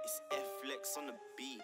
It's F-Flex on the beat.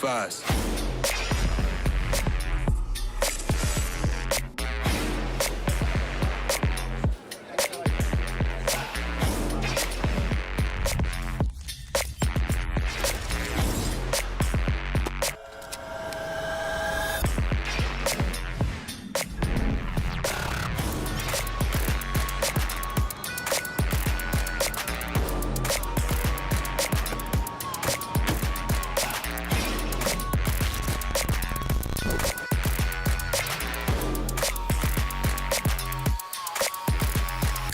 First.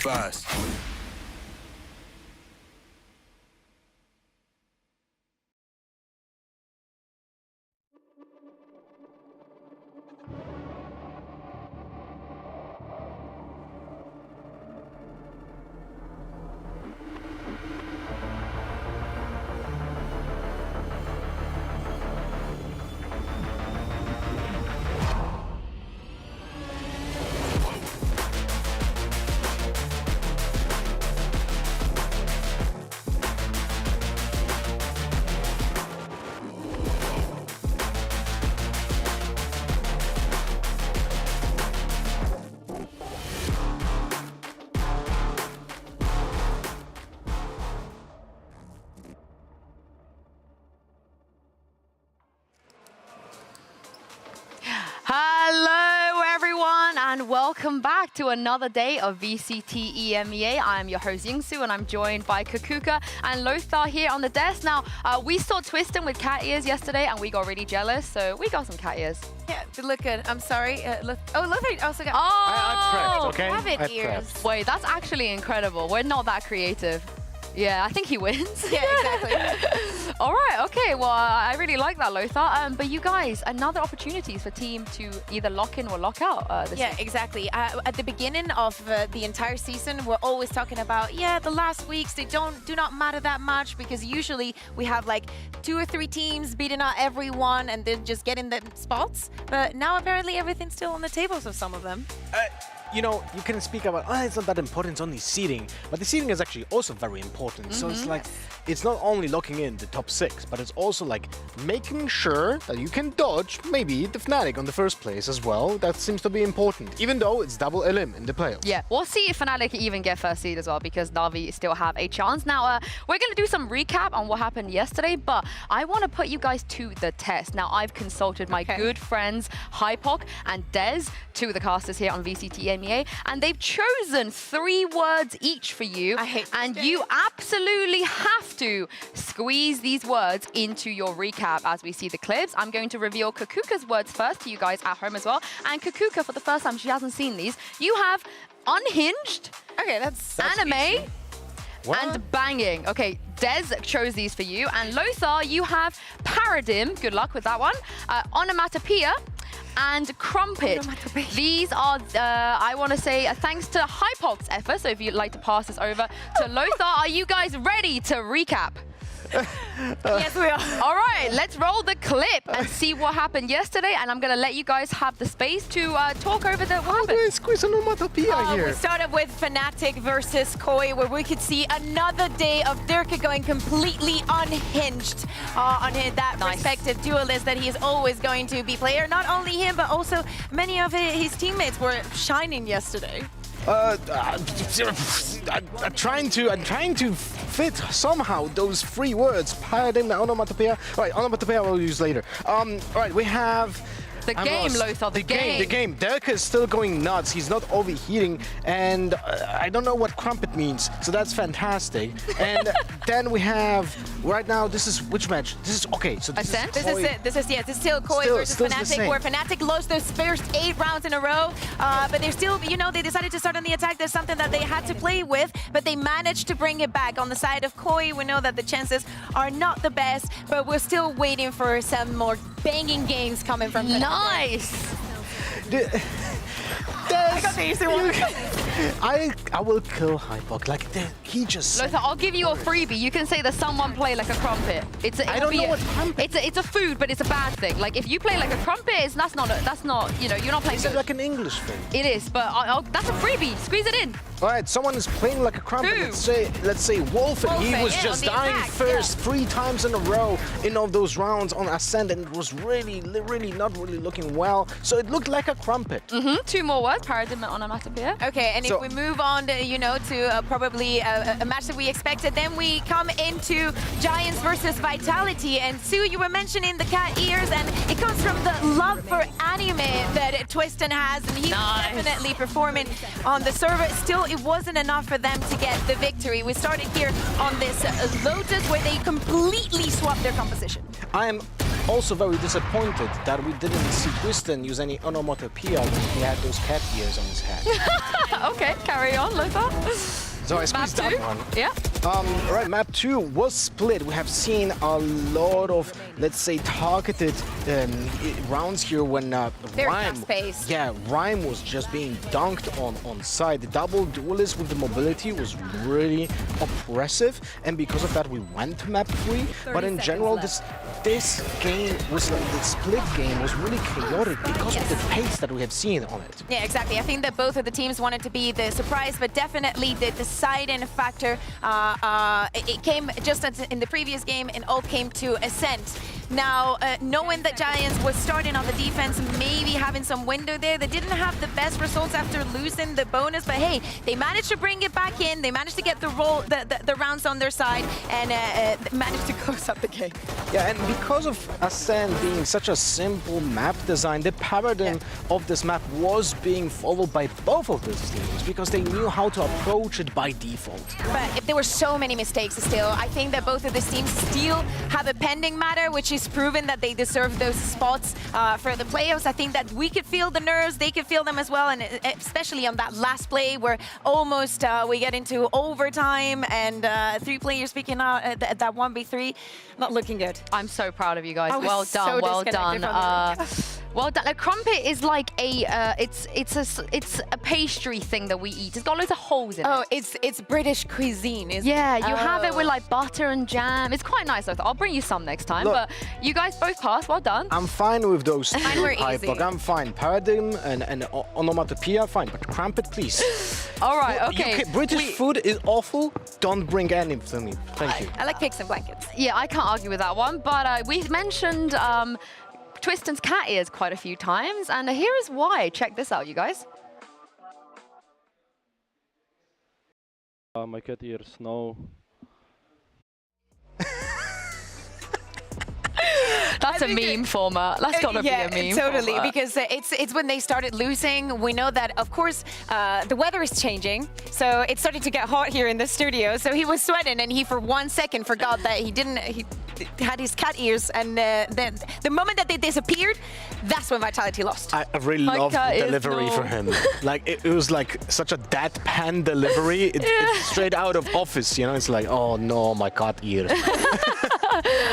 First. Hello everyone and welcome back to another day of VCT EMEA. I'm your host Yingsu and I'm joined by Cougar and Lothar here on the desk. Now, we saw Twiston with cat ears yesterday and we got really jealous, so we got some cat ears. Yeah, they look good. I'm sorry. Lothar also got... Oh! I prepped, okay? Rabbit I ears. prepped. Wait, that's actually incredible. We're not that creative. Yeah, I think he wins. Yeah, exactly. All right, okay. Well, I really like that, Lothar. But you guys, another opportunities for team to either lock in or lock out this Yeah, week. exactly. At the beginning of the entire season, we're always talking about, the last weeks, they do not matter that much because usually we have like 2 or 3 teams beating out everyone and then just getting the spots. But now apparently everything's still on the tables of some of them. You know, you can speak about, it's not that important, it's only seeding. But the seeding is actually also very important. So it's like, it's not only locking in the top 6, but it's also like making sure that you can dodge maybe the Fnatic on the first place as well. That seems to be important, even though it's double elim in the playoffs. Yeah, we'll see if Fnatic even get first seed as well because NAVI still have a chance. Now, we're going to do some recap on what happened yesterday, but I want to put you guys to the test. Now, I've consulted my good friends Hypok and Dez, 2 of the casters here on VCT EMEA, and they've chosen 3 words each for you. I hate and this you game. absolutely have to squeeze these words into your recap as we see the clips. I'm going to reveal Cougar's words first to you guys at home as well. And Cougar, for the first time, she hasn't seen these. You have unhinged, Okay, that's anime, What? and banging. Okay, Dez chose these for you. And Lothar, you have paradigm. Good luck with that one. Onomatopoeia and crumpet. Onomatopoeia. These are, I want to say, thanks to Hypok's effort. So if you'd like to pass this over to Lothar, are you guys ready to recap? Yes, we are. All right, let's roll the clip and see what happened yesterday. And I'm going to let you guys have the space to talk over the what How do happened. I squeeze an onomatopoeia We here? started with Fnatic versus Koi, where we could see another day of Dirk going completely unhinged on that Nice. respective duelist that he is always going to be player. Not only him, but also many of his teammates were shining yesterday. I'm trying to fit somehow those 3 words. Paradigm, onomatopoeia. Right, onomatopoeia we'll use later. Right, we have... The I'm game, lost. Lothar, the game. The game. Derek is still going nuts. He's not overheating, and I don't know what crumpet means, so that's fantastic. And then we have, right now, this is which match? This is, okay, so this Ascent? is This is Koi. it. This is still Koi Still versus the Fnatic, same. where Fnatic lost those first 8 rounds in a row. But they're still, they decided to start on the attack. There's something that they had to play with, but they managed to bring it back. On the side of Koi, we know that the chances are not the best, but we're still waiting for some more banging games coming from Fnatic. Nice. I got the easy one. I will kill Hypok. Like, he just... Lothar, I'll give you a freebie. You can say that someone play like a crumpet. I don't know what crumpet... It's a food, but it's a bad thing. Like if you play like a crumpet, that's not you're not playing Is it good. like an English thing? It is, but that's a freebie. Squeeze it in. All right, someone is playing like a crumpet. Let's say Wolfen. He was just dying first 3 times in a row in all those rounds on Ascent, and it was really not really looking well. So it looked like a crumpet. 2 more words, Paradigm on Onomatopoeia. Okay, and if we move on, to probably a match that we expected, then we come into Giants versus Vitality. And Sue, you were mentioning the cat ears, and it comes from the love for anime that Twiston has, and he's definitely performing on the server. Still, it wasn't enough for them to get the victory. We started here on this Lotus, where they completely swapped their composition. I am also very disappointed that we didn't see Twiston use any onomatopoeia when he had those cat ears on his head. Okay, carry on, Lothar. So I squeezed that one. Yeah. Right, map 2 was split. We have seen a lot of, let's say, targeted rounds here when Rhyme was just being dunked on side. The double duelist with the mobility was really oppressive, and because of that we went to map 3. But in general, this game was like the split game was really chaotic because of the pace that we have seen on it. Yeah, exactly. I think that both of the teams wanted to be the surprise, but definitely the deciding factor. It came just as in the previous game, and all came to Ascent. Now, knowing that Giants was starting on the defense, maybe having some window there, they didn't have the best results after losing the bonus, but hey, they managed to bring it back in. They managed to get the rounds on their side, and managed to close up the game. Yeah, and because of Ascent being such a simple map design, the paradigm of this map was being followed by both of these teams because they knew how to approach it by default. But if there were so many mistakes still, I think that both of these teams still have a pending matter, which is proven that they deserve those spots for the playoffs. I think that we could feel the nerves, they could feel them as well, and especially on that last play where almost we get into overtime and 3 players speaking out at that 1v3, not looking good. I'm so proud of you guys. Well done, well done. Well done. A crumpet is like it's a pastry thing that we eat. It's got loads of holes in it. Oh, it's British cuisine, isn't it? Yeah, you have it with like butter and jam. It's quite nice. I'll bring you some next time. Look, but you guys both passed. Well done. I'm fine with those two. Mine were easy. I'm fine. Paradigm and onomatopoeia, fine. But crumpet, please. All right, okay. British food is awful. Don't bring any to me. Thank you. I like pigs and blankets. Yeah, I can't argue with that one. But we mentioned Twiston's cat ears quite a few times, and here is why. Check this out, you guys. My cat ears, no. That's a meme format. That's gotta be a meme totally, format. because it's when they started losing. We know that, of course, the weather is changing, so it's starting to get hot here in the studio. So he was sweating, and he for 1 second forgot that he had his cat ears, and then the moment that they disappeared, that's when Vitality lost. I really loved the delivery for him. Like it was like such a deadpan delivery. It's straight out of Office, you know. It's like, oh no, my cat ear.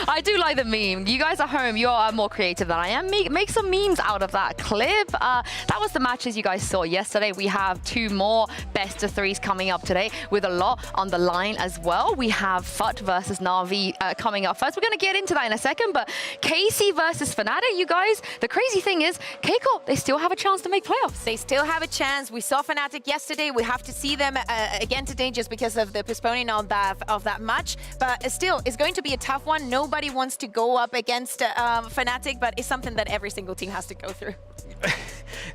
I do like the meme. You guys at home, you are more creative than I am. Make some memes out of that clip. That was the matches you guys saw yesterday. We have 2 more best of 3s coming up today with a lot on the line as well. We have FUT versus NAVI coming up first. We're going to get into that in a second, but KC versus Fnatic, you guys, the crazy thing is, K-Corp, they still have a chance to make playoffs. They still have a chance. We saw Fnatic yesterday. We have to see them again today just because of the postponing of that match. But still, it's going to be a tough one. Nobody wants to go up against Fnatic, but it's something that every single team has to go through.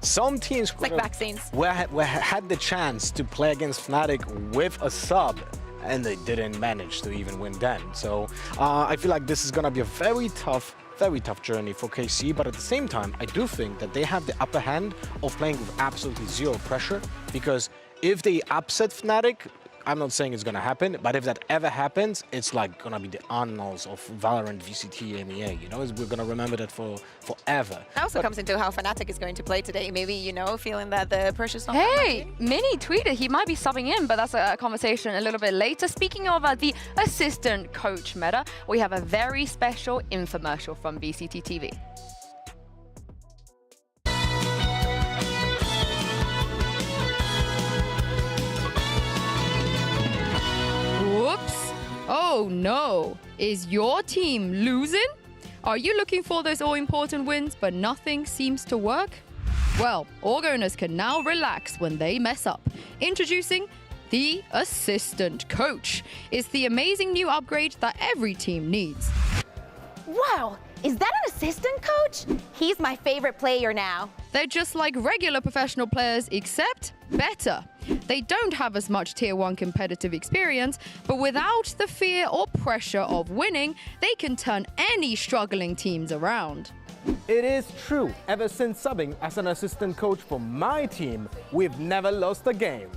Some teams like vaccines. had the chance to play against Fnatic with a sub, and they didn't manage to even win then. So I feel like this is going to be a very tough journey for KC, but at the same time, I do think that they have the upper hand of playing with absolutely zero pressure, because if they upset Fnatic, I'm not saying it's going to happen, but if that ever happens, it's like going to be the annals of VALORANT VCT EMEA, you know? We're going to remember that for forever. That also comes into how Fnatic is going to play today. Maybe, you know, feeling that the pressure's not Hey, Mini tweeted he might be subbing in, but that's a conversation a little bit later. Speaking of the assistant coach meta, we have a very special infomercial from VCT TV. Whoops. Oh no. Is your team losing? Are you looking for those all-important wins, but nothing seems to work? Well, org owners can now relax when they mess up. Introducing the assistant coach. It's the amazing new upgrade that every team needs. Wow, is that an assistant coach? He's my favorite player now. They're just like regular professional players, except better. They don't have as much Tier 1 competitive experience, but without the fear or pressure of winning, they can turn any struggling teams around. It is true. Ever since subbing as an assistant coach for my team, we've never lost a game.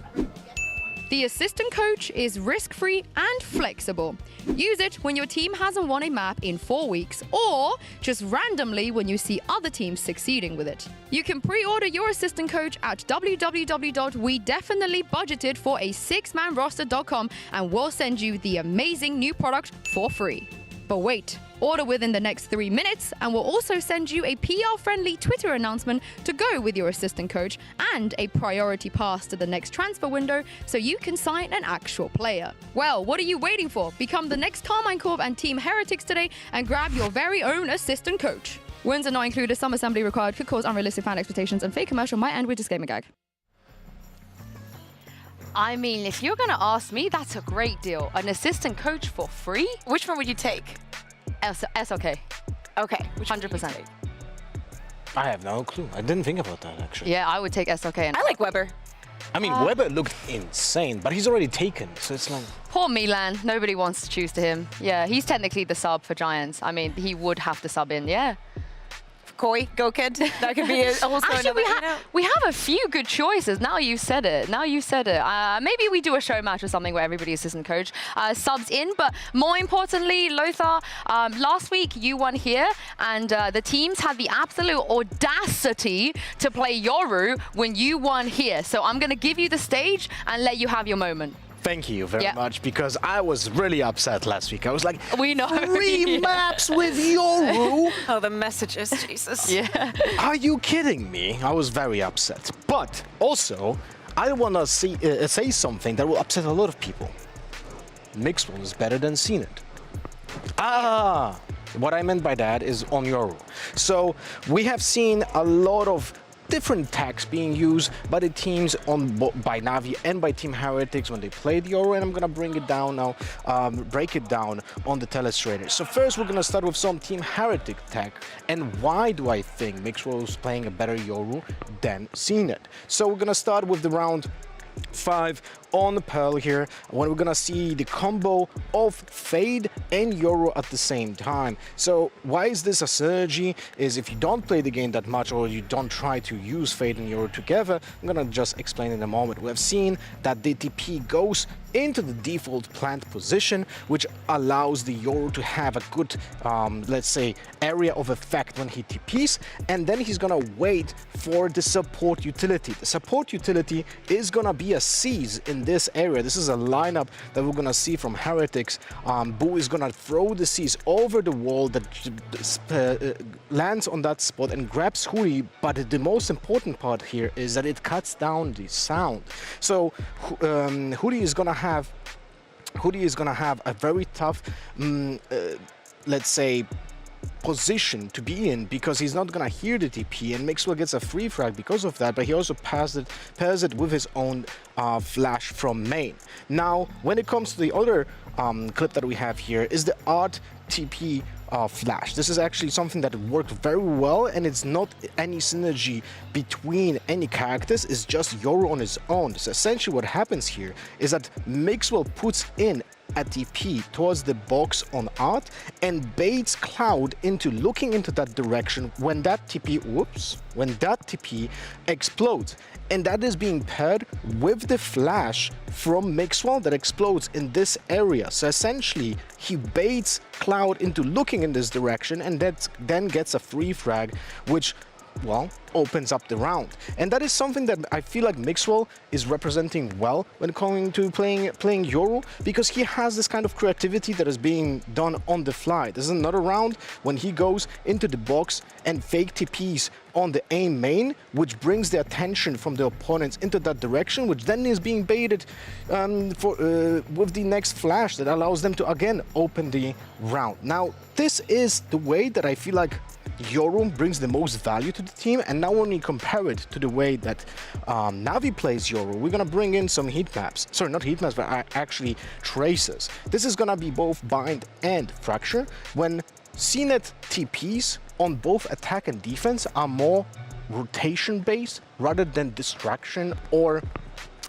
The assistant coach is risk-free and flexible. Use it when your team hasn't won a map in 4 weeks, or just randomly when you see other teams succeeding with it. You can pre-order your assistant coach at www.wedefinitelyBudgeted4a6manroster.com and we'll send you the amazing new product for free. But wait, order within the next 3 minutes and we'll also send you a PR-friendly Twitter announcement to go with your assistant coach and a priority pass to the next transfer window so you can sign an actual player. Well, what are you waiting for? Become the next Karmine Corp and Team Heretics today and grab your very own assistant coach. Wins are not included, some assembly required, could cause unrealistic fan expectations, and fake commercial might end with disclaimer gag. I mean, if you're going to ask me, that's a great deal. An assistant coach for free? Which one would you take? SOK. Okay. 100%. I have no clue. I didn't think about that, actually. Yeah, I would take SOK. And I like Weber. I mean, Weber looked insane, but he's already taken, so it's like... Poor Milan. Nobody wants to choose to him. Yeah, he's technically the sub for Giants. I mean, he would have to sub in, yeah. Koi, Go Kid. That could be also Actually, another, we have a few good choices. Now you said it. Maybe we do a show match or something where everybody assistant coach subs in. But more importantly, Lothar, last week you won here, and the teams had the absolute audacity to play Yoru when you won here. So I'm going to give you the stage and let you have your moment. Thank you very much, because I was really upset last week. I was like, we know. 3 maps with Yoru? Oh, the messages, Jesus. Yeah. Are you kidding me? I was very upset. But also, I want to say something that will upset a lot of people. Mixwell is better than Zenit. What I meant by that is on Yoru. So we have seen a lot of different tags being used by the teams by NAVI and by Team Heretics when they played Yoru, and I'm gonna bring it down now, break it down on the telestrator. So first we're gonna start with some Team Heretic tag, and why do I think Mixwell is playing a better Yoru than Zenit? So we're gonna start with the round 5 on the Pearl here, when we're gonna see the combo of Fade and Yoru at the same time. So why is this a synergy? Is if you don't play the game that much or you don't try to use Fade and Yoru together, I'm gonna just explain in a moment. We have seen that the TP goes into the default plant position, which allows the Yoru to have a good, let's say, area of effect when he TPs, and then he's gonna wait for the support utility. The support utility is gonna be a seize in this area. This is a lineup that we're gonna see from Heretics. Boo is gonna throw the seize over the wall that lands on that spot and grabs Hoodie, but the most important part here is that it cuts down the sound. So Hoodie is gonna have a very tough, let's say, position to be in, because he's not gonna hear the TP, and Mixwell gets a free frag because of that, but he also pairs it with his own flash from main. Now, when it comes to the other clip that we have here, is the Art TP flash. This is actually something that worked very well, and it's not any synergy between any characters, it's just Yoru on his own. So essentially what happens here is that Mixwell puts in a TP towards the box on Art and baits Cloud into looking into that direction when that TP explodes, and that is being paired with the flash from Mixwell that explodes in this area. So essentially he baits Cloud into looking in this direction, and that then gets a free frag, which, well, opens up the round. And that is something that I feel like Mixwell is representing well when coming to playing Yoru, because he has this kind of creativity that is being done on the fly. This is another round when he goes into the box and fake TPs on the aim main, which brings the attention from the opponents into that direction, which then is being baited with the next flash that allows them to again open the round. Now, this is the way that I feel like Yoru brings the most value to the team, and now when we compare it to the way that NAVI plays Yoru, we're gonna bring in some heat maps. Sorry, not heat maps, but actually traces. This is gonna be both bind and fracture. When CNET TPs on both attack and defense are more rotation based rather than distraction or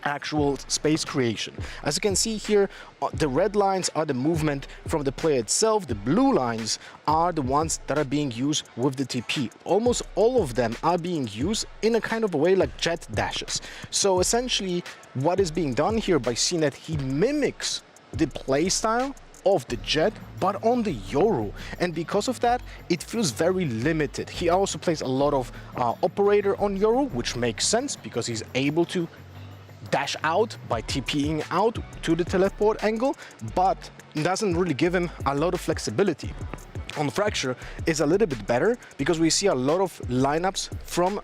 actual space creation. As you can see here, the red lines are the movement from the player itself. The blue lines are the ones that are being used with the TP. Almost all of them are being used in a kind of a way like jet dashes. So essentially what is being done here by CNET, he mimics the playstyle of the Jet, but on the Yoru, and because of that it feels very limited. He also plays a lot of operator on Yoru, which makes sense because he's able to dash out by TPing out to the teleport angle, but doesn't really give him a lot of flexibility. On Fracture is a little bit better because we see a lot of lineups from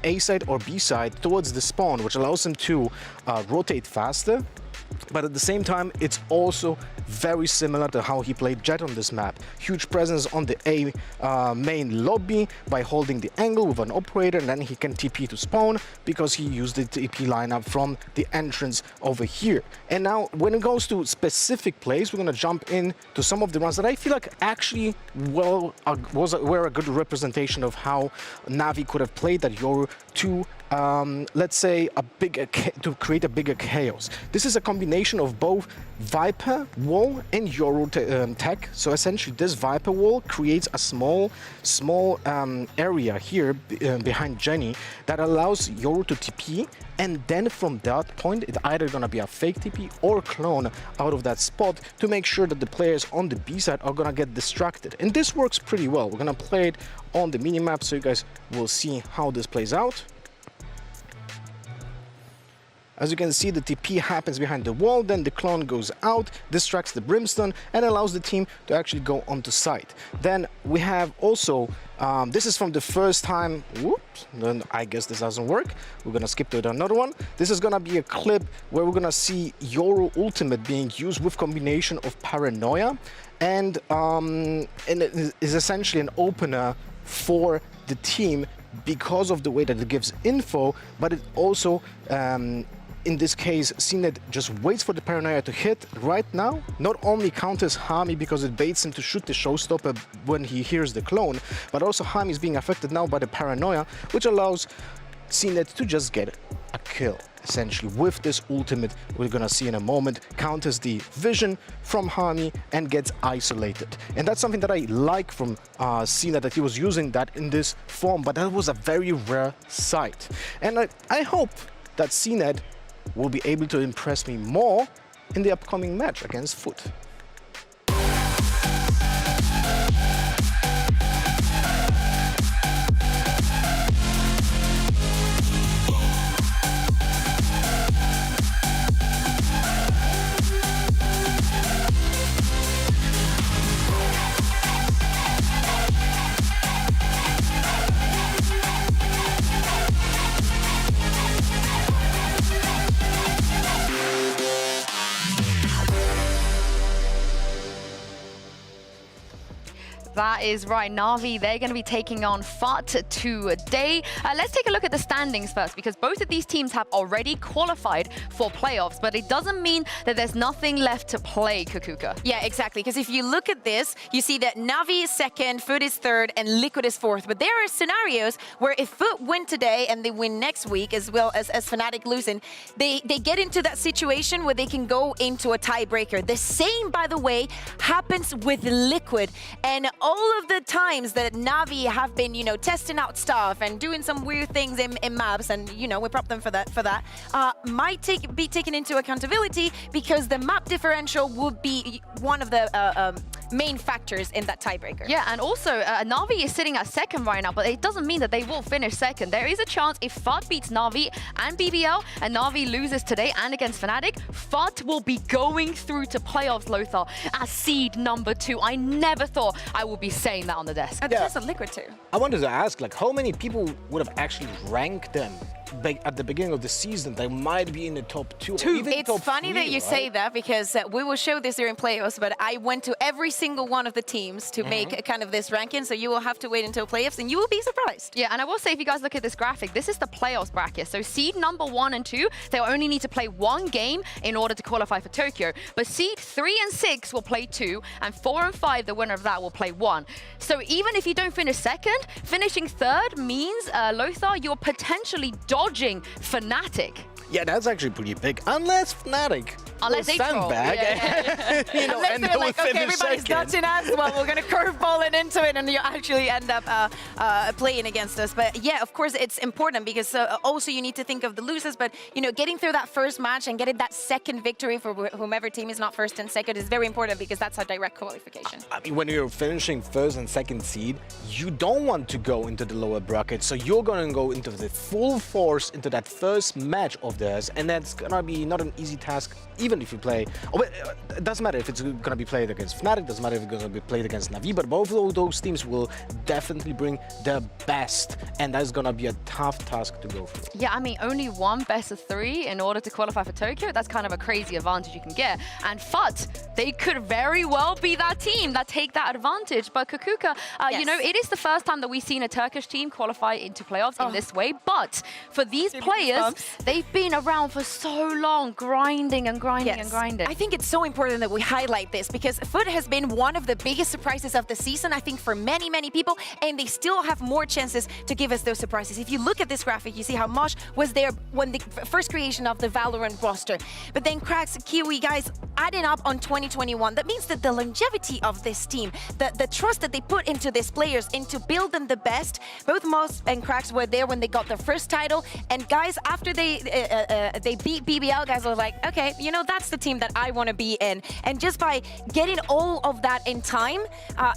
A side or B side towards the spawn, which allows him to rotate faster. But at the same time, it's also very similar to how he played Jet on this map. Huge presence on the A main lobby by holding the angle with an operator, and then he can TP to spawn because he used the TP lineup from the entrance over here. And now when it goes to specific plays, we're gonna jump in to some of the runs that I feel like actually were a good representation of how NAVI could have played that Yoru to let's say to create a bigger chaos. This is a combination of both Viper wall and Yoru tech. So essentially this Viper wall creates a small area here behind Jenny that allows Yoru to TP, and then from that point it's either gonna be a fake TP or clone out of that spot to make sure that the players on the B side are gonna get distracted. And this works pretty well. We're gonna play it on the minimap so you guys will see how this plays out. As you can see, the TP happens behind the wall, then the clone goes out, distracts the Brimstone, and allows the team to actually go onto site. Then we have also, this is from the first time, whoops, then I guess this doesn't work. We're gonna skip to another one. This is gonna be a clip where we're gonna see Yoru ultimate being used with combination of Paranoia, and it is essentially an opener for the team because of the way that it gives info, but it also, in this case, CNET just waits for the Paranoia to hit right now. Not only counters Hami because it baits him to shoot the showstopper when he hears the clone, but also Hami is being affected now by the Paranoia, which allows CNET to just get a kill. Essentially, with this ultimate, we're gonna see in a moment, counters the vision from Hami and gets isolated. And that's something that I like from CNET, that he was using that in this form, but that was a very rare sight. And I hope that CNET will be able to impress me more in the upcoming match against Foot. That is right, NAVI, they're going to be taking on FUT today. Let's take a look at the standings first, because both of these teams have already qualified for playoffs, but it doesn't mean that there's nothing left to play, Cougar. Yeah, exactly, because if you look at this, you see that NAVI is second, FUT is third, and Liquid is fourth. But there are scenarios where if FUT win today and they win next week, as well as Fnatic losing, they get into that situation where they can go into a tiebreaker. The same, by the way, happens with Liquid. And all of the times that NAVI have been, testing out stuff and doing some weird things in maps, and, we prop them for that, might be taken into accountability because the map differential would be one of the main factors in that tiebreaker. Yeah, and also NAVI is sitting at second right now, but it doesn't mean that they will finish second. There is a chance if FUT beats NAVI and BBL, and NAVI loses today and against Fnatic, FUT will be going through to playoffs, Lothar, as seed number 2. I never thought I would be saying that on the desk. And there's a Liquid too. I wanted to ask, how many people would have actually ranked them at the beginning of the season, they might be in the top 2. Or even It's top funny 3, that you right? say that because we will show this during playoffs, but I went to every single one of the teams to make kind of this ranking, so you will have to wait until playoffs and you will be surprised. Yeah, and I will say, if you guys look at this graphic, this is the playoffs bracket. So seed number 1 and 2, they'll only need to play 1 game in order to qualify for Tokyo. But seed 3 and 6 will play 2, and 4 and 5, the winner of that will play 1. So even if you don't finish second, finishing third means, Lothar, you're potentially dodging Fnatic. Yeah, that's actually pretty big. Unless Fnatic Unless will they troll. sandbag, Yeah. you know, Unless and they're they like, will okay, finish everybody's second. dodging us, well, we're going to curveball it into it, and you actually end up playing against us. But yeah, of course, it's important because also you need to think of the losers, but, you know, getting through that first match and getting that second victory for whomever team is not first and second is very important because that's a direct qualification. I mean, when you're finishing first and second seed, you don't want to go into the lower bracket, so you're going to go into the full force into that first match of theirs, and that's going to be not an easy task, even if you play. Oh, but it doesn't matter if it's going to be played against Fnatic, doesn't matter if it's going to be played against NAVI, but both of those teams will definitely bring their best, and that's going to be a tough task to go through. Yeah, I mean, only 1 best of 3 in order to qualify for Tokyo. That's kind of a crazy advantage you can get. And FUT, they could very well be that team that take that advantage. But Kukuka, you know, it is the first time that we've seen a Turkish team qualify into playoffs in this way. But for these players, they've been around for so long, grinding and grinding and grinding. I think it's so important that we highlight this because FUT has been one of the biggest surprises of the season, I think, for many, many people, and they still have more chances to give us those surprises. If you look at this graphic, you see how Mosh was there when the first creation of the VALORANT roster, but then Cracks, Kiwi, guys, adding up on 2021. That means that the longevity of this team, the trust that they put into these players, into build them the best, both Mosh and Cracks were there when they got their first title, and guys, after they beat BBL, guys were like, okay, you know, that's the team that I want to be in. And just by getting all of that in time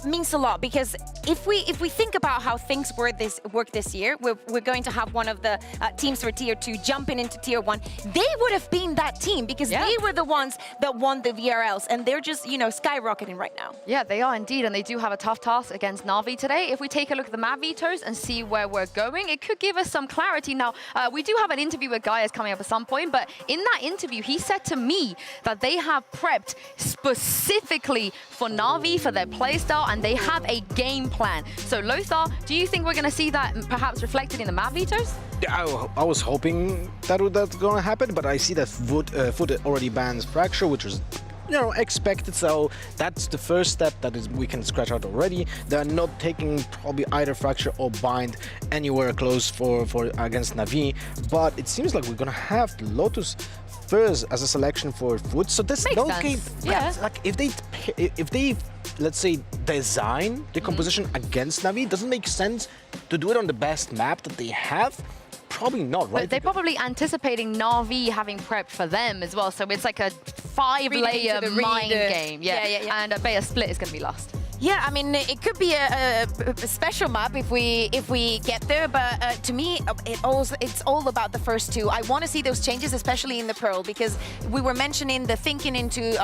means a lot, because if we think about how things work this year, we're going to have one of the teams for Tier 2 jumping into Tier 1. They would have been that team because they were the ones that won the VRLs, and they're just, you know, skyrocketing right now. Yeah, they are indeed, and they do have a tough task against NAVI today. If we take a look at the map vetoes and see where we're going, it could give us some clarity. Now, we do have an interview with Gaius coming up at some point, but in that interview, he said to me that they have prepped specifically for NAVI, for their playstyle, and they have a game plan. So, Lothar, do you think we're going to see that perhaps reflected in the map vetoes? Yeah, I was hoping that's going to happen, but I see that FUT already bans Fracture, which was, you know, expected. So that's the first step that we can scratch out already. They're not taking probably either Fracture or Bind anywhere close for against NAVI, but it seems like we're going to have Lotus first as a selection for FUT. So there's no game. Yeah. Like if they let's say design the composition against NAVI, it doesn't make sense to do it on the best map that they have. Probably not, right? But they're probably anticipating NAVI having prepped for them as well. So it's like a 5-layer mind game. Yeah. And a Bayer split is going to be lost. Yeah, I mean, it could be a special map if we get there, but to me, it's all about the first 2. I want to see those changes, especially in the Pearl, because we were mentioning the thinking into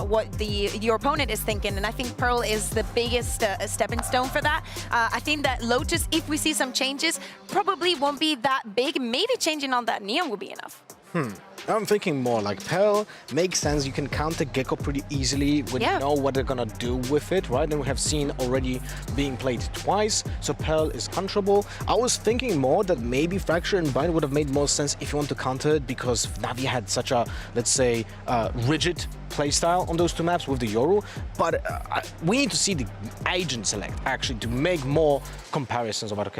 what your opponent is thinking, and I think Pearl is the biggest stepping stone for that. I think that Lotus, if we see some changes, probably won't be that big. Maybe changing on that Neon will be enough. I'm thinking more like Pearl makes sense. You can counter Gecko pretty easily when you know what they're gonna do with it, right? And we have seen already being played twice, so Pearl is counterable. I was thinking more that maybe Fracture and Bind would have made more sense if you want to counter it, because NAVI had such a, let's say, rigid playstyle on those 2 maps with the Yoru. But we need to see the agent select actually to make more comparisons of what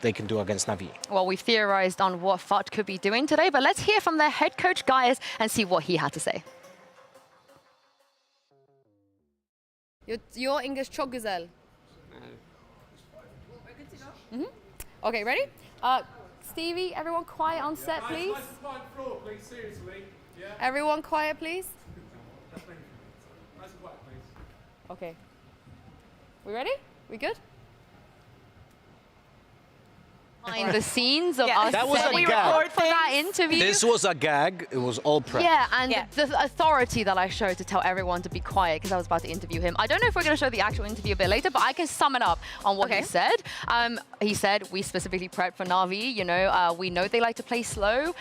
they can do against NAVI. Well, we theorized on what FUT could be doing today, but let's hear from their head coach, Gaius, and see what he had to say. Your English çok güzel. Okay, ready? Stevie, everyone quiet on set, please. Everyone quiet, please. Okay. We ready? We good? behind the scenes of us That was a setting gag. up for that interview. This was a gag. It was all prep. Yeah, and Yeah. the authority that I showed to tell everyone to be quiet because I was about to interview him. I don't know if we're going to show the actual interview a bit later, but I can sum it up on what he said. He said, we specifically prepped for NAVI, you know, we know they like to play slow.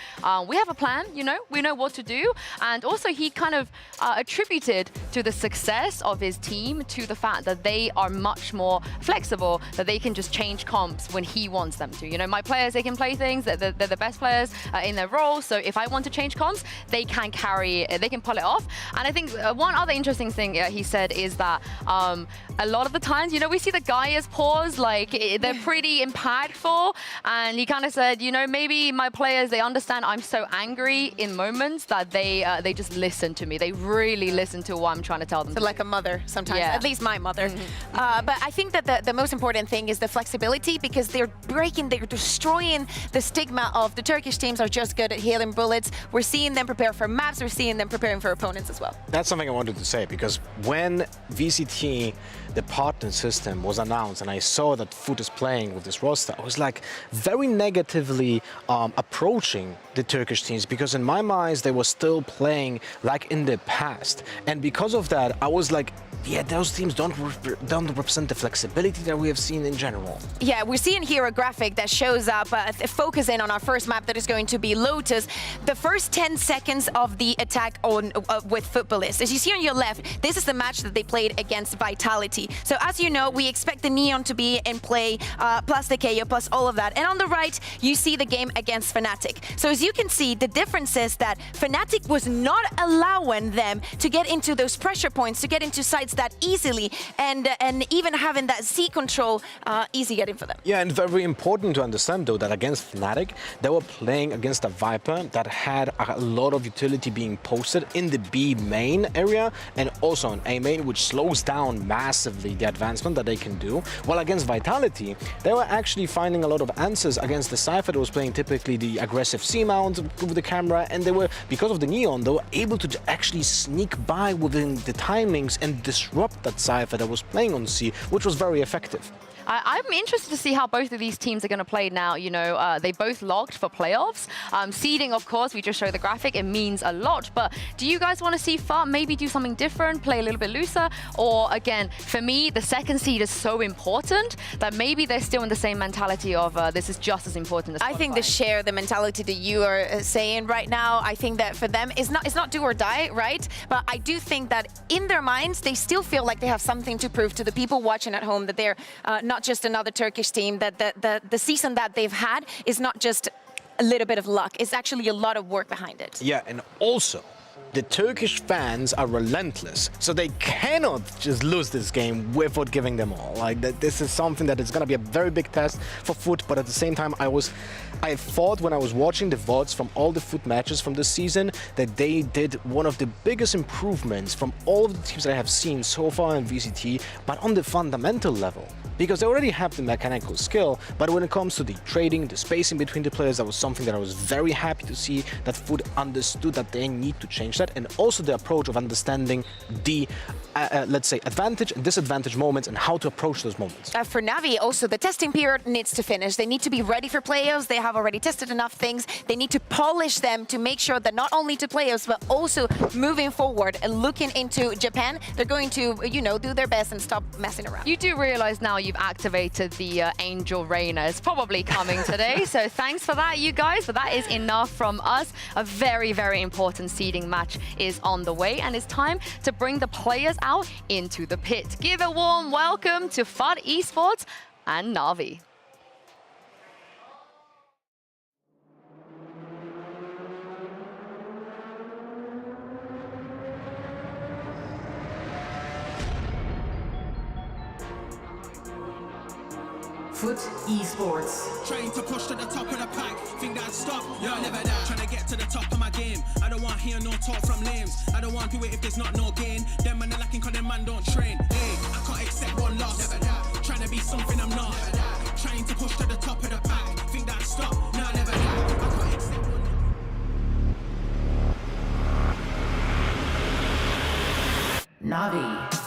We have a plan, you know, we know what to do. And also he kind of attributed to the success of his team to the fact that they are much more flexible, that they can just change comps when he wants them to. You know, my players, they can play things, they're the best players in their role. So if I want to change comps, they can carry, they can pull it off. And I think one other interesting thing he said is that a lot of the times, you know, we see the Gaia's pause, like they're pretty impactful. And he kind of said, you know, maybe my players, they understand I'm so angry in moments that they just listen to me. They really listen to what I'm trying to tell them. So like a mother sometimes, Yeah. at least my mother. But I think that the most important thing is the flexibility, because they're destroying the stigma of the Turkish teams are just good at healing bullets. We're seeing them prepare for maps, we're seeing them preparing for opponents as well. That's something I wanted to say, because when VCT, the partner system, was announced and I saw that Foot is playing with this roster, I was like very negatively approaching the Turkish teams, because in my mind they were still playing like in the past. And because of that, I was like, yeah, those teams don't represent the flexibility that we have seen in general. Yeah, we're seeing here a graphic that shows up, focusing on our first map that is going to be Lotus. The first 10 seconds of the attack on with Footballists. As you see on your left, this is the match that they played against Vitality. So as you know, we expect the Neon to be in play, plus the KO, plus all of that. And on the right, you see the game against Fnatic. So as you can see, the difference is that Fnatic was not allowing them to get into those pressure points, to get into sites that easily, and even having that Z control easy getting for them. Yeah, and very important to understand though that against Fnatic, they were playing against a Viper that had a lot of utility being posted in the B main area and also on A main, which slows down massively the advancement that they can do. While against Vitality, they were actually finding a lot of answers against the Cypher that was playing typically the aggressive C mount with the camera, and they were, because of the Neon, they were able to actually sneak by within the timings and disrupt that Cypher that was playing on C, which was very effective. I'm interested to see how both of these teams are going to play now. You know, they both logged for playoffs. Seeding, of course, we just showed the graphic. It means a lot. But do you guys want to see FUT maybe do something different, play a little bit looser? Or again, for me, the second seed is so important that maybe they're still in the same mentality of this is just as important as I think they share the mentality that you are saying right now. I think that for them, it's not do or die, right? But I do think that in their minds, they still feel like they have something to prove to the people watching at home, that they're not just another Turkish team, that the season that they've had is not just a little bit of luck. It's actually a lot of work behind it. Yeah, and also, the Turkish fans are relentless, so they cannot just lose this game without giving them all. Like, this is something that is going to be a very big test for Foot, but at the same time, I thought when I was watching the VODs from all the Foot matches from this season that they did one of the biggest improvements from all of the teams that I have seen so far in VCT, but on the fundamental level. Because they already have the mechanical skill, but when it comes to the trading, the spacing between the players, that was something that I was very happy to see, that Foot understood that they need to change that, and also the approach of understanding the, let's say, advantage and disadvantage moments and how to approach those moments. For NAVI, also, the testing period needs to finish. They need to be ready for playoffs. They have already tested enough things. They need to polish them to make sure that not only to playoffs, but also moving forward and looking into Japan, they're going to, you know, do their best and stop messing around. You do realize now you've activated the Angel Reina. It's probably coming today. So thanks for that, you guys. But that is enough from us. A very, very important seeding match is on the way, and it's time to bring the players out into the pit. Give a warm welcome to FUT Esports and NAVI. FUT Esports. Trying to push to the top of the pack, think that I'd stop, yeah, never that. Trying to get to the top of my game, I don't want to hear no talk from lames. I don't want to do it if there's not no gain. Them man are lacking cause them man don't train. Hey, I can't accept one loss, never that. Trying to be something I'm not, never that. Trying to push to the top of the pack, think that I'd stop, nah, never that. I can't accept one. NAVI.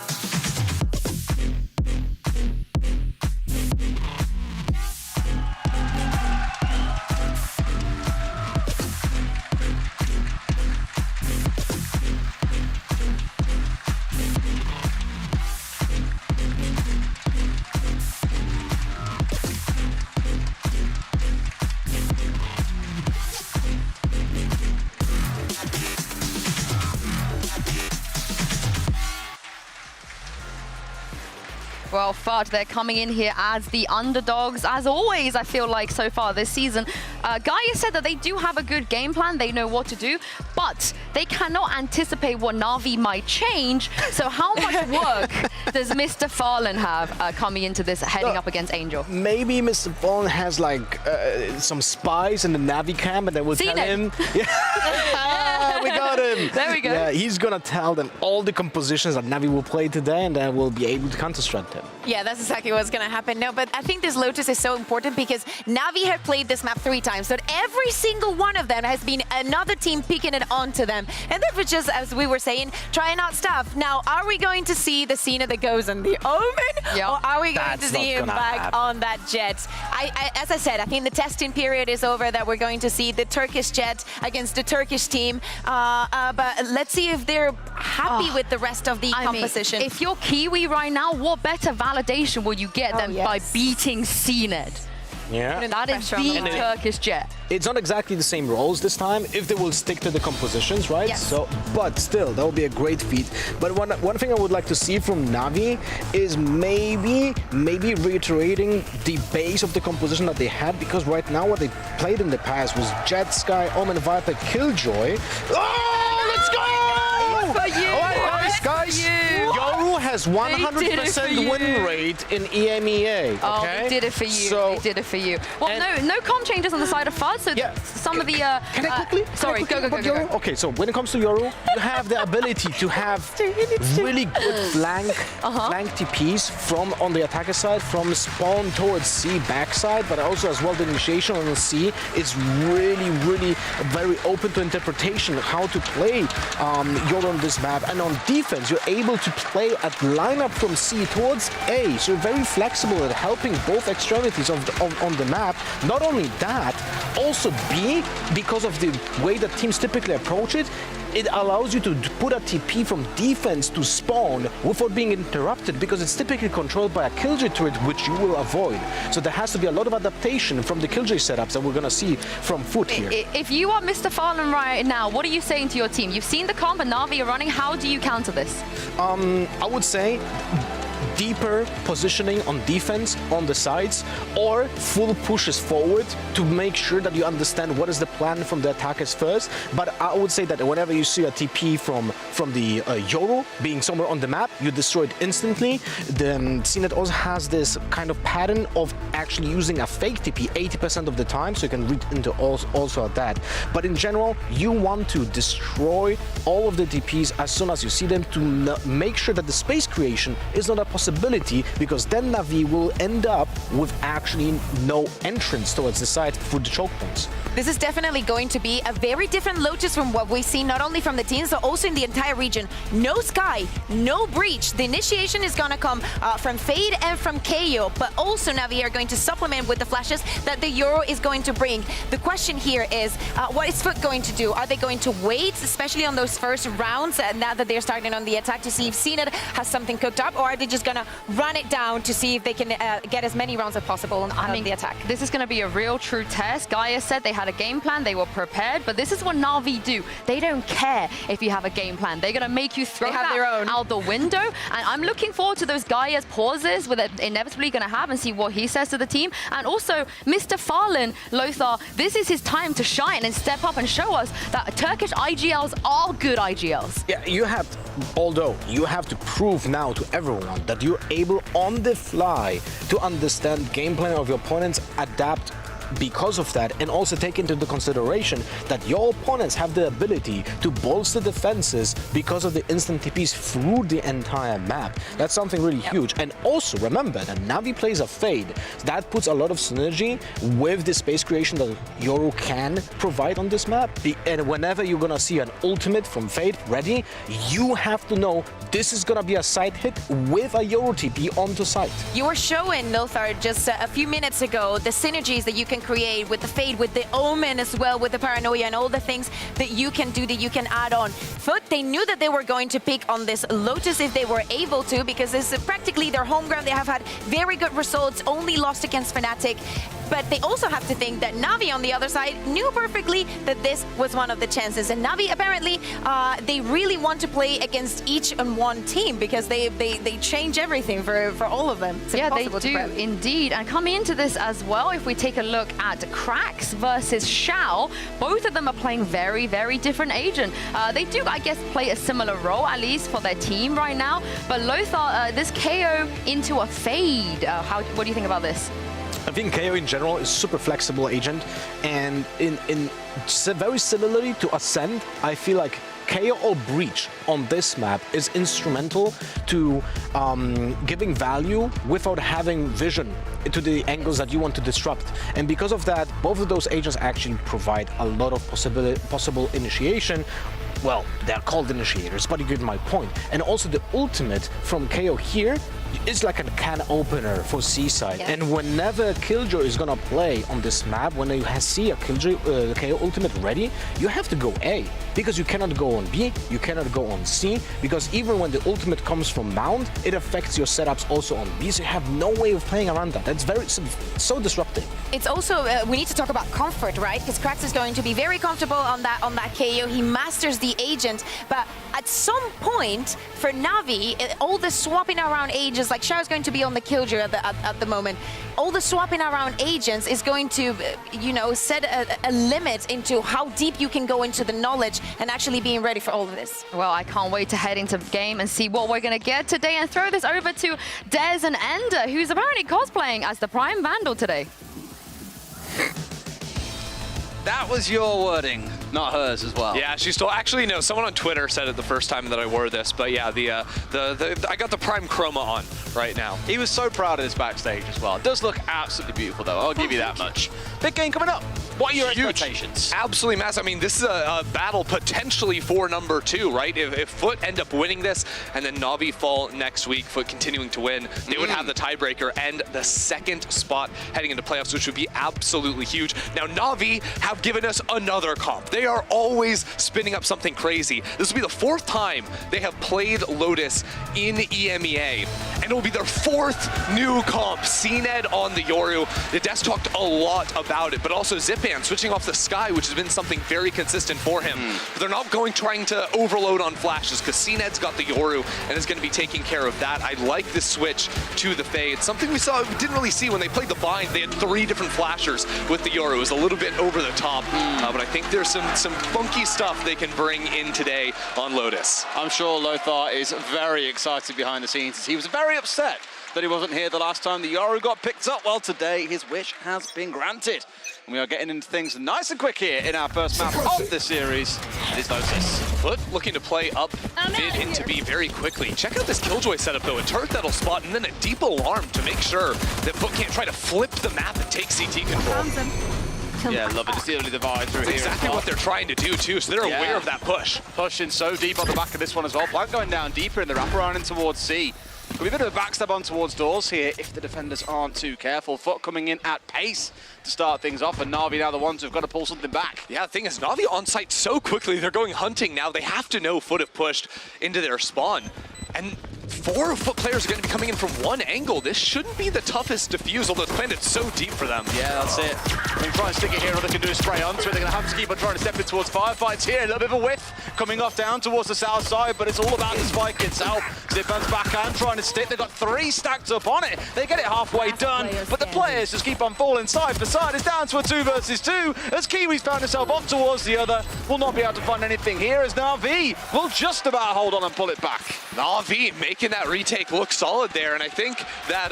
Well, FUT, they're coming in here as the underdogs. As always, I feel like so far this season, Gaia said that they do have a good game plan. They know what to do, but they cannot anticipate what Navi might change. So how much work does Mr. Fallen have coming into this, heading up against Angel? Maybe Mr. Fallen has like some spies in the NAVI camp and they will tell him. Yeah, we got him. There we go. Yeah, he's gonna tell them all the compositions that NAVI will play today, and then we'll be able to counter-strike them. Yeah, that's exactly what's going to happen. No, but I think this Lotus is so important because Navi have played this map 3 times, so every single one of them has been another team picking it onto them. And that was just, as we were saying, trying out stuff. Now, are we going to see the Cena that goes on the Omen? Yep. Or are we going That's to see him back happen. on that Jet? As I said, I think the testing period is over, that we're going to see the Turkish Jet against the Turkish team. But let's see if they're happy with the rest of the composition. If you're Kiwi right now, what better validation will you get than by beating CNED? Yeah. That is the Turkish Jet. It's not exactly the same roles this time, if they will stick to the compositions, right? Yes. So, but still, that would be a great feat. But one thing I would like to see from Navi is maybe reiterating the base of the composition that they had, because right now what they played in the past was Jet, Sky, Omen, Viper, Killjoy. Oh, let's go! For you! All right, guys. Yoru has 100% win rate in EMEA. Oh, Okay? they did it for you. So, they did it for you. Well, no comp changes on the side of FUT, so some of the... Can I quickly? Sorry, go. Okay, so when it comes to Yoru, you have the ability to have really good flank TPs from on the attacker side, from spawn towards C backside, but also as well the initiation on the C is really very open to interpretation how to play Yoru on this map. And on defense, you're able to play at lineup from C towards A, so you're very flexible at helping both extremities on the map. Not only that, also B, because of the way that teams typically approach it, it allows you to put a TP from defense to spawn without being interrupted, because it's typically controlled by a Killjoy turret, which you will avoid. So there has to be a lot of adaptation from the Killjoy setups that we're going to see from FUT here. If you are Mr. Fallen right now, what are you saying to your team? You've seen the comp and Navi are running. How do you counter this? I would say deeper positioning on defense on the sides, or full pushes forward to make sure that you understand what is the plan from the attackers first. But I would say that whenever you see a TP from the Yoru being somewhere on the map, you destroy it instantly. The CNET also has this kind of pattern of actually using a fake TP 80% of the time, so you can read into also that. But in general, you want to destroy all of the TPs as soon as you see them to make sure that the space creation is not a possibility, because then Navi will end up with actually no entrance towards the side through the choke points. This is definitely going to be a very different Lotus from what we see, not only from the teams, but also in the entire region. No Sky, no Breach. The initiation is going to come from Fade and from KO, but also Navi are going to supplement with the flashes that the Yoru is going to bring. The question here is, what is FUT going to do? Are they going to wait, especially on those first rounds, now that they're starting on the attack, to see if CNET has something cooked up, or are they just going to run it down to see if they can get as many rounds as possible on the attack? This is going to be a real true test. Gaia said they had a game plan, they were prepared, but this is what Navi do. They don't care if you have a game plan. They're going to make you throw that out the window. And I'm looking forward to those Gaia's pauses with it inevitably going to have, and see what he says to the team. And also, Mr. Fallen, Lothar, this is his time to shine and step up and show us that Turkish IGLs are good IGLs. Yeah, although you have to prove now to everyone that you're able on the fly to understand game plan of your opponents, adapt because of that, and also take into the consideration that your opponents have the ability to bolster defenses because of the instant TPs through the entire map. That's something really huge. And also remember that Navi plays a Fade. That puts a lot of synergy with the space creation that Yoru can provide on this map. And whenever you're gonna see an ultimate from Fade ready, you have to know this is gonna be a side hit with a Yoru TP onto site. You were showing, Lothar, just a few minutes ago, the synergies that you can can create, with the Fade, with the Omen as well, with the Paranoia and all the things that you can do, that you can add on. Foot, they knew that they were going to pick on this Lotus if they were able to, because this is practically their home ground. They have had very good results, only lost against Fnatic. But they also have to think that NAVI on the other side knew perfectly that this was one of the chances. And NAVI apparently, they really want to play against each and one team, because they change everything for all of them. It's yeah, they impossible to do prep. indeed. And coming into this as well, if we take a look at Krax versus Shao, both of them are playing very, very different agent. They do, I guess, play a similar role, at least for their team right now. But Lothar, this KO into a Fade, what do you think about this? I think KO in general is super flexible agent, and very similarly to Ascent, I feel like KO or Breach on this map is instrumental to giving value without having vision to the angles that you want to disrupt. And because of that, both of those agents actually provide a lot of possible initiation. Well, they're called initiators, but you get my point. And also the ultimate from KO here is like a can opener for Seaside. Yes. And whenever Killjoy is gonna play on this map, when you see a Killjoy KO ultimate ready, you have to go A, because you cannot go on B, you cannot go on C, because even when the ultimate comes from Mount, it affects your setups also on B, so you have no way of playing around that. That's so disrupting. It's also, we need to talk about comfort, right? Because Krax is going to be very comfortable on that KO. He masters the agent, but at some point for Navi, all the swapping around agents, like Shao is going to be on the Killjoy at the moment. All the swapping around agents is going to, you know, set a limit into how deep you can go into the knowledge and actually being ready for all of this. Well, I can't wait to head into the game and see what we're going to get today, and throw this over to Dez and Ender, who's apparently cosplaying as the Prime Vandal today. That was your wording, not hers as well. Yeah, she stole. Actually, no. Someone on Twitter said it the first time that I wore this, but yeah, I got the Prime Chroma on right now. He was so proud of this backstage as well. It does look absolutely beautiful, though. I'll give you that much. Big game coming up. What are your expectations? Absolutely massive. I mean, this is a battle potentially for number 2, right? If Foot end up winning this, and then Navi fall next week, Foot continuing to win, they would have the tiebreaker and the second spot heading into playoffs, which would be absolutely huge. Now, Navi have given us another comp. They are always spinning up something crazy. This will be the 4th time they have played Lotus in EMEA, and it will be their 4th new comp. CNED on the Yoru. The Des talked a lot about it, but also Zipan switching off the Sky, which has been something very consistent for him. But they're not trying to overload on flashes, because CNED's got the Yoru and is going to be taking care of that. I like this switch to the Fade. Something we didn't really see when they played the Bind. They had 3 different flashers with the Yoru. It was a little bit over the top, but I think there's some funky stuff they can bring in today on Lotus. I'm sure Lothar is very excited behind the scenes. He was very upset that he wasn't here the last time the Yoru got picked up. Well, today his wish has been granted. And we are getting into things nice and quick here in our first map of this series. It is Lotus. Foot looking to play up mid into B very quickly. Check out this Killjoy setup, though. A turret that'll spot, and then a deep alarm to make sure that Foot can't try to flip the map and take CT control. Yeah, love it. It's the only divide through That's here. exactly what they're trying to do, too, so they're aware of that push. Pushing so deep on the back of this one as well. Plant going down deeper in the wraparound in towards C. Could be a bit of a backstab on towards doors here if the defenders aren't too careful. Foot coming in at pace to start things off, and Navi now the ones who've got to pull something back. Yeah, the thing is, Navi on site so quickly. They're going hunting now. They have to know Foot have pushed into their spawn. And 4 Foot players are going to be coming in from one angle. This shouldn't be the toughest defuse, although the planet's so deep for them. Yeah, that's it. They try and stick it here, all they can do is spray onto it. They're going to have to keep on trying to step in towards firefights here. A little bit of a whiff coming off down towards the south side, but it's all about the spike itself. Zipan's backhand trying to stick. They've got 3 stacked up on it. They get it halfway done, but the players just keep on falling side for side. It's down to a 2 versus 2 as Kiwi's found himself up towards the other. Will not be able to find anything here as NAVI will just about hold on and pull it back. NAVI making that retake look solid there, and I think that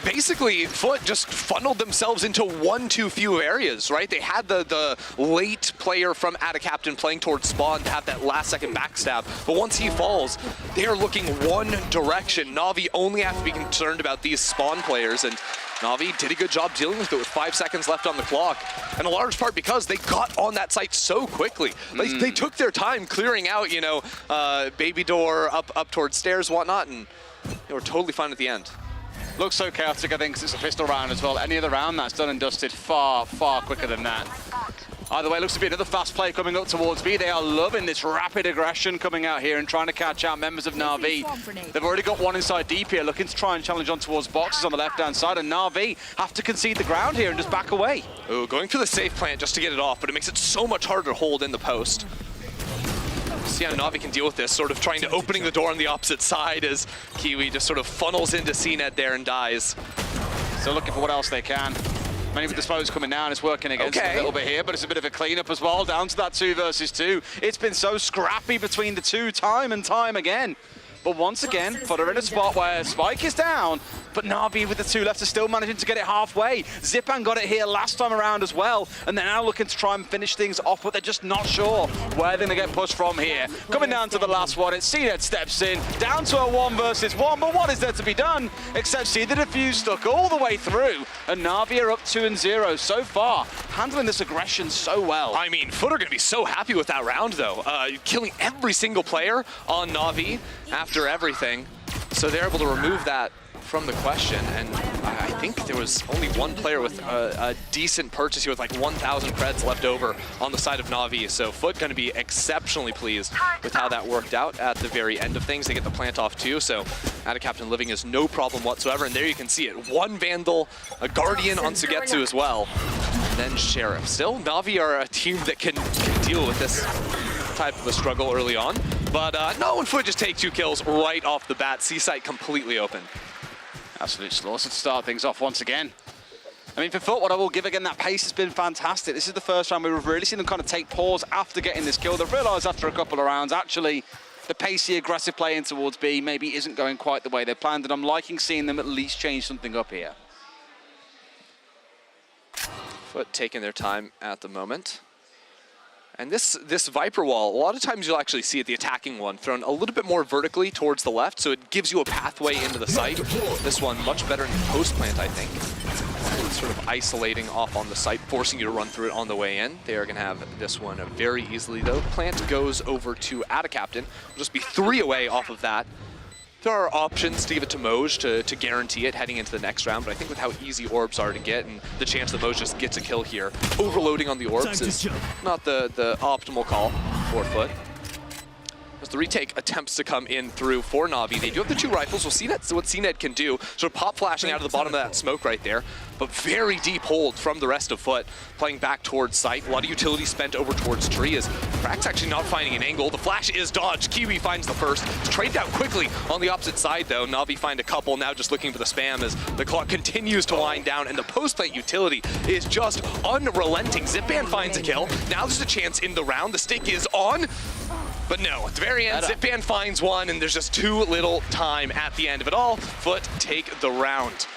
basically Foot just funneled themselves into 1-2 areas, right? They had the late player from Ada Captain playing towards spawn to have that last second backstab, but once he falls, they are looking one direction. NAVI only have to be concerned about these spawn players, and NAVI did a good job dealing with it with 5 seconds left on the clock, and a large part because they got on that site so quickly. They took their time clearing out, you know, baby door up towards stairs, whatnot, and they were totally fine at the end. Looks so chaotic, I think, 'cause it's a pistol round as well. Any other round, that's done and dusted far, far quicker than that. Either way, looks to be another fast play coming up towards B. They are loving this rapid aggression coming out here and trying to catch out members of NAVI. They've already got one inside deep here, looking to try and challenge on towards boxes on the left-hand side, and NAVI have to concede the ground here and just back away. Ooh, going for the safe plant just to get it off, but it makes it so much harder to hold in the post. See how NAVI can deal with this, sort of trying to opening the door on the opposite side as Kiwi just sort of funnels into CNED there and dies. Still looking for what else they can. Many with the smokes coming down, it's working against them a little bit here, but it's a bit of a cleanup as well, down to that 2 versus 2. It's been so scrappy between the two time and time again. But once again, put her in a spot where Spike is down, but NAVI with the 2 left are still managing to get it halfway. Zipan got it here last time around as well, and they're now looking to try and finish things off, but they're just not sure where they're going to get pushed from here. Coming down to the last one, it's CNED steps in, down to a 1 versus 1, but what is there to be done? Except see the defuse stuck all the way through, and NAVI are up 2-0 so far, handling this aggression so well. I mean, Foot are going to be so happy with that round, though. Killing every single player on NAVI after everything, so they're able to remove that from the question, and I think there was only one player with a decent purchase here with like 1,000 creds left over on the side of NAVI, so Foot going to be exceptionally pleased with how that worked out at the very end of things. They get the plant off too, so Captain Living is no problem whatsoever, and there you can see it. 1 Vandal, a Guardian on Sugetsu as well, and then Sheriff. Still, NAVI are a team that can deal with this type of a struggle early on, but no, and Foot just take 2 kills right off the bat. C-site completely open. Absolute slaughter to start things off once again. I mean, for Foot, what I will give again, that pace has been fantastic. This is the first round we've really seen them kind of take pause after getting this kill. They've realised after a couple of rounds, actually, the pacey, aggressive play in towards B maybe isn't going quite the way they planned, and I'm liking seeing them at least change something up here. Foot taking their time at the moment. And this Viper wall, a lot of times you'll actually see it, the attacking one, thrown a little bit more vertically towards the left, so it gives you a pathway into the site. This one, much better in post plant, I think. Sort of isolating off on the site, forcing you to run through it on the way in. They are going to have this one very easily, though. Plant goes over to Captain. Will just be 3 away off of that. There are options to give it to Moj to guarantee it heading into the next round, but I think with how easy orbs are to get and the chance that Moj just gets a kill here, overloading on the orbs is not the optimal call for Foot. As the retake attempts to come in through for NAVI, they do have the 2 rifles. We'll see that's what CNED can do. Sort of pop flashing out of the bottom of that smoke right there, but very deep hold from the rest of Foot, playing back towards site. A lot of utility spent over towards tree as Crack's actually not finding an angle. The flash is dodged. Kiwi finds the first. It's trade down quickly on the opposite side though. NAVI find a couple, now just looking for the spam as the clock continues to wind down, and the post-plate utility is just unrelenting. Zipban finds a kill. Now there's a chance in the round. The stick is on. But no, at the very end, Zipban finds one, and there's just too little time at the end of it all. Foot take the round.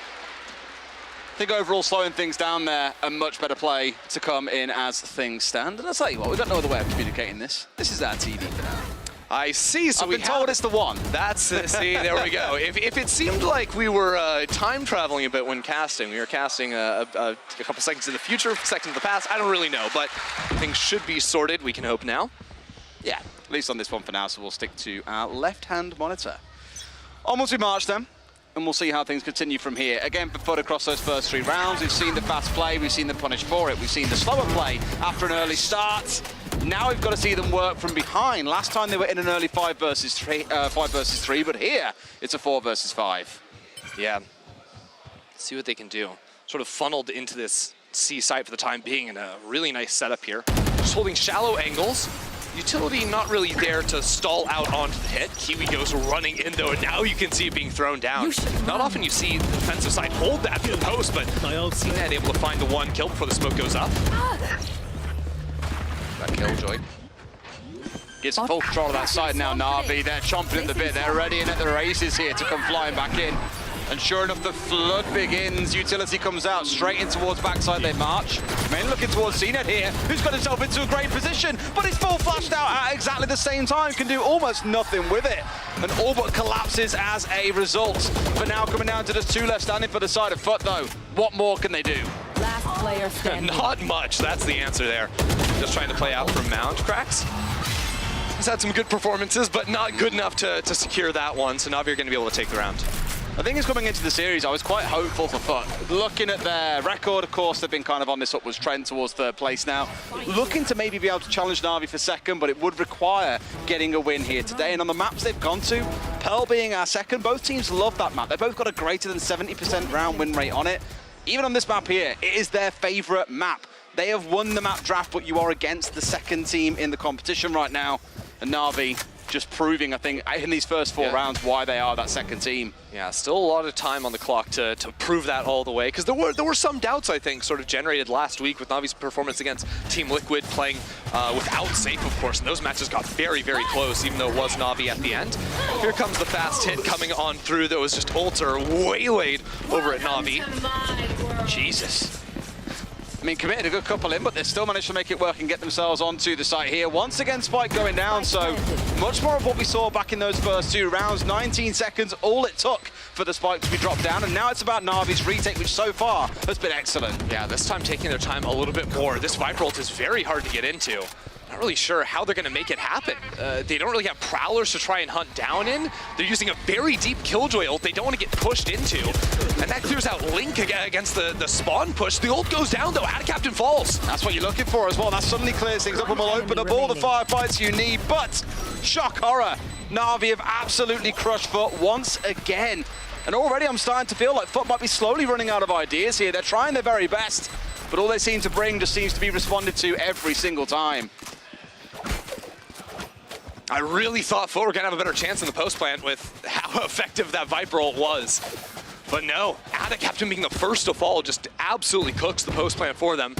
I think overall slowing things down there, a much better play to come in as things stand. And I'll tell you what, we've got no other way of communicating this. This is our TV for now. I see, so I've been told it's the one. That's, see, there we go. If it seemed like we were time traveling a bit when casting, we were casting a couple seconds in the future, seconds in the past, I don't really know, but things should be sorted, we can hope now. Yeah, at least on this one for now, so we'll stick to our left-hand monitor. Onwards we march then, and we'll see how things continue from here. Again, for Foot across those first 3 rounds, we've seen the fast play, we've seen them punished for it, we've seen the slower play after an early start. Now we've got to see them work from behind. Last time they were in an early 5 versus 3, but here it's a 4 versus 5. Yeah, let's see what they can do. Sort of funneled into this C site for the time being in a really nice setup here. Just holding shallow angles. Utility not really there to stall out onto the hit. Kiwi goes running in though, and now you can see it being thrown down. Not often you see the defensive side hold that to the post, but CNED able to find the 1 kill before the smoke goes up. That Killjoy. Gets full control of that side now, NAVI. They're chomping at the bit. They're ready in at the races here to come flying back in. And sure enough, the flood begins. Utility comes out straight in towards backside they march. Men looking towards CNED here, who's got himself into a great position, but it's full flashed out at exactly the same time, can do almost nothing with it. And all but collapses as a result. For now, coming down to just 2 left standing for the side of Foot though. What more can they do? Last player standing. Not much, that's the answer there. Just trying to play out from Mount. Cracks. He's had some good performances, but not good enough to secure that one, so NAVI are going to be able to take the round. I think it's coming into the series, I was quite hopeful for FUT. Looking at their record, of course, they've been kind of on this upwards trend towards third place now. Looking to maybe be able to challenge NAVI for second, but it would require getting a win here today. And on the maps they've gone to, Pearl being our second, both teams love that map. They've both got a greater than 70% round win rate on it. Even on this map here, it is their favorite map. They have won the map draft, but you are against the second team in the competition right now. And NAVI just proving, I think, in these first 4 rounds why they are that second team. Yeah, still a lot of time on the clock to prove that all the way, because there were some doubts, I think, sort of generated last week with Navi's performance against Team Liquid playing without Safe, of course, and those matches got very, very close, even though it was Navi at the end. Here comes the fast hit coming on through that was just ultra waylaid over at Navi. Jesus. I mean, committed a good couple in, but they still managed to make it work and get themselves onto the site here. Once again, Spike going down, so much more of what we saw back in those first 2 rounds. 19 seconds, all it took for the Spike to be dropped down, and now it's about Navi's retake, which so far has been excellent. Yeah, this time taking their time a little bit more. This Viper ult is very hard to get into. Not really sure how they're going to make it happen. They don't really have Prowlers to try and hunt down in. They're using a very deep Killjoy ult they don't want to get pushed into. And that clears out Link against the spawn push. The ult goes down though, Captain falls. That's what you're looking for as well. That suddenly clears things up and will open up all the firefights you need. But, shock horror, Navi have absolutely crushed FUT once again. And already I'm starting to feel like FUT might be slowly running out of ideas here. They're trying their very best, but all they seem to bring just seems to be responded to every single time. I really thought FUT were going to have a better chance in the post plant with how effective that Viper ult was. But no, Captain being the first to fall just absolutely cooks the post plant for them.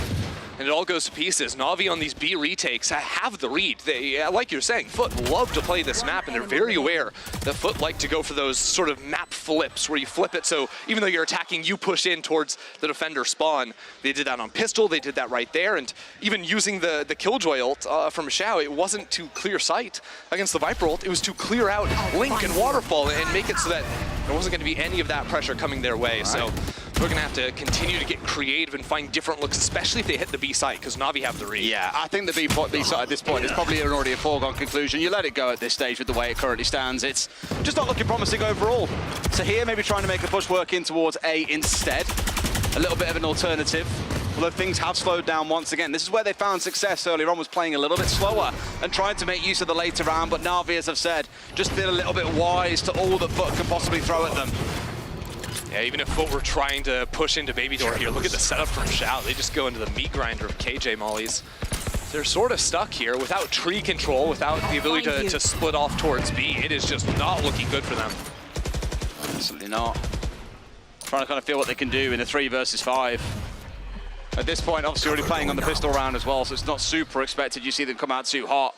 And it all goes to pieces. Navi on these B retakes have the read. They, like you're saying, FUT love to play this map, and they're very aware that FUT like to go for those sort of map flips where you flip it so even though you're attacking, you push in towards the defender spawn. They did that on Pistol, they did that right there, and even using the Killjoy ult from Xiao, it wasn't to clear sight against the Viper ult, it was to clear out Link and Waterfall and make it so that there wasn't going to be any of that pressure coming their way. So we're going to have to continue to get creative and find different looks, especially if they hit the B site, because Navi have the read. Yeah, I think the B site at this point is probably already a foregone conclusion. You let it go at this stage with the way it currently stands. It's just not looking promising overall. So here, maybe trying to make a push work in towards A instead. A little bit of an alternative. Although things have slowed down once again. This is where they found success earlier on, was playing a little bit slower and trying to make use of the later round. But Navi, as I've said, just been a little bit wise to all that FUT can possibly throw at them. Yeah, even if FUT were trying to push into Baby Door here, look at the setup from Xiao. They just go into the meat grinder of KJ mollies. They're sort of stuck here without tree control, without the ability to split off towards B. It is just not looking good for them. Absolutely not. Trying to kind of feel what they can do in a 3 versus 5. At this point, obviously already playing on the pistol round as well, so it's not super expected you see them come out too hot.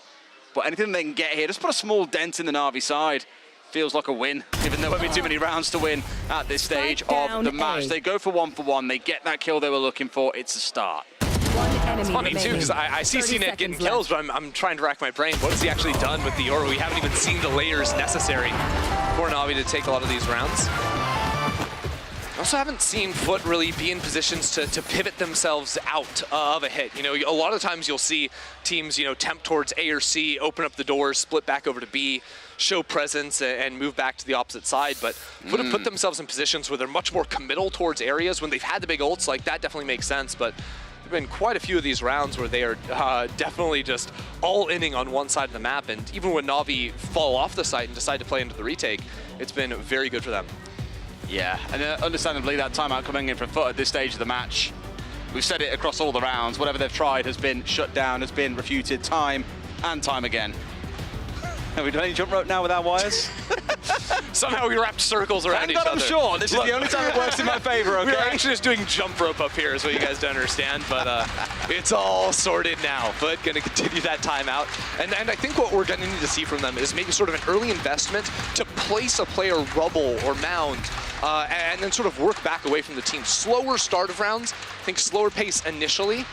But anything they can get here, just put a small dent in the Navi side. Feels like a win, even though there won't be too many rounds to win at this stage of the match. They go for 1-for-1, they get that kill they were looking for, it's a start. It's funny too, because I see CNET getting kills, but I'm trying to rack my brain. What has he actually done with the Yoru? We haven't even seen the layers necessary for Navi to take a lot of these rounds. I also haven't seen FUT really be in positions to pivot themselves out of a hit. You know, a lot of times you'll see teams, you know, tempt towards A or C, open up the doors, split back over to B, show presence and move back to the opposite side. But FUT have put themselves in positions where they're much more committal towards areas. When they've had the big ults, like that definitely makes sense. But there've been quite a few of these rounds where they are definitely just all-inning on one side of the map. And even when Navi fall off the site and decide to play into the retake, it's been very good for them. Yeah, and understandably that timeout coming in from FUT at this stage of the match. We've said it across all the rounds, whatever they've tried has been shut down, has been refuted time and time again. Have we done any jump rope now with our wires? Somehow we wrapped circles around each other. I'm sure. This is the only time it works in my favor, okay? We're actually just doing jump rope up here is what you guys don't understand, but it's all sorted now. But going to continue that timeout. And I think what we're going to need to see from them is maybe sort of an early investment to place a player rubble or mound and then sort of work back away from the team. Slower start of rounds, I think slower pace initially.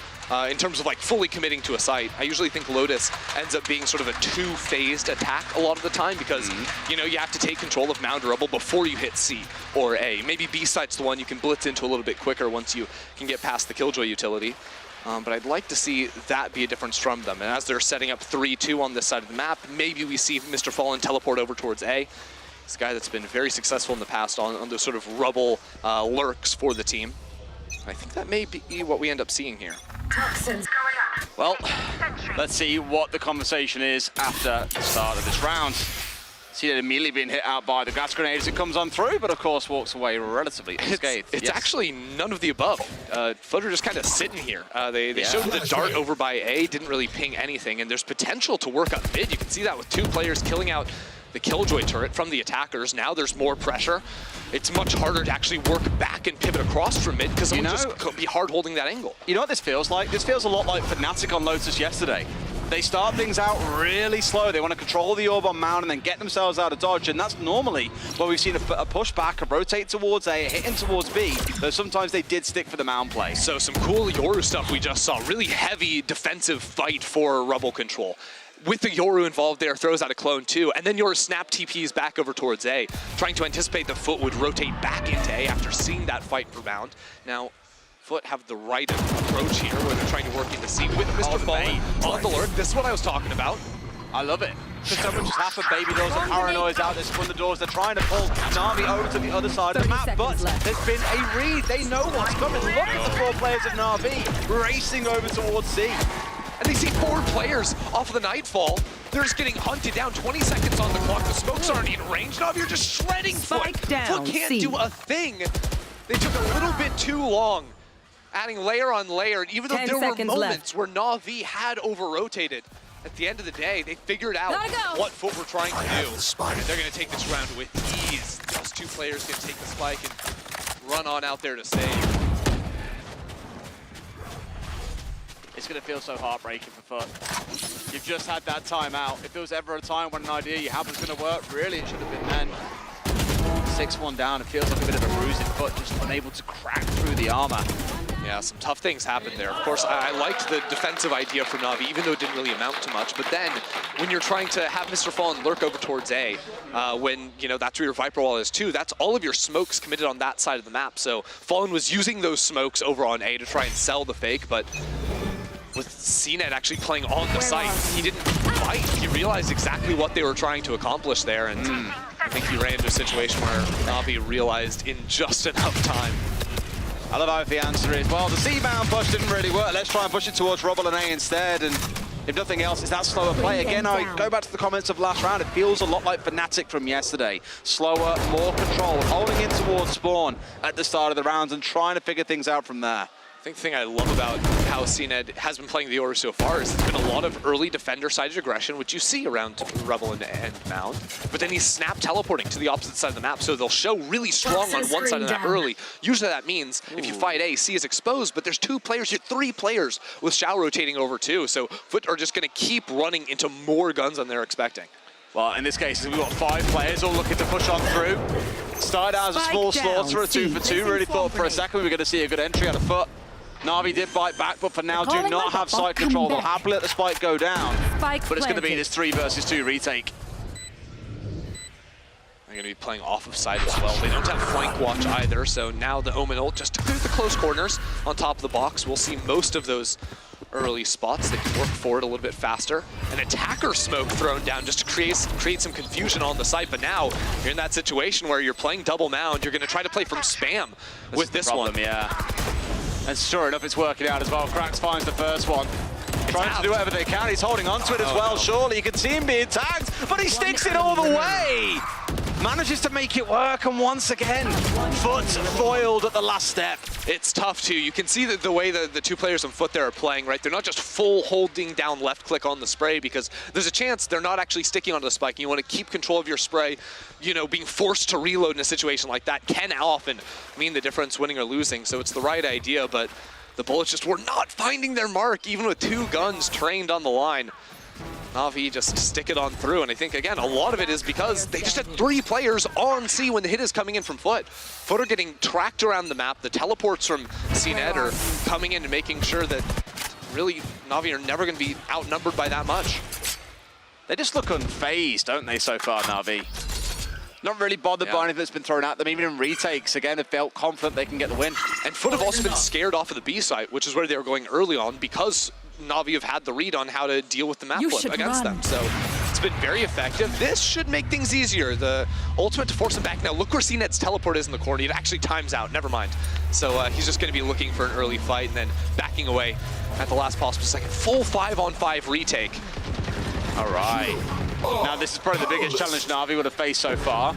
In terms of like fully committing to a site, I usually think Lotus ends up being sort of a two-phased attack a lot of the time because, you know, you have to take control of Mound Rubble before you hit C or A. Maybe B site's the one you can blitz into a little bit quicker once you can get past the Killjoy utility. But I'd like to see that be a difference from them. And as they're setting up 3-2 on this side of the map, maybe we see Mr. Fallen teleport over towards A. He's a guy that's been very successful in the past on those sort of rubble lurks for the team. I think that may be what we end up seeing here. Well, let's see what the conversation is after the start of this round. See it immediately being hit out by the gas grenade as it comes on through, but of course walks away relatively unscathed. It's actually none of the above. Footer just kind of sitting here. They showed the dart over by A, didn't really ping anything, and there's potential to work up mid. You can see that with 2 players killing out the Killjoy turret from the attackers. Now there's more pressure. It's much harder to actually work back and pivot across from mid because someone just could be hard holding that angle. You know what this feels like? This feels a lot like Fnatic on Lotus yesterday. They start things out really slow. They want to control the orb on Mound and then get themselves out of dodge, and that's normally where we've seen a push back, a rotate towards A, a hit in towards B, though sometimes they did stick for the Mound play. So some cool Yoru stuff we just saw. Really heavy defensive fight for Rubble control. With the Yoru involved there, throws out a clone too, and then Yoru snap TPs back over towards A, trying to anticipate the Foot would rotate back into A after seeing that fight for Mound. Now, Foot have the right approach here, where they're trying to work into C with Mr. Fallen on the lurk. This is what I was talking about. I love it. Because so much has happened. Baby doors are paranoid out. They spun the doors. They're trying to pull NAVI over to the other side of the map, but there's been a read. They know what's coming. Look at the 4 players of NAVI racing over towards C. And they see 4 players off of the Nightfall. They're just getting hunted down. 20 seconds on the clock. The smokes aren't in range. NAVI are just shredding Foot. Foot can't do a thing. They took a little bit too long, adding layer on layer. And even though there were moments where NAVI had over-rotated, at the end of the day, they figured out what Foot were trying to do. And they're going to take this round with ease. Just 2 players can take the spike and run on out there to save. It's going to feel so heartbreaking for Foot. You've just had that timeout. If there was ever a time when an idea you had was going to work, really it should have been then. 6-1 down, it feels like a bit of a bruising Foot, just unable to crack through the armor. Yeah, some tough things happened there. Of course, I liked the defensive idea for NAVI, even though it didn't really amount to much. But then, when you're trying to have Mr. Fallen lurk over towards A, when, you know, that's where your Viper Wall is too, that's all of your smokes committed on that side of the map. So Fallen was using those smokes over on A to try and sell the fake, but with CNET actually playing on the site, he didn't fight. He realized exactly what they were trying to accomplish there, and I think he ran into a situation where NAVI realized in just enough time. I love how if the answer is, well, the C-bound push didn't really work. Let's try and push it towards Rubble and A instead, and if nothing else, it's that slower play. Again, I go back to the comments of last round. It feels a lot like Fnatic from yesterday. Slower, more control, holding in towards spawn at the start of the rounds and trying to figure things out from there. I think the thing I love about how CNED has been playing the Yoru so far is it's been a lot of early defender-sided aggression, which you see around Rebel and Mound, but then he's snap teleporting to the opposite side of the map, so they'll show really strong on one side of that early. Usually that means if you fight A, C is exposed, but there's 2 players here, 3 players with Shao rotating over too, so Foot are just going to keep running into more guns than they're expecting. Well, in this case, we've got 5 players all looking to push on through. Started out as a small slaughter, a 2 for 2. Really thought for a second we were going to see a good entry out of Foot. NAVI did bite back, but for now do not have side control. They'll happily let the spike go down, but it's going to be this 3 versus 2 retake. They're going to be playing off of side as well. They don't have flank watch either, so now the Omen ult just to clear the close corners on top of the box. We'll see most of those early spots. They can work forward a little bit faster. An attacker smoke thrown down just to create some confusion on the site, but now you're in that situation where you're playing double Mound. You're going to try to play from spam with this one. Yeah. And sure enough, it's working out as well. Krax finds the first one. Trying to do whatever they can. He's holding on to it as well, surely. You can see him being tagged, but he sticks it all the way. Manages to make it work, and once again, Foot foiled at the last step. It's tough too. You can see that the way the 2 players on Foot there are playing, right? They're not just full holding down left click on the spray, because there's a chance they're not actually sticking onto the spike. You want to keep control of your spray. You know, being forced to reload in a situation like that can often mean the difference winning or losing. So it's the right idea, but the bullets just were not finding their mark, even with 2 guns trained on the line. NAVI just stick it on through, and I think, again, a lot of it is because they just had 3 players on C when the hit is coming in from Foot. Foot are getting tracked around the map. The teleports from CNED are coming in and making sure that really NAVI are never going to be outnumbered by that much. They just look unfazed, don't they, so far, NAVI? Not really bothered by anything that's been thrown at them. Even in retakes, again, they felt confident they can get the win. And Foot have also been scared off of the B site, which is where they were going early on, because NAVI have had the read on how to deal with the map flip against them. So it's been very effective. This should make things easier. The ultimate to force him back. Now look where CNED's teleport is in the corner. It actually times out, never mind. So he's just gonna be looking for an early fight and then backing away at the last possible second. Full 5-on-5 retake. All right. Now this is probably the biggest challenge Na'Vi would have faced so far.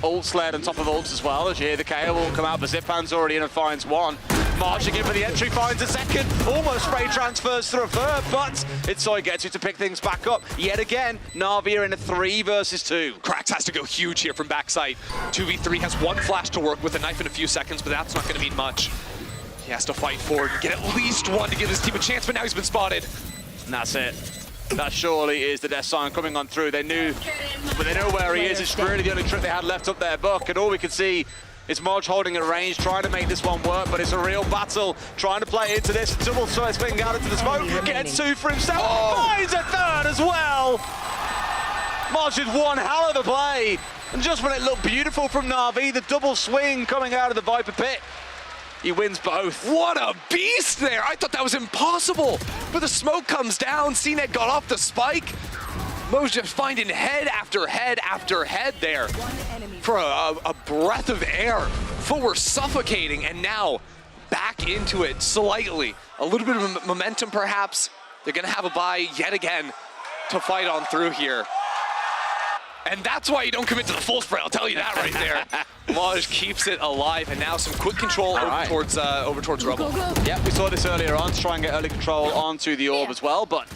Ult sled on top of ults as well. As you hear the KO will come out, but Zipan's already in and finds one. Marching in for the entry, finds a second. Almost spray transfers through a third, but it's Soigetsu to pick things back up. Yet again, Na'Vi are in a 3 versus 2. Krax has to go huge here from backside. 2v3 has one flash to work with, a knife in a few seconds, but that's not going to mean much. He has to fight forward and get at least one to give his team a chance, but now he's been spotted. And that's it. That surely is the death sign coming on through. They knew, but they know where he is. It's really the only trick they had left up their book, and all we can see is Moj holding a range, trying to make this one work, but it's a real battle, trying to play into this. Double sweat spinning out into the smoke, gets 2 for himself, finds a third as well! Moj did one hell of a play, and just when it looked beautiful from Na'Vi, the double swing coming out of the Viper pit. He wins both. What a beast there! I thought that was impossible, but the smoke comes down, CNED got off the spike. Moj just finding head after head after head there for a breath of air. Foot were suffocating, and now back into it slightly. A little bit of momentum perhaps. They're gonna have a bye yet again to fight on through here. And that's why you don't commit to the full spray, I'll tell you that right there. Moj keeps it alive, and now some quick control over towards Rebel. Yep, we saw this earlier on to try and get early control onto the orb as well, but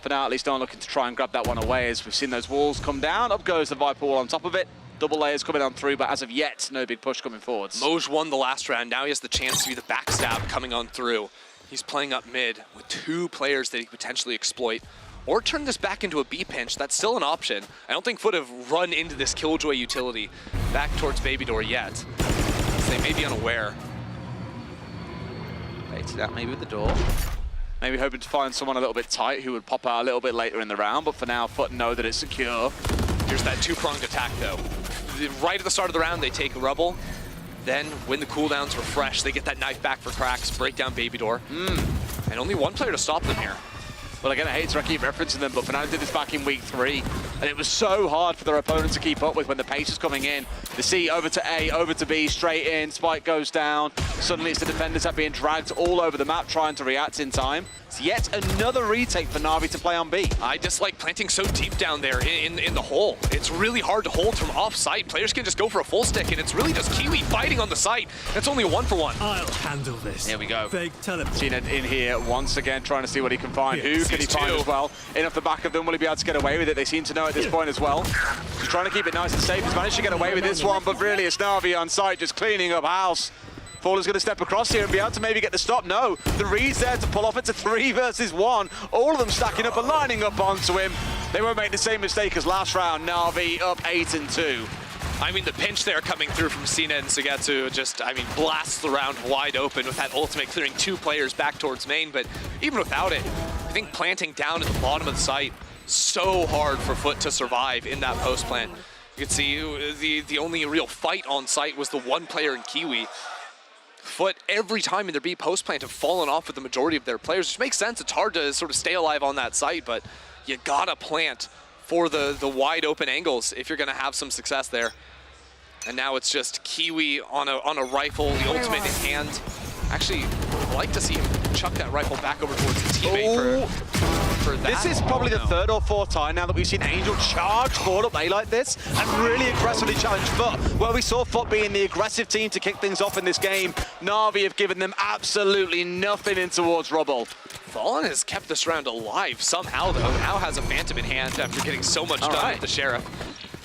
for now at least not looking to try and grab that one away as we've seen those walls come down. Up goes the Viper wall on top of it. Double layers coming on through, but as of yet, no big push coming forwards. Moj won the last round, now he has the chance to be the backstab coming on through. He's playing up mid with 2 players that he could potentially exploit, or turn this back into a B pinch. That's still an option. I don't think Foot have run into this Killjoy utility back towards Baby Door yet. So they may be unaware. Baited out maybe with the door. Maybe hoping to find someone a little bit tight who would pop out a little bit later in the round, but for now, Foot know that it's secure. Here's that 2-pronged attack though. Right at the start of the round, they take Rebel. Then, when the cooldowns refresh, they get that knife back for Krax, break down Baby Door. And only 1 player to stop them here. Well, again, I hate to keep referencing them, but Fnatic did this back in week 3, and it was so hard for their opponents to keep up with when the pace is coming in. The C over to A, over to B, straight in, spike goes down. Suddenly it's the defenders that are being dragged all over the map trying to react in time. It's yet another retake for Na'Vi to play on B. I dislike planting so deep down there in the hole. It's really hard to hold from off-site. Players can just go for a full stick, and it's really just Kiwi fighting on the site. It's only a 1-for-1. I'll handle this. Here we go. Fake teleport. CNED in here once again, trying to see what he can find. Who can he find as well? In off the back of them, will he be able to get away with it? They seem to know at this point as well. He's trying to keep it nice and safe. He's managed to get away with this one, but really it's Na'Vi on site just cleaning up house. Faller's going to step across here and be able to maybe get the stop. No, the read's there to pull off. It's a 3 versus 1. All of them stacking up and lining up onto him. They won't make the same mistake as last round. Na'Vi up 8-2. I mean, the pinch there coming through from CNED and Soigetsu just, I mean, blasts the round wide open with that ultimate clearing 2 players back towards main. But even without it, I think planting down at the bottom of the site, so hard for Foot to survive in that post plant. You can see the only real fight on site was the 1 player in Kiwi. Foot, every time in their B post plant, have fallen off with the majority of their players, which makes sense. It's hard to sort of stay alive on that site, but you gotta plant for the wide open angles if you're gonna have some success there. And now it's just Kiwi on a rifle, the ultimate in hand. Actually, I'd like to see him chuck that rifle back over towards his teammate for that. This is probably the 3rd or 4th time now that we've seen Angel charge forward up A like this and really aggressively challenge Foot. Well, we saw Foot being the aggressive team to kick things off in this game. Na'Vi have given them absolutely nothing in towards Rubble. Fallen has kept this round alive somehow, though. Now has a Phantom in hand after getting so much done with the Sheriff.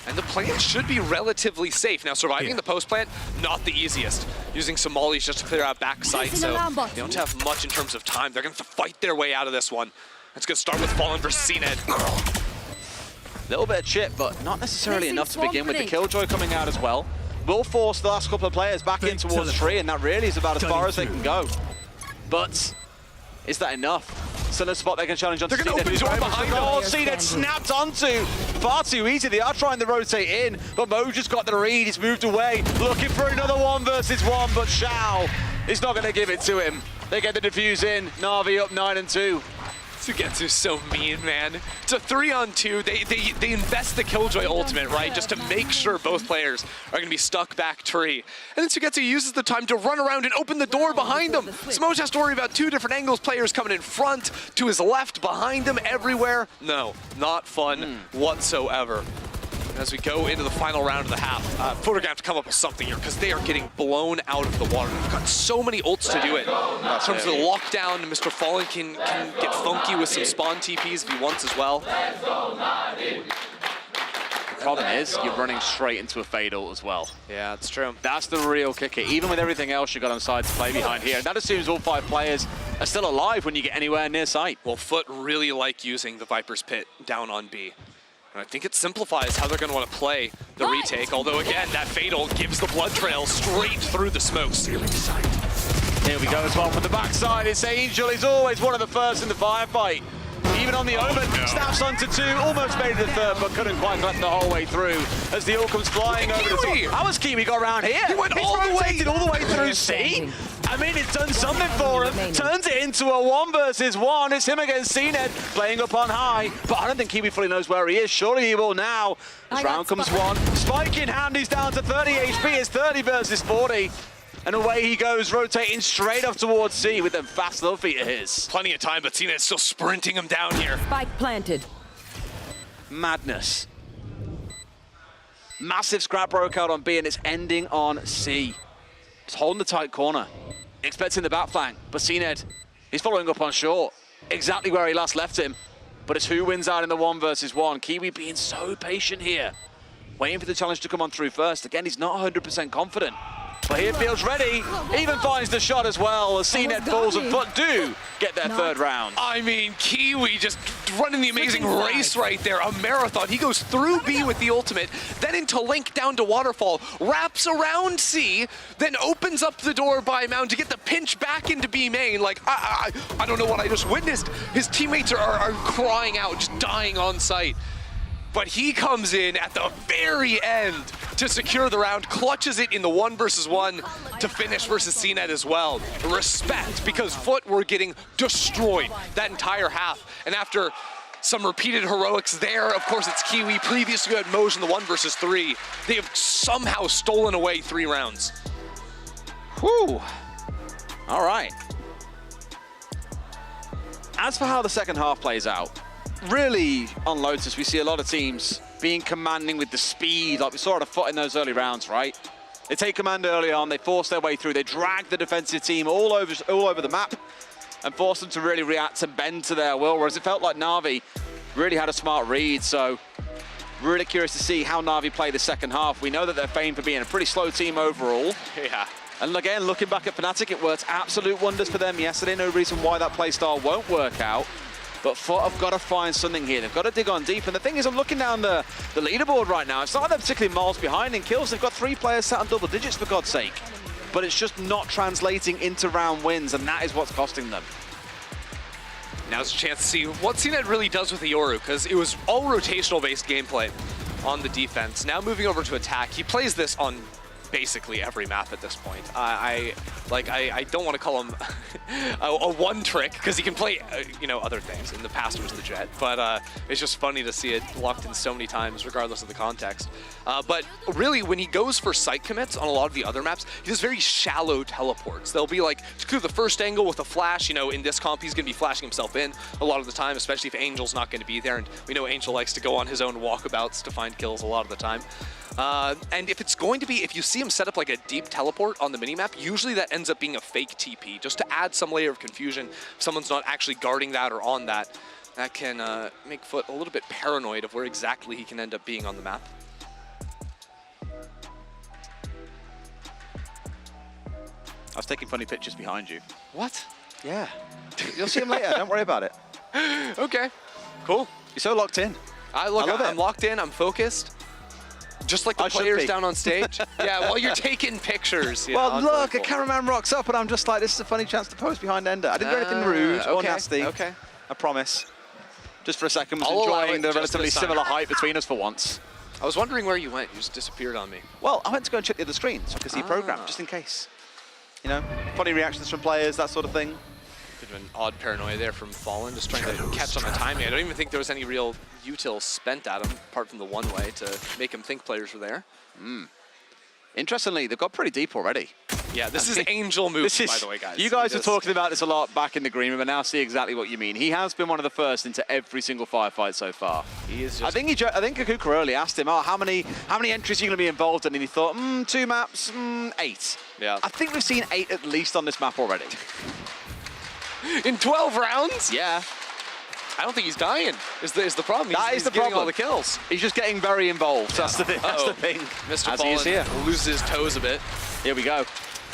And the plant should be relatively safe. Now, surviving the post plant, not the easiest. Using some mollies just to clear out backside, so they don't have much in terms of time. They're going to have to fight their way out of this one. It's going to start with Fallen versus CNED. Little bit of chip, but not necessarily enough to begin with. The Killjoy coming out as well. Will force the last couple of players back in towards tree, and that really is about as far as they can go. But is that enough? Still a spot they can challenge onto. They're going to open door behind them. Oh, CNED snapped onto. Far too easy. They are trying to rotate in, but Moj just got the read. He's moved away, looking for another 1 versus 1, but Shao is not going to give it to him. They get the defuse in. Na'Vi up 9-2. Sugetsu's so mean, man. It's a 3-on-2. They invest the Killjoy ultimate, right? Just to make sure both players are going to be stuck back tree. And then Sugetsu uses the time to run around and open the door behind him. Smoj has to worry about 2 different angles, players coming in front, to his left, behind him, everywhere. No, not fun whatsoever. As we go into the final round of the half, FUT are going to have to come up with something here because they are getting blown out of the water. They've got so many ults to do it. In terms of the lockdown, Mr. Fallen can get funky with some spawn TPs if he wants as well. The problem is, you're running straight into a fade ult as well. Yeah, that's true. That's the real kicker. Even with everything else you got on side to play behind here, that assumes all 5 players are still alive when you get anywhere near sight. Well, FUT really like using the Viper's Pit down on B. And I think it simplifies how they're going to want to play the retake, although again, that Fatal gives the blood trail straight through the smokes. Here we go as well from the backside. It's Angel. He's always one of the first in the firefight. Even on the omen, snaps onto 2, almost made it to 3rd, but couldn't quite collect the whole way through as the ult comes flying over the top. How has Kiwi got around here? He went all the way through C. I mean, it's done something for him. Turns it into a 1 versus 1. It's him against CNED playing up on high, but I don't think Kiwi fully knows where he is. Surely he will now. This round comes 1. Spike in hand, he's down to 30 HP. It's 30 versus 40. And away he goes, rotating straight up towards C with them fast little feet of his. Plenty of time, but CNED's still sprinting him down here. Spike planted. Madness. Massive scrap broke out on B, and it's ending on C. Just holding the tight corner. Expecting the back flank, but CNED, he's following up on short. Exactly where he last left him. But it's who wins out in the 1 versus 1. Kiwi being so patient here. Waiting for the challenge to come on through first. Again, he's not 100% confident. But he feels ready, even finds the shot as well, as CNED falls and FUT do get their 3rd round. I mean, Kiwi just running the amazing race right there, a marathon. He goes through B with the ultimate, then into Link down to Waterfall, wraps around C, then opens up the door by Mountain to get the pinch back into B main. Like, I don't know what I just witnessed. His teammates are crying out, just dying on sight. But he comes in at the very end to secure the round, clutches it in the 1 versus 1 to finish versus CNED as well. Respect, because FUT were getting destroyed that entire half. And after some repeated heroics there, of course it's Kiwi, previously had Moj in the 1 versus 3. They have somehow stolen away 3 rounds. Whew. All right. As for how the second half plays out, really, on Lotus, we see a lot of teams being commanding with the speed, like we saw at a FUT in those early rounds, right? They take command early on, they force their way through, they drag the defensive team all over the map and force them to really react and bend to their will, whereas it felt like NAVI really had a smart read, so really curious to see how NAVI play the second half. We know that they're famed for being a pretty slow team overall. Yeah. And again, looking back at Fnatic, it worked absolute wonders for them yesterday. No reason why that playstyle won't work out. But FUT have got to find something here. They've got to dig on deep. And the thing is, I'm looking down the leaderboard right now. It's not like they're particularly miles behind in kills. They've got 3 players sat on double digits, for God's sake. But it's just not translating into round wins, and that is what's costing them. Now's a chance to see what CNED really does with the Yoru, because it was all rotational-based gameplay on the defense. Now moving over to attack, he plays this on basically every map at this point. I don't want to call him a one trick, because he can play you know, other things. In the past it was the Jet, but it's just funny to see it locked in so many times regardless of the context. But really, when he goes for site commits on a lot of the other maps, he does very shallow teleports. They'll be like, to clear the first angle with a flash. You know, in this comp he's going to be flashing himself in a lot of the time, especially if Angel's not going to be there, and we know Angel likes to go on his own walkabouts to find kills a lot of the time. And if it's going to be, if you see him set up like a deep teleport on the minimap, usually that ends up being a fake TP, just to add some layer of confusion. If someone's not actually guarding that or on that, that can make FUT a little bit paranoid of where exactly he can end up being on the map. I was taking funny pictures behind you. What? Yeah. You'll see him later, don't worry about it. Okay, cool. You're so locked in. I'm locked in, I'm focused. Just like the players down on stage. Yeah, well, you're taking pictures. Well, look, a cameraman rocks up, and I'm just like, this is a funny chance to pose behind Ender. I didn't do anything rude or nasty. Okay. I promise. Just for a second, was enjoying the relatively similar height between us for once. I was wondering where you went. You just disappeared on me. Well, I went to go and check the other screen so I could see program, just in case. You know, funny reactions from players, that sort of thing. Bit of an odd paranoia there from Fallen, just trying to catch on the timing. I don't even think there was any real util spent at him, apart from the one-way to make him think players were there. Interestingly, they've got pretty deep already. Yeah, this is Angel moves, by the way, guys. You guys were talking about this a lot back in the green room, and now see exactly what you mean. He has been one of the first into every single firefight so far. He is just... I think Cougar early asked him, oh, how many entries are you going to be involved in? And he thought, 2 maps, 8. Yeah. I think we've seen 8 at least on this map already. In 12 rounds? Yeah. I don't think he's dying, is the problem. He's the problem. All the kills. He's just getting very involved. That's the thing. That's the thing. Mr. Fallen loses his toes a bit. Here we go.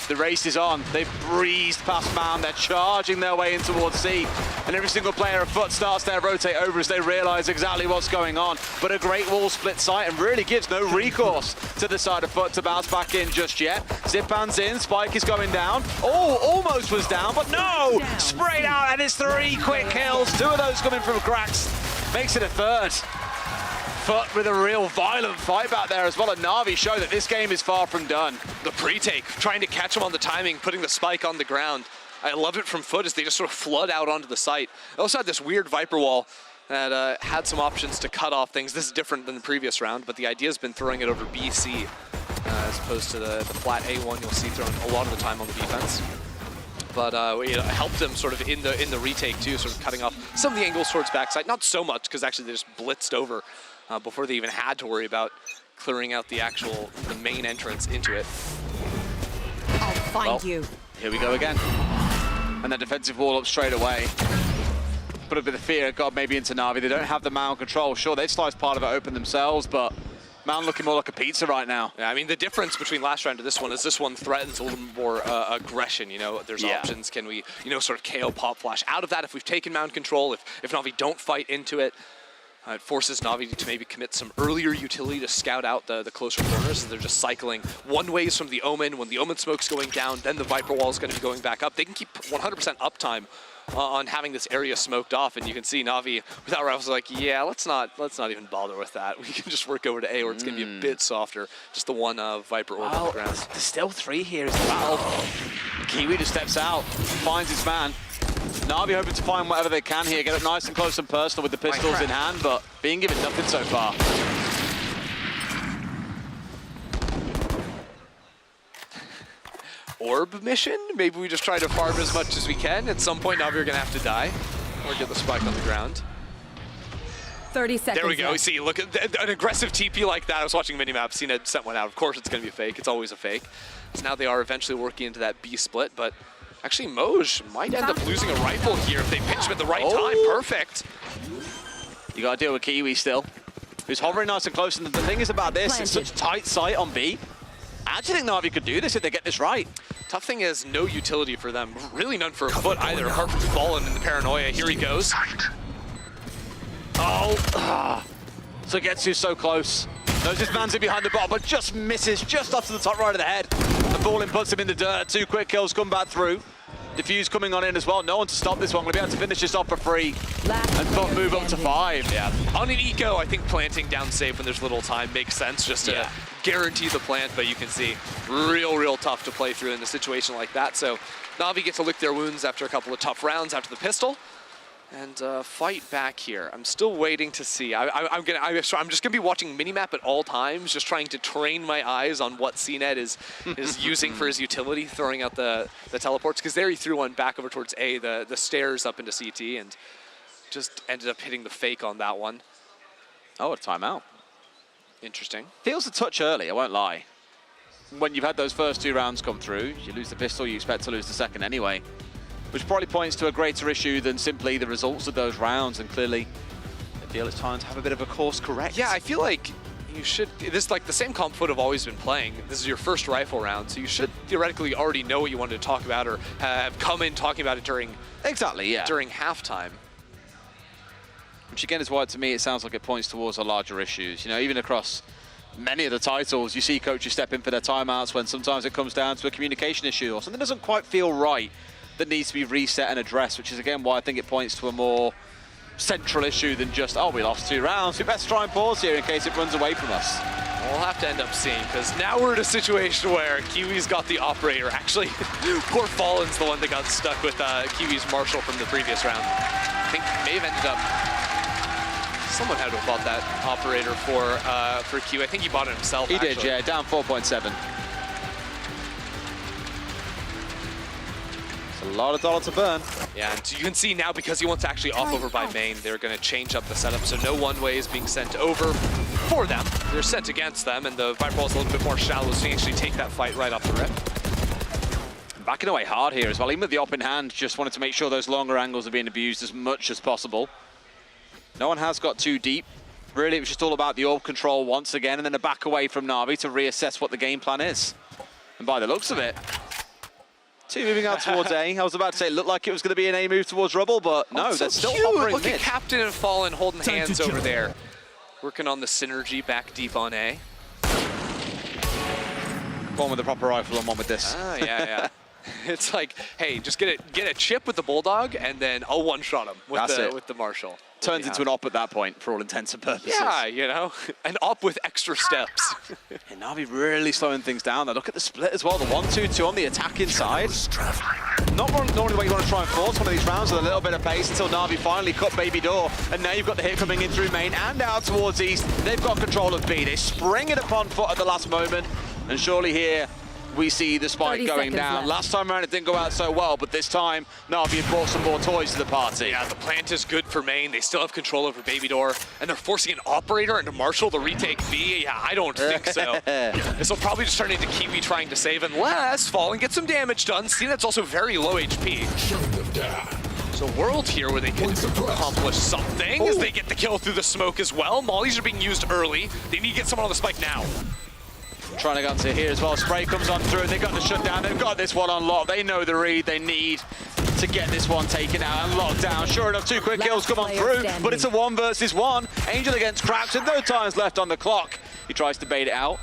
The race is on. They've breezed past Man. They're charging their way in towards C. And every single player of Foot starts their rotate over as they realize exactly what's going on. But a great wall split site and really gives no recourse to the side of Foot to bounce back in just yet. Zipan's in. Spike is going down. Oh, almost was down, but no! Sprayed out, and it's 3 quick kills. 2 of those coming from Grax. Makes it a 3rd. Foot with a real violent fight back there as well, and NAVI show that this game is far from done. The pre-take, trying to catch him on the timing, putting the spike on the ground. I love it from Foot as they just sort of flood out onto the site. They also had this weird Viper wall that had some options to cut off things. This is different than the previous round, but the idea has been throwing it over BC as opposed to the flat A1 you'll see thrown a lot of the time on the defense. But it helped them sort of in the retake too, sort of cutting off some of the angles towards backside. Not so much, because actually they just blitzed over before they even had to worry about clearing out the main entrance into it. I'll find you. Here we go again. And that defensive wall up straight away. Put a bit of fear, God, maybe into NAVI. They don't have the mound control. Sure, they've sliced part of it open themselves, but Mound looking more like a pizza right now. Yeah, I mean, the difference between last round to this one is this one threatens a little more aggression, you know. There's options. Can we, you know, sort of KO pop flash out of that if we've taken mound control, if NAVI don't fight into it. It forces NAVI to maybe commit some earlier utility to scout out the closer corners. So they're just cycling one ways from the Omen. When the Omen smoke's going down, then the Viper wall is going to be going back up. They can keep 100% uptime on having this area smoked off, and you can see NAVI without rifles like, yeah, let's not even bother with that. We can just work over to A, where it's going to be a bit softer. Just the one Viper orb on the ground. There's still 3 here as well. Kiwi just steps out, finds his man. NAVI hoping to find whatever they can here, get it nice and close and personal with the pistols in hand, but being given nothing so far. Orb mission? Maybe we just try to farm as much as we can. At some point, NAVI are going to have to die or get the spike on the ground. 30 seconds. There we go. See, look at an aggressive TP like that. I was watching minimap, seen it sent one out. Of course, it's going to be a fake. It's always a fake. So now they are eventually working into that B split, but actually Moj might end up losing a rifle here if they pinch him at the right time. Perfect. You got to deal with Kiwi still, who's hovering nice and close. And the thing is about this, it's such tight sight on B. I actually think NAVI could do this if they get this right. Tough thing is no utility for them. Really none for Foot either, apart from Fallen in the paranoia. Here he goes. Oh, so Getsu's so close. Knows his man's in behind the bottom, but just misses just off to the top right of the head. The Fallen puts him in the dirt. 2 quick kills come back through. Diffuse coming on in as well. No one to stop this one. We'll be able to finish this off for free. And Foot move up to 5. Yeah. On an eco, I think planting down safe when there's little time makes sense just to guarantee the plant, but you can see real tough to play through in a situation like that. So NAVI get to lick their wounds after a couple of tough rounds after the pistol. And fight back here. I'm still waiting to see. I'm just gonna be watching minimap at all times, just trying to train my eyes on what CNET is using for his utility, throwing out the teleports. Because there he threw one back over towards A, the stairs up into CT, and just ended up hitting the fake on that one. Oh, a timeout. Interesting. Feels a touch early, I won't lie. When you've had those first 2 rounds come through, you lose the pistol, you expect to lose the second anyway. Which probably points to a greater issue than simply the results of those rounds, and clearly I feel it's time to have a bit of a course correct. Yeah, I feel like you should, this is like the same comp Foot have always been playing. This is your first rifle round, so you should theoretically already know what you wanted to talk about or have come in talking about it during during halftime. Which again is why to me it sounds like it points towards the larger issues. You know, even across many of the titles, you see coaches step in for their timeouts when sometimes it comes down to a communication issue or something doesn't quite feel right that needs to be reset and addressed, which is again why I think it points to a more central issue than just, oh, we lost 2 rounds, we best try and pause here in case it runs away from us. We'll have to end up seeing, because now we're in a situation where Kiwi's got the operator. Actually, poor Fallen's the one that got stuck with Kiwi's Marshall from the previous round. I think may have ended up... Someone had to have bought that operator for Kiwi. I think he bought it himself, He did, yeah, down 4.7. A lot of dollar to burn. Yeah, and you can see now, because he wants to actually off over by main, they're going to change up the setup, so no one-way is being sent over for them. They're sent against them, and the Viper Ball is a little bit more shallow, so you actually take that fight right off the rip. Backing away hard here as well, even with the op in hand, just wanted to make sure those longer angles are being abused as much as possible. No one has got too deep. Really, it was just all about the orb control once again, and then a back away from Navi to reassess what the game plan is. And by the looks of it, two moving out towards A. I was about to say it looked like it was going to be an A move towards Rubble, but no, they're still hovering Look mid. at Captain and Fallen holding hands over there. Working on the synergy back deep on A. One with the proper rifle and one with this. Ah, yeah. It's like, hey, just get a chip with the Bulldog, and then I'll one-shot him with the Marshall. Turns into an op at that point, for all intents and purposes. Yeah, you know, an op with extra steps. And Navi really slowing things down. Now look at the split as well, the 1-2-2 on the attack inside. Not normally the way you want to try and force one of these rounds with a little bit of pace until Navi finally cut Baby Door. And now you've got the hit coming in through main and out towards east. They've got control of B. They spring it upon foot at the last moment. And surely here, we see the spike going down. Last time around it didn't go out so well, but this time Navi had brought some more toys to the party. Yeah, the plant is good for main. They still have control over Baby Door, and they're forcing an operator into Marshall to retake B. Yeah, I don't think so. This will probably just turn into Kiwi trying to save, unless Fallen gets some damage done. See, that's also very low HP. So World here where they can accomplish something as they get the kill through the smoke as well. Mollies are being used early. They need to get someone on the spike now. Trying to get onto here as well. Spray comes on through. They've got the shutdown. They've got this one on lock. They know the read they need to get this one taken out and locked down. Sure enough, 2 quick kills come on through, but it's a 1 versus 1. Angel against Cracks with no times left on the clock. He tries to bait it out.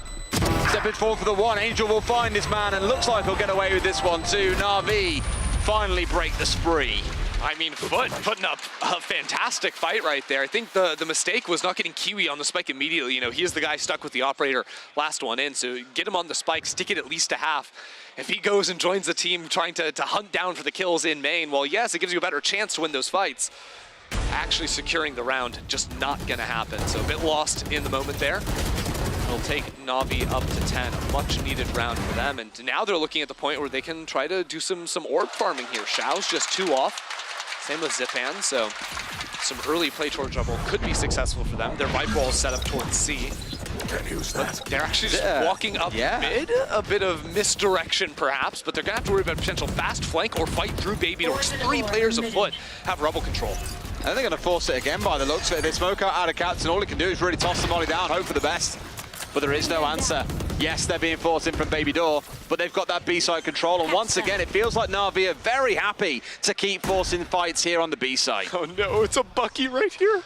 Stepping forward for the 1. Angel will find this man and looks like he'll get away with this one too. Na'Vi finally break the spree. I mean, Foot putting up a fantastic fight right there. I think the mistake was not getting Kiwi on the spike immediately. You know, he is the guy stuck with the operator last one in, so get him on the spike, stick it at least a half. If he goes and joins the team trying to hunt down for the kills in main, well, yes, it gives you a better chance to win those fights. Actually securing the round, just not gonna happen. So a bit lost in the moment there. It'll take Navi up to 10, a much needed round for them. And now they're looking at the point where they can try to do some orb farming here. Xiao's just 2 off. Same with Zipan, so some early play towards Rubble could be successful for them. Their Viper Ball is set up towards C. But they're actually just walking up mid, a bit of misdirection perhaps, but they're gonna have to worry about potential fast flank or fight through Baby Door. 3 players afoot have Rubble control. And they're gonna force it again by the looks of it. They smoke out of Captain, all he can do is really toss the molly down, hope for the best. But there is no answer. Yes, they're being forced in from Baby Door, but they've got that B-side control. And once again, it feels like Na'Vi are very happy to keep forcing fights here on the B-side. Oh no, it's a Bucky right here.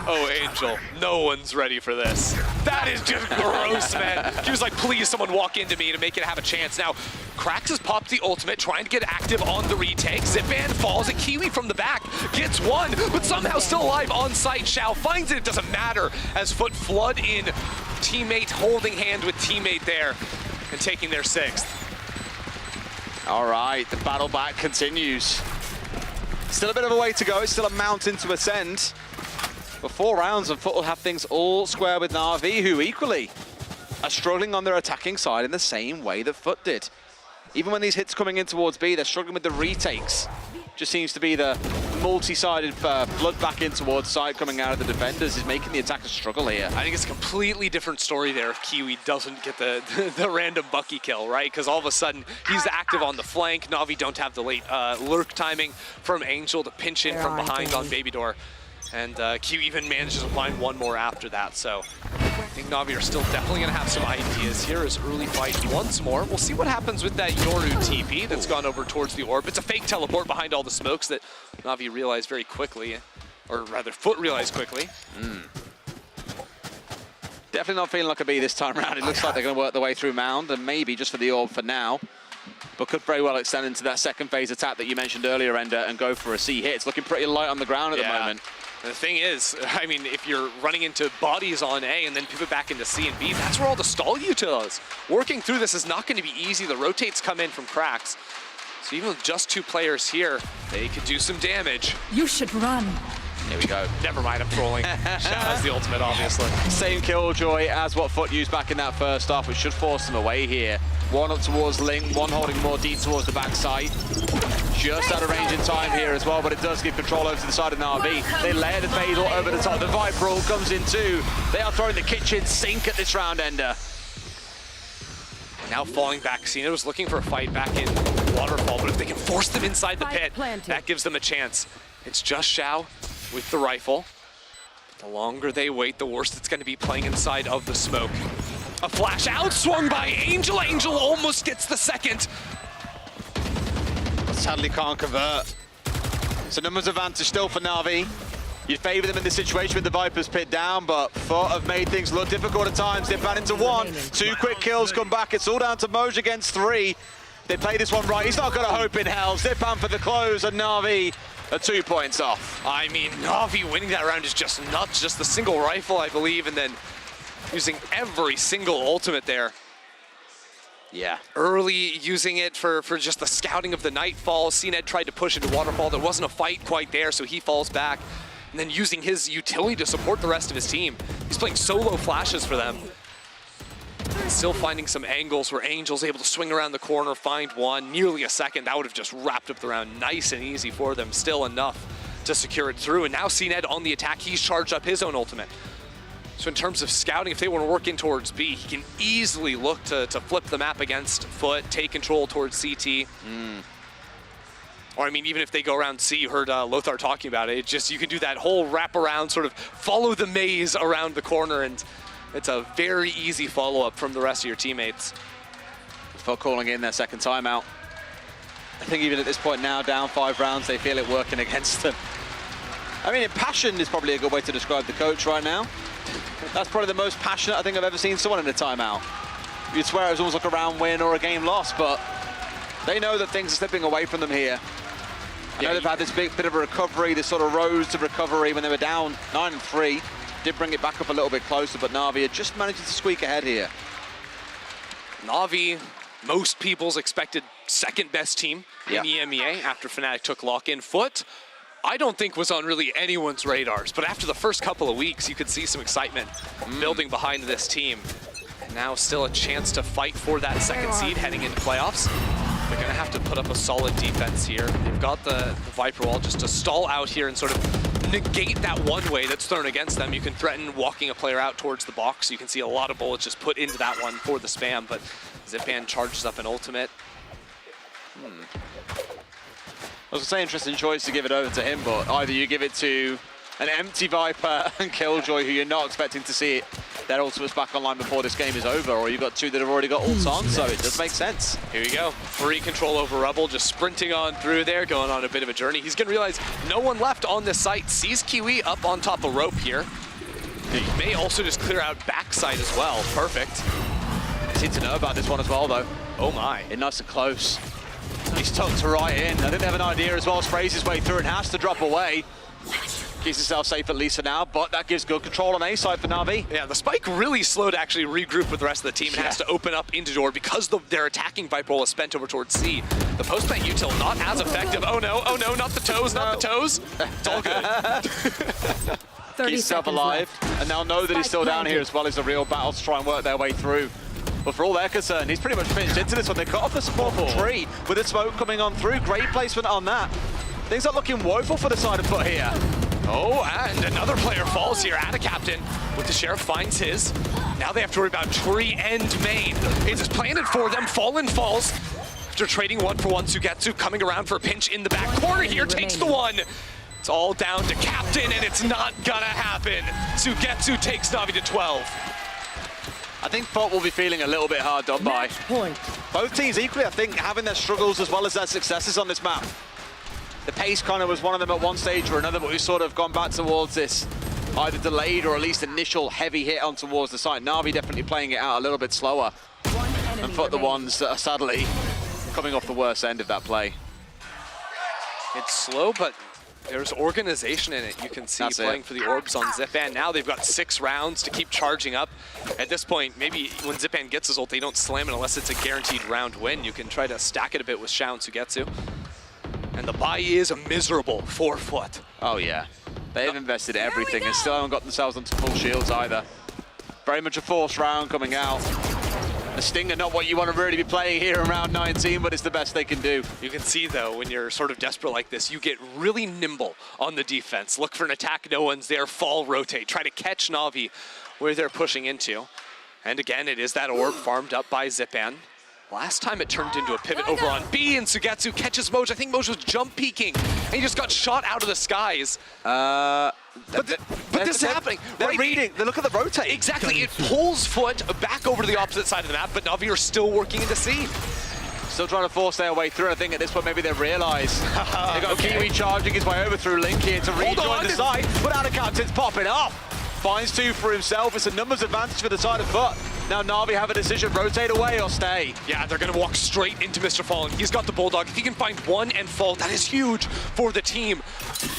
Oh, Angel, no one's ready for this. That is just gross, man. He was like, please, someone walk into me to make it have a chance. Now, Krax has popped the ultimate, trying to get active on the retake. Zipan falls, a Kiwi from the back, gets one, but somehow still alive on site. Xiao finds it, it doesn't matter, as Foot flood in. Teammate holding hand with teammate there and taking their 6th. All right, the battle back continues. Still a bit of a way to go, it's still a mountain to ascend. But 4 rounds and Foot will have things all square with Na'Vi, who equally are struggling on their attacking side in the same way that Foot did. Even when these hits coming in towards B, they're struggling with the retakes. Just seems to be the multi-sided flood back in towards side coming out of the defenders is making the attackers struggle here. I think it's a completely different story there if Kiwi doesn't get the random Bucky kill, right? Because all of a sudden, he's active on the flank. Na'Vi don't have the late lurk timing from Angel to pinch in from behind on Baby Door. And Q even manages to find one more after that, so I think Na'Vi are still definitely going to have some ideas here as early fight once more. We'll see what happens with that Yoru TP that's gone over towards the orb. It's a fake teleport behind all the smokes that Na'Vi realized very quickly, or rather Foot realized quickly. Definitely not feeling like a B this time around. It looks like they're going to work their way through Mound, and maybe just for the orb for now. But could very well extend into that second phase attack that you mentioned earlier, Ender, and go for a C hit. It's looking pretty light on the ground at the moment. The thing is, I mean, if you're running into bodies on A and then pivot back into C and B, that's where all the stall util is. Working through this is not going to be easy. The rotates come in from cracks. So even with just 2 players here, they could do some damage. You should run. Here we go. Never mind, I'm trolling. Shao has the ultimate, obviously. Same killjoy as what Foot used back in that first half, which should force them away here. One up towards Ling, one holding more deep towards the backside. Just out of range in time here as well, but it does give control over to the side of NAVI. They layer the Fatal over the top. The Viper Roll comes in too. They are throwing the kitchen sink at this round ender. Now falling back. Cena was looking for a fight back in Waterfall, but if they can force them inside the pit, that gives them a chance. It's just Shao with the rifle. The longer they wait, the worse it's going to be playing inside of the smoke. A flash out swung by Angel. Angel almost gets the second. But sadly can't convert. So numbers advantage still for NAVI. You'd favour them in this situation with the Vipers pit down, but Foot have made things look difficult at times. They've ran into 1, 2 quick kills come back. It's all down to Moj against 3. They play this one right. He's not got a hope in hell. Zipan for the close, and NAVI are 2 points off. I mean, NAVI winning that round is just nuts. Just the single rifle, I believe, and then using every single ultimate there. Yeah. Early using it for just the scouting of the Nightfall. CNED tried to push into Waterfall. There wasn't a fight quite there, so he falls back. And then using his utility to support the rest of his team. He's playing solo flashes for them. Still finding some angles where Angel's able to swing around the corner, find one, nearly a second. That would have just wrapped up the round nice and easy for them. Still enough to secure it through. And now CNED on the attack. He's charged up his own ultimate. So in terms of scouting, if they want to work in towards B, he can easily look to flip the map against Foot, take control towards CT. Or I mean, even if they go around C, you heard Lothar talking about it, you can do that whole wraparound, sort of follow the maze around the corner, and it's a very easy follow-up from the rest of your teammates. Foot calling in their second timeout. I think even at this point now, down 5 rounds, they feel it working against them. I mean, passion is probably a good way to describe the coach right now. That's probably the most passionate I think I've ever seen someone in a timeout. You'd swear it was almost like a round win or a game loss, but they know that things are slipping away from them here. I know they've had this big bit of a recovery, this sort of rose to recovery when they were down 9-3. Did bring it back up a little bit closer, but NAVI are just managing to squeak ahead here. NAVI, most people's expected second best team in the EMEA after Fnatic took lock-in. Foot, I don't think was on really anyone's radars, but after the first couple of weeks, you could see some excitement building behind this team. And now still a chance to fight for that second seed heading into playoffs. They're gonna have to put up a solid defense here. They've got the Viper wall just to stall out here and sort of negate that one way that's thrown against them. You can threaten walking a player out towards the box. You can see a lot of bullets just put into that one for the spam, but Zipan charges up an ultimate. I was gonna say interesting choice to give it over to him, but either you give it to an empty Viper and Killjoy who you're not expecting to see their ultimates back online before this game is over, or you've got 2 that have already got ults on, so it does make sense. Here we go. Free control over Rebel, just sprinting on through there, going on a bit of a journey. He's gonna realize no one left on this site. Sees Kiwi up on top of rope here. He may also just clear out backside as well. Perfect. Seem to know about this one as well, though. Oh my. Nice and close. He's tucked right in. I think they have an idea as well. Sprays his way through and has to drop away. Keeps himself safe at least for now, but that gives good control on A side for NAVI. Yeah, the spike really slow to actually regroup with the rest of the team and has to open up into door because their attacking Viper was spent over towards C. The post-plant util not as effective. Oh no, not the toes, not the toes. It's all good. Keeps himself alive, and they'll know that he's still down here as well as a real battle to try and work their way through. But for all they're concerned, he's pretty much finished into this one. They cut off the support from Tree with the smoke coming on through. Great placement on that. Things are looking woeful for the side of Foot here. Oh, and another player falls here. Ada Captain with the Sheriff finds his. Now they have to worry about Tree and main. It is planted for them. Fallen falls after trading 1-for-1. Sugetsu coming around for a pinch in the back corner here. Takes the one. It's all down to Captain, and it's not gonna happen. Sugetsu takes NAVI to 12. I think Foot will be feeling a little bit hard done by. Both teams equally, I think, having their struggles as well as their successes on this map. The pace kind of was one of them at one stage or another, but we've sort of gone back towards this either delayed or at least initial heavy hit on towards the side. NAVI definitely playing it out a little bit slower. And Foot the ones that are sadly coming off the worst end of that play. It's slow, but There's organization in it, you can see, playing for the orbs on Zipan. Now they've got 6 rounds to keep charging up. At this point, maybe when Zipan gets his ult, they don't slam it unless it's a guaranteed round win. You can try to stack it a bit with Xiao and Sugetsu. And the buy is a miserable 4 foot. Oh yeah, they've invested everything and still haven't got themselves onto full shields either. Very much a forced round coming out. A Stinger, not what you want to really be playing here in round 19, but it's the best they can do. You can see, though, when you're sort of desperate like this, you get really nimble on the defense. Look for an attack, no one's there, fall, rotate. Try to catch Na'Vi where they're pushing into. And again, it is that orb farmed up by Zipan. Last time it turned into a pivot over on B, and Sugetsu catches Moj. I think Moj was jump peeking, and he just got shot out of the skies. But this is happening. They're reading. They look at the rotate. Exactly. It pulls Foot back over to the opposite side of the map, but Na'Vi are still working into C. Still trying to force their way through. I think at this point maybe they realise. They got Kiwi charging his way over through Link here to rejoin the side, but out of captain's popping off. Finds 2 for himself. It's a numbers advantage for the side of Foot. Now Na'Vi have a decision, rotate away or stay. Yeah, they're going to walk straight into Mr. Fallen. He's got the Bulldog. If he can find 1 and fall, that is huge for the team.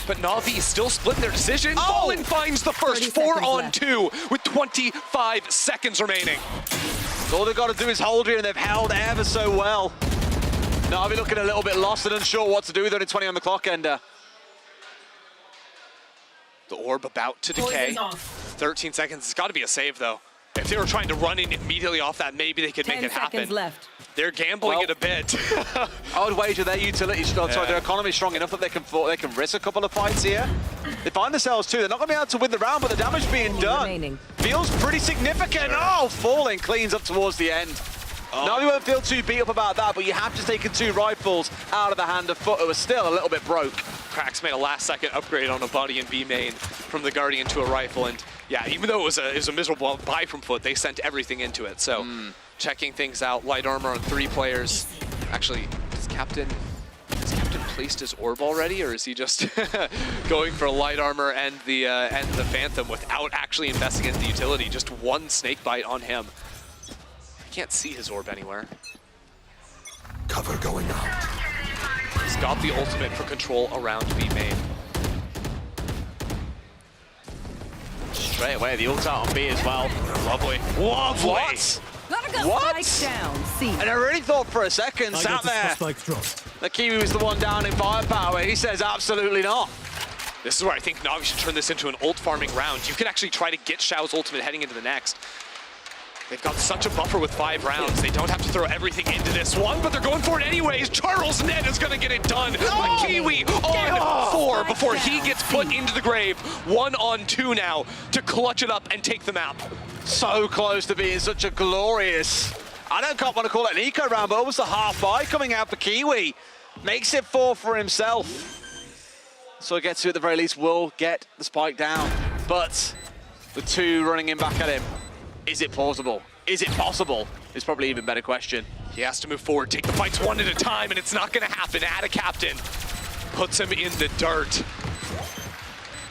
But Na'Vi is still splitting their decision. Fallen finds the first 4 on 2 with 25 seconds remaining. All they've got to do is hold here, and they've held ever so well. Na'Vi looking a little bit lost and unsure what to do with only 20 on the clock, and the orb about to decay. 13 seconds. It's got to be a save, though. If they were trying to run in immediately off that, maybe they could make it happen. 10 seconds left. They're gambling it a bit. I would wager their utility, sorry, their economy is strong enough that they can risk a couple of fights here. They find themselves too. They're not going to be able to win the round, but the damage being done feels pretty significant. Oh, Falling cleans up towards the end. Now you won't feel too beat up about that, but you have just taken 2 rifles out of the hand of Foot, who are still a little bit broke. Cracks made a last-second upgrade on a body in B main from the Guardian to a rifle, and yeah, even though it was a miserable buy from Foot, they sent everything into it. So checking things out, light armor on 3 players. Actually, has Captain placed his orb already, or is he just going for light armor and the Phantom without actually investing in the utility? Just 1 snake bite on him. Can't see his orb anywhere. Cover going out. He's got the ultimate for control around B main. Straight away, the ult out on B as well. Lovely. Lovely. What? What? Spike down. C. And I really thought for a second, sat there, that Kiwi was the one down in firepower. He says absolutely not. This is where I think Na'Vi should turn this into an ult farming round. You can actually try to get Xiao's ultimate heading into the next. They've got such a buffer with 5 rounds. They don't have to throw everything into this one, but they're going for it anyways. Charles Ned is going to get it done. But Kiwi on 4 before he gets put into the grave. 1 on 2 now to clutch it up and take the map. So close to being such a glorious, I don't want to call it an eco round, but almost a half buy coming out for Kiwi. Makes it 4 for himself. So he gets to, at the very least, will get the spike down. But the 2 running in back at him. Is it plausible? Is it possible? It's probably an even better question. He has to move forward, take the fights 1 at a time, and it's not going to happen. Add a captain. Puts him in the dirt.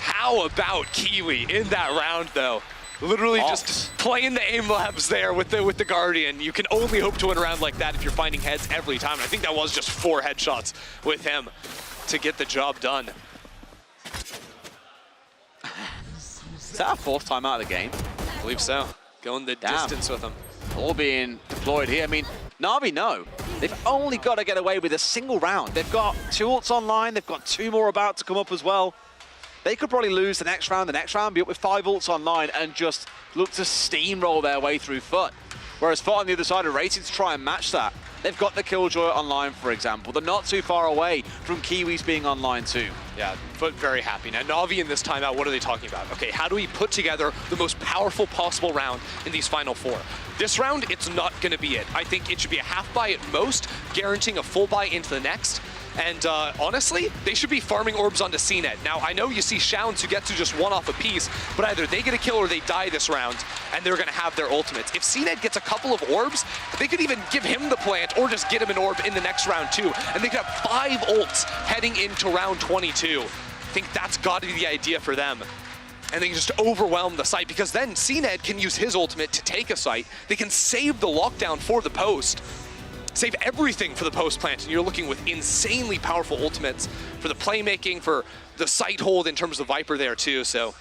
How about Kiwi in that round, though? Literally just playing the aim labs there with the Guardian. You can only hope to win a round like that if you're finding heads every time. And I think that was just 4 headshots with him to get the job done. Is that our 4th time out of the game? I believe so. Going the distance with them. All being deployed here. I mean, Na'Vi know. They've only got to get away with a single round. They've got 2 ults online. They've got 2 more about to come up as well. They could probably lose the next round, be up with 5 ults online and just look to steamroll their way through Foot. Whereas Foot on the other side are racing to try and match that. They've got the Killjoy online, for example. They're not too far away from Kiwis being online too. Yeah, Foot very happy. Now, Na'Vi in this timeout, what are they talking about? Okay, how do we put together the most powerful possible round in these final 4? This round, it's not going to be it. I think it should be a half buy at most, guaranteeing a full buy into the next. And honestly, they should be farming orbs onto CNET. Now, I know you see Xiao and Sugetsu just 1 off a piece, but either they get a kill or they die this round, and they're going to have their ultimates. If CNET gets a couple of orbs, they could even give him the plant or just get him an orb in the next round too. And they could have 5 ults heading into round 22. I think that's got to be the idea for them. And they can just overwhelm the site, because then CNET can use his ultimate to take a site. They can save the lockdown for the post. save everything for the post plant, and you're looking with insanely powerful ultimates for the playmaking, for the sight hold in terms of Viper there too. So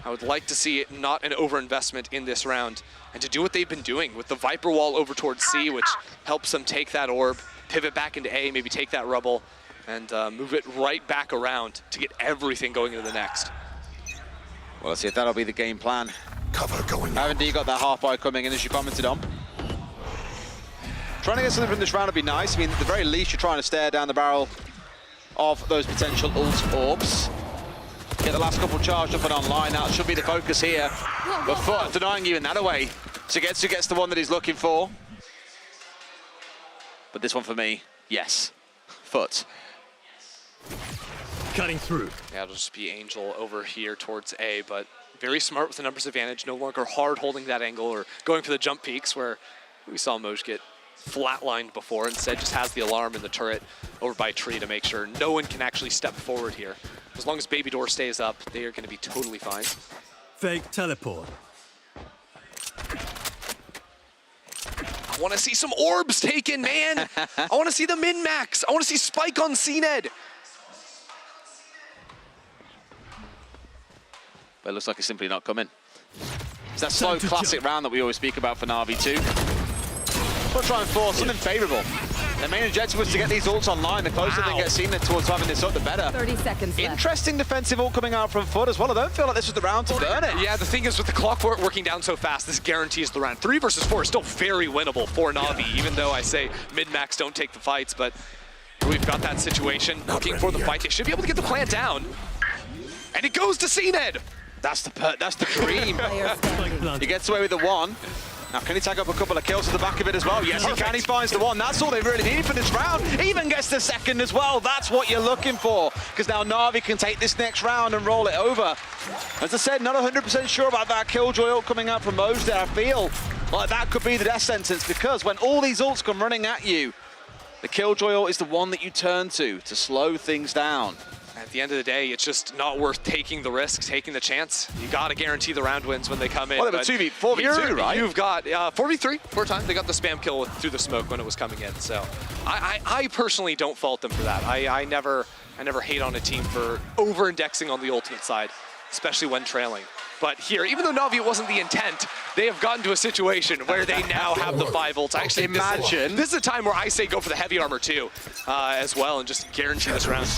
I would like to see it not an overinvestment in this round, and to do what they've been doing with the Viper wall over towards C, which helps them take that orb, pivot back into A, maybe take that rubble, and move it right back around to get everything going into the next. Well, let's see if that'll be the game plan. Cover going Haven't you got that half buy coming in, as you commented on? Trying to get something from this round would be nice. I mean, at the very least, you're trying to stare down the barrel of those potential ult orbs. Get the last couple charged up and online. That should be the focus here. But Foot denying you in that away. Sugetsu gets the one that he's looking for. But this one for me, yes. Foot. cutting through. Yeah, it'll just be Angel over here towards A, but very smart with the numbers advantage. No longer hard holding that angle or going for the jump peaks where we saw Moj get flatlined before. Instead, just has the alarm in the turret over by tree to make sure no one can actually step forward here. As long as Baby Door stays up, they are going to be totally fine. Fake teleport. I want to see some orbs taken, man. I want to see the min-max. I want to see Spike on CNED. But it looks like it's simply not coming. It's that slow classic round that we always speak about for NAVI too. We'll try and force something favourable. Their main objective was to get these ults online. The closer they get CNED towards having this up, the better. 30 seconds left. Interesting defensive ult coming out from Foot as well. I don't feel like this was the round to burn it. Yeah, the thing is with the clock working down so fast, this guarantees the round. 3 versus 4 is still very winnable for NAVI, even though I say mid-max don't take the fights, but we've got that situation. Looking for the fight. They should be able to get the plant down. And it goes to CNED. That's the dream. He gets away with the one. Now, can he tag up a couple of kills at the back of it as well? Yes, he can. He finds the one. That's all they really need for this round. Even gets the second as well. That's what you're looking for. Because now NAVI can take this next round and roll it over. As I said, not 100% sure about that Killjoy ult coming out from Moj there. I feel like that could be the death sentence, because when all these ults come running at you, the Killjoy ult is the one that you turn to slow things down. At the end of the day, it's just not worth taking the risk, taking the chance. You got to guarantee the round wins when they come in. Well, they were 4v2, right? You've got 4v3, 4 times. They got the spam kill through the smoke when it was coming in. So I personally don't fault them for that. I never hate on a team for over-indexing on the ultimate side, especially when trailing. But here, even though NAVI wasn't the intent, they have gotten to a situation where they now have the 5 ults. Actually, imagine this is a time where I say go for the heavy armor too, as well, and just guarantee this round.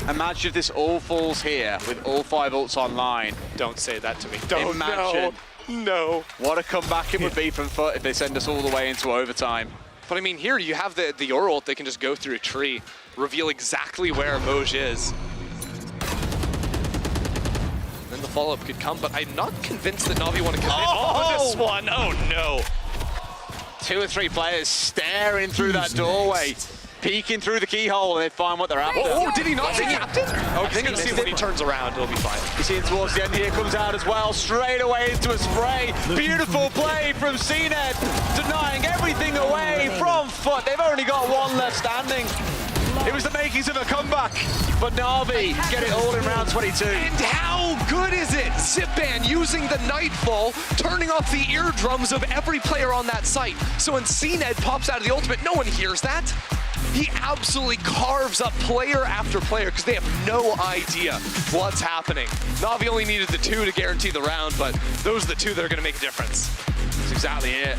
Imagine if this all falls here with all 5 ults online. Don't say that to me. Don't. Imagine. No. What a comeback it would be from Foot if they send us all the way into overtime. But I mean, here you have the Yoru ult. They can just go through a tree, reveal exactly where Moj is. Then the follow-up could come, but I'm not convinced that NAVI want to commit on this one. Oh no. 2 or 3 players staring through that doorway, peeking through the keyhole, and they find what they're after. Oh, did he not say captain? Oh, he's gonna see when he turns around, it'll be fine. You see him towards the end here, comes out as well, straight away into a spray. Beautiful play from CNED, denying everything away from Foot. They've only got one left standing. It was the makings of a comeback, but NAVI get it all in round 22. And how good is it? Zipban using the Nightfall, turning off the eardrums of every player on that site. So when CNED pops out of the ultimate, no one hears that. He absolutely carves up player after player because they have no idea what's happening. NAVI only needed the 2 to guarantee the round, but those are the 2 that are going to make a difference. That's exactly it.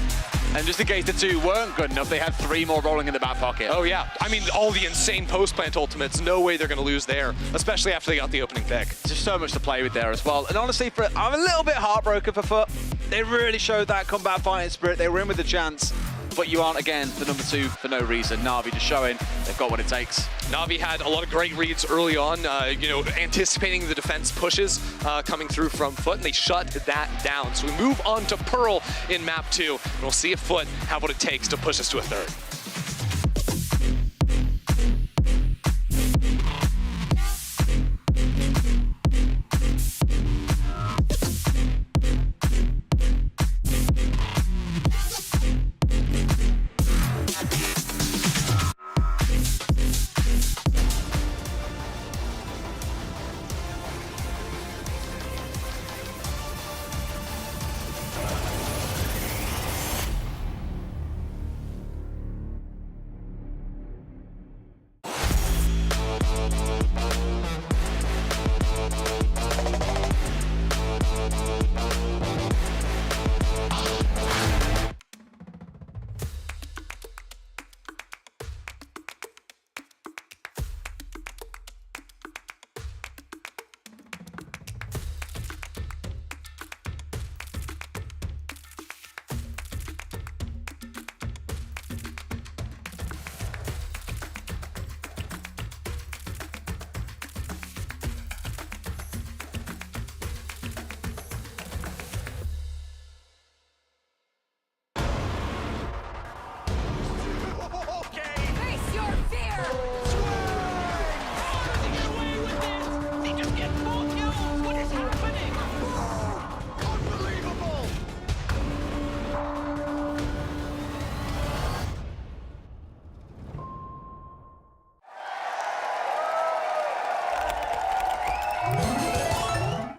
And just in case the 2 weren't good enough, they had 3 more rolling in the back pocket. Oh yeah, I mean, all the insane post-plant ultimates, no way they're going to lose there, especially after they got the opening pick. Just so much to play with there as well. And honestly, I'm a little bit heartbroken for Foot. They really showed that combat fighting spirit. They were in with the chance, but you aren't, again, the number 2 for no reason. NAVI just showing they've got what it takes. NAVI had a lot of great reads early on, you know, anticipating the defense pushes coming through from Foot, and they shut that down. So we move on to Pearl in map 2, and we'll see if Foot have what it takes to push us to a 3rd.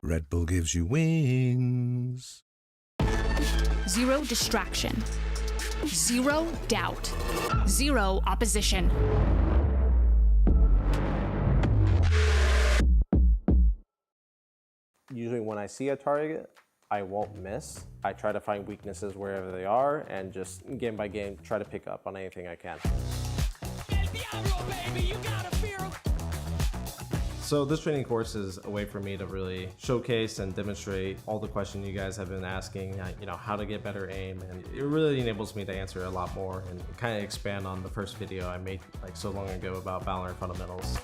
Red Bull gives you wings. Zero distraction. Zero doubt. Zero opposition. Usually when I see a target, I won't miss. I try to find weaknesses wherever they are and just game by game try to pick up on anything I can. So this training course is a way for me to really showcase and demonstrate all the questions you guys have been asking, you know, how to get better aim, and it really enables me to answer a lot more and kind of expand on the first video I made like so long ago about VALORANT fundamentals.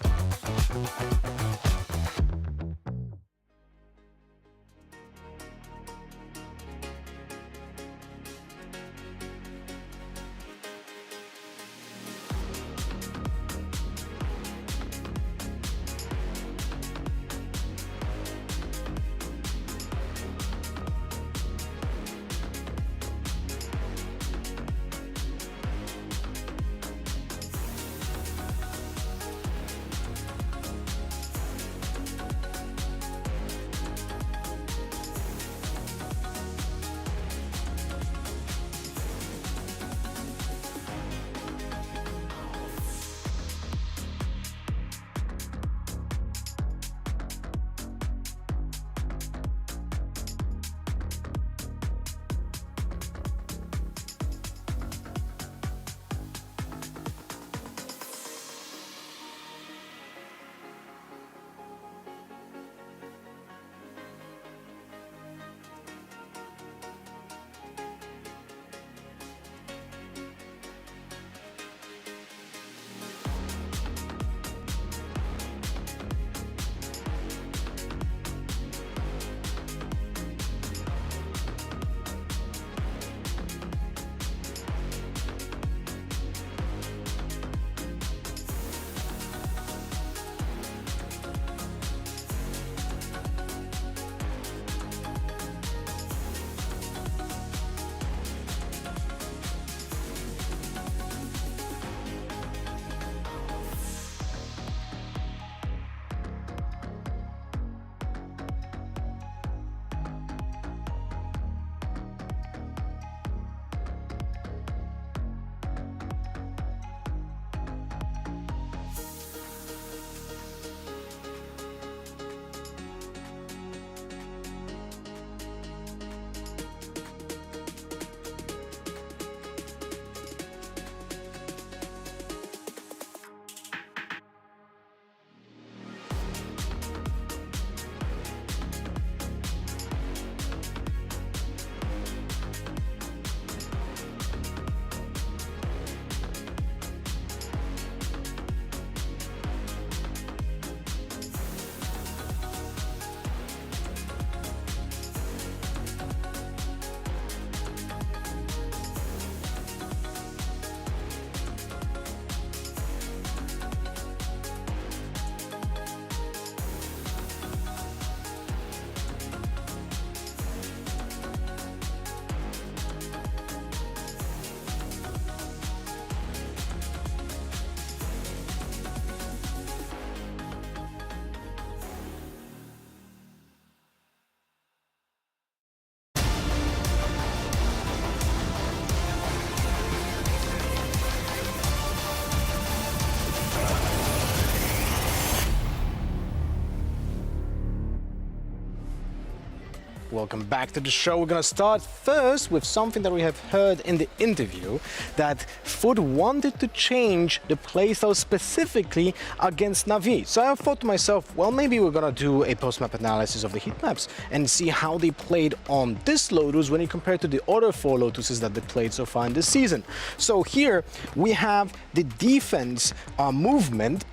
Welcome back to the show. We're gonna start first with something that we have heard in the interview, that Foot wanted to change the playstyle specifically against NAVI. So I thought to myself, well, maybe we're gonna do a post-map analysis of the heat maps and see how they played on this Lotus when you compare to the other 4 Lotuses that they played so far in this season. So here we have the defense movement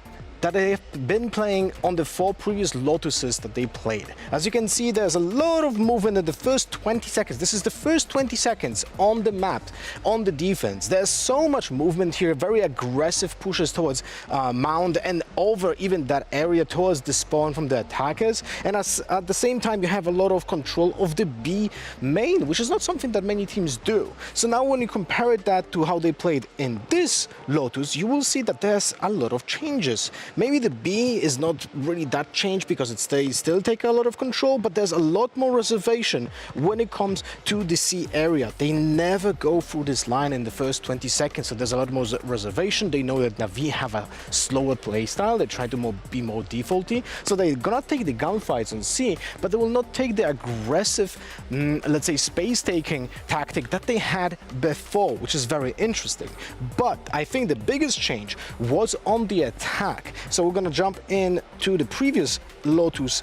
that they have been playing on the 4 previous Lotuses that they played. As you can see, there's a lot of movement in the first 20 seconds. This is the first 20 seconds on the map, on the defense. There's so much movement here, very aggressive pushes towards Mound and over even that area towards the spawn from the attackers. And at the same time, you have a lot of control of the B main, which is not something that many teams do. So now when you compare that to how they played in this Lotus, you will see that there's a lot of changes. maybe the B is not really that changed because they still take a lot of control, but there's a lot more reservation when it comes to the C area. They never go through this line in the first 20 seconds, so there's a lot more reservation. They know that NAVI have a slower playstyle. They try to be more defaulty, so they're gonna take the gunfights on C, but they will not take the aggressive, let's say, space-taking tactic that they had before, which is very interesting. But I think the biggest change was on the attack. So we're gonna jump in to the previous Lotus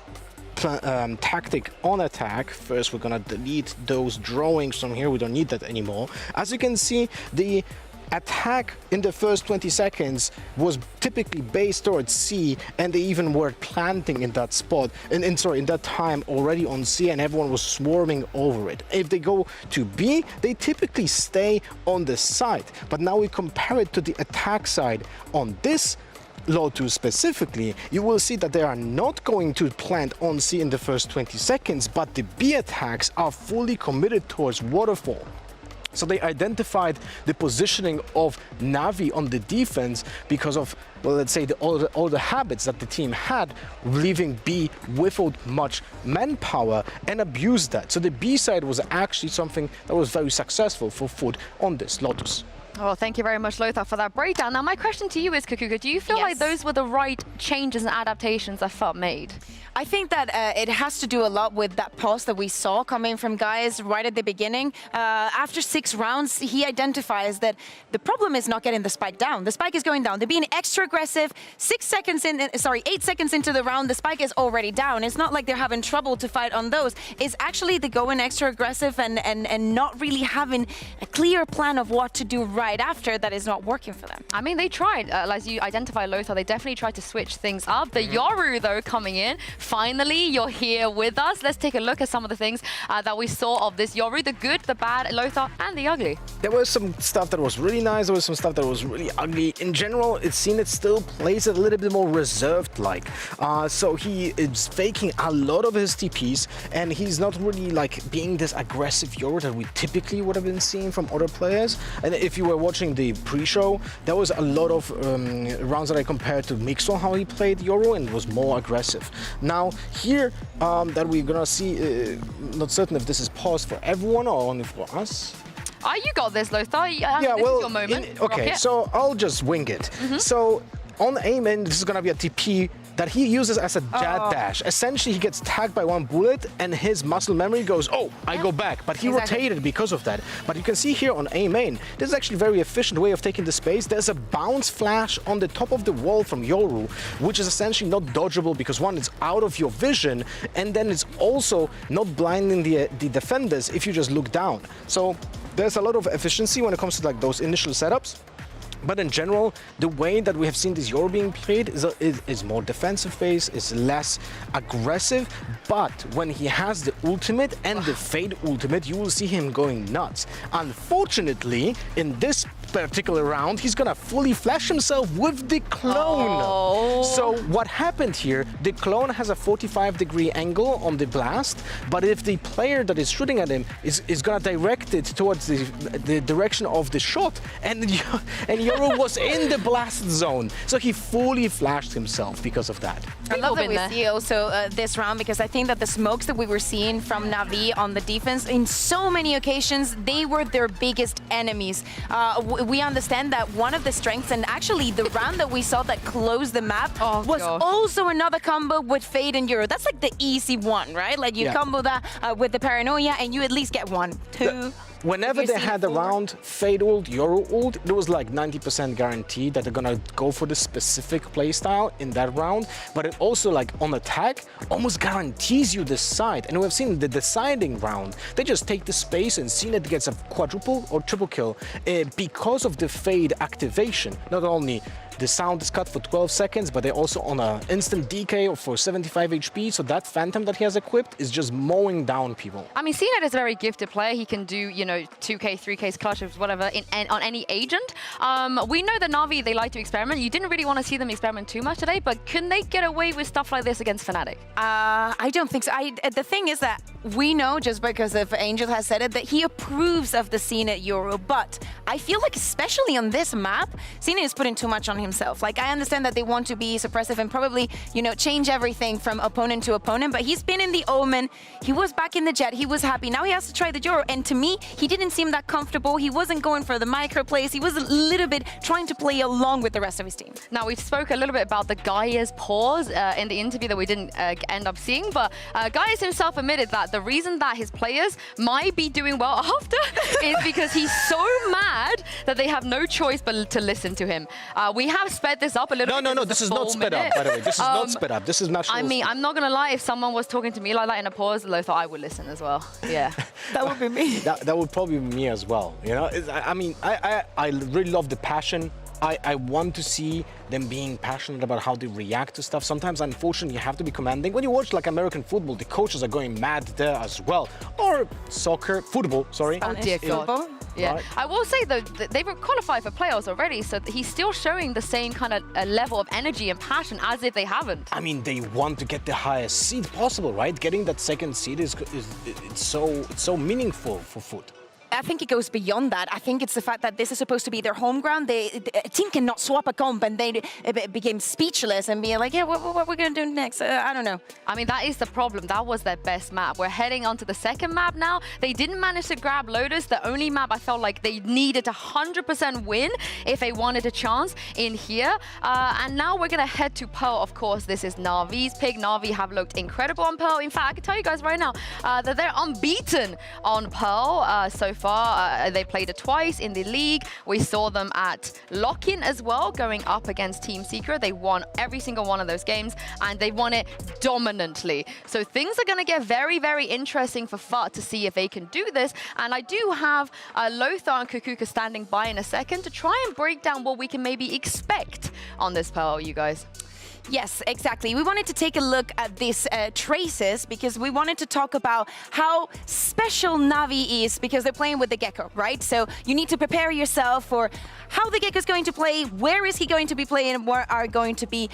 tactic on attack. First, we're gonna delete those drawings from here. We don't need that anymore. As you can see, the attack in the first 20 seconds was typically based towards C, and they even were planting in that spot, in that time already on C, and everyone was swarming over it. If they go to B, they typically stay on the side. But now we compare it to the attack side on this Lotus specifically, you will see that they are not going to plant on C in the first 20 seconds, but the B attacks are fully committed towards Waterfall. So they identified the positioning of NAVI on the defense because of, well, let's say all the habits that the team had, leaving B without much manpower, and abused that. So the B side was actually something that was very successful for Foot on this Lotus. Oh, thank you very much, Lothar, for that breakdown. Now, my question to you is, Cougar, do you feel like those were the right changes and adaptations that FUT made? I think that it has to do a lot with that pause that we saw coming from guys right at the beginning. After 6 rounds, he identifies that the problem is not getting the spike down. The spike is going down. They're being extra aggressive. 8 seconds into the round, the spike is already down. It's not like they're having trouble to fight on those. It's actually they're going extra aggressive and not really having a clear plan of what to do right after that is not working for them. I mean, they tried. As you identify, Lothar, they definitely tried to switch things up. The Yoru, though, coming in. Finally, you're here with us. Let's take a look at some of the things that we saw of this Yoru, the good, the bad, Lothar, and the ugly. There was some stuff that was really nice. There was some stuff that was really ugly. In general, it seemed it still plays a little bit more reserved-like. So he is faking a lot of his TPs, and he's not really like being this aggressive Yoru that we typically would have been seeing from other players. And if you were watching the pre-show, there was a lot of rounds that I compared to Mixo, how he played Yoru, and was more aggressive. Now here that we're gonna see, not certain if this is paused for everyone or only for us. You got this, Lothar. Yeah, this well, is your moment. okay, so I'll just wing it. So on aim in, this is gonna be a TP that he uses as a jab dash. Essentially, he gets tagged by one bullet and his muscle memory goes, oh, I go back. But he rotated because of that. But you can see here on A main, this is actually a very efficient way of taking the space. There's a bounce flash on the top of the wall from Yoru, which is essentially not dodgeable because one, it's out of your vision, and then it's also not blinding the defenders if you just look down. So there's a lot of efficiency when it comes to like those initial setups. But in general, the way that we have seen this Yoru being played is more defensive based, is less aggressive. But when he has the ultimate and the Fade ultimate, you will see him going nuts. Unfortunately, in this particular round, he's gonna fully flash himself with the clone. So what happened here, the clone has a 45-degree angle on the blast, but if the player that is shooting at him is gonna direct it towards the direction of the shot, and Yoru was in the blast zone, so he fully flashed himself because of that. I love that we see also this round, because I think that the smokes that we were seeing from NAVI on the defense, in so many occasions, they were their biggest enemies. We understand that one of the strengths, and actually the round that we saw that closed the map was also another combo with Fade and Yoru. That's like the easy one, right? Like you combo that with the Paranoia and you at least get 1, 2. Whenever they had a round Fade ult, Yoru ult, there was like 90% guaranteed that they're gonna go for the specific playstyle in that round. But it also, like on attack, almost guarantees you the side. And we've seen the deciding round, they just take the space, and CNET gets a quadruple or triple kill because of the Fade activation. Not only the sound is cut for 12 seconds, but they're also on an instant DK for 75 HP, so that Phantom that he has equipped is just mowing down people. I mean, CNET is a very gifted player. He can do, you know, 2K, 3Ks, clutches, whatever, on any agent. We know that NAVI, they like to experiment. You didn't really want to see them experiment too much today, but can they get away with stuff like this against Fnatic? I don't think so. The thing is that we know, just because of Angel has said it, that he approves of the CNET Yoru, but I feel like especially on this map, CNET is putting too much on himself. Like, I understand that they want to be suppressive and probably, you know, change everything from opponent to opponent, but he's been in the Omen, he was back in the Jet, he was happy. Now he has to try the Yoru, and to me, he didn't seem that comfortable. He wasn't going for the micro plays. He was a little bit trying to play along with the rest of his team. Now, we spoke a little bit about the Gaia's pause in the interview that we didn't end up seeing, but Gaia's himself admitted that the reason that his players might be doing well after is because he's so mad that they have no choice but to listen to him. We have sped this up a little bit. No, this is not sped up, by the way. This is not sped up. This is natural. I mean, I'm not going to lie. If someone was talking to me like that in a pause, I thought I would listen as well. Yeah. That would be me. That would probably be me as well. You know, I mean, I really love the passion. I want to see them being passionate about how they react to stuff. Sometimes, unfortunately, you have to be commanding. When you watch like American football, the coaches are going mad there as well. Or football, sorry. Oh dear God. Yeah, right. I will say though, they've qualified for playoffs already, so he's still showing the same kind of level of energy and passion as if they haven't. I mean, they want to get the highest seed possible, right? Getting that second seed is so meaningful for Foot. I think it goes beyond that. I think it's the fact that this is supposed to be their home ground. A team cannot swap a comp, and they became speechless and being like, yeah, what we're going to do next? I don't know. I mean, that is the problem. That was their best map. We're heading on to the second map now. They didn't manage to grab Lotus, the only map I felt like they needed to 100% win if they wanted a chance in here. And now we're going to head to Pearl. Of course, this is NAVI's pick. NAVI have looked incredible on Pearl. In fact, I can tell you guys right now that they're unbeaten on Pearl so far. They played it twice in the league. We saw them at Lock-In as well, going up against Team Secret. They won every single one of those games, and they won it dominantly. So things are going to get very, very interesting for FUT to see if they can do this. And I do have Lothar and Cougar standing by in a second to try and break down what we can maybe expect on this Pearl, you guys. Yes, exactly. We wanted to take a look at these traces because we wanted to talk about how special NAVI is because they're playing with the Gecko, right? So you need to prepare yourself for how the Gecko is going to play, where is he going to be playing, and what are going to be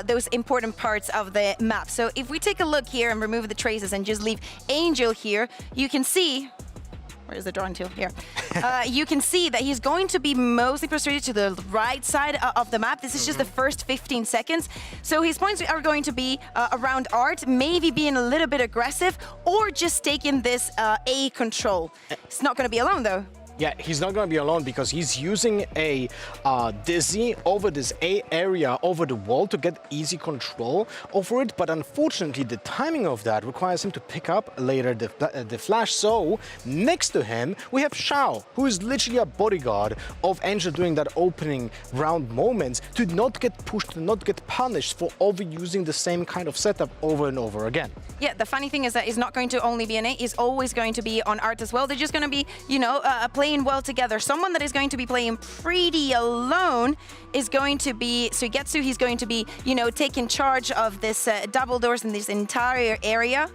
those important parts of the map. So if we take a look here and remove the traces and just leave Angel here, you can see... Where is the drawing tool? Here. You can see that he's going to be mostly prostrated to the right side of the map. This is just the first 15 seconds. So his points are going to be around Art, maybe being a little bit aggressive, or just taking this A control. He's not going to be alone, though. Yeah, he's not going to be alone because he's using a Dizzy over this A area, over the wall to get easy control over it. But unfortunately, the timing of that requires him to pick up later the flash. So next to him, we have Xiao, who is literally a bodyguard of Angel during that opening round moments to not get pushed, to not get punished for overusing the same kind of setup over and over again. Yeah, the funny thing is that he's not going to only be an A, he's always going to be on Art as well. They're just going to be, you know, playing well together. Someone that is going to be playing pretty alone is going to be Suigetsu. He's going to be, you know, taking charge of this double doors in this entire area.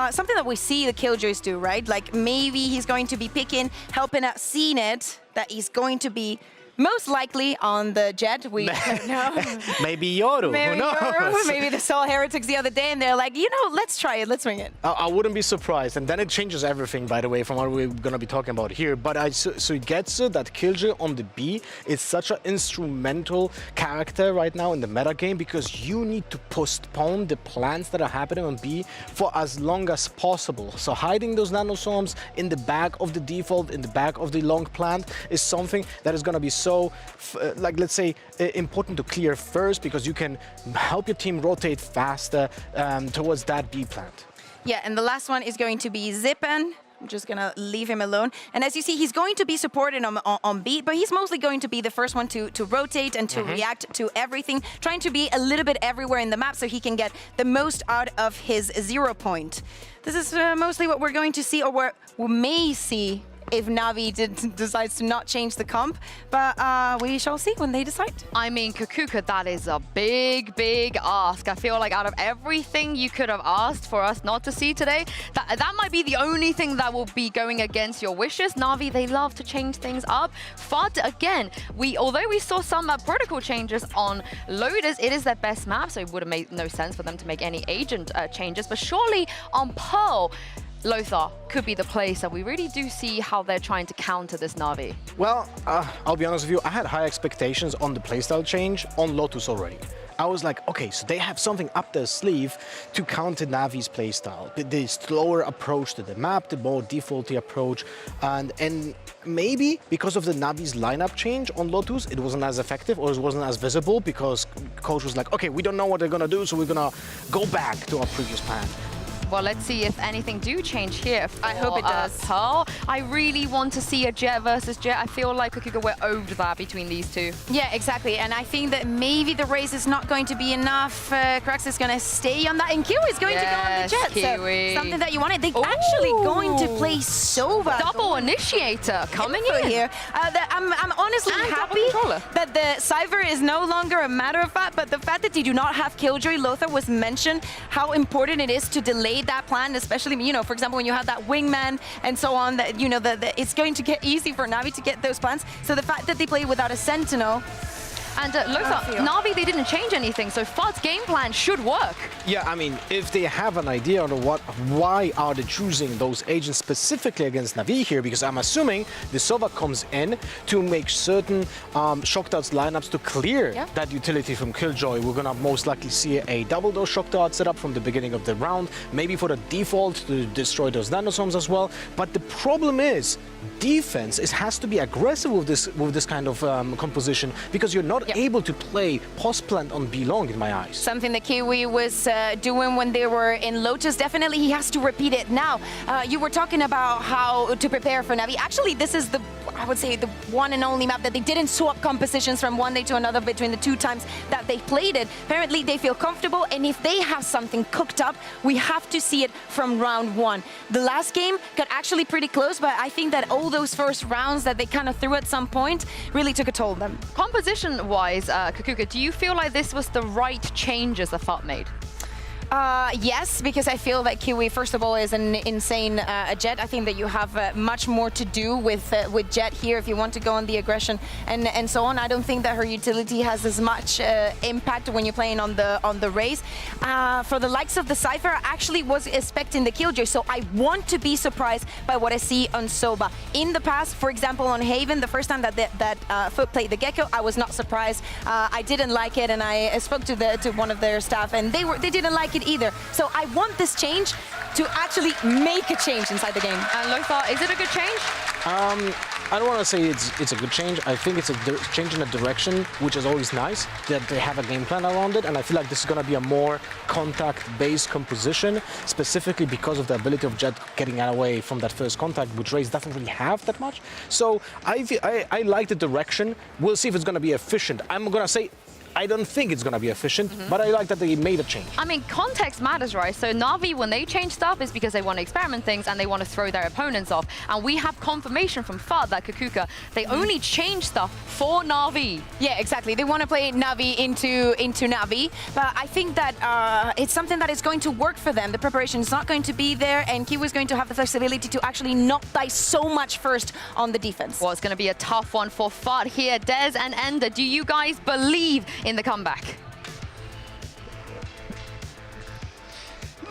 Something that we see the Killjoys do, right? Like maybe he's going to be picking, helping out CNET, that he's going to be most likely on the Jet. We don't know. Maybe Yoru. Maybe who knows? Yoru. Maybe they saw Heretics the other day and they're like, you know, let's try it. Let's swing it. I wouldn't be surprised. And then it changes everything, by the way, from what we're going to be talking about here. But Suigetsu, that Killjoy on the B, is such an instrumental character right now in the meta game because you need to postpone the plans that are happening on B for as long as possible. So hiding those nanoswarms in the back of the default, in the back of the long plant is something that is going to be so, like, let's say, important to clear first because you can help your team rotate faster towards that B plant. Yeah, and the last one is going to be Zippen. I'm just going to leave him alone. And as you see, he's going to be supported on B, but he's mostly going to be the first one to rotate and to react to everything, trying to be a little bit everywhere in the map so he can get the most out of his 0 point. This is mostly what we're going to see, or what we may see if NAVI decides to not change the comp, but we shall see when they decide. I mean, Cougar, that is a big, big ask. I feel like out of everything you could have asked for us not to see today, that might be the only thing that will be going against your wishes. NAVI, they love to change things up. FUT, again, although we saw some protocol changes on Lotus, it is their best map, so it would have made no sense for them to make any agent changes, but surely on Pearl, Lothar could be the place that we really do see how they're trying to counter this Navi. Well, I'll be honest with you, I had high expectations on the playstyle change on Lotus already. I was like, okay, so they have something up their sleeve to counter Navi's playstyle. The slower approach to the map, the more defaulty approach, and maybe because of the Navi's lineup change on Lotus, it wasn't as effective or it wasn't as visible because coach was like, okay, we don't know what they're gonna do, so we're gonna go back to our previous plan. Well, let's see if anything do change here. I hope it does. Pearl. I really want to see a Jet versus Jet. I feel like Cougar were owed that between these two. Yeah, exactly. And I think that maybe the race is not going to be enough. Krax is going to stay on that. And Kiwi is going to go on the Jet. Kiwi. So something that you wanted. They're actually going to play Sova. Double initiator coming in here. I'm honestly happy that the Cypher is no longer a matter of fact, but the fact that they do not have Killjoy, Lothar was mentioned, how important it is to delay that plan, especially, you know, for example, when you have that wingman and so on, that, you know, it's going to get easy for Navi to get those plans. So the fact that they play without a Sentinel. And Lothar, Navi, they didn't change anything, so FUT's game plan should work. Yeah, I mean, if they have an idea on why are they choosing those agents specifically against Navi here, because I'm assuming the Sova comes in to make certain shock darts lineups to clear that utility from Killjoy. We're gonna most likely see a double dose shock dart set up from the beginning of the round, maybe for the default to destroy those nanoswarms as well. But the problem is, defense has to be aggressive with this kind of composition, because you're not able to play post plant on B long in my eyes. Something that Kiwi was doing when they were in Lotus. Definitely he has to repeat it now. You were talking about how to prepare for Navi. Actually, this is I would say the one and only map that they didn't swap compositions from one day to another between the 2 times that they played it. Apparently they feel comfortable, and if they have something cooked up, we have to see it from round 1. The last game got actually pretty close, but I think that all those first rounds that they kind of threw at some point really took a toll on them. Composition-wise, Cougar, do you feel like this was the right changes that FUT made? Yes, because I feel that Kiwi, first of all, is an insane Jet. I think that you have much more to do with Jet here if you want to go on the aggression and so on. I don't think that her utility has as much impact when you're playing on the race. For the likes of the Cypher, I actually was expecting the Killjoy, so I want to be surprised by what I see on Soba. In the past, for example, on Haven, the first time that FUT played the Gecko, I was not surprised. I didn't like it, and I spoke to one of their staff, and they didn't like it either. So I want this change to actually make a change inside the game. And Lothar, is it a good change? I don't want to say it's a good change. I think it's a change in a direction, which is always nice, that they have a game plan around it. And I feel like this is going to be a more contact-based composition, specifically because of the ability of Jet getting away from that first contact, which Raze doesn't really have that much. So I like the direction. We'll see if it's going to be efficient. I'm going to say I don't think it's going to be efficient, but I like that they made a change. I mean, context matters, right? So Navi, when they change stuff, is because they want to experiment things and they want to throw their opponents off. And we have confirmation from FUT that Cougar, they only change stuff for Navi. Yeah, exactly. They want to play Navi into Navi, but I think that it's something that is going to work for them. The preparation is not going to be there, and Kiwi is going to have the flexibility to actually not die so much first on the defense. Well, it's going to be a tough one for FUT here. Des and Ender, do you guys believe in the comeback?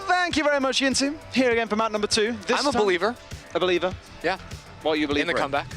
Thank you very much, Yinsu. Here again for map number 2. I'm a believer. A believer? Yeah. What you believe in the comeback?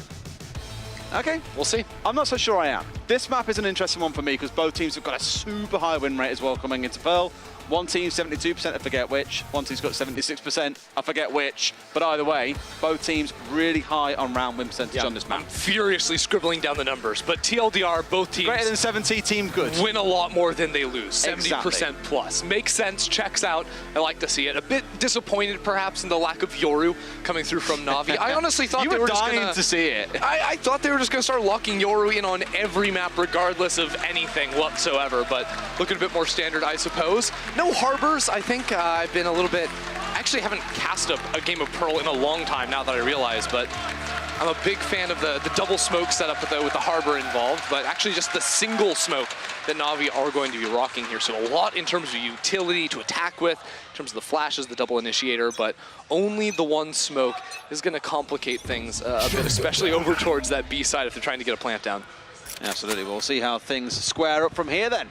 Okay. We'll see. I'm not so sure I am. This map is an interesting one for me because both teams have got a super high win rate as well coming into Pearl. One team 72%, I forget which. One team's got 76%, I forget which. But either way, both teams really high on round win percentage on this map. I'm furiously scribbling down the numbers, but TLDR, both teams greater than 70, team good. Win a lot more than they lose. 70% Exactly. plus. Makes sense, checks out. I like to see it. A bit disappointed perhaps in the lack of Yoru coming through from Navi. I honestly thought you they were just dying to see it. I thought they were just going to start locking Yoru in on every map regardless of anything whatsoever, but looking a bit more standard, I suppose. No harbors. I think I've been a little bit, actually haven't cast a game of Pearl in a long time now that I realize, but I'm a big fan of the double smoke setup with the harbor involved, but actually just the single smoke that Navi are going to be rocking here. So a lot in terms of utility to attack with, in terms of the flashes, the double initiator, but only the one smoke is going to complicate things a bit, especially over towards that B side if they're trying to get a plant down. Absolutely. We'll see how things square up from here then.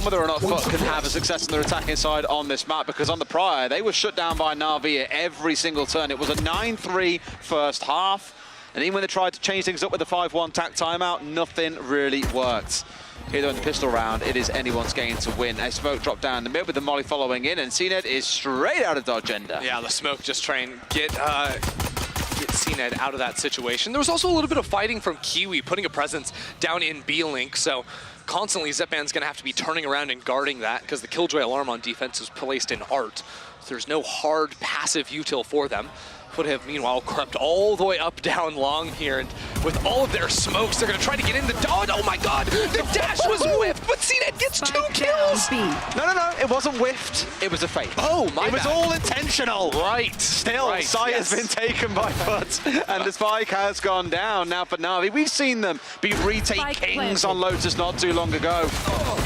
whether or not Foot can have a success on their attacking side on this map, because on the prior, they were shut down by NAVI at every single turn. It was a 9-3 first half, and even when they tried to change things up with the 5-1 tack timeout, nothing really worked. Here though in the pistol round, it is anyone's game to win. A smoke drop down the mid with the molly following in, and CNED is straight out of dodge ender. Yeah, the smoke just trying to get CNED out of that situation. There was also a little bit of fighting from Kiwi, putting a presence down in B-Link, so constantly Zipman's going to have to be turning around and guarding that because the Killjoy alarm on defense is placed in art. So there's no hard passive util for them. Foot have meanwhile crept all the way up down long here, and with all of their smokes, they're going to try to get in the dodge. Oh my god, the dash was whiffed, but CNED gets 2 kills! No, it wasn't whiffed. It was a fake. Oh, my It was bad. all intentional. Right. Still, right, Sai has been taken by Foot, and the spike has gone down. Now for Navi, we've seen them be retake kings on Lotus not too long ago.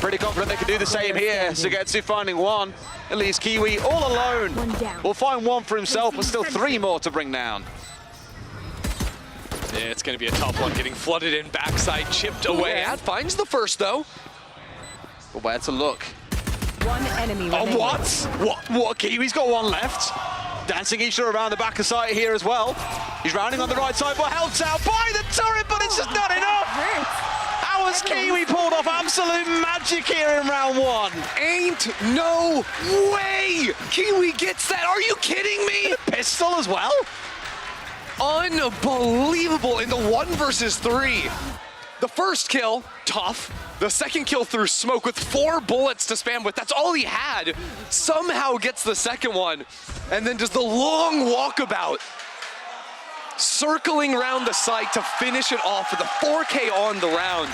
Pretty confident they can do the same here. Sugetsu finding one. At least Kiwi all alone. Will find one for himself, but still 3 more to bring down. Yeah, it's going to be a tough one, getting flooded in backside, chipped away. Ad finds the first, though. But where to look? One enemy Oh, remaining. what? Kiwi's got one left. Dancing Isha around the back of site here as well. He's rounding on the right side, but helped out by the turret, but it's just not enough. How has Kiwi pulled off absolute magic here in round 1? Ain't no way Kiwi gets that. Are you kidding me? Pistol as well? Unbelievable in the 1 versus 3. The first kill, tough. The second kill through smoke with 4 bullets to spam with. That's all he had. Somehow gets the second one. And then does the long walkabout, circling around the site to finish it off with a 4K on the round.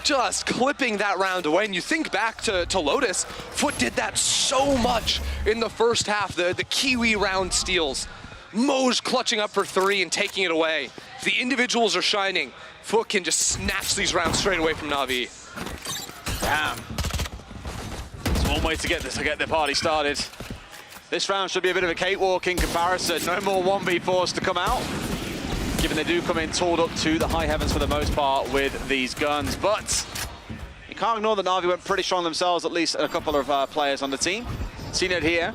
Just clipping that round away. And you think back to Lotus, Foot did that so much in the first half. The Kiwi round steals. Moj clutching up for 3 and taking it away. If the individuals are shining, Foot can just snatch these rounds straight away from NAVI. Damn. It's one way to get their party started. This round should be a bit of a cakewalk in comparison. No more 1v4s to come out, given they do come in tooled up to the high heavens for the most part with these guns. But you can't ignore that Navi went pretty strong themselves, at least a couple of players on the team. CNED here,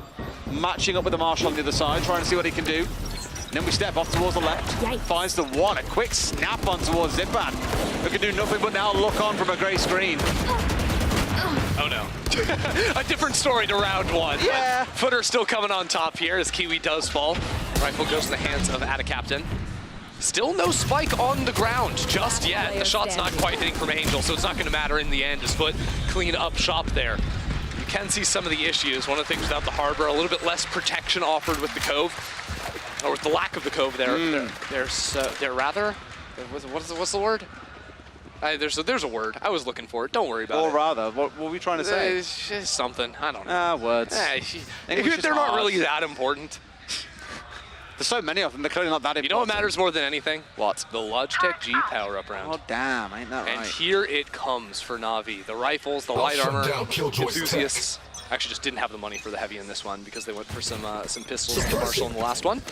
matching up with the Marshal on the other side, trying to see what he can do. And then we step off towards the left, finds the one, a quick snap on towards Zipan, who can do nothing but now look on from a grey screen. Oh no. A different story to round 1. Yeah. Footer still coming on top here as Kiwi does fall. Rifle goes in the hands of Ada Captain. Still no spike on the ground just yet. The shot's not quite hitting from Angel, so it's not going to matter in the end. Just put clean up shop there. You can see some of the issues. One of the things without the Harbor, a little bit less protection offered with the Cove, or with the lack of the Cove there. They're rather, what's the word? There's a word. I was looking for it. Don't worry about it. Or rather, what were we trying to say? It's just something. I don't know. Words. They're not really that important. There's so many of them, they're clearly not that important. You know what matters more than anything? What? The Logitech G power-up round. Oh, damn, ain't that right? And here it comes for NAVI. The rifles, the light armor, enthusiasts. Actually just didn't have the money for the heavy in this one because they went for some pistols to Marshall in the last one.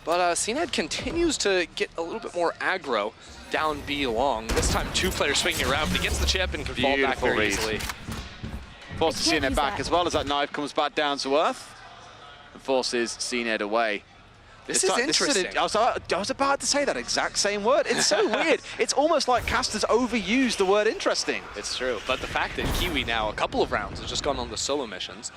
But CNED continues to get a little bit more aggro down B long. This time 2 players swinging around, but he gets the chip and can fall back very easily. Forces CNED back as well as that knife comes back down to earth and forces CNED away. This is interesting. I was about to say that exact same word. It's so weird. It's almost like casters overused the word interesting. It's true, but the fact that Kiwi now, a couple of rounds, has just gone on the solo missions.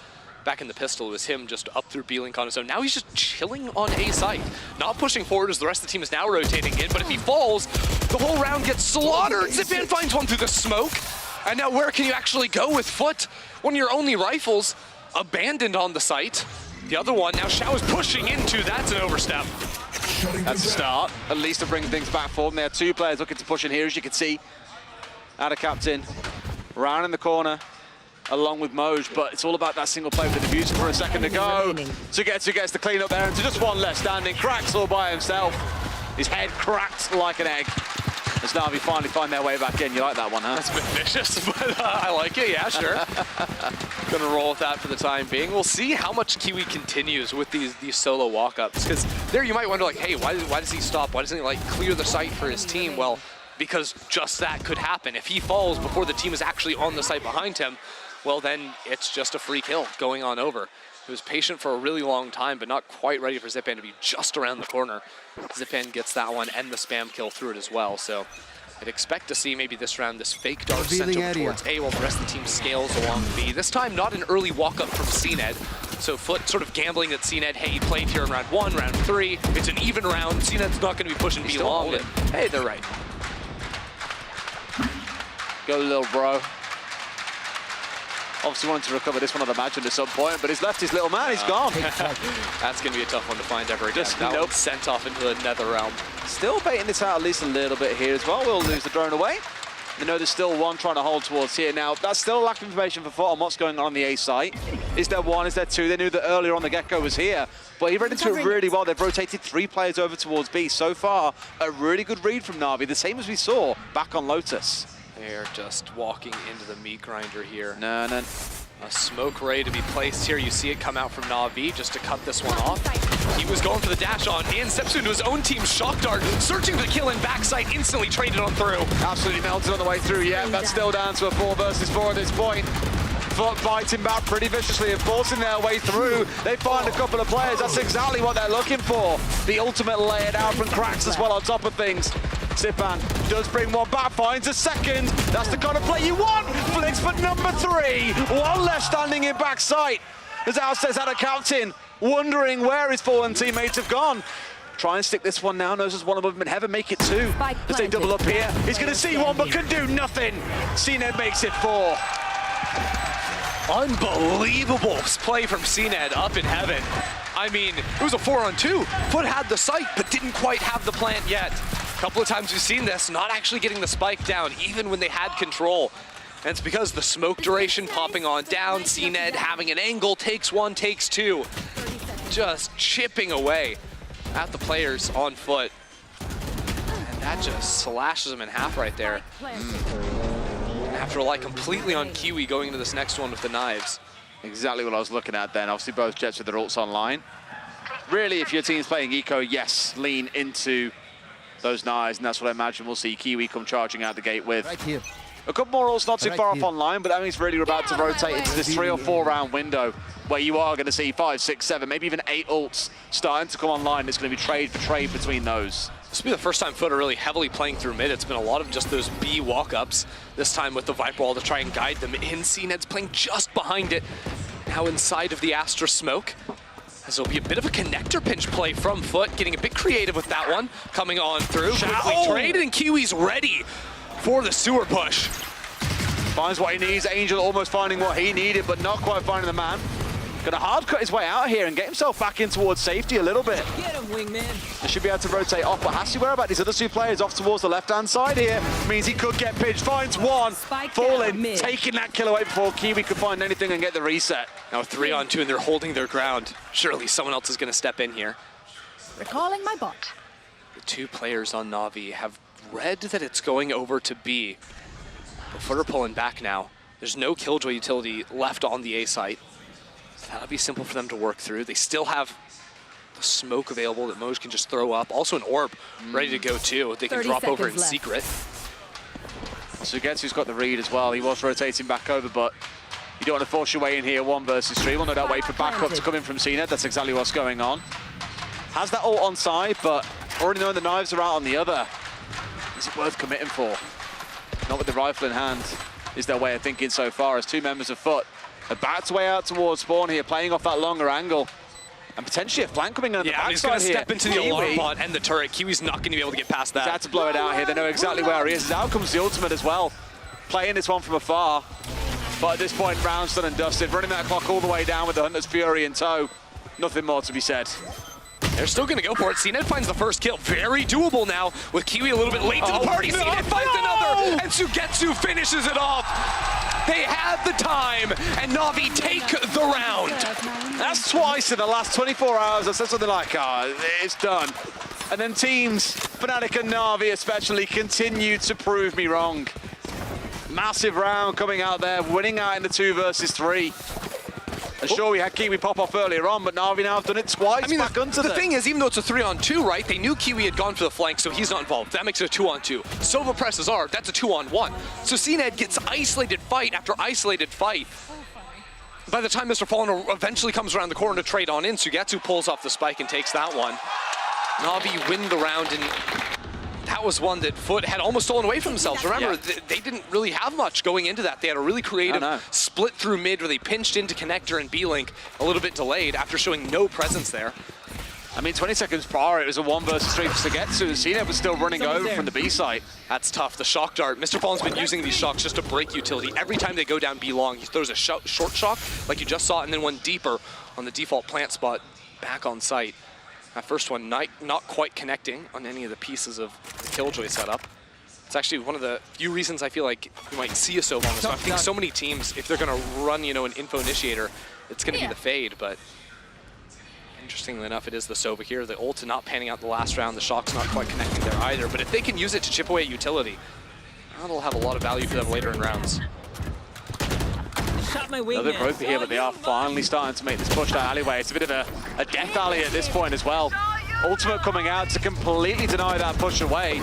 Back in the pistol, it was him just up through B-Link on his own. Now he's just chilling on A site. Not pushing forward as the rest of the team is now rotating in, but if he falls, the whole round gets slaughtered. Zipan finds one through the smoke. And now where can you actually go with Foot? One of your only rifles abandoned on the site. The other one, now Shao is pushing into, that's an overstep. That's a start, at least to bring things back for them. There are 2 players looking to push in here, as you can see. Ada Captain, round in the corner, along with Moj, but it's all about that single play with the diffuser for a second to go. Sugetsu gets the clean up there, and to just one left standing, cracks all by himself. His head cracked like an egg. As NAVI finally find their way back in. You like that one, huh? That's a bit vicious, but I like it, yeah, sure. Gonna roll with that for the time being. We'll see how much Kiwi continues with these solo walk-ups, because there you might wonder, like, hey, why does he stop? Why doesn't he, like, clear the site for his team? Well, because just that could happen. If he falls before the team is actually on the site behind him, well then it's just a free kill going on over. He was patient for a really long time, but not quite ready for Zipan to be just around the corner. Zipan gets that one and the spam kill through it as well, so I'd expect to see maybe this round this fake dart sent over towards A while the rest of the team scales along B. This time not an early walk up from CNED. So Foot sort of gambling that CNED, hey, he played here in round 1, round 3. It's an even round. CNED's not going to be pushing B long. And, hey, they're right. Go, little bro. Obviously wanted to recover this one, I'd imagine, at some point, but he's left his little man, he's gone. That's going to be a tough one to find ever again. Just, that one's sent off into the nether realm. Still baiting this out at least a little bit here as well. We'll lose the drone away. We know there's still one trying to hold towards here. Now, that's still a lack of information for Foot on what's going on the A site. Is there one? Is there two? They knew that earlier on the get-go was here, but he read into it really well. They've rotated 3 players over towards B. So far, a really good read from NAVI, the same as we saw back on Lotus. They're just walking into the meat grinder here. No. A smoke ready to be placed here. You see it come out from NAVI just to cut this one off. He was going for the dash on in, steps into his own team's shock dart, searching for the kill in backside, instantly traded on through. Absolutely melted on the way through, yeah. That's still down to a 4 versus 4 at this point. Foot fighting back pretty viciously and forcing their way through. They find a couple of players. That's exactly what they're looking for. The ultimate layered out from Cracks as well on top of things. Zipan does bring one back, finds a second. That's the kind of play you want. Flicks for number 3. One left standing in backside. As Alcest had a captain, wondering where his fallen teammates have gone. Try and stick this one now. Knows there's one above him in heaven. Make it 2. As they double up here. He's going to see one, but can do nothing. CNED makes it 4. Unbelievable play from CNED up in heaven. I mean, it was a 4-on-2. Foot had the site, but didn't quite have the plant yet. A couple of times we've seen this, not actually getting the spike down, even when they had control. And it's because the smoke duration popping on down, CNED having an angle, takes 1, takes 2. Just chipping away at the players on Foot. And that just slashes them in half right there. And have to rely completely on Kiwi going into this next one with the knives. Exactly what I was looking at then. Obviously both Jets with their ults online. Really, if your team's playing eco, yes, lean into those knives, and that's what I imagine we'll see Kiwi come charging out the gate with. Right here. A couple more ults not too far off online, but that means really we're about to rotate into this 3 or 4 round window where you are going to see 5, 6, 7, maybe even 8 ults starting to come online. It's going to be trade for trade between those. This will be the first time Foot are really heavily playing through mid. It's been a lot of just those B walk-ups, this time with the Viper Wall to try and guide them in. CNED's playing just behind it, now inside of the Astra smoke. As there'll be a bit of a connector pinch play from Foot, getting a bit creative with that one, coming on through, quickly traded, and Kiwi's ready for the sewer push. Finds what he needs, Angel almost finding what he needed, but not quite finding the man. Gonna hard cut his way out here and get himself back in towards safety a little bit. Get him, wingman. They should be able to rotate off, but has to worry about these other 2 players off towards the left-hand side here. Means he could get pinched, finds one, falling, taking that kill away before Kiwi could find anything and get the reset. Now 3-on-2 and they're holding their ground. Surely someone else is gonna step in here. Recalling my bot. The 2 players on NAVI have read that it's going over to B. But Foot are pulling back now. There's no Killjoy utility left on the A site. That'll be simple for them to work through. They still have the smoke available that Moj can just throw up. Also an orb ready to go too. They can drop over in secret. Sugetsu's got the read as well. He was rotating back over, but you don't want to force your way in here 1 versus 3. We'll no doubt wait for backup to come in from CNED. That's exactly what's going on. Has that ult on side, but already knowing the knives are out on the other. Is it worth committing for? Not with the rifle in hand, is their way of thinking so far, as 2 members of Foot are back to way out towards spawn here, playing off that longer angle. And potentially a flank coming in on the backside here. He's going to step into the alarm bot and the turret. Kiwi's not going to be able to get past that. He's had to blow it out here. They know exactly where he is. Out comes the ultimate as well. Playing this one from afar. But at this point, round's done and dusted. Running that clock all the way down with the Hunter's Fury in tow. Nothing more to be said. They're still going to go for it. CNED finds the first kill. Very doable now with Kiwi a little bit late to the party. CNED finds another, and Sugetsu finishes it off. They had the time, and NAVI take the round. That's twice in the last 24 hours. I said something like, it's done. And then teams, Fnatic and NAVI especially, continued to prove me wrong. Massive round coming out there, winning out in the 2 versus 3. And sure, we had Kiwi pop off earlier on, but Navi now have done it twice. I mean, back onto the them. thing is, even though it's a 3-on-2, right, they knew Kiwi had gone for the flank, so he's not involved. That makes it a 2-on-2. Sova presses R, that's a 2-on-1. So CNED gets isolated fight after isolated fight. By the time Mr. Fallen eventually comes around the corner to trade on in, Sugetsu pulls off the spike and takes that one. Navi win the round, and that was one that Foot had almost stolen away from themselves. Remember, they didn't really have much going into that. They had a really creative split through mid where they pinched into connector and B-Link, a little bit delayed after showing no presence there. I mean, 20 seconds prior, it was a 1 versus 3 for Sugetsu, and CNED was still running over from the B site. That's tough. The shock dart. Mr. Fallen's been using these shocks just to break utility. Every time they go down B long, he throws a short shock, like you just saw, and then one deeper on the default plant spot back on site. That first one not quite connecting on any of the pieces of the Killjoy setup. It's actually one of the few reasons I feel like you might see a Sova on this. I think so many teams, if they're going to run, you know, an info initiator, it's going to be the Fade, but interestingly enough, it is the Sova here. The ult not panning out the last round. The shock's not quite connecting there either. But if they can use it to chip away at utility, that'll have a lot of value for them later in rounds. Another group here, but they are finally starting to make this push down alleyway. It's a bit of a death alley at this point as well. Ultimate coming out to completely deny that push away.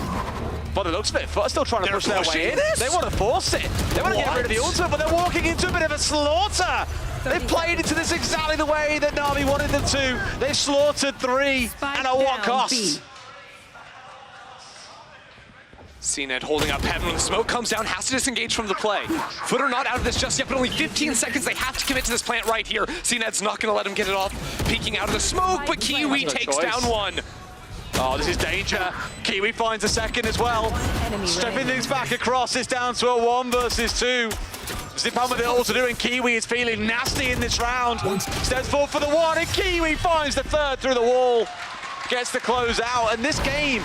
By the looks of it, Foot still trying to push their way in. They want to force it. They want to get rid of the ultimate, but they're walking into a bit of a slaughter. They've played into this exactly the way that Navi wanted them to. They've slaughtered 3, and at what cost? CNED holding up heaven when the smoke comes down, has to disengage from the play. Foot are not out of this just yet, but only 15 seconds. They have to commit to this plant right here. CNED's not going to let him get it off. Peeking out of the smoke, but Kiwi takes down one. Oh, this is danger. Kiwi finds a second as well. Stepping things back across, it's down to a 1 versus 2. Zipan with it all to do, and Kiwi is feeling nasty in this round. Steps forward for the 1, and Kiwi finds the 3rd through the wall. Gets the close out, and this game,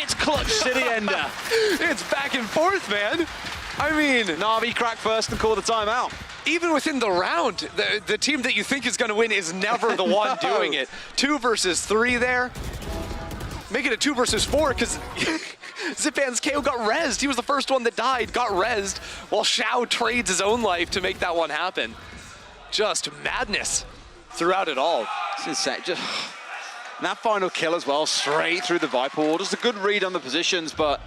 it's clutch city ender. It's back and forth, man. I mean, Navi crack first and call the timeout. Even within the round, the team that you think is going to win is never the one doing it. 2 versus 3 there. Make it a 2 versus 4 because Zipan's KO got rezzed. He was the first one that died, got rezzed, while Xiao trades his own life to make that one happen. Just madness throughout it all. It's insane. Just that final kill as well, straight through the Viper wall. Just a good read on the positions, but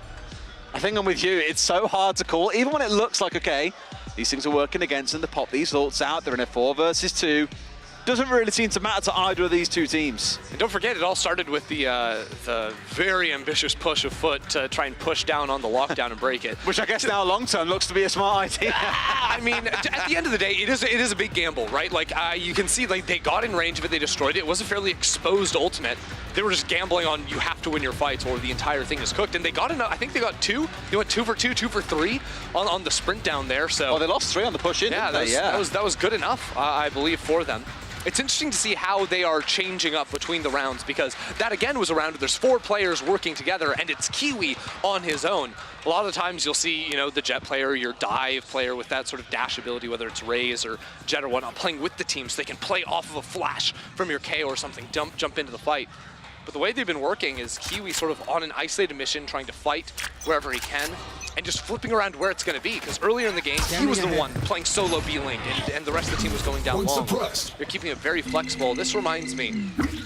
I think I'm with you. It's so hard to call, even when it looks like, okay, these things are working against them. They pop these ults out. They're in a 4 versus 2. Doesn't really seem to matter to either of these two teams. And don't forget, it all started with the very ambitious push of Foot to try and push down on the lockdown and break it. Which I guess now long-term looks to be a smart idea. I mean, at the end of the day, it is a big gamble, right? Like, you can see, like, they got in range of it, they destroyed it. It was a fairly exposed ultimate. They were just gambling on you have to win your fights or the entire thing is cooked. And they got enough, I think they got 2. They went 2 for 2, 2 for 3 on the sprint down there, so. Well, they lost 3 on the push in, yeah, didn't they? That was good enough, I believe, for them. It's interesting to see how they are changing up between the rounds because that again was a round where there's 4 players working together and it's Kiwi on his own. A lot of the times you'll see, you know, the Jet player, your dive player with that sort of dash ability, whether it's Raze or Jet or whatnot, playing with the team so they can play off of a flash from your KO or something, jump into the fight. But the way they've been working is Kiwi sort of on an isolated mission, trying to fight wherever he can, and just flipping around where it's going to be. Because earlier in the game, he was the one playing solo B-Link, and the rest of the team was going down long. They're keeping it very flexible. This reminds me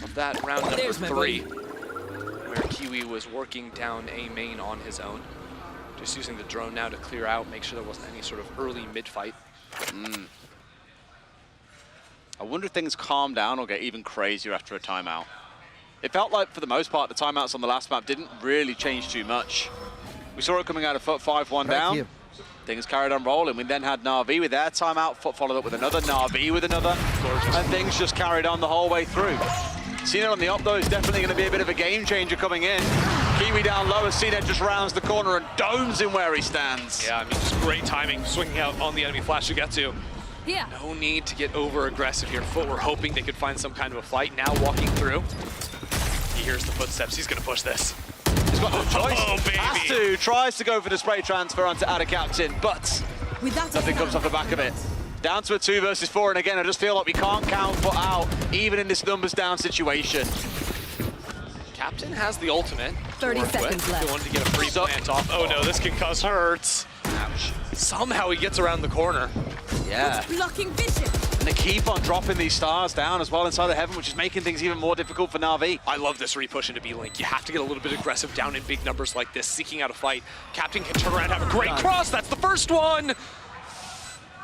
of that round number 3, where Kiwi was working down A main on his own. Just using the drone now to clear out, make sure there wasn't any sort of early mid-fight. I wonder if things calm down or get even crazier after a timeout. It felt like, for the most part, the timeouts on the last map didn't really change too much. We saw it coming out of Foot 5-1 down. Here. Things carried on rolling. We then had NAVI with their timeout, Foot followed up with another, NAVI with another, and things just carried on the whole way through. CNED on the up, though, is definitely going to be a bit of a game changer coming in. Kiwi down low as CNED just rounds the corner and domes him where he stands. Yeah, I mean, just great timing, swinging out on the enemy flash to get to. Yeah. No need to get over-aggressive here. Foot were hoping they could find some kind of a fight. Now walking through. He hears the footsteps. He's going to push this. He's got no choice. Oh, baby. Has to. Tries to go for the spray transfer onto Ada Captain, but nothing comes off the back of it. Down to a 2 versus 4, and again, I just feel like we can't count Foot out, even in this numbers down situation. Captain has the ultimate. 30 seconds left. They wanted to get a free plant off. Oh no, this can cause hurts. Ouch. Somehow he gets around the corner. Yeah. Blocking vision. And they keep on dropping these stars down as well inside the heaven, which is making things even more difficult for NAVI. I love this repush into B-Link. You have to get a little bit aggressive down in big numbers like this, seeking out a fight. Captain can turn around and have a great cross. That's the first one.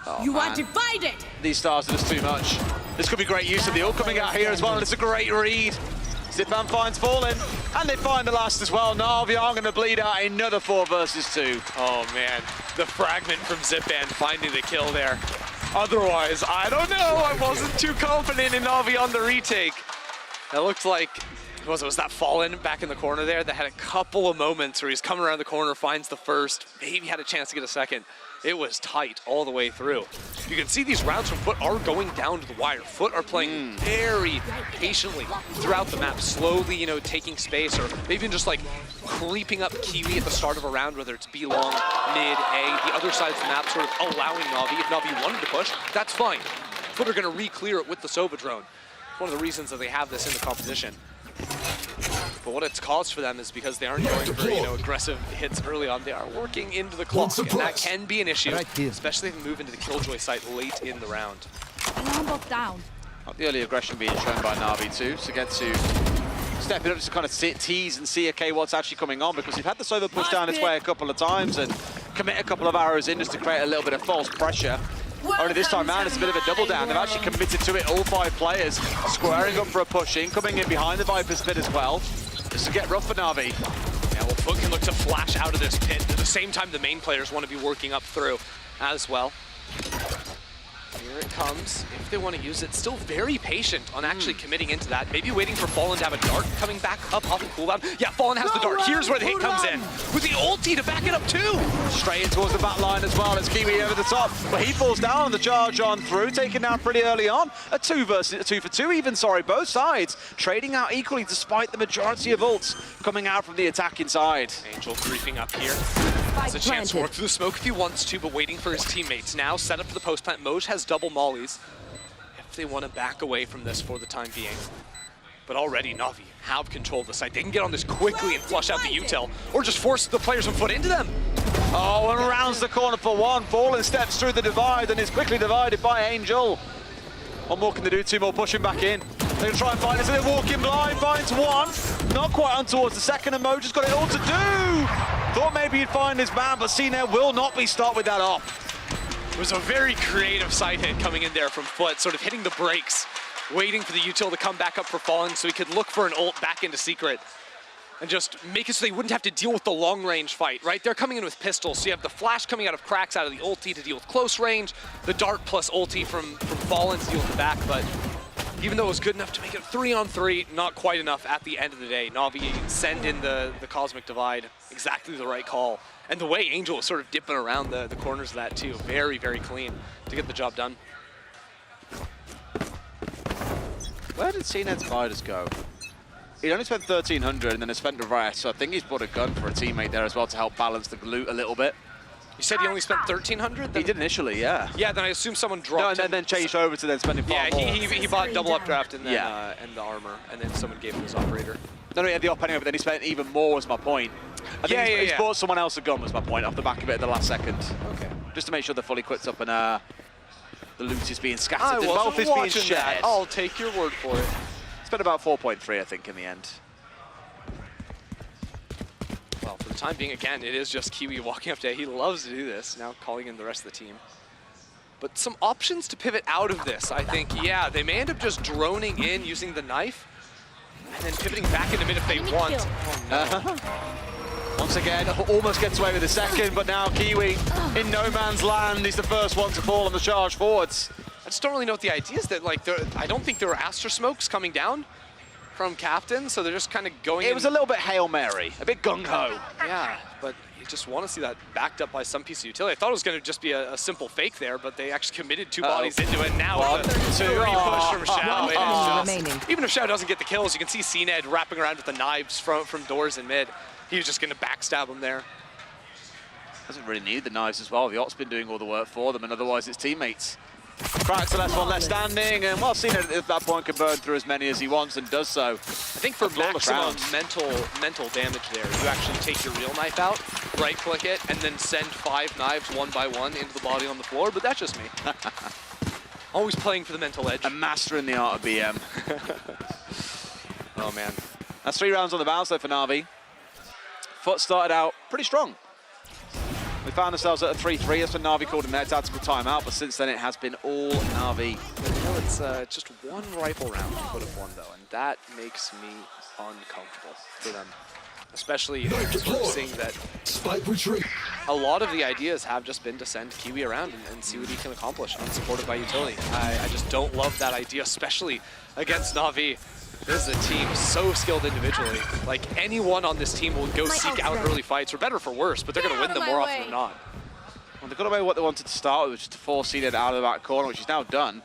Oh, You man. are divided. These stars are just too much. This could be great use of the ult coming out here as well, and it's a great read. Zipan finds Fallen, and they find the last as well. NAVI are going to bleed out another 4 versus 2. Oh man, the fragment from Zipan finding the kill there. Otherwise, I don't know, I wasn't too confident in NAVI on the retake. It looked like, was that Fallen back in the corner there that had a couple of moments where he's coming around the corner, finds the first, maybe had a chance to get a second. It was tight all the way through. You can see these rounds from Foot are going down to the wire. Foot are playing very patiently throughout the map, slowly, you know, taking space, or maybe even just like creeping up Kiwi at the start of a round, whether it's B long, mid, A, the other side of the map sort of allowing NAVI. If NAVI wanted to push, that's fine. Foot are going to re-clear it with the Sova drone. One of the reasons that they have this in the composition. But what it's caused for them is because they aren't going for, you know, aggressive hits early on. They are working into the clock, and that can be an issue, especially if they move into the Killjoy site late in the round. Alarm bot down. Not the early aggression being shown by NAVI too, so get to step it up to kind of tease and see, okay, what's actually coming on, because they've had the Sova push down its way a couple of times and commit a couple of arrows in just to create a little bit of false pressure. Only this time around, it's a bit of a double down. They've actually committed to it, all 5 players, squaring up for a push in, coming in behind the Viper's pit as well. Just to get rough for NAVI. Yeah, well, Foot can look to flash out of this pit. At the same time, the main players want to be working up through as well. Here it comes. If they want to use it, still very patient on actually committing into that. Maybe waiting for Fallen to have a dart coming back up off the cooldown. Yeah, Fallen has the dart. Here's where the hit comes in. With the ulti to back it up too. Straight in towards the back line as well. It's Kiwi over the top. But he falls down on the charge on through, taken down pretty early on. A 2 for 2 even, sorry. Both sides trading out equally despite the majority of ults coming out from the attacking side. Angel creeping up here. Has a chance to work through the smoke if he wants to, but waiting for his teammates. Now set up for the post plant. Moj has double mollies if they want to back away from this for the time being. But already NAVI have control of the site. They can get on this quickly and flush out the util, or just force the players from Foot into them. Oh, and rounds the corner for one. Fallen steps through the divide and is quickly divided by Angel. What more can they do? 2 more pushing back in. They're going to try and find it. They're walking blind, finds one. Not quite on towards the second, and Moja's got it all to do. Thought maybe he'd find his man, but CNED will not be stopped with that up. It was a very creative side hit coming in there from Foot, sort of hitting the brakes, waiting for the util to come back up for Fallen so he could look for an ult back into Secret and just make it so they wouldn't have to deal with the long-range fight, right? They're coming in with pistols, so you have the flash coming out of cracks out of the ulti to deal with close range, the dart plus ulti from Fallen to deal with the back, but even though it was good enough to make it 3-on-3, not quite enough at the end of the day. NAVI send in the Cosmic Divide, exactly the right call. And the way Angel was sort of dipping around the corners of that too, very, very clean to get the job done. Where did CNED's Gliders go? He only spent 1,300 and then has spent the rest, so I think he's bought a gun for a teammate there as well to help balance the loot a little bit. You said he only spent 1,300? He did initially, yeah. Yeah, then I assume someone dropped No, and then changed over to then spending far more. Yeah, he bought double updraft and then and the armor, and then someone gave him his operator. No, he had the op anyway, but then he spent even more was my point. I think he's bought someone else a gun was my point off the back of it at the last second. Okay. Just to make sure they're fully equipped up and the loot is being scattered. The wealth is being shared. That. I'll take your word for it. Spent about 4.3, I think, in the end. Well, for the time being, again, it is just Kiwi walking up to A. He loves to do this, now calling in the rest of the team. But some options to pivot out of this, I think. Yeah, they may end up just droning in using the knife, and then pivoting back into mid if they want. Oh, no. Once again, almost gets away with the second, but now Kiwi in no man's land. He's the first one to fall on the charge forwards. I just don't really know what the idea is that, like, I don't think there were Astra smokes coming down from Captain, so they're just kind of going It was a little bit Hail Mary, a bit gung-ho. Yeah, but you just want to see that backed up by some piece of utility. I thought it was going to just be a simple fake there, but they actually committed 2 bodies into it. Now it's a 3 push from Xiao. Even if Xiao doesn't get the kills, you can see CNED wrapping around with the knives from doors in mid. He was just going to backstab him there. Doesn't really need the knives as well. The Op's been doing all the work for them, and otherwise it's teammates. Cracks the last one left standing, and well, CNED at that point can burn through as many as he wants and does so. I think for maximum mental damage there, you actually take your real knife out, right-click it, and then send 5 knives one by one into the body on the floor, but that's just me. Always playing for the mental edge. A master in the art of BM. Oh, man. That's 3 rounds on the bounce, though, for NAVI. Foot started out pretty strong. We found ourselves at a 3-3. That's when NAVI called a tactical timeout, but since then it has been all NAVI. But, you know, it's just one rifle round Foot have won, though, and that makes me uncomfortable for them. Especially seeing that a lot of the ideas have just been to send Kiwi around and see what he can accomplish unsupported by utility. I just don't love that idea, especially against NAVI. This is a team so skilled individually. Like, anyone on this team will go seek out early fights, for better or for worse, but they're going to win them more often than not. Well, they got away with what they wanted to start with, which is to force Seeded out of the back corner, which he's now done.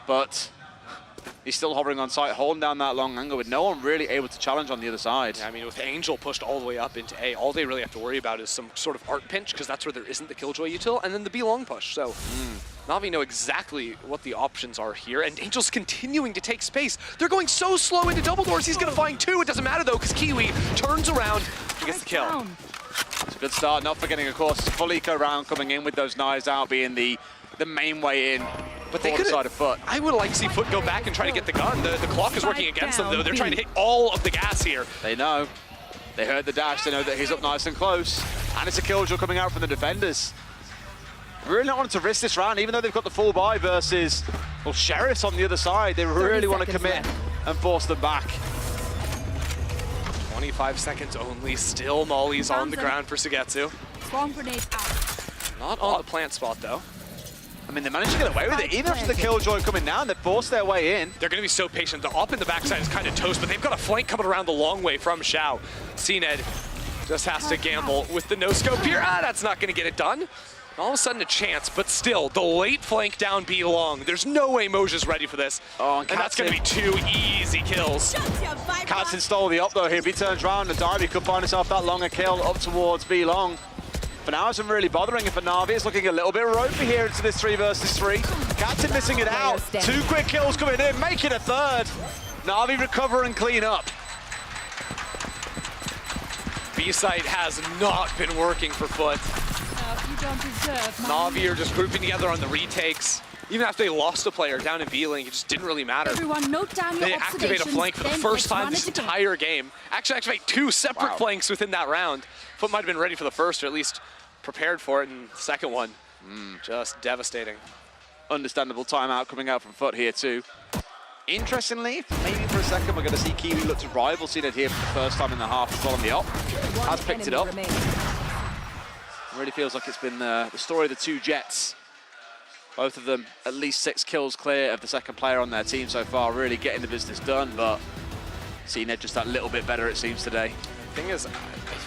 But he's still hovering on site, holding down that long angle with no one really able to challenge on the other side. Yeah, I mean, with Angel pushed all the way up into A, all they really have to worry about is some sort of arc pinch, because that's where there isn't the Killjoy util, and then the B long push. So NAVI know exactly what the options are here, and Angel's continuing to take space. They're going so slow into double doors, he's going to find 2. It doesn't matter, though, because Kiwi turns around and gets the kill. It's a good start, not forgetting, of course, full eco round coming in with those knives out being the main way in. But they could side of Foot. I would like to see Foot go back and try to get the gun. The clock is working against them, though. They're trying to hit all of the gas here. They know. They heard the dash. They know that he's up nice and close. And it's a Killjoy coming out from the defenders. Really not wanting to risk this round, even though they've got the full buy versus, well, Sheriffs on the other side. They really want to commit and force them back. 25 seconds only. Still mollies on the ground for Sugetsu. Bomb grenade out. Not on the plant spot, though. I mean, they managed to get away with it. Even after the Killjoy coming down, they forced their way in. They're going to be so patient. The op in the backside is kind of toast, but they've got a flank coming around the long way from Xiao. CNED just has to gamble with the no-scope here. That's not going to get it done. All of a sudden a chance, but still, the late flank down B long. There's no way Moja's ready for this. Oh, and that's going to be 2 easy kills. Katzen stole the up though here. If he turns around, the dive, he could find himself that longer kill up towards B long. For now, isn't really bothering it for NAVI. It's looking a little bit ropey here into this 3 versus 3. Katzen missing it out. 2 quick kills coming in, making a 3rd. NAVI recover and clean up. B-site has not been working for Foot. You don't deserve NAVI are just grouping together on the retakes. Even after they lost a player down in B-Link, it just didn't really matter. Everyone note down your They activate a flank for the first time this entire game. Actually activate 2 separate flanks within that round. Foot might have been ready for the first, or at least prepared for it, and the second one, just devastating. Understandable timeout coming out from Foot here too. Interestingly, maybe for a second, we're going to see Kiwi look to rival Seeded here for the first time in the half as well on the op. Has picked it up. Really feels like it's been the story of the 2 Jets. Both of them at least 6 kills clear of the second player on their team so far, really getting the business done, but CNED just that little bit better it seems today. The thing is, I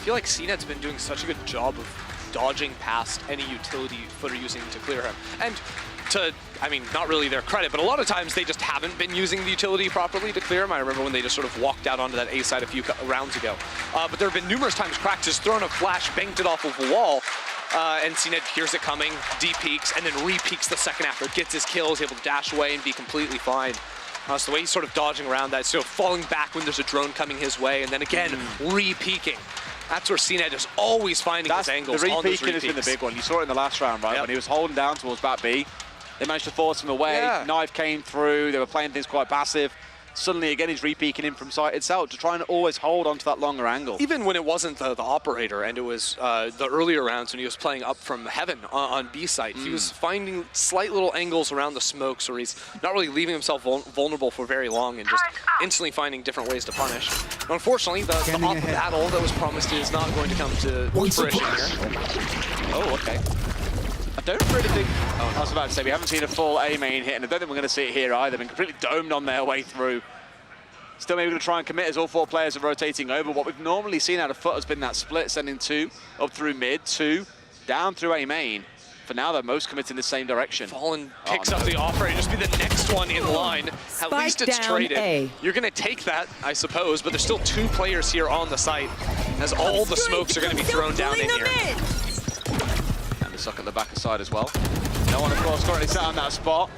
feel like CNED's been doing such a good job of dodging past any utility Foot are using to clear him. And to, I mean, not really their credit, but a lot of times they just haven't been using the utility properly to clear him. I remember when they just sort of walked out onto that A side a few rounds ago. But there have been numerous times Krax has thrown a flash, banked it off of a wall, and CNED hears it coming, D-peaks, and then re-peaks the second after. Gets his kill, is able to dash away and be completely fine. So the way he's sort of dodging around that, so falling back when there's a drone coming his way, and then again, re-peaking. That's where CNED is always finding his angles. The re-peaking has been the big one. You saw it in the last round, right? Yep. When he was holding down towards back B. They managed to force him away. Yeah. Knife came through. They were playing things quite passive. Suddenly, again, he's re-peeking in from site itself to try and always hold onto that longer angle. Even when it wasn't the operator and it was the earlier rounds when he was playing up from heaven on B site, he was finding slight little angles around the smokes where he's not really leaving himself vulnerable for very long and just instantly finding different ways to punish. And unfortunately, the op battle that was promised is not going to come to fruition here. Oh, okay. I don't really think, I was about to say, we haven't seen a full A main hit, and I don't think we're going to see it here either. They've been completely domed on their way through. Still maybe going to try and commit as all 4 players are rotating over. What we've normally seen out of Foot has been that split, sending 2 up through mid, 2 down through A main. For now, they're most committed in the same direction. Fallen picks up the operator, just be the next one in line. At least it's traded. You're going to take that, I suppose, but there's still 2 players here on the site, as all the smokes are going to be thrown down in here. Suck at the back side as well. No one, of course, currently sat on that spot.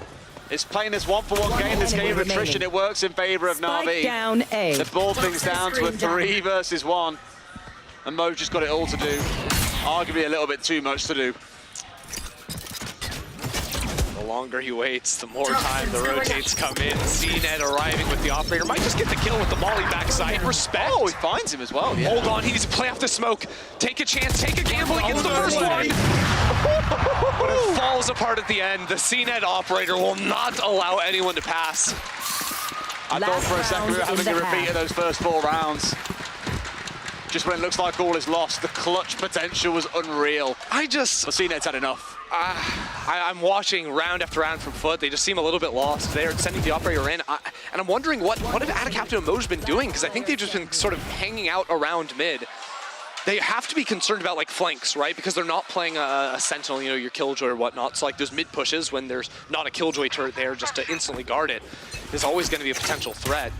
It's playing this 1-for-1 game, this game of attrition. It works in favor of NAVI. Down A. They ball things down to a 3 versus 1. And Mo just got it all to do. Arguably a little bit too much to do. The longer he waits, the more time the rotates come in. CNED arriving with the operator. Might just get the kill with the molly backside. Respect. Oh, he finds him as well, yeah. Hold on, he needs to play off the smoke. Take a chance, take a gamble, he gets the first one. But it falls apart at the end. The CNED operator will not allow anyone to pass. I thought for a second we were having a repeat of those first 4 rounds. Just when it looks like all is lost, the clutch potential was unreal. But CNED's had enough. I'm watching round after round from Foot. They just seem a little bit lost. They're sending the operator in. And I'm wondering what have Adacaptain and Moj been doing? Because I think they've just been sort of hanging out around mid. They have to be concerned about like flanks, right? Because they're not playing a Sentinel, you know, your Killjoy or whatnot. So like those mid pushes when there's not a Killjoy turret there just to instantly guard it is always going to be a potential threat.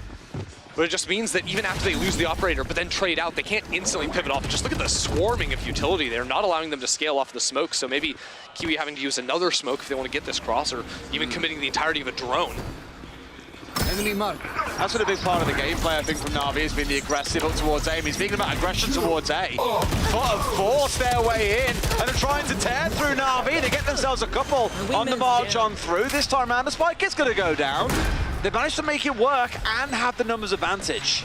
But it just means that even after they lose the operator, but then trade out, they can't instantly pivot off. Just look at the swarming of utility there, not allowing them to scale off the smoke. So maybe Kiwi having to use another smoke if they want to get this cross, or even committing the entirety of a drone. Enemy mark. That's been a big part of the gameplay, I think, from NAVI, has been the aggressive up towards A. I mean, speaking about aggression towards A, Foot have forced their way in and are trying to tear through NAVI. They get themselves a couple on the march on through. This time around, the spike is going to go down. They managed to make it work and have the numbers advantage.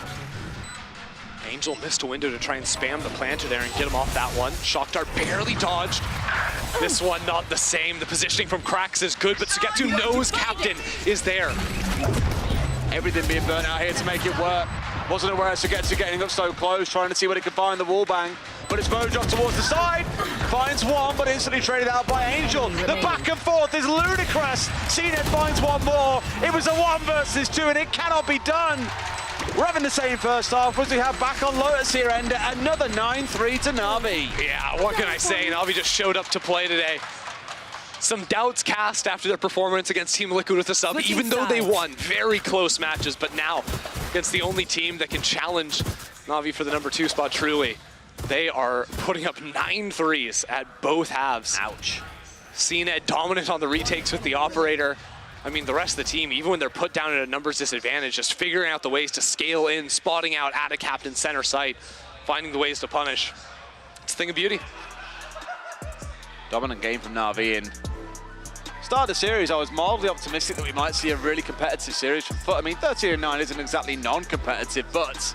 Angel missed a window to try and spam the planter there and get him off that one. Shock Dart barely dodged. This one not the same. The positioning from Krax is good, but Sugetsu knows Captain is there. Everything being burnt out here to make it work. Wasn't aware of Sugetsu getting up so close, trying to see what he could find the wall bang. But it's Moj off towards the side. Finds one, but instantly traded out by Angel. The back and forth is ludicrous. CNED finds one more. It was a 1 versus 2, and it cannot be done. We're having the same first half as we have back on Lotus here, and another 9-3 to NAVI. Yeah, what can I say? NAVI just showed up to play today. Some doubts cast after their performance against Team Liquid with the sub, even though they won very close matches. But now, against the only team that can challenge NAVI for the #2 spot, truly, they are putting up 9 threes at both halves. Ouch. CNED dominant on the retakes with the operator. I mean, the rest of the team, even when they're put down at a numbers disadvantage, just figuring out the ways to scale in, spotting out Adacaptain center site, finding the ways to punish. It's a thing of beauty. Dominant game from NAVI, and start of the series, I was mildly optimistic that we might see a really competitive series from Foot. I mean, 13-9 isn't exactly non-competitive, but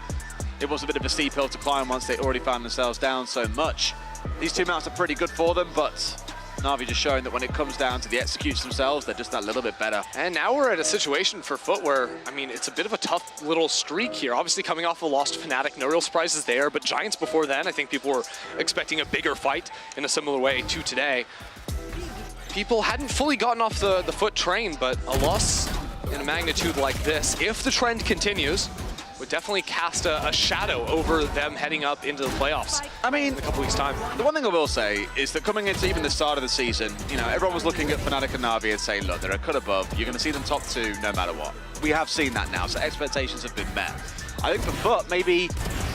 it was a bit of a steep hill to climb once they already found themselves down so much. These 2 maps are pretty good for them, but NAVI just showing that when it comes down to the executes themselves, they're just that little bit better. And now we're at a situation for Foot where, I mean, it's a bit of a tough little streak here. Obviously coming off a loss to Fnatic, no real surprises there, but Giants before then, I think people were expecting a bigger fight in a similar way to today. People hadn't fully gotten off the Foot train, but a loss in a magnitude like this, if the trend continues, would definitely cast a shadow over them heading up into the playoffs. I mean, in a couple weeks' time. The one thing I will say is that coming into even the start of the season, you know, everyone was looking at Fnatic and NAVI and saying, look, they're a cut above. You're going to see them top 2 no matter what. We have seen that now, so expectations have been met. I think for Foot, maybe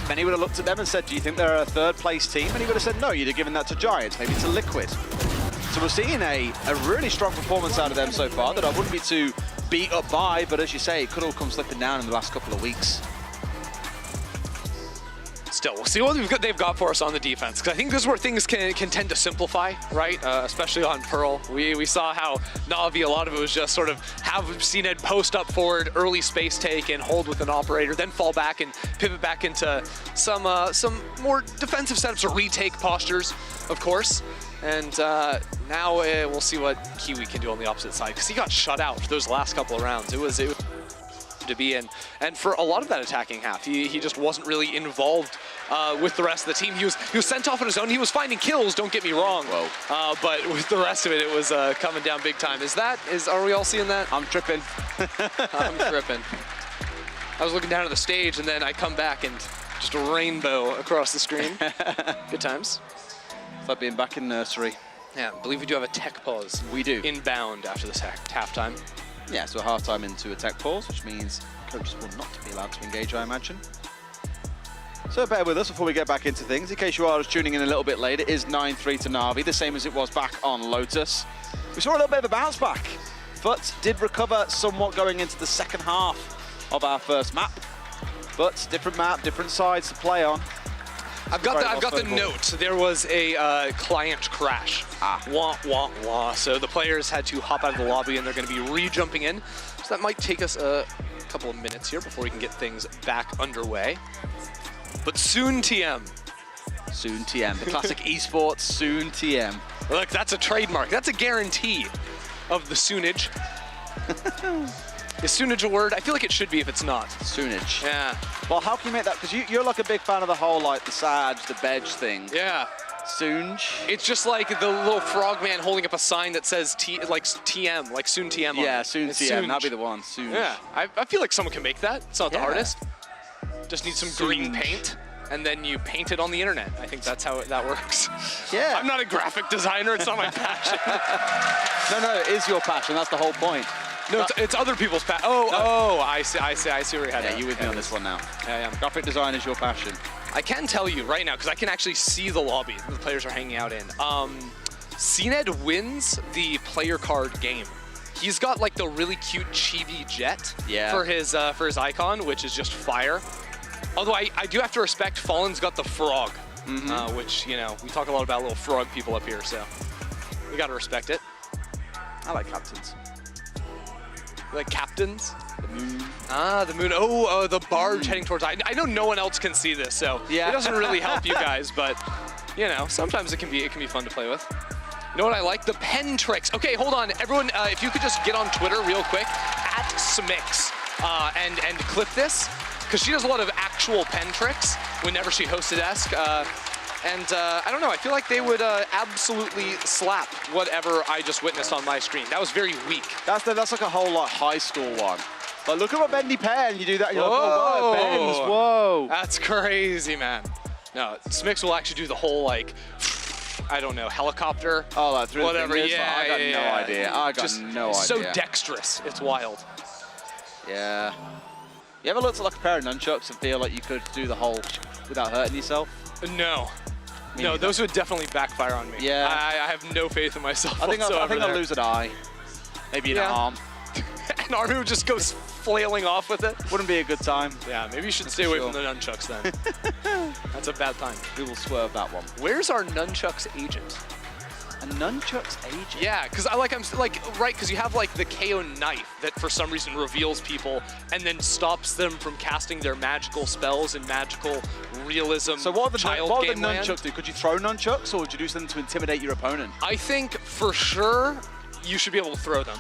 many would have looked at them and said, do you think they're a 3rd place team? And he would have said, no, you'd have given that to Giants, maybe to Liquid. So we're seeing a really strong performance out of them so far that I wouldn't be too beat up by, but as you say, it could all come slipping down in the last couple of weeks. Still, we'll see what they've got for us on the defense, because I think this is where things can tend to simplify, right? Especially on Pearl. We saw how NAVI, a lot of it was just sort of have CNED post up forward, early space take and hold with an operator, then fall back and pivot back into some more defensive setups or retake postures, of course. And now we'll see what Kiwi can do on the opposite side, because he got shut out for those last couple of rounds. It was to be in, and for a lot of that attacking half, he just wasn't really involved with the rest of the team. He was sent off on his own. He was finding kills, don't get me wrong. But with the rest of it, it was coming down big time. Are we all seeing that? I'm tripping. I'm tripping. I was looking down at the stage, and then I come back and just a rainbow across the screen. Good times. It's like being back in nursery. Yeah, I believe we do have a tech pause. We do. Inbound after this halftime. Yeah, so half-time into a tech pause, which means coaches will not be allowed to engage, I imagine. So bear with us before we get back into things. In case you are just tuning in a little bit late, it is 9-3 to NAVI, the same as it was back on Lotus. We saw a little bit of a bounce back. Foot did recover somewhat going into the second half of our first map. But different map, different sides to play on. I've got the note. There was a client crash. Wah, wah, wah. So the players had to hop out of the lobby, and they're going to be re-jumping in. So that might take us a couple of minutes here before we can get things back underway. But soon TM. Soon TM. The classic esports, soon TM. Look, that's a trademark. That's a guarantee of the soonage. Is soonage a word? I feel like it should be if it's not. Soonage. Yeah. Well, how can you make that? Because you're like a big fan of the whole, like, the Sag, the Bedge thing. Yeah. Soonage. It's just like the little frog man holding up a sign that says TM, like soon TM on it. Yeah, soon It's TM. soonage. That'd be the one. Soonage. Yeah. I feel like someone can make that. It's not the Yeah. hardest. Just need some green Soonage. paint, and then you paint it on the internet. I think that's how that works. Yeah. I'm not a graphic designer. It's not my passion. No, it is your passion. That's the whole point. No, it's other people's passion. Oh, I see where you're headed. Yeah, you with me on this one now. Yeah. Graphic design is your passion. I can tell you right now, because I can actually see the lobby the players are hanging out in. CNED wins the player card game. He's got like the really cute chibi jet for his icon, which is just fire. Although I do have to respect Fallen's got the frog, which, you know, we talk a lot about little frog people up here, so we got to respect it. I like captains. You like captains? The moon. Ah, the moon. Oh, the barge heading towards. I know no one else can see this, so it doesn't really help you guys. But you know, sometimes it can be fun to play with. You know what I like? The pen tricks. Okay, hold on, everyone. If you could just get on Twitter real quick @Smix and clip this, because she does a lot of actual pen tricks whenever she hosts a desk. I don't know, I feel like they would absolutely slap whatever I just witnessed on my screen. That was very weak. That's like a whole like high school one. Like, look at a bendy pen, you do that, you're like, oh, wow, it bends, whoa. That's crazy, man. No, Smix will actually do the whole, like, I don't know, helicopter. Oh, like through whatever. the fingers? Yeah, I got no idea. I got just no idea. So dexterous, it's wild. Yeah. You ever looked at like a pair of nunchucks and feel like you could do the whole without hurting yourself? No. No, those would definitely backfire on me. Yeah. I have no faith in myself I think I'll lose an eye. Maybe an arm. An arm who just goes flailing off with it. Wouldn't be a good time. Yeah, maybe you should stay away from the nunchucks then. That's a bad time. We will swerve that one. Where's our nunchucks agent? A nunchucks agent? Yeah, because because you have like the KO knife that for some reason reveals people and then stops them from casting their magical spells and magical realism. So what would the nunchucks nunchucks do? Could you throw nunchucks or would you do something to intimidate your opponent? I think for sure you should be able to throw them.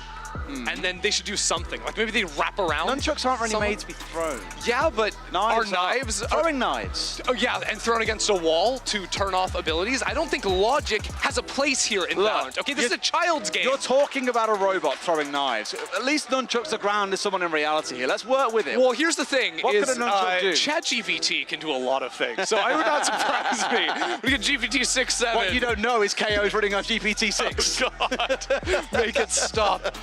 And then they should do something. Like maybe they wrap around. Nunchucks aren't really made to be thrown. Yeah, but our knives throwing knives. Oh yeah, and thrown against a wall to turn off abilities. I don't think logic has a place here in Valorant. Okay, this is a child's game. You're talking about a robot throwing knives. At least nunchucks are grounded as someone in reality here. Let's work with it. Well, here's the thing: what could a nunchuck do? ChatGPT can do a lot of things, so I would not surprise me. We get GPT 6.7. What you don't know is KO's running on GPT 6. Oh God! Make it stop.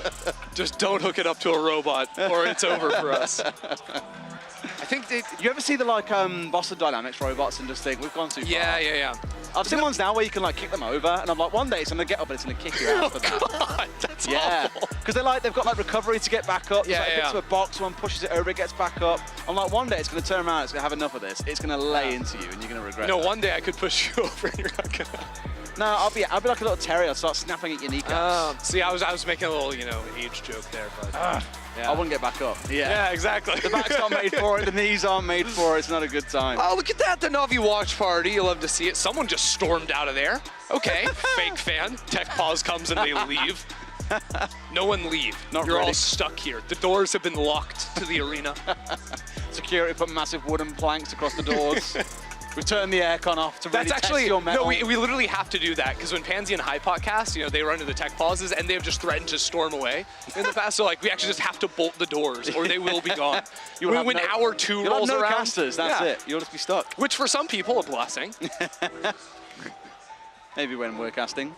Just don't hook it up to a robot, or it's over for us. I think you ever see the like Boston Dynamics robots and just think we've gone too far? Yeah. I've seen ones now where you can like kick them over, and I'm like, one day it's gonna get up and it's gonna kick you out for that. God, that's awful. Because they've got like recovery to get back up. It gets to a box, one pushes it over, it gets back up. I'm like, one day it's gonna turn around, it's gonna have enough of this, it's gonna lay into you, and you're gonna regret it. No, one day I could push you over, and you're not gonna. No, I'll be like a little terrier. I'll start snapping at your kneecaps. See, I was making a little, age joke there, but I wouldn't get back up. Yeah, exactly. The back's not made for it. The knees aren't made for it. It's not a good time. Oh, look at that! The Navi watch party. You love to see it. Someone just stormed out of there. Okay, fake fan. Tech pause comes and they leave. No one leave. You're all stuck here. The doors have been locked to the arena. Security put massive wooden planks across the doors. We've turned the aircon off to really test your metal. No, we literally have to do that because when Pansy and Hypot cast, they run to the tech pauses and they have just threatened to storm away in the past. So we actually just have to bolt the doors or they will be gone. When hour 2 rolls no around, casters. That's it. You'll just be stuck. Which for some people a blessing. Maybe when we're casting.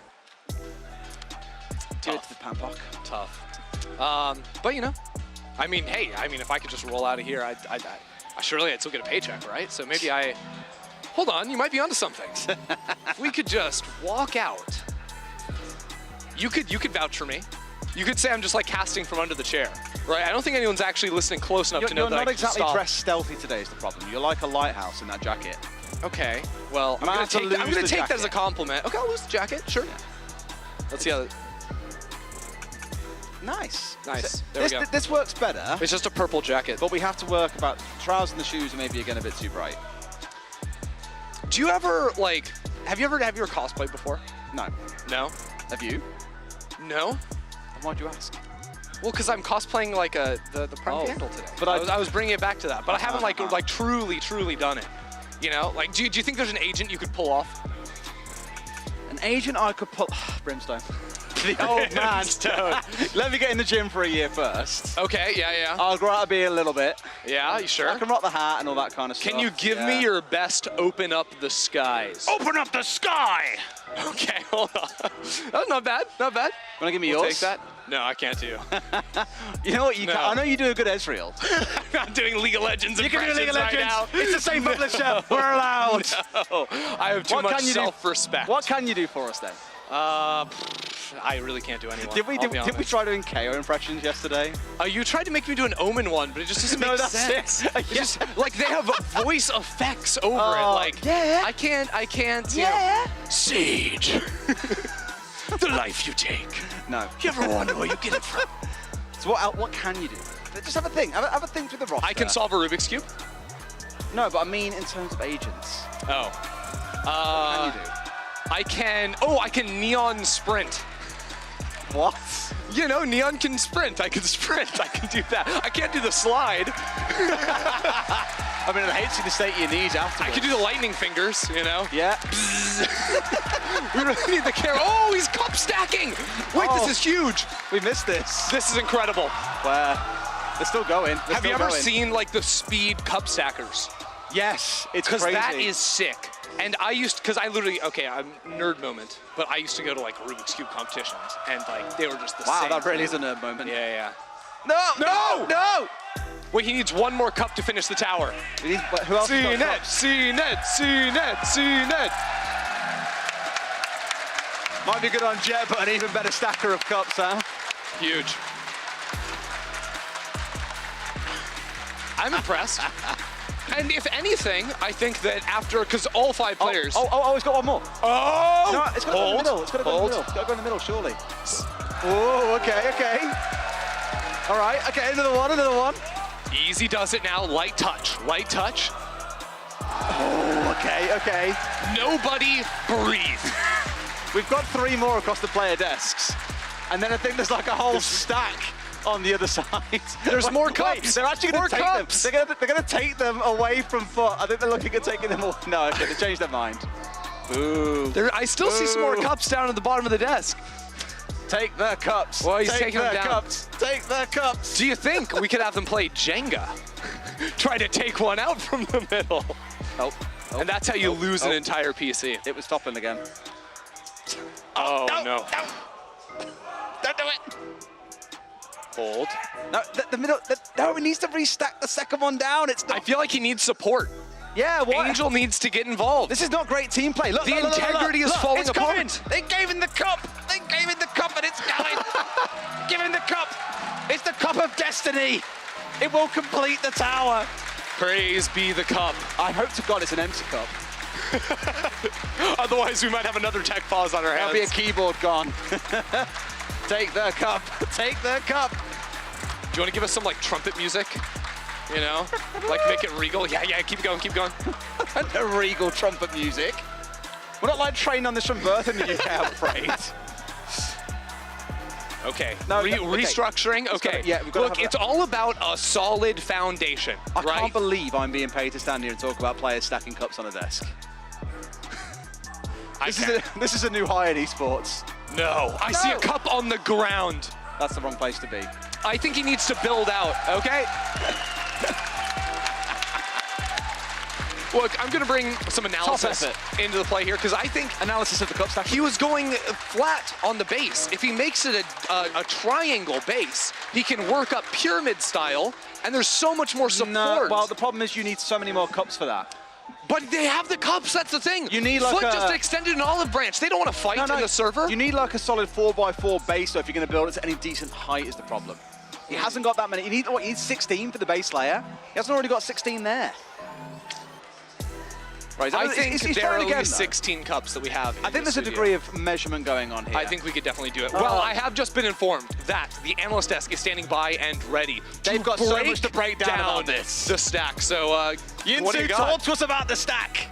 Give it to the Pampock. Tough. But if I could just roll out of here, surely I'd still get a paycheck, right? So maybe hold on, you might be onto something. If we could just walk out. You could vouch for me. You could say I'm just like casting from under the chair, right? I don't think anyone's actually listening close enough to know that I can You're not exactly stop. dressed stealthy today is the problem. You're like a lighthouse in that jacket. Okay, well, I'm gonna take that as a compliment. Okay, I'll lose the jacket, sure. Let's see how. Nice. Nice. There we go. This works better. It's just a purple jacket. But we have to work about trousers and the shoes are maybe again a bit too bright. Do you ever like? Have you ever cosplayed before? No. No. Have you? No. Why'd you ask? Well, because I'm cosplaying like the Prime Vandal today. But I was bringing it back to that. But I haven't like truly done it. You know, like do you think there's an agent you could pull off? An agent I could pull. Brimstone. The old man. Let me get in the gym for a year first. Okay, yeah. I'll grow out a beard a little bit. Yeah, you sure? I can rock the hat and all that kind of stuff. Can you give me your best open up the skies? Open up the sky! Okay, hold on. Oh, not bad, not bad. Want to give me We'll yours? take that. No, I can't do. You know what? You can. I know you do a good Ezreal. I'm not doing League of Legends You can do League of impressions Legends. right now. It's the same publisher. We're allowed. No, I have too much self-respect. What can you do for us then? I really can't do anyone. Did we try doing KO impressions yesterday? You tried to make me do an Omen one, but it just doesn't make sense. It just, like they have voice effects over it. Like yeah. I can't. Yeah. You know, Sage. The life you take. No. You ever wonder where you get it from? So what can you do? Just have a thing. Have a thing through the roster. I can solve a Rubik's Cube. No, but I mean in terms of agents. Oh. What can you do? I can Neon sprint. What? You know, Neon can sprint. I can sprint. I can do that. I can't do the slide. I mean, I hate to see the state of your knees afterwards. I can do the lightning fingers, you know? Yeah. We really need the camera. Oh, he's cup stacking. Wait, this is huge. We missed this. This is incredible. Where they're still going. Have you ever seen like the speed cup stackers? Yes, it's crazy. Because that is sick. And I used, because I literally, okay, I'm nerd moment, but I used to go to like Rubik's Cube competitions, and like they were just the same. Wow, that really is a nerd moment. Yeah. No! Wait, he needs one more cup to finish the tower. Who else? C-net. Might be good on Jet, but an even better stacker of cups, huh? Huge. I'm impressed. And if anything, I think that after, because all 5 players. Oh, he's got one more. Oh! No, it's got to go in the middle. It's got to go in the middle. It's got to go in the middle, surely. Oh, okay. All right, okay, another one. Easy does it now. Light touch. Oh, okay. Nobody breathe. We've got 3 more across the player desks. And then I think there's like a whole stack on the other side. There's more cups. Wait, they're actually going to take them. They're going to take them away from foot. I think they're looking at taking them away. No, okay, they changed their mind. Boo. I still see some more cups down at the bottom of the desk. Take their cups. Well, he's taking them down. Take their cups. Do you think we could have them play Jenga? Try to take one out from the middle. And that's how you lose an entire PC. It was toppling again. Oh, no. Don't do it. Hold. No, the middle. No, he needs to restack the second one down. It's not. I feel like he needs support. Yeah, what? Angel needs to get involved. This is not great team play. Look, the integrity is falling apart. Coming. They gave him the cup. And it's going. Give him the cup. It's the cup of destiny. It will complete the tower. Praise be the cup. I hope to God it's an empty cup. Otherwise, we might have another tech pause on our hands. There'll be a keyboard gone. Take the cup. Take the cup. Do you want to give us some like trumpet music? You know, like make it regal. Yeah, keep going. The regal trumpet music. We're not like trained on this from birth in the UK, I'm afraid. Okay. Restructuring. Okay. Look, it's all about a solid foundation. I can't believe I'm being paid to stand here and talk about players stacking cups on a desk. This is a new high in esports. No, I see a cup on the ground. That's the wrong place to be. I think he needs to build out, okay? Look, I'm going to bring some analysis into the play here because I think analysis of the cup stack. He was going flat on the base. If he makes it a triangle base, he can work up pyramid style, and there's so much more support. No, well, the problem is you need so many more cups for that. But they have the cups, that's the thing. You need like Foot just extended an olive branch. They don't want to fight in the server. You need like a solid 4x4 base, so if you're going to build it to any decent height is the problem. He hasn't got that many. You need 16 for the base layer. He hasn't already got 16 there. Right, I think he's there are trying at again, least though. 16 cups that we have. I think there's a degree of measurement going on here. I think we could definitely do it. Well, I have just been informed that the analyst desk is standing by and ready. They've got so much to break down about this. The stack. So, what do you Yinsu, got? talk to us about the stack.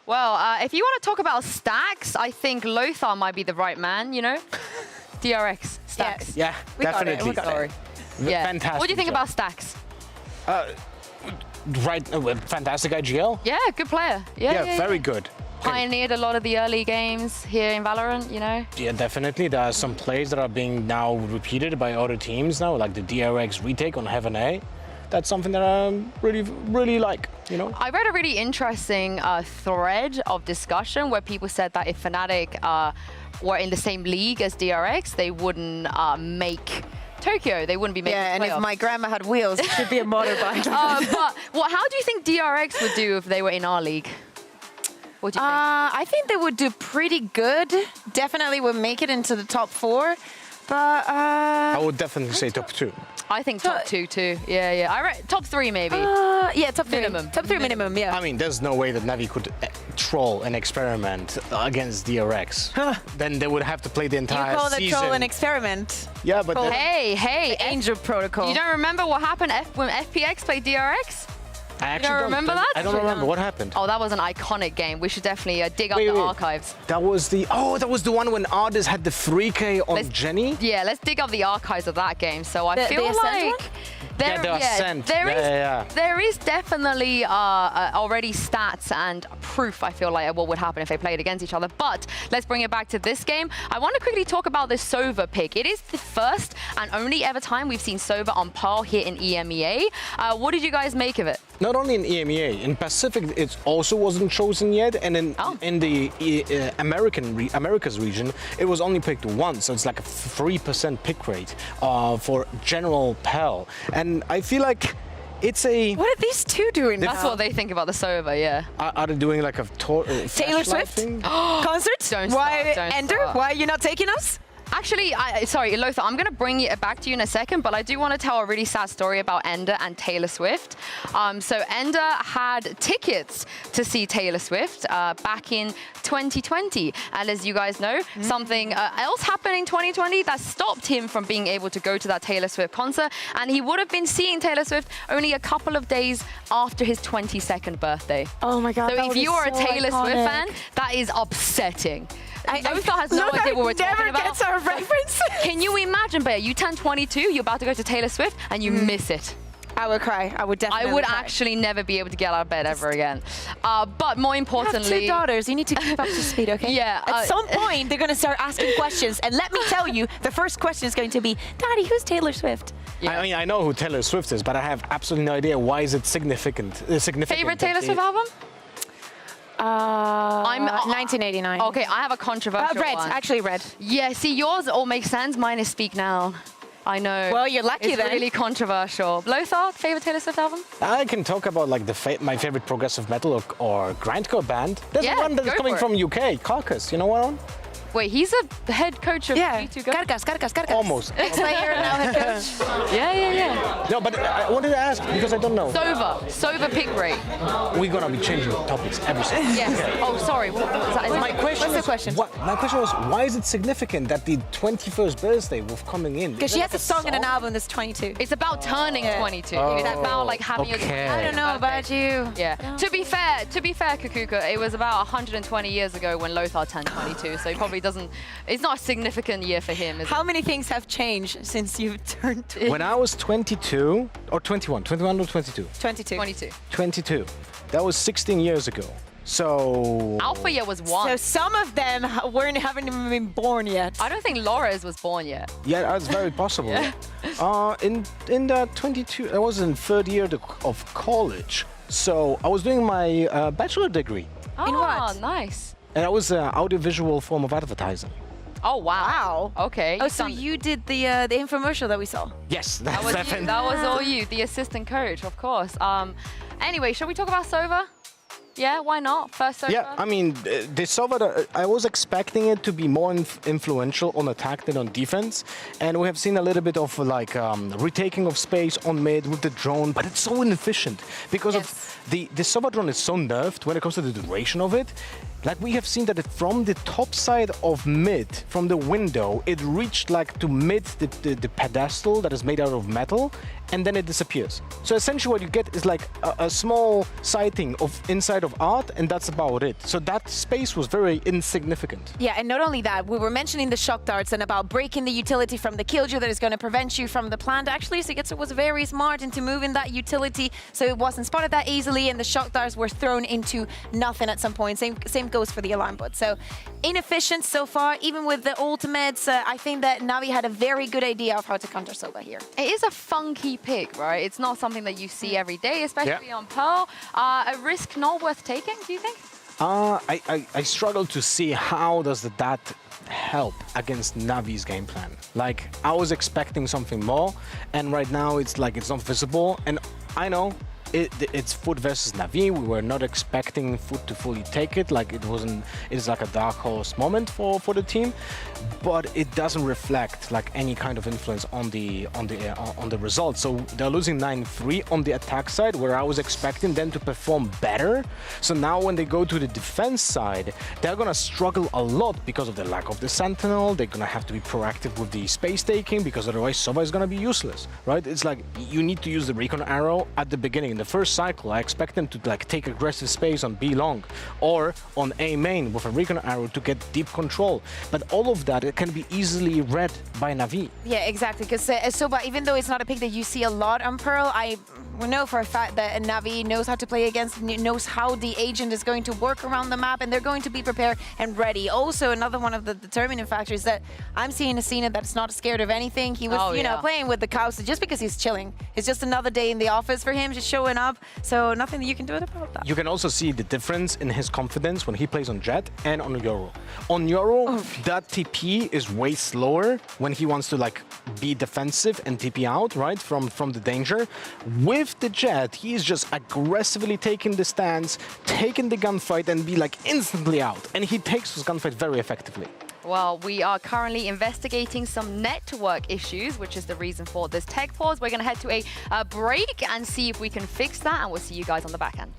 Well, if you want to talk about stacks, I think Lothar might be the right man, you know? DRX, stacks. Yeah, We got it, definitely. we got it. Sorry. Yeah. Fantastic. What do you think job. about stacks? Right, fantastic IGL. Yeah, good player. Yeah, Very good. Pioneered a lot of the early games here in Valorant, you know? Yeah, definitely. There are some plays that are being now repeated by other teams now, like the DRX retake on Heaven A. That's something that I really like, you know? I read a really interesting thread of discussion where people said that if Fnatic were in the same league as DRX, they wouldn't make Tokyo. They wouldn't be making Yeah, and if my grandma had wheels, it should be a motorbike. but how do you think DRX would do if they were in our league? What do you think? I think they would do pretty good. Definitely would make it into the top 4. But I would definitely say top 2. I think top 2 too. Yeah. I top 3 maybe. yeah, top 3. Minimum. Top 3 minimum, yeah. I mean, there's no way that Navi could troll an experiment against DRX. Then they would have to play the entire You call the season. troll an experiment? Yeah, but then- Hey, Angel Protocol. You don't remember what happened when FPX played DRX? I You actually don't remember that? I don't remember what happened. Oh, that was an iconic game. We should definitely dig up Wait, the wait. archives. That was the one when Ardis had the 3K on Jenny. Yeah, let's dig up the archives of that game. So I feel Ascent like one? there, the Ascent. there there is definitely already stats and proof. I feel like what would happen if they played against each other. But let's bring it back to this game. I want to quickly talk about the Sova pick. It is the first and only ever time we've seen Sova on par here in EMEA. What did you guys make of it? Not only in EMEA, in Pacific it also wasn't chosen yet, and in the Americas region it was only picked once, so it's like a 3% pick rate for general PEL, and I feel like it's a... What are these two doing That's what they think about the Sova, yeah. Are they doing like a Taylor Swift concert? Don't Why, start, don't Ender? start. Why are you not taking us? Actually, sorry, Lothar, I'm going to bring it back to you in a second, but I do want to tell a really sad story about Ender and Taylor Swift. So Ender had tickets to see Taylor Swift back in 2020. And as you guys know, something else happened in 2020 that stopped him from being able to go to that Taylor Swift concert. And he would have been seeing Taylor Swift only a couple of days after his 22nd birthday. Oh my God. So if you are a Taylor Swift fan, that is upsetting. Lothar has no idea what we're talking about. Gets our reference. Can you imagine, Bear? You turn 22, you're about to go to Taylor Swift, and you miss it. I would cry. I would definitely I would cry. actually never be able to get out of bed ever again. But more importantly... You have 2 daughters. You need to keep up to speed, okay? Yeah. At some point, they're going to start asking questions. And let me tell you, the first question is going to be, Daddy, who's Taylor Swift? Yeah. I mean, I know who Taylor Swift is, but I have absolutely no idea why is it significant. Favorite Taylor Swift album? I'm 1989. Okay, I have a controversial Red, one. actually Red. Yeah, see, yours all makes sense. Mine is Speak Now. I know. Well, you're lucky it's then. really controversial. Lothar, favorite Taylor Swift album? I can talk about like my favorite progressive metal or grindcore band. There's Yeah, one that is go coming for from UK, Carcass. You know what one? Wait, he's a head coach of V2 Go? Carcas. Almost. Ex-player, now head coach. Yeah. No, but I wanted to ask because I don't know. Sova pick rate. We're gonna be changing topics every second. Yes. Oh, sorry. What was that? My question What's the question? My question was, why is it significant that the 21st birthday was coming in? Because she has a song and an album that's 22. It's about turning 22. It's about like having your... okay. I don't know about you. Yeah. To be fair, Kukuka, it was about 120 years ago when Lothar turned 22, so he probably doesn't... It's not a significant year for him, is How many things have changed since you've turned 22? When I was 22 or 21 or 22? 22. 22. That was 16 years ago. So... Alpha year was 1. So some of them haven't even been born yet. I don't think Laura's was born yet. Yeah, that's very possible. In that 22, I was in 3rd year of college. So I was doing my bachelor degree. Oh, In what? Nice. And that was an audiovisual form of advertising. Oh, wow. Okay. Oh, so you did the infomercial that we saw? Yes, That was you. That was all you, the assistant coach, of course. Anyway, shall we talk about Sova? Yeah, why not? First serve. Yeah, I mean, the Sova, I was expecting it to be more influential on attack than on defense, and we have seen a little bit of like retaking of space on mid with the drone, but it's so inefficient because of the Sova drone is so nerfed when it comes to the duration of it. Like we have seen that from the top side of mid, from the window, it reached like to mid the pedestal that is made out of metal, and then it disappears. So essentially what you get is like a small sighting of inside of art, and that's about it. So that space was very insignificant. Yeah, and not only that, we were mentioning the shock darts and about breaking the utility from the killjoy that is going to prevent you from the plant. Actually, Sigitsu was very smart into moving that utility, so it wasn't spotted that easily, and the shock darts were thrown into nothing at some point. Same goes for the alarm bot. So inefficient so far, even with the ultimates. I think that Navi had a very good idea of how to counter Soba here. It is a funky pick, right? It's not something that you see every day, especially on Pearl. A risk not worth taking, do you think? I struggle to see how does that help against Navi's game plan. Like, I was expecting something more, and right now it's like it's not visible. And I know it's Foot versus Navi. We were not expecting Foot to fully take it. Like it wasn't. It's like a dark horse moment for the team, but it doesn't reflect like any kind of influence on the result. So they're losing 9-3 on the attack side, where I was expecting them to perform better. So now when they go to the defense side, they're gonna struggle a lot because of the lack of the Sentinel. They're gonna have to be proactive with the space taking, because otherwise Sova is gonna be useless, right? It's like you need to use the recon arrow at the beginning. In the first cycle, I expect them to like take aggressive space on B long or on A main with a recon arrow to get deep control. But all of that, it can be easily read by Navi. Yeah, exactly. Because Soba, even though it's not a pick that you see a lot on Pearl, we know for a fact that Navi knows how to play against, knows how the agent is going to work around the map, and they're going to be prepared and ready. Also, another one of the determining factors that I'm seeing a Cena that's not scared of anything. He was, you know, playing with the cows just because he's chilling. It's just another day in the office for him, just showing up. So nothing that you can do about that. You can also see the difference in his confidence when he plays on Jet and on Yoru. On Yoru, that TP is way slower when he wants to like be defensive and TP out, right, from the danger. With the Jet, he is just aggressively taking the stance, taking the gunfight, and be like instantly out. And he takes his gunfight very effectively. Well, we are currently investigating some network issues, which is the reason for this tech pause. We're going to head to a break and see if we can fix that, and we'll see you guys on the back end.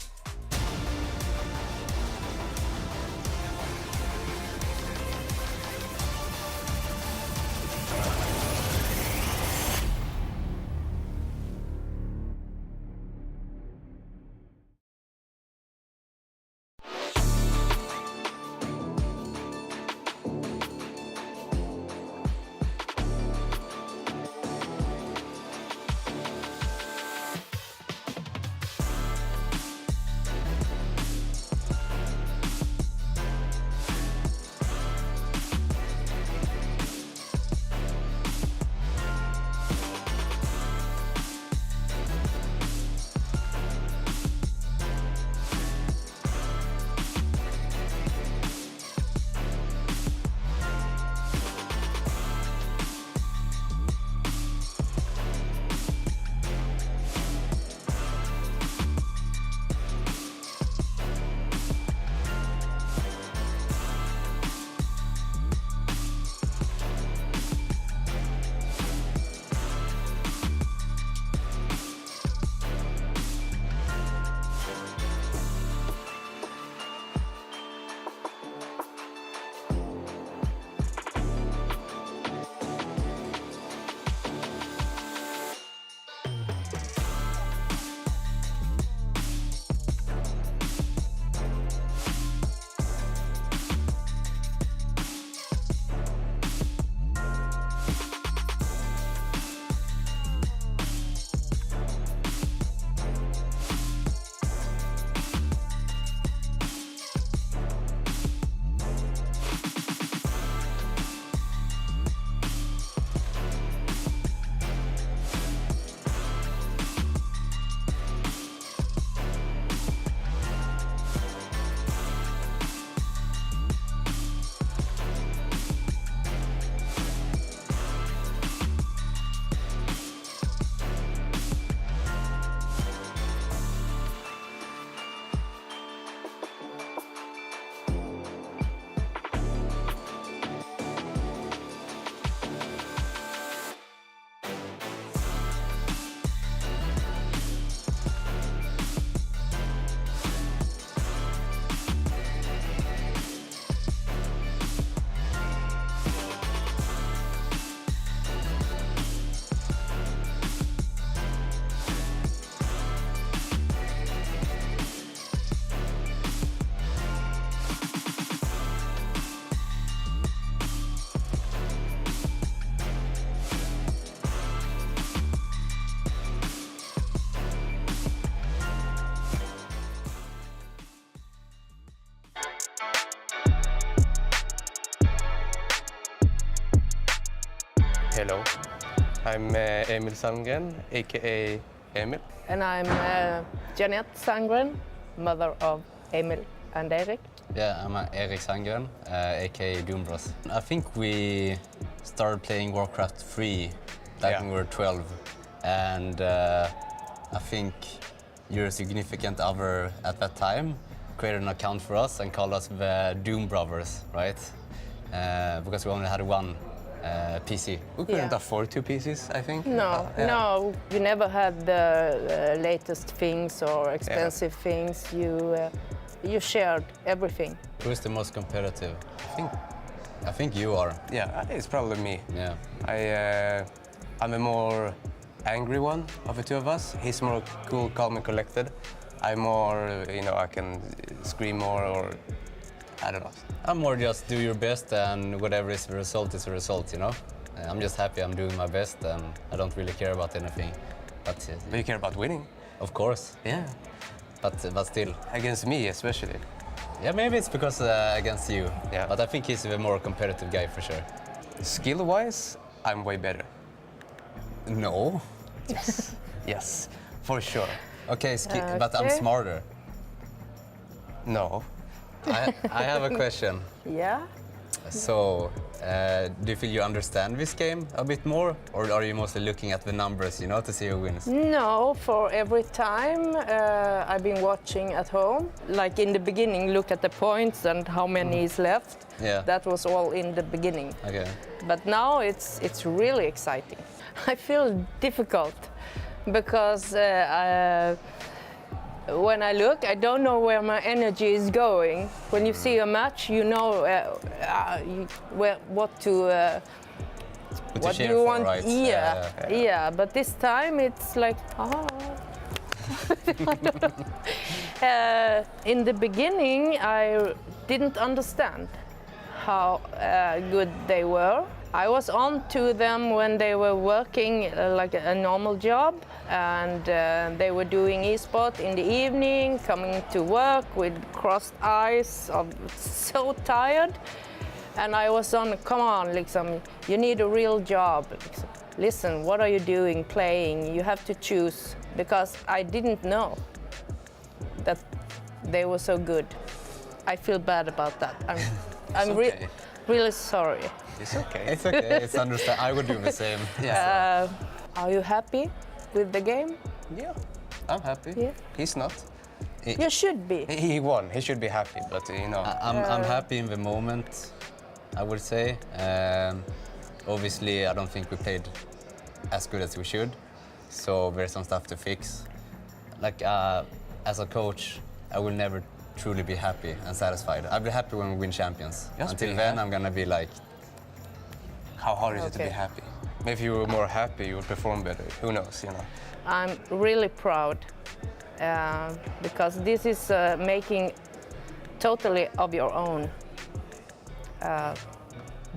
Hello, I'm Emil Sandgren, aka Emil. And I'm Jeanette Sandgren, mother of Emil and Erik. Yeah, I'm Erik Sandgren, aka Doombros. I think we started playing Warcraft 3 back when we were 12, and I think your significant other at that time created an account for us and called us the Doom Brothers, right? Because we only had one PC. We couldn't afford 2 PCs, I think. No, no, you never had the latest things or expensive things. You shared everything. Who's the most competitive? I think you are. Yeah, it's probably me. Yeah. I'm a more angry one of the two of us. He's more cool, calm, and collected. I'm more, I can scream more, or I don't know. I'm more just do your best, and whatever is the result is the result, I'm just happy I'm doing my best, and I don't really care about anything. But you care about winning? Of course. Yeah. But still. Against me, especially. Yeah, maybe it's because against you. Yeah. But I think he's the more competitive guy for sure. Skill-wise, I'm way better. No. Yes. Yes, for sure. Okay, but I'm smarter. No. I have a question. Yeah? So, do you feel you understand this game a bit more? Or are you mostly looking at the numbers, to see who wins? No, for every time I've been watching at home. Like in the beginning, look at the points and how many is left. Yeah. That was all in the beginning. Okay. But now it's really exciting. I feel difficult because when I look, I don't know where my energy is going. When you see a match, you know what to what you want. For, right? Yeah. But this time it's like, in the beginning, I didn't understand how good they were. I was on to them when they were working like a normal job, and they were doing esports in the evening, coming to work with crossed eyes, so tired. And I was on, come on, you need a real job. Listen, what are you doing, playing? You have to choose, because I didn't know that they were so good. I feel bad about that. I'm okay. Really sorry. It's okay. It's okay. It's understand. I would do the same. Yeah. Are you happy with the game? Yeah, I'm happy. Yeah. He's not. You should be. He won. He should be happy, but I'm happy in the moment, I would say. Obviously, I don't think we played as good as we should, so there's some stuff to fix. Like as a coach, I will never truly be happy and satisfied. I'll be happy when we win champions. Until then, I'm gonna be like, how hard is it to be happy? Maybe if you were more happy, you would perform better. Who knows, I'm really proud because this is making totally of your own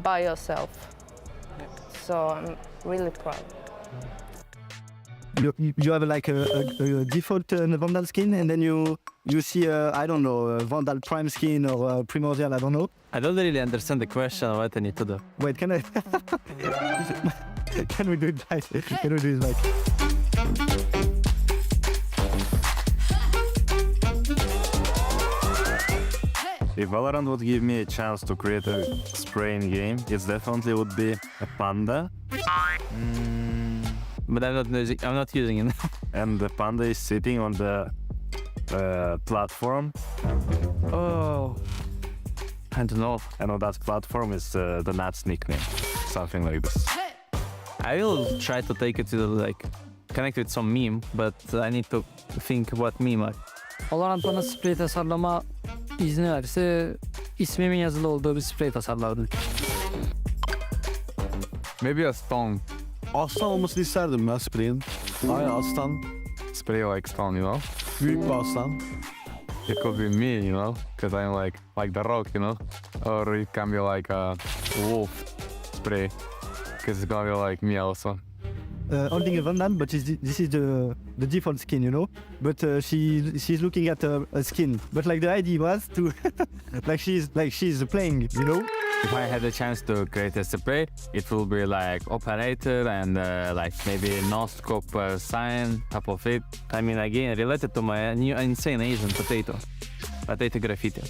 by yourself. So I'm really proud. You have like a default Vandal skin, and then you see I don't know, a Vandal Prime skin or Primordial, I don't know. I don't really understand the question. What I need to do? Wait, can I? Can we do it like? Can we do it like? If Valorant would give me a chance to create a spraying game, it definitely would be a panda. But I'm not using it. And the panda is sitting on the platform. Oh, I don't know. And on that platform is the Nat's nickname, something like this. I will try to take it to connect with some meme, but I need to think what meme. Valorant bana sprey tasarlama izni verse ismimin yazılı olduğu bir sprey tasarlardım. Maybe a stone. Aslan olmasını isterdim ya spray'in. Aynen aslan. Spray like stone, Büyük bir aslan. It could be me, because I'm like the Rock, or it can be like a wolf spray, because it's gonna be like me also. Holding a Vandal, but this is the default skin, But she's looking at a skin. But the idea was to she's playing, If I had a chance to create a spray, it will be like operator and like maybe no scope sign, top of it. I mean, again, related to my new insane Asian potato graffiti.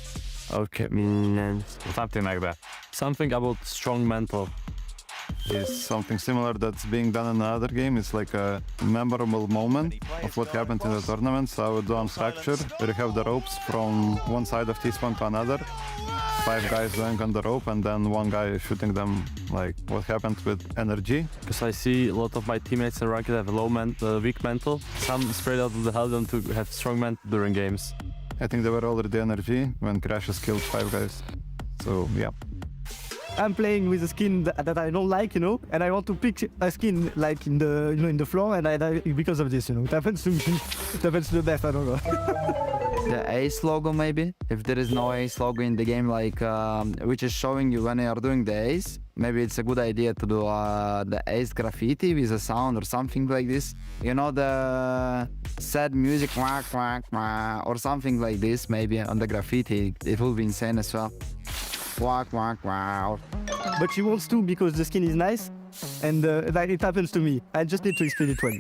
Okay, something like that. Something about strong mental. Is something similar that's being done in another game. It's like a memorable moment of what happened in the tournament. So I would do on fracture. We have the ropes from one side of T-spawn to another. 5 guys going on the rope and then 1 guy shooting them, like what happened with energy. Because I see a lot of my teammates in ranked have weak mental. Some spread out of the hell to have strong mental during games. I think they were already energy when Crashes killed 5 guys. So yeah. I'm playing with a skin that I don't like, you know, and I want to pick a skin like in the, you know, in the floor, and I die because of this, you know. It happens to me. It happens to the death. I don't know. The Ace logo, maybe. If there is no Ace logo in the game, like which is showing you when you are doing the Ace, maybe it's a good idea to do the Ace graffiti with a sound or something like this. You know, the sad music, wah, wah, wah, or something like this. Maybe on the graffiti, it will be insane as well. Walk, walk, wow. But she wants to because the skin is nice, and like it happens to me. I just need to explain it well.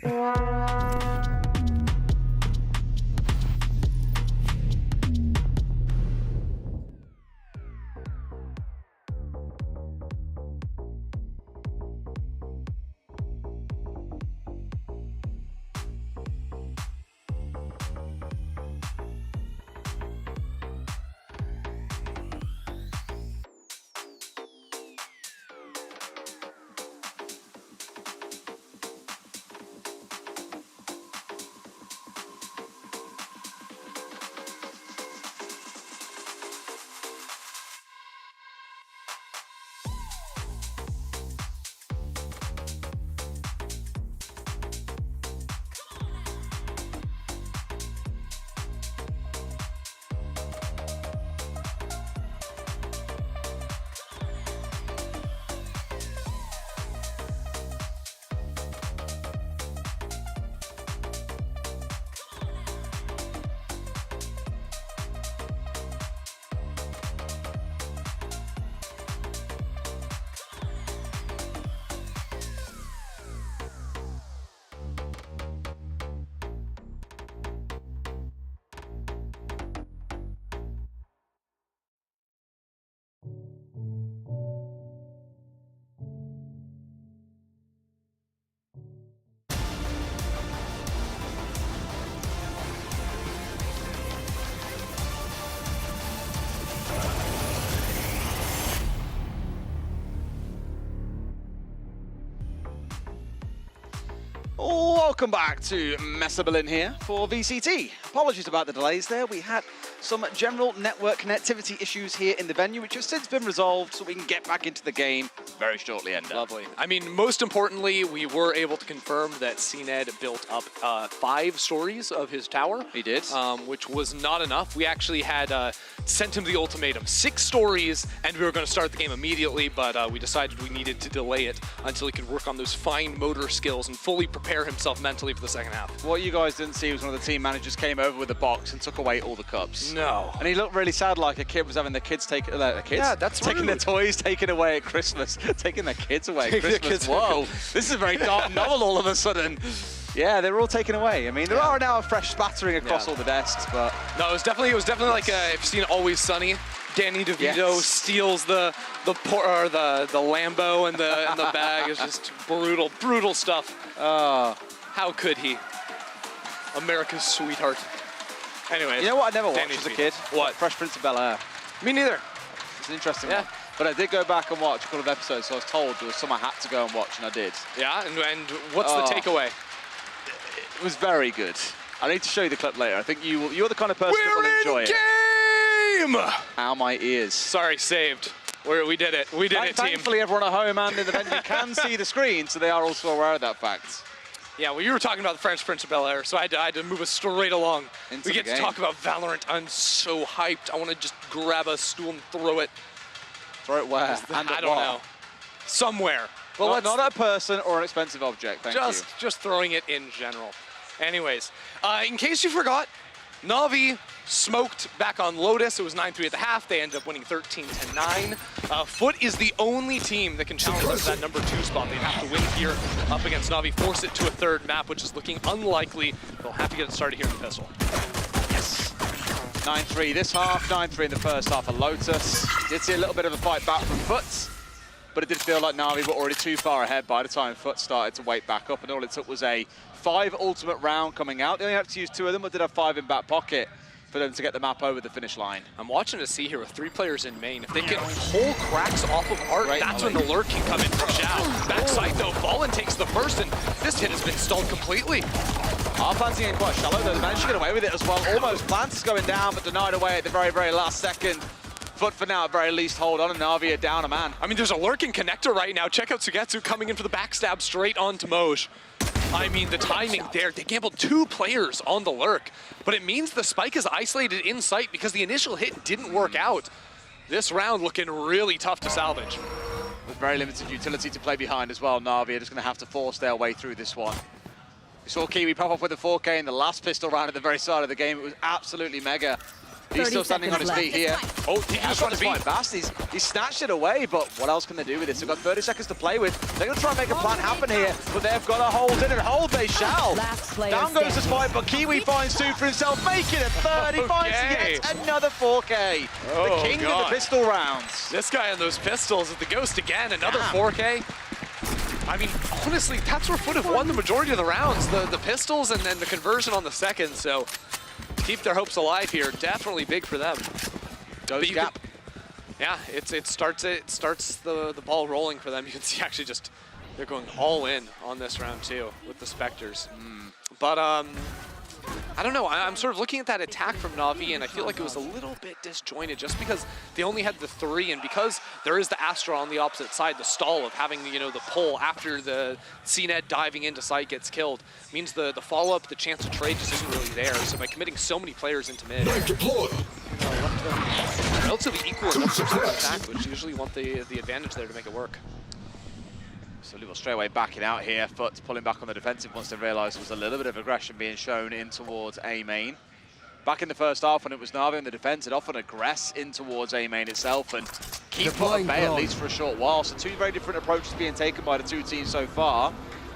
Welcome back to Messe Berlin here for VCT. Apologies about the delays there. We had some general network connectivity issues here in the venue, which have since been resolved, so we can get back into the game very shortly, Ender. Lovely. I mean, most importantly, we were able to confirm that CNED built up 5 stories of his tower. He did. Which was not enough. We actually had sent him the ultimatum. 6 stories, and we were going to start the game immediately, but we decided we needed to delay it until he could work on those fine motor skills and fully prepare himself mentally for the second half. What you guys didn't see was one of the team managers came over with a box and took away all the cups. No. And he looked really sad, like a kid was having the kids take Yeah, that's taking their toys taken away at Christmas. Taking their kids away at Christmas. Whoa, this is a very dark novel all of a sudden. Yeah, they were all taken away. I mean, there are now a fresh spattering across all the desks, but no, it was definitely like if you've seen Always Sunny, Danny DeVito steals the Lambo and the bag. It's just brutal stuff. How could he? America's sweetheart. Anyways, you know what I never watched as a kid? What? Fresh Prince of Bel-Air. Me neither. It's an interesting one. But I did go back and watch a couple of episodes, so I was told there was some I had to go and watch, and I did. Yeah, and what's the takeaway? It was very good. I need to show you the clip later. I think you're the kind of person that will enjoy it. Game! Ow, my ears. Sorry, saved. We did it. We did it, team. Thankfully, everyone at home and in the venue can see the screen, so they are also aware of that fact. Yeah, well, you were talking about the French Prince of Bel-Air, so I had to move us straight along. We get to talk about Valorant. I'm so hyped. I want to just grab a stool and throw it. Throw it where? I don't know. Somewhere. Well, not a person or an expensive object, thank you. Just throwing it in general. Anyways, in case you forgot, NAVI smoked back on Lotus. It was 9-3 at the half. They ended up winning 13-9. Foot is the only team that can challenge them to that number 2 spot. They have to win here up against Navi, force it to a 3rd map, which is looking unlikely. They'll have to get it started here in the pistol. Yes. 9-3 this half, 9-3 in the first half of Lotus. Did see a little bit of a fight back from Foot, but it did feel like Navi were already too far ahead by the time Foot started to wait back up, and all it took was a 5 ultimate round coming out. They only had to use 2 of them, but did have 5 in back pocket for them to get the map over the finish line. I'm watching to see here with 3 players in main. If they can pull cracks off of Art, that's when the lurk can come in from Zhao. Backside though, Fallen takes the first, and this hit has been stalled completely. Are planting in quite shallow though. They managed to get away with it as well. Almost Plant is going down, but denied away at the very, very last second. Foot for now, at very least, hold on, and Navi are down a man. I mean, there's a lurking connector right now. Check out Sugetsu coming in for the backstab straight onto Moj. I mean, the timing there, they gambled 2 players on the lurk, but it means the spike is isolated in sight because the initial hit didn't work out. This round looking really tough to salvage. With very limited utility to play behind as well, Navi are just going to have to force their way through this one. We saw Kiwi pop off with a 4K in the last pistol round at the very start of the game. It was absolutely mega. He's still standing on his feet here. Oh, he just trying to beat. Fast. He snatched it away, but what else can they do with this? They've got 30 seconds to play with. They're going to try and make a plan happen here, but they've got to hold in and hold. They shall. Down goes the spike, but Kiwi finds 2 for himself, making it 3rd. He finds yet another 4K. The king of the pistol rounds. This guy on those pistols is the ghost again. Another 4K. I mean, honestly, that's where Foot have won the majority of the rounds. The pistols and then the conversion on the second. So keep their hopes alive here. Definitely big for them. Goes gap. Yeah, it starts the ball rolling for them. You can see actually just they're going all in on this round too with the Spectres. But I don't know. I'm sort of looking at that attack from Navi, and I feel like it was a little bit disjointed just because they only had the 3, and because there is the Astra on the opposite side, the stall of having, you know, the pull after the CNED diving into site gets killed means the follow-up, the chance to trade just isn't really there. So by committing so many players into mid, relatively equal enough attack, which usually want the advantage there to make it work. So Liverpool straight away backing out here. Foot pulling back on the defensive once they realised there was a little bit of aggression being shown in towards A main. Back in the first half when it was Navi on the defence, it often aggress in towards A main itself and keep Foot at bay at least for a short while. So 2 very different approaches being taken by the 2 teams so far.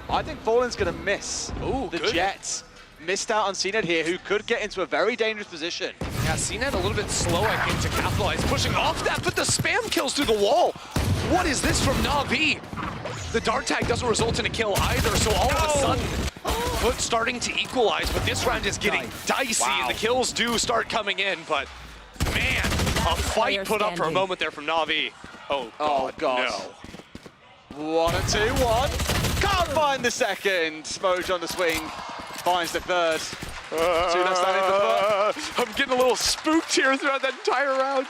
I think Fallen's going to miss the Jets. Missed out on CNED here, who could get into a very dangerous position. Yeah, CNED a little bit slow, I think, to capitalize. Pushing off that, but the spam kills through the wall. What is this from Navi? The dart tag doesn't result in a kill either, so all of a sudden, Foot starting to equalize, but this round is getting dicey, and the kills do start coming in, but man, a fight put up for a moment there from Navi. Oh God, no. 1 and 2, 1. Can't find the second. Moj on the swing. Finds the 3rd. 2 left standing for Foot. I'm getting a little spooked here throughout that entire round.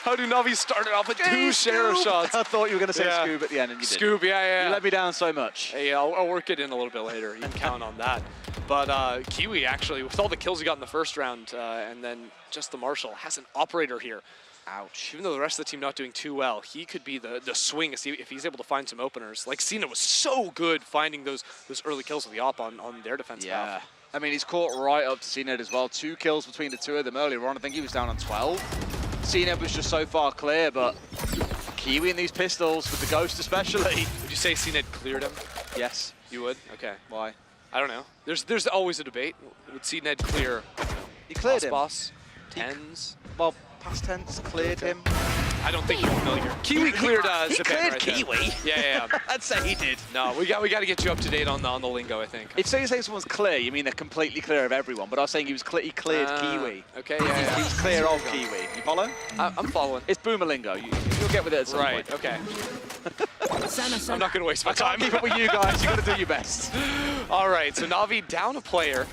How do Navi start it off with 2 share shots? I thought you were going to say Scoob at the end, and you didn't. Scoob, yeah. You let me down so much. Hey, I'll work it in a little bit later. You can count on that. But Kiwi, actually, with all the kills he got in the first round, and then just the Marshal, has an operator here. Ouch. Even though the rest of the team not doing too well, he could be the swing if he's able to find some openers. Like, Cena was so good finding those early kills with the op on their defensive half. I mean, he's caught right up to CNED as well. 2 kills between the 2 of them earlier on. I think he was down on 12. CNED was just so far clear, but Kiwi in these pistols, with the Ghost especially. Would you say CNED cleared him? Yes. You would? Okay. Why? I don't know. There's always a debate. Would CNED clear? He cleared him. Boss, 10s? Well, past tense cleared him. I don't think you're familiar. Kiwi cleared He cleared right Kiwi? Yeah. I'd say he did. No, we got to get you up to date on the lingo, I think. If you're saying someone's clear, you mean they're completely clear of everyone. But I was saying he cleared Kiwi. Okay, yeah. He was clear of Kiwi. You follow? I'm following. It's Boomerlingo. You'll get with it at some point. Right, okay. I'm not going to waste my time. I can't keep up with you guys. You got to do your best. All right, so Navi down a player.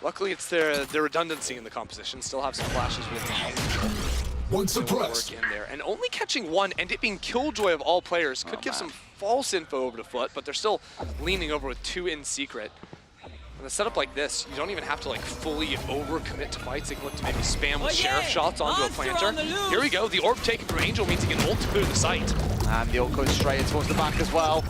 Luckily, it's their redundancy in the composition. Still have some flashes with them. One suppressed. In there. And only catching 1 and it being Killjoy of all players could give some false info over to Foot, but they're still leaning over with 2 in secret. In a setup like this, you don't even have to like fully overcommit to fights. They can look to maybe spam with sheriff shots onto a planter. Here we go. The orb taken from Angel means he can ult to clear the site. And the ult goes straight towards the back as well.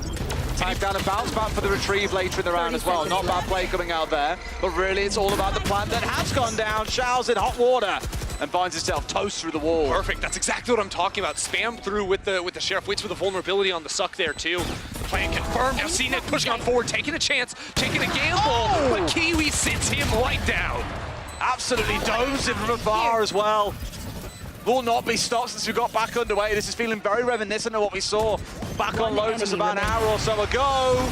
Tag down and bounce back for the retrieve later in the round as well. Not bad play coming out there, but really it's all about the plant that has gone down. Shao's in hot water and finds himself toast through the wall. Perfect, that's exactly what I'm talking about. Spam through with the Sheriff, waits for the vulnerability on the suck there too. The plan confirmed, now CNET pushing on forward, taking a chance, taking a gamble, but Kiwi sits him right down. Absolutely domes him from afar as well. Will not be stopped since we got back underway. This is feeling very reminiscent of what we saw back on Lotus about an hour or so ago.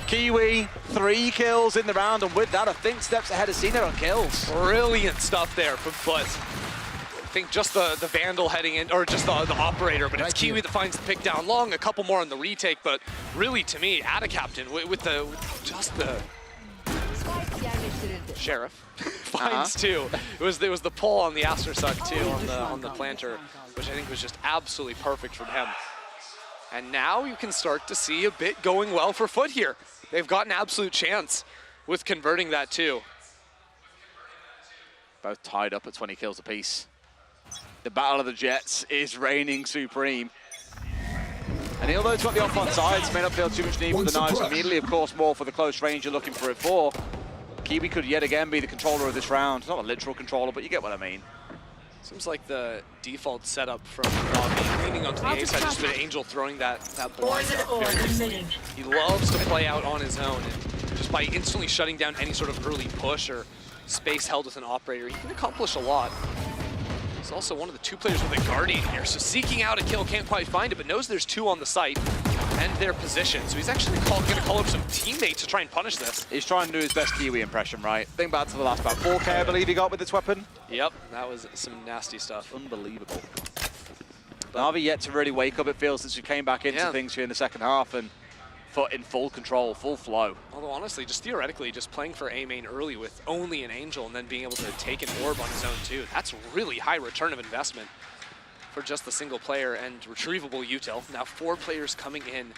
Kiwi, 3 kills in the round, and with that, I think steps ahead of CNET on kills. Brilliant stuff there from Foot. I think just the Vandal heading in, or just the Operator, but it's Kiwi that finds the pick down long, a couple more on the retake, but really, to me, Captain with just the Sheriff finds 2. It was the pull on the Aster Suck too on the planter, which I think was just absolutely perfect from him. And now you can start to see a bit going well for Foot here. They've got an absolute chance with converting that too. Both tied up at 20 kills apiece. The battle of the Jets is reigning supreme. And although it's got the off-on sides, may not feel too much need for the knives immediately. Of course, more for the close range you're looking for it for. Kiwi could yet again be the controller of this round. Not a literal controller, but you get what I mean. Seems like the default setup from NAVI leaning onto the A side, just been Angel throwing that blind out very easily. He loves to play out on his own, and just by instantly shutting down any sort of early push or space held with an Operator, he can accomplish a lot. He's also one of the 2 players with a Guardian here, so seeking out a kill, can't quite find it, but knows there's 2 on the site and their position. So he's actually going to call up some teammates to try and punish this. He's trying to do his best Kiwi impression, right? Think back to the last about 4K, I believe he got with this weapon. Yep, that was some nasty stuff. Unbelievable. NAVI yet to really wake up, it feels, since we came back into things here in the second half, and Foot in full control, full flow. Although honestly, just theoretically, just playing for A main early with only an Angel and then being able to take an orb on his own too, that's really high return of investment for just the single player and retrievable util. Now 4 players coming in.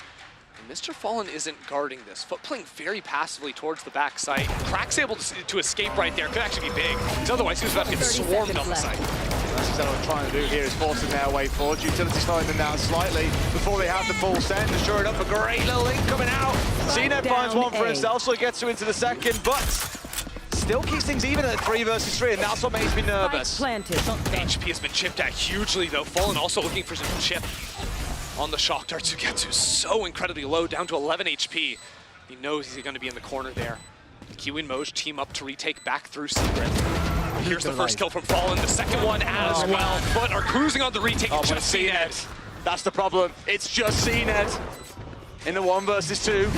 And Mr. Fallen isn't guarding this. Foot playing very passively towards the back site. Crack's able to escape right there. Could actually be big, because otherwise he was about to get swarmed on the site. That's exactly what I'm trying to do here, is forcing their way forward. Utility slowing them down slightly before they have the full send. And sure enough, a great little link coming out. CNET finds one for himself, so he gets into the second, but still keeps things even at 3 versus 3, and that's what makes me nervous. HP has been chipped at hugely though. Fallen also looking for some chip on the shock dart. Sugetsu's so incredibly low, down to 11 HP. He knows he's going to be in the corner there. Kiwi and Moj team up to retake back through Secret. Here's the first kill from Fallen, the second one as well. But are cruising on the retake, just CNET. That's the problem. It's just CNET in the 1 versus 2.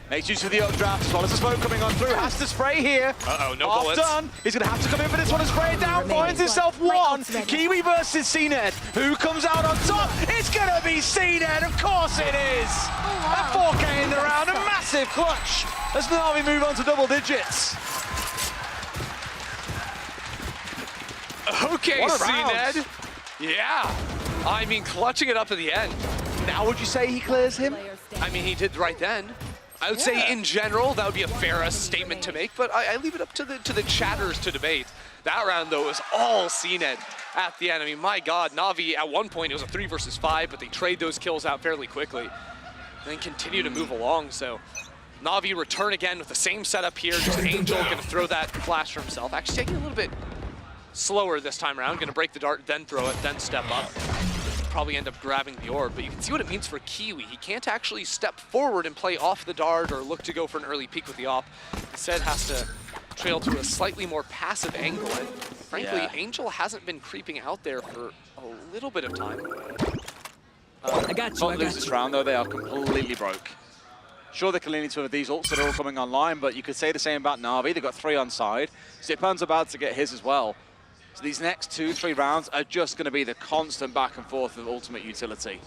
Makes use of the updraft as well as the smoke coming on through. Has to spray here. Uh-oh, no Half bullets. done. He's going to have to come in for this one and spray it down. Finds himself 1. Kiwi versus CNET. Who comes out on top? It's going to be CNET. Of course it is. A 4K in the round. A massive clutch as NAVI move on to double digits. Okay, CNET. Yeah. I mean, clutching it up at the end. Now would you say he clears him? I mean, he did right then. I would say in general, that would be a fair statement to make, but I leave it up to the chatters to debate. That round, though, was all CNET at the end. I mean, my God, NAVI, at one point, it was a 3 versus 5, but they trade those kills out fairly quickly and then continue to move along. So NAVI return again with the same setup here. Just Angel going to throw that flash for himself. Actually taking a little bit slower this time around. Going to break the dart, then throw it, then step up. Probably end up grabbing the orb, but you can see what it means for Kiwi. He can't actually step forward and play off the dart or look to go for an early peek with the op. Instead has to trail to a slightly more passive angle, and frankly, Angel hasn't been creeping out there for a little bit of time. I got you. Not lose this round though, they are completely broke. Sure, they're cleaning some of these ults that are all coming online, but you could say the same about NAVI. They've got 3 on side. Zipan's about to get his as well. So these next 2-3 rounds are just going to be the constant back and forth of ultimate utility.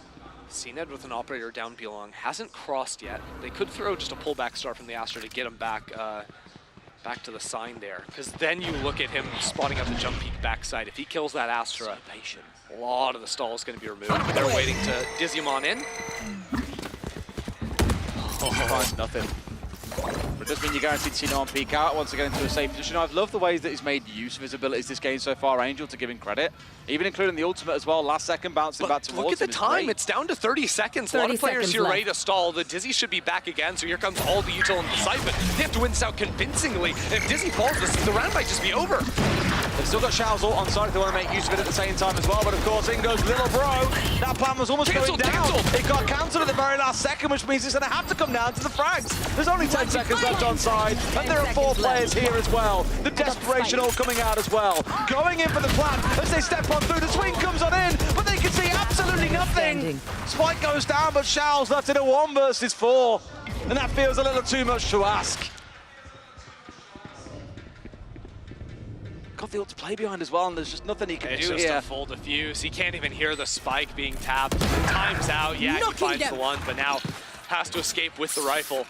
CNET with an Operator down belong hasn't crossed yet. They could throw just a pullback star from the Astra to get him back back to the sign there. Because then you look at him spotting up the jump peak backside. If he kills that Astra, a lot of the stall is going to be removed. But they're waiting to dizzy him on in. Oh, finds nothing. But it does mean you're guaranteed to see no one peek out once they get into a safe position. I've loved the ways that he's made use of his abilities this game so far, Angel, to give him credit. Even including the ultimate as well, last second bouncing back towards him. Look at the time, it's down to 30 seconds. A lot of players here ready to stall. The Dizzy should be back again, so here comes all the util and the site, but they have to win this out convincingly. And if Dizzy falls, the round might just be over. They've still got Xiao's ult on side if they want to make use of it at the same time as well, but of course in goes Little Bro. That plan was almost going down. It got cancelled at the very last second, which means it's going to have to come down to the frags. There's only 10 seconds left on side, and there are 4 players here as well. The desperation all coming out as well. Going in for the plan as they step on through. The swing comes on in, but they can see absolutely nothing. Spike goes down, but Xiao's left in a 1 versus 4, and that feels a little too much to ask. Got the ult to play behind as well, and there's just nothing he can do here. It's just a full defuse. He can't even hear the spike being tapped. Time's out. Yeah, he finds the one, but now has to escape with the rifle.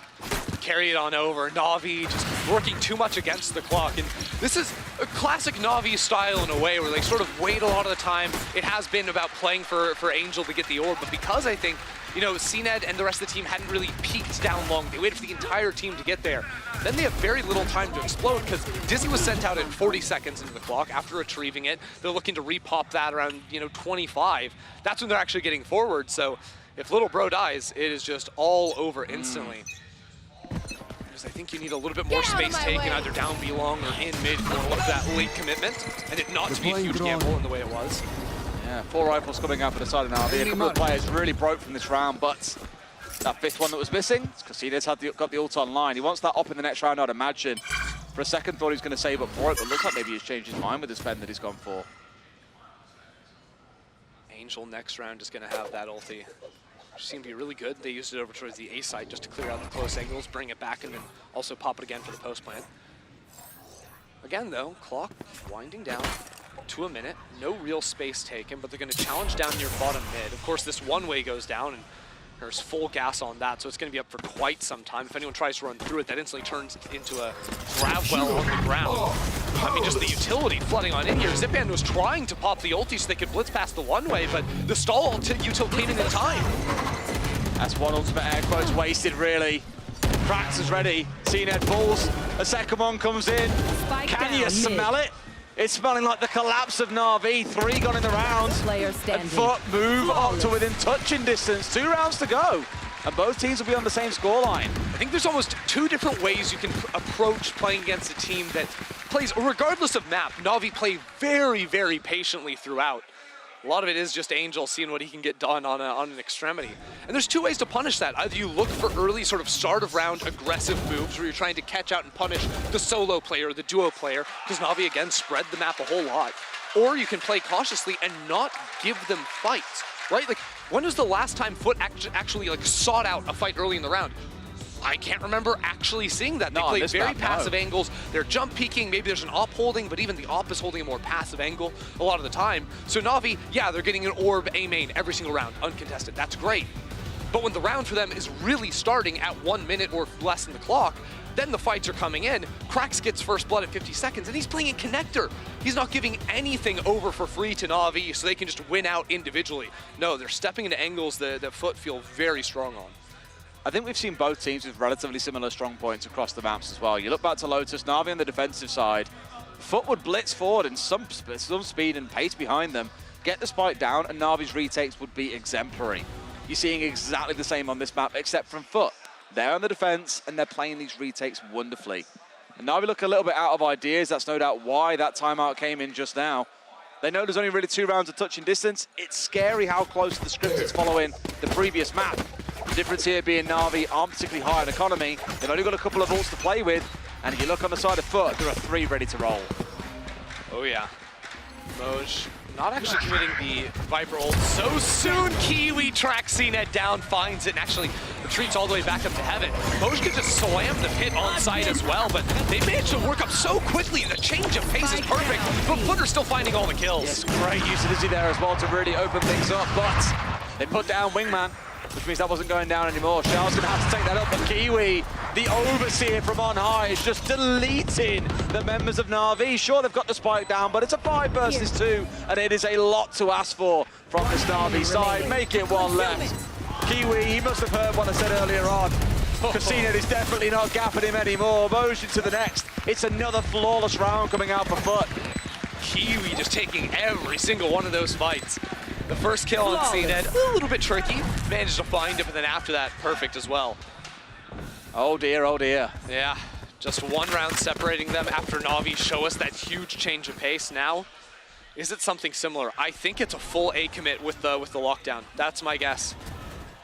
Carry it on over. NAVI just working too much against the clock. And this is a classic NAVI style in a way where they sort of wait a lot of the time. It has been about playing for Angel to get the orb, but because I think, you know, CNED and the rest of the team hadn't really peaked down long. They waited for the entire team to get there. Then they have very little time to explode because Dizzy was sent out at 40 seconds into the clock after retrieving it. They're looking to repop that around, you know, 25. That's when they're actually getting forward. So if Little Bro dies, it is just all over instantly. Because I think you need a little bit more space taken either down B long or in mid for that late commitment, and it not to be a huge gamble in the way it was. Yeah, 4 rifles coming out for the side of NAVI. A couple of players really broke from this round, but that 5th one that was missing, Casinas got the ult online. He wants that up in the next round, I'd imagine. For a second, thought he was going to save up for it, but looks like maybe he's changed his mind with the spend that he's gone for. Angel next round is going to have that ulti. Which seemed to be really good. They used it over towards the A side just to clear out the close angles, bring it back, and then also pop it again for the post plant. Again, though, clock winding down to a minute. No real space taken, but they're going to challenge down near bottom mid. Of course, this one-way goes down, and there's full gas on that, so it's going to be up for quite some time. If anyone tries to run through it, that instantly turns into a grab well on the ground. I mean, just the utility flooding on in here. Zipan was trying to pop the ulti so they could blitz past the one-way, but the stall util came in time. That's one ultimate air quotes wasted, really. Krax is ready. CNED falls. A second one comes in. Can you smell it? It's smelling like the collapse of NAVI. 3 gone in the round. And Foot move up to within touching distance. 2 rounds to go. And both teams will be on the same scoreline. I think there's almost 2 different ways you can approach playing against a team that plays, regardless of map, NAVI play very, very patiently throughout. A lot of it is just Angel seeing what he can get done on an extremity. And there's 2 ways to punish that. Either you look for early sort of start of round aggressive moves where you're trying to catch out and punish the solo player or the duo player, because NAVI again spread the map a whole lot. Or you can play cautiously and not give them fights, right? Like, when was the last time Foot actually like sought out a fight early in the round? I can't remember actually seeing that. They play very passive angles. They're jump peeking. Maybe there's an op holding, but even the op is holding a more passive angle a lot of the time. So NAVI, yeah, they're getting an orb A main every single round, uncontested. That's great. But when the round for them is really starting at 1 minute or less in the clock, then the fights are coming in. Krax gets first blood at 50 seconds, and he's playing in connector. He's not giving anything over for free to NAVI so they can just win out individually. No, they're stepping into angles that Foot feel very strong on. I think we've seen both teams with relatively similar strong points across the maps as well. You look back to Lotus, NAVI on the defensive side. Foot would blitz forward and some speed and pace behind them, get the spike down, and NAVI's retakes would be exemplary. You're seeing exactly the same on this map, except from Foot. They're on the defense, and they're playing these retakes wonderfully. And NAVI look a little bit out of ideas. That's no doubt why that timeout came in just now. They know there's only really 2 rounds of touching distance. It's scary how close the script is following the previous map. The difference here being NAVI aren't particularly high in economy. They've only got a couple of ults to play with. And if you look on the side of Foot, there are 3 ready to roll. Oh yeah. Moj not actually committing the Viper ult so soon. Kiwi tracks CNED down, finds it, and actually retreats all the way back up to heaven. Moj could just slam the pit on site as well, but they managed to work up so quickly. The change of pace is perfect, but Footer's still finding all the kills. Yes, great use of Dizzy there as well to really open things up, but they put down Wingman, which means that wasn't going down anymore. Xiao's gonna have to take that up, but Kiwi, the overseer from on high, is just deleting the members of NAVI. Sure, they've got the spike down, but it's a 5 versus 2, and it is a lot to ask for from this NAVI side. Make it 1 left. Kiwi, he must have heard what I said earlier on. Casino is definitely not gapping him anymore. Motion to the next. It's another flawless round coming out for Foot. Kiwi just taking every single one of those fights. The first kill on CNED, a little bit tricky. Managed to find it, but then after that, perfect as well. Oh dear, oh dear. Yeah, just one round separating them after Navi show us that huge change of pace. Now, is it something similar? I think it's a full A commit with the lockdown. That's my guess.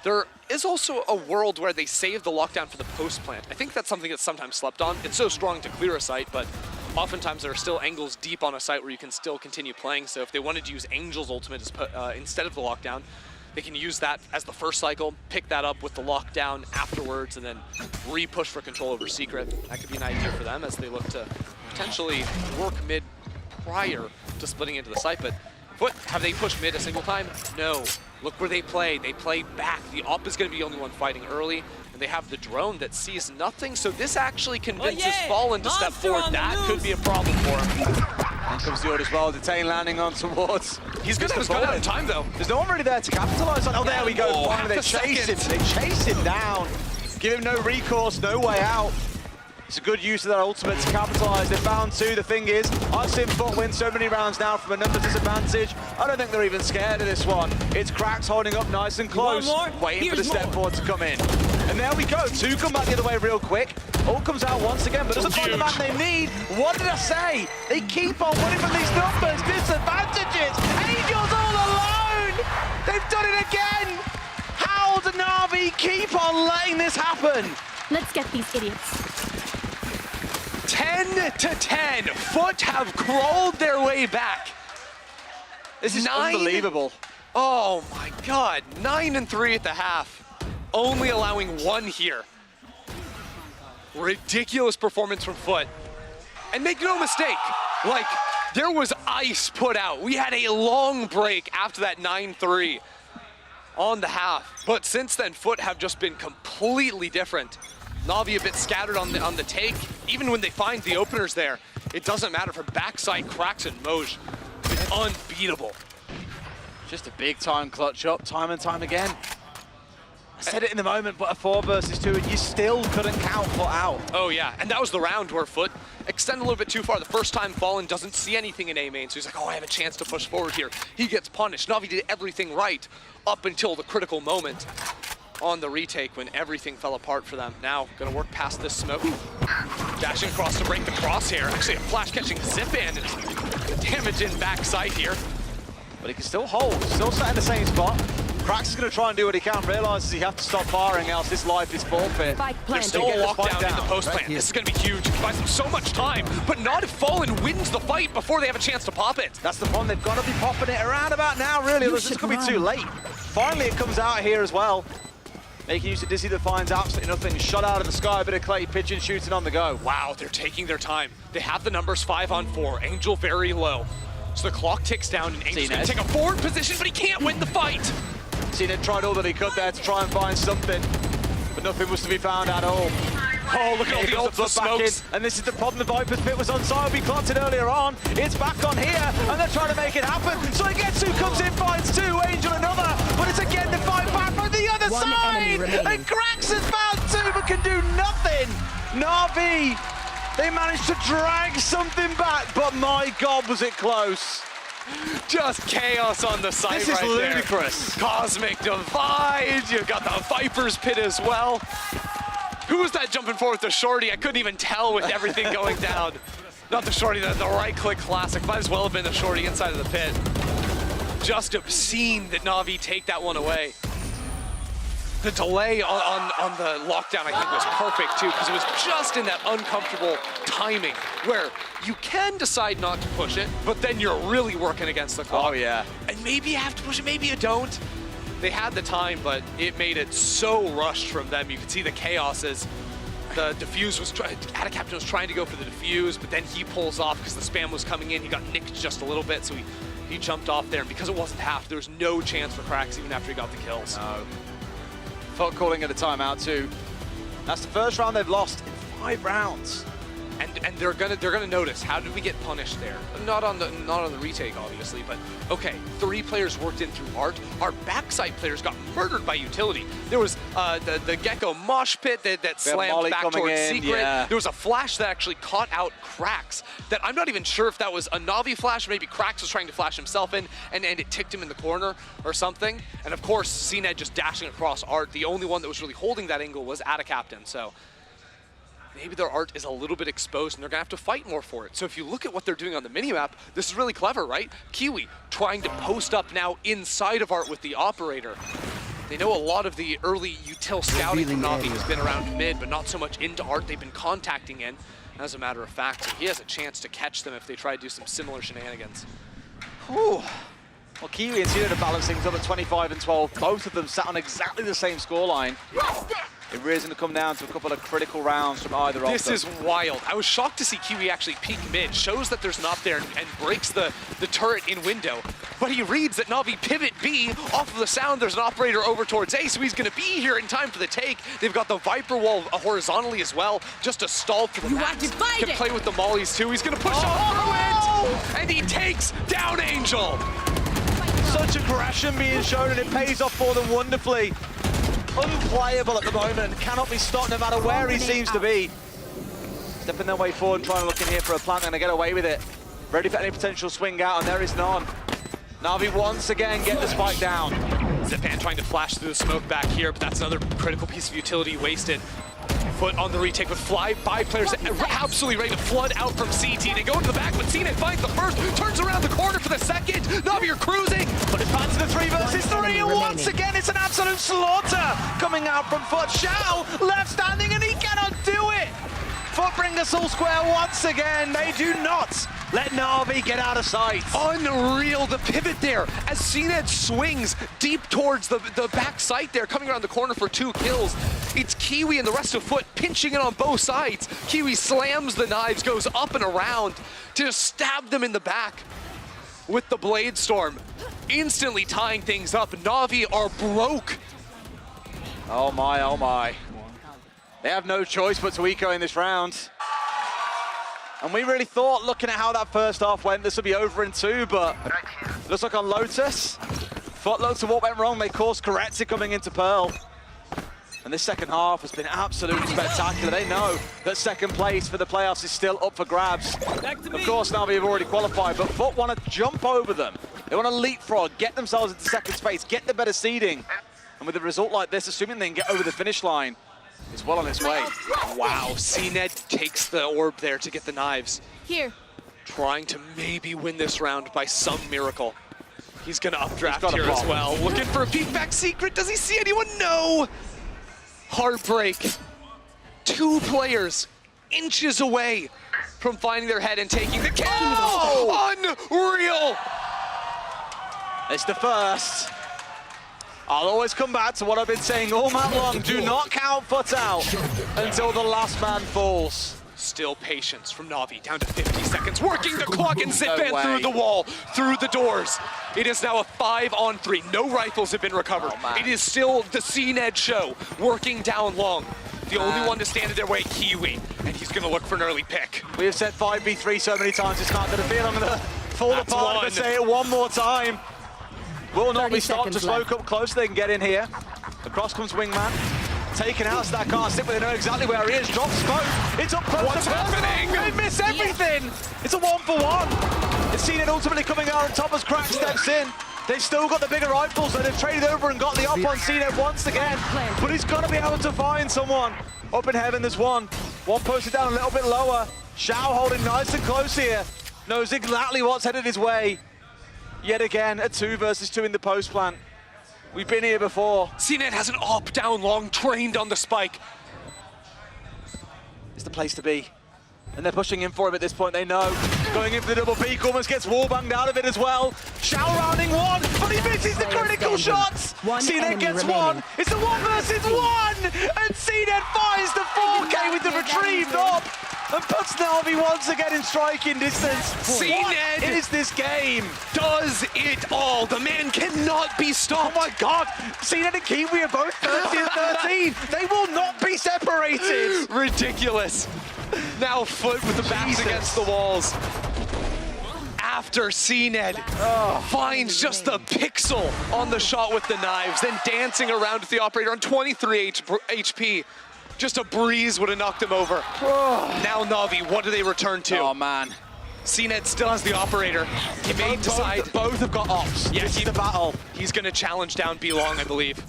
There is also a world where they save the lockdown for the post plant. I think that's something that's sometimes slept on. It's so strong to clear a site, but oftentimes there are still angles deep on a site where you can still continue playing. So if they wanted to use Angel's ultimate as, instead of the lockdown, they can use that as the first cycle, pick that up with the lockdown afterwards, and then re-push for control over Secret. That could be an idea for them as they look to potentially work mid prior to splitting into the site. But Foot, have they pushed mid a single time? No. Look where they play. They play back. The op is going to be the only one fighting early, and they have the drone that sees nothing. So this actually convinces Fallen to step forward. That could be a problem for him. And comes the order as well. Detain landing on towards. He's going to have his gun out in time, though. There's no one really there to capitalize on. Oh, there we go. Finally, they chase him. They chase him down. Give him no recourse, no way out. It's a good use of that ultimate to capitalize. They found two. The thing is, I've seen Foot win so many rounds now from a numbers disadvantage. I don't think they're even scared of this one. It's Cracks holding up nice and close, waiting for the step forward to come in. And there we go. Two come back the other way real quick. All comes out once again, but doesn't find the man they need. What did I say? They keep on winning from these numbers. Disadvantages. Angels all alone. They've done it again. How do Navi keep on letting this happen? Let's get these idiots. 10 to 10. Foot have crawled their way back. This is unbelievable. Oh my God, 9 and 3 at the half. Only allowing one here. Ridiculous performance from Foot. And make no mistake, like, there was ice put out. We had a long break after that 9-3 on the half. But since then, Foot have just been completely different. Navi a bit scattered on the take. Even when they find the openers there, it doesn't matter. For backside Cracks and Moj, it's unbeatable. Just a big time clutch up, time and time again. I said it in the moment, but a 4 versus 2, and you still couldn't count Foot out. Oh yeah, and that was the round where Foot extended a little bit too far. The first time Fallen doesn't see anything in A main, so he's like, oh, I have a chance to push forward here. He gets punished. Navi did everything right up until the critical moment on the retake when everything fell apart for them. Now, gonna work past this smoke. Dashing across to break the crosshair. Actually, a flash catching Zip and damage in backside here. But he can still hold, still sat in the same spot. Cracks is gonna try and do what he can, realizes he has to stop firing, else this life is forfeit. There's still a lockdown in the post plant. This is gonna be huge. It buys them so much time, but not if Fallen wins the fight before they have a chance to pop it. That's the problem, they've got to be popping it around about now, really, or this could be too late. Finally, it comes out here as well. Making use of Dizzy that finds absolutely nothing. Shot out of the sky, a bit of clay pigeon shooting on the go. Wow, they're taking their time. They have the numbers 5 on 4. Angel very low. So the clock ticks down and Angel's gonna take a forward position, but he can't win the fight. CNED tried all that he could there to try and find something, but nothing was to be found at all. Oh, look at all the ultra smokes. And this is the problem. The Viper's pit was on side. We clocked it earlier on. It's back on here, and they're trying to make it happen. So Igetsu comes in, finds 2, Angel another, but it's again the fight back from the other side. And Cracks has found 2, but can do nothing. Navi, they managed to drag something back, but my God, was it close. Just chaos on the side. This is ludicrous. Cosmic Divide. You've got the Viper's pit as well. Who was that jumping forward with the shorty? I couldn't even tell with everything going down. Not the shorty, the right-click classic. Might as well have been the shorty inside of the pit. Just obscene that Navi take that one away. The delay on the lockdown, I think, was perfect, too, because it was just in that uncomfortable timing where you can decide not to push it, but then you're really working against the clock. Oh, yeah. And maybe you have to push it, maybe you don't. They had the time, but it made it so rushed from them. You could see the chaos as the defuse was Atacaptain was trying to go for the defuse, but then he pulls off because the spam was coming in. He got nicked just a little bit, so he jumped off there. And because it wasn't half, there was no chance for Cracks even after he got the kills. No. Foot calling it a timeout too. That's the first round they've lost in 5 rounds. And they're gonna notice, how did we get punished there? Not on the retake, obviously, but okay, 3 players worked in through Art. Our backside players got murdered by utility. There was the Gecko mosh pit that slammed back towards Secret. Yeah. There was a flash that actually caught out Krax that I'm not even sure if that was a Navi flash, maybe Krax was trying to flash himself in and it ticked him in the corner or something. And of course, CNED just dashing across Art. The only one that was really holding that angle was Captain. So maybe their Art is a little bit exposed and they're gonna have to fight more for it. So if you look at what they're doing on the minimap, this is really clever, right? Kiwi trying to post up now inside of Art with the operator. They know a lot of the early util scouting from Navi has been around mid, but not so much into Art. They've been contacting in, as a matter of fact. So he has a chance to catch them if they try to do some similar shenanigans. Whew. Well, Kiwi and Cena are balancing up at 25 and 12. Both of them sat on exactly the same scoreline. It really is going to come down to a couple of critical rounds from either of them. This is wild. I was shocked to see Kiwi actually peek mid. Shows that there's an op there and breaks the turret in window. But he reads that Navi pivot B off of the sound. There's an operator over towards A, so he's going to be here in time for the take. They've got the Viper wall horizontally as well, just to stall for the max. Can play with the mollies too. He's going to push up through it, and he takes down Angel. Such aggression being shown, and it pays off for them wonderfully. Unplayable at the moment and cannot be stopped no matter where he seems to be. Stepping their way forward, trying to look in here for a plant, and they get away with it. Ready for any potential swing out, and there is none. Navi once again get the spike down. Zipan trying to flash through the smoke back here, but that's another critical piece of utility wasted. Foot on the retake with fly-by players absolutely ready to flood out from CT. They go into the back, but CNED finds the first, turns around the corner for the second. Navi are cruising. But it's back to the 3 versus 3, and once again it's an absolute slaughter coming out from Foot. Shao left standing, and he cannot do it. Foot bring us all square once again. They do not let Navi get out of sight. Unreal, the pivot there as CNED swings deep towards the back site there, coming around the corner for 2 kills. It's Kiwi and the rest of Foot pinching it on both sides. Kiwi slams the knives, goes up and around to stab them in the back with the Blade Storm, instantly tying things up. Navi are broke. Oh my, oh my. They have no choice but to eco in this round. And we really thought, looking at how that first half went, this would be over in 2, but looks like on Lotus, Foot looks at what went wrong. They course corrected coming into Pearl. And this second half has been absolutely spectacular. They know that second place for the playoffs is still up for grabs. Of course, Navi have already qualified, but Foot want to jump over them. They want to leapfrog, get themselves into second space, get the better seeding. And with a result like this, assuming they can get over the finish line, it's well on its way. Wow, CNED takes the orb there to get the knives. Here. Trying to maybe win this round by some miracle. He's gonna updraft here as well. Looking for a peek back Secret. Does he see anyone? No! Heartbreak. 2 players inches away from finding their head and taking the kill. Unreal! It's the first. I'll always come back to what I've been saying all night long. Do not count Foot out until the last man falls. Still patience from Navi, down to 50 seconds, working the clock and Zipan through the wall, through the doors. It is now a 5-on-3. No rifles have been recovered. It is still the CNED show, working down long. The only one to stand in their way, Kiwi, and he's gonna look for an early pick. We have said 5v3 so many times, it's not gonna be. I'm gonna fall apart and say it one more time. Will not be stopped, just woke up close, they can get in here. Across comes Wingman. Taken out, so that can't sit, but they know exactly where he is. Drop smoke, it's up close. What's happening? They miss everything! It's a 1-for-1. It's seen it ultimately coming out on top as Crack steps in. They've still got the bigger rifles, so they've traded over and got the op on CNED once again. But he's got to be able to find someone. Up in heaven, there's one. One posted down a little bit lower. Shao holding nice and close here. Knows exactly what's headed his way. Yet again, a 2 versus 2 in the post plant. We've been here before. CNED has an op down long, trained on the spike. It's the place to be. And they're pushing in for him at this point, they know. Going in for the double peak, almost gets wallbanged out of it as well. Shao rounding one, but he misses the critical shots. CNED gets one. It's a 1 versus 1! And CNED finds the 4K with the retrieved op. And puts Navi once again in striking distance. CNED is this game? Does it all. The man cannot be stopped. Oh my God. CNED and Kiwi are both 30 and 13. They will not be separated. Ridiculous. Now Foot with the backs against the walls. After CNED finds just the pixel on the shot with the knives, then dancing around with the operator on 23 HP. Just a breeze would have knocked him over. Now Navi, what do they return to? Oh man. CNED still has the operator. He may decide. Both have got ops. Yeah, This is the battle. He's going to challenge down B long, I believe.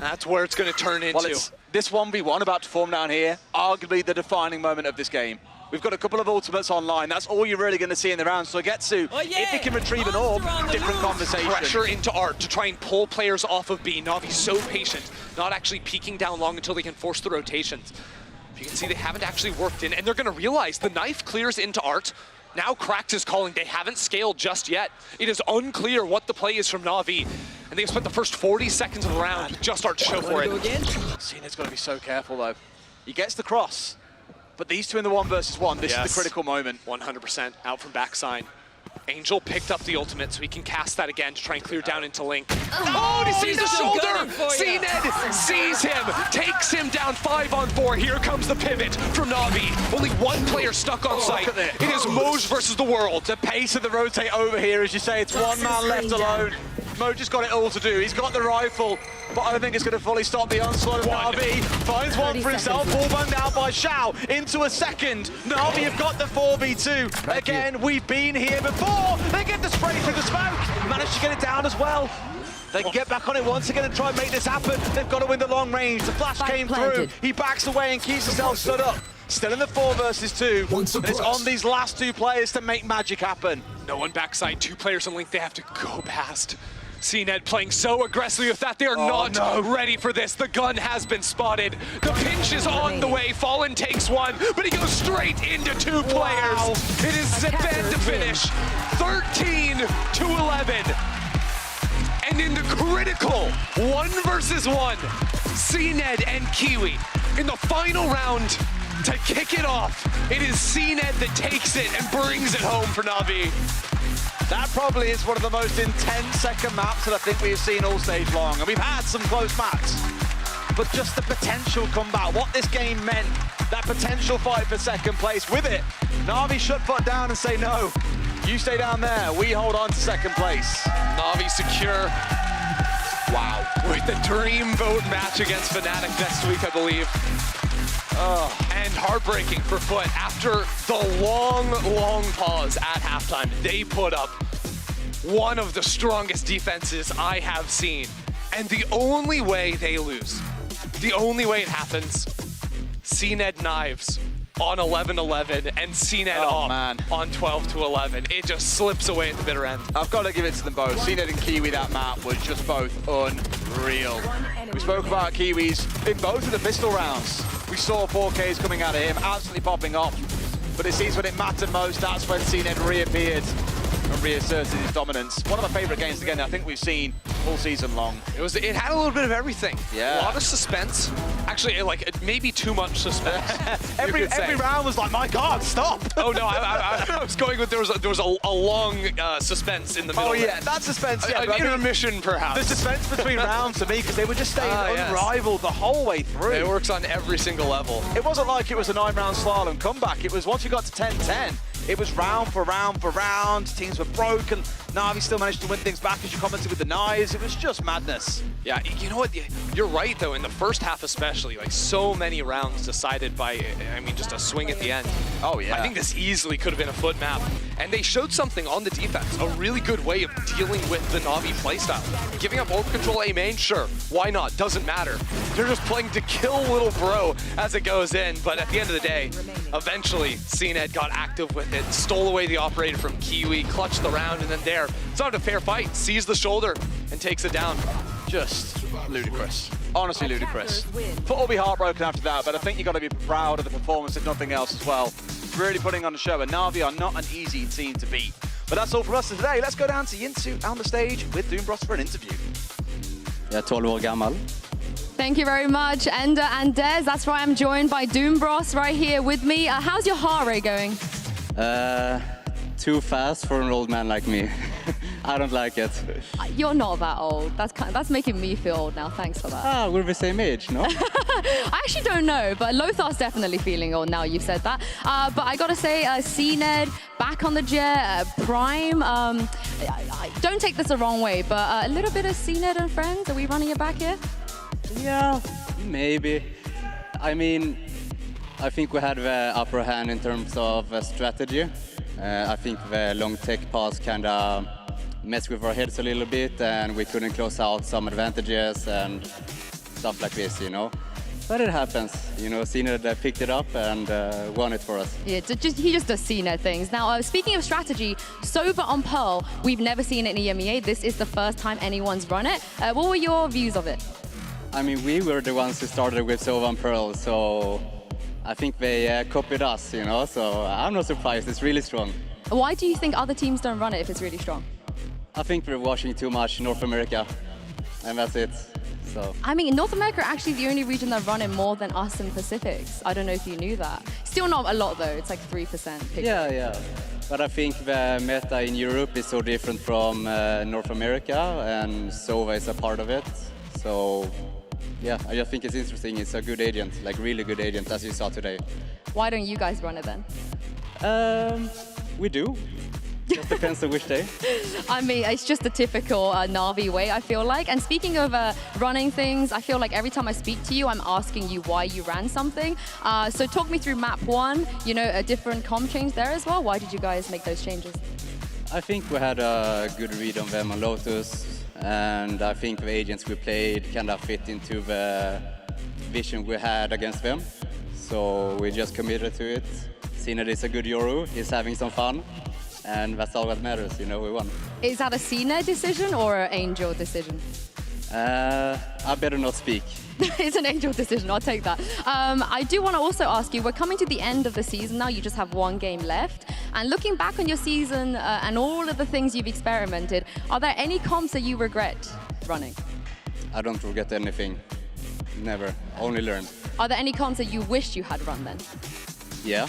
That's where it's going to turn into. Well, it's this 1v1 about to form down here, arguably the defining moment of this game. We've got a couple of ultimates online. That's all you're really going to see in the round. So Getsu, if he can retrieve an orb, different conversation. Pressure into Art to try and pull players off of B. Navi's so patient, not actually peeking down long until they can force the rotations. You can see they haven't actually worked in, and they're going to realize the knife clears into Art. Now Krax is calling. They haven't scaled just yet. It is unclear what the play is from Navi, and they've spent the first 40 seconds of the round with just Art to show for it. CNED's got to be so careful though. He gets the cross. But these two in the 1 versus 1, this is the critical moment. 100% out from backside. Angel picked up the ultimate, so he can cast that again to try and clear down into Link. Oh, he sees the shoulder! CNED sees him, takes him down 5-on-4. Here comes the pivot from Navi. Only one player stuck on site. It is Moj versus the world. The pace of the rotate over here, as you say, it's one man left alone. Moj has got it all to do. He's got the rifle, but I don't think it's going to fully stop the onslaught of Navi. Finds one for himself, all banged out by Shao into a second. Navi have got the 4v2. Again, we've been here before. They get the spray through the smoke. Managed to get it down as well. They can get back on it once again and try and make this happen. They've got to win the long range. The flash came through. He backs away and keeps himself stood up. Still in the 4 versus 2. And it's on these last two players to make magic happen. No one backside, 2 players in Link they have to go past. CNED playing so aggressively with that. They are not ready for this. The gun has been spotted. The pinch is on the way. Fallen takes one, but he goes straight into 2 players. It is Zeban to finish. 13-11. And in the critical 1 versus 1, CNED and Kiwi in the final round to kick it off. It is CNED that takes it and brings it home for Navi. That probably is one of the most intense second maps that I think we've seen all stage long. And we've had some close maps, but just the potential comeback, what this game meant, that potential fight for second place. With it, Navi shut foot down and say, no, you stay down there, we hold on to second place. Navi secure. Wow. With the dream vote match against Fnatic next week, I believe. And heartbreaking for Foot. After the long pause at halftime, they put up one of the strongest defenses I have seen. And the only way they lose, the only way it happens, CNED knives on 11-11 and CNED off on 12-11. It just slips away at the bitter end. I've got to give it to them both. CNED and Kiwi, that map was just both unreal. We spoke about Kiwis in both of the pistol rounds. We saw 4Ks coming out of him, absolutely popping off. But it seems when it mattered most, that's when CNED reappeared and reasserted his dominance. One of my favorite games, again, I think we've seen all season long. It had a little bit of everything. Yeah. A lot of suspense. Actually, like maybe too much suspense. every round was like, my God, stop! Oh no, I was going with there was a long suspense in the middle. Oh yeah, that suspense. Yeah, an intermission perhaps. The suspense between rounds for me, because they were just staying unrivaled the whole way through. It works on every single level. It wasn't like it was a 9-round slalom comeback. It was once you got to 10-10. It was round for round for round. Teams were broken. Navi still managed to win things back, as you commented, with the knives. It was just madness. Yeah, you know what? You're right, though. In the first half especially, like so many rounds decided by, I mean, just a swing at the end. Oh, yeah. I think this easily could have been a Foot map. And they showed something on the defense, a really good way of dealing with the Navi playstyle. Giving up orb control A main, sure. Why not? Doesn't matter. They're just playing to kill little bro as it goes in. But at the end of the day, eventually, CNED got active with it, stole away the operator from Kiwi, clutched the round, and then there, it's not a fair fight, sees the shoulder, and takes it down. Just ludicrous. Honestly ludicrous. Foot will be heartbroken after that, but I think you've got to be proud of the performance, if nothing else as well. Really putting on a show, and Navi are not an easy team to beat. But that's all from us today. Let's go down to Yinsu on the stage with Doombros for an interview. Jag är 12 år gammal. Thank you very much, Ender and Des. That's right, I'm joined by Doombros right here with me. How's your heart rate going? too fast for an old man like me. I don't like it. You're not that old. That's making me feel old now. Thanks for that. Ah, we're the same age, no? I actually don't know, but Lothar's definitely feeling old now you've said that. But I gotta say, CNED, back on the jet, Prime. Don't take this the wrong way, but a little bit of CNED and friends. Are we running it back here? Yeah, maybe. I mean, I think we had the upper hand in terms of strategy. I think the long tech pass kind of messed with our heads a little bit, and we couldn't close out some advantages and stuff like this, you know. But it happens, you know. CNED picked it up and won it for us. Yeah, he just does CNED things. Now, speaking of strategy, Sova on Pearl, we've never seen it in EMEA. This is the first time anyone's run it. What were your views of it? I mean, we were the ones who started with Sova and Pearl, so I think they copied us, you know, so I'm not surprised. It's really strong. Why do you think other teams don't run it if it's really strong? I think we're watching too much North America, and that's it. So. I mean, North America are actually the only region that run it more than us in Pacifics. I don't know if you knew that. Still not a lot, though. It's like 3%. Yeah. But I think the meta in Europe is so different from North America, and Sova is a part of it. So, yeah, I just think it's interesting. It's a good agent, like really good agent, as you saw today. Why don't you guys run it then? We do. Just depends on which day. I mean, it's just a typical NAVI way, I feel like. And speaking of running things, I feel like every time I speak to you, I'm asking you why you ran something. So talk me through map 1, you know, a different comp change there as well. Why did you guys make those changes? I think we had a good read on them on Lotus, and I think the agents we played kind of fit into the vision we had against them. So we just committed to it. CNED is a good Yoru, he's having some fun. And that's all that matters, you know, we won. Is that a CNED decision or an Angel decision? I better not speak. It's an Angel decision, I'll take that. I do want to also ask you, we're coming to the end of the season now, you just have one game left. And looking back on your season and all of the things you've experimented, are there any comps that you regret running? I don't regret anything, never, only learn. Are there any comps that you wish you had run then? Yeah.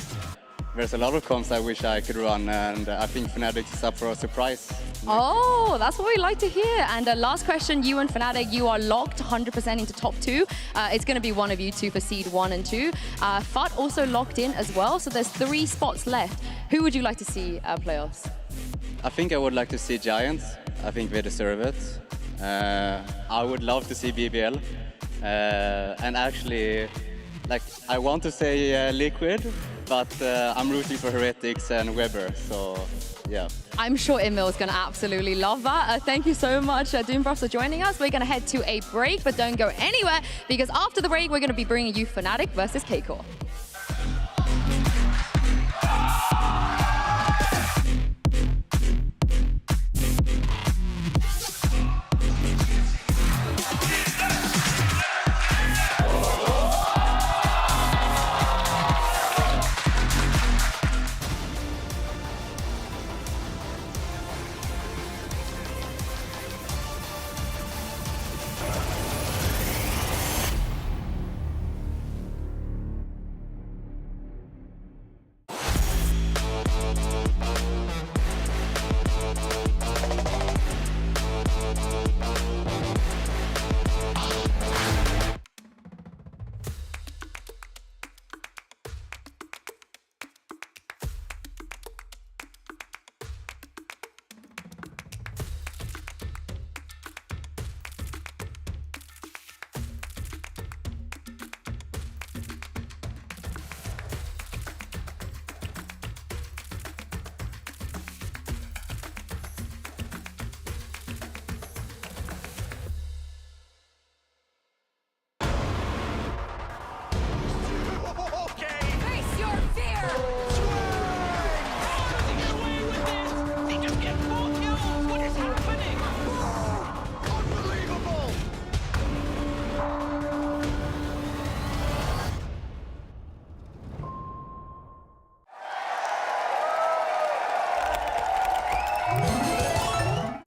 There's a lot of comps I wish I could run, and I think Fnatic is up for a surprise. Oh, that's what we like to hear. And last question, you and Fnatic, you are locked 100% into top 2. It's going to be one of you two for seed 1 and 2. FUT also locked in as well, so there's 3 spots left. Who would you like to see playoffs? I think I would like to see Giants. I think they deserve it. I would love to see BBL. And actually, like, I want to say Liquid, but I'm rooting for Heretics and Weber, so yeah. I'm sure Emil is going to absolutely love that. Thank you so much, Doombros, for joining us. We're going to head to a break, but don't go anywhere, because after the break, we're going to be bringing you Fnatic versus K-Core.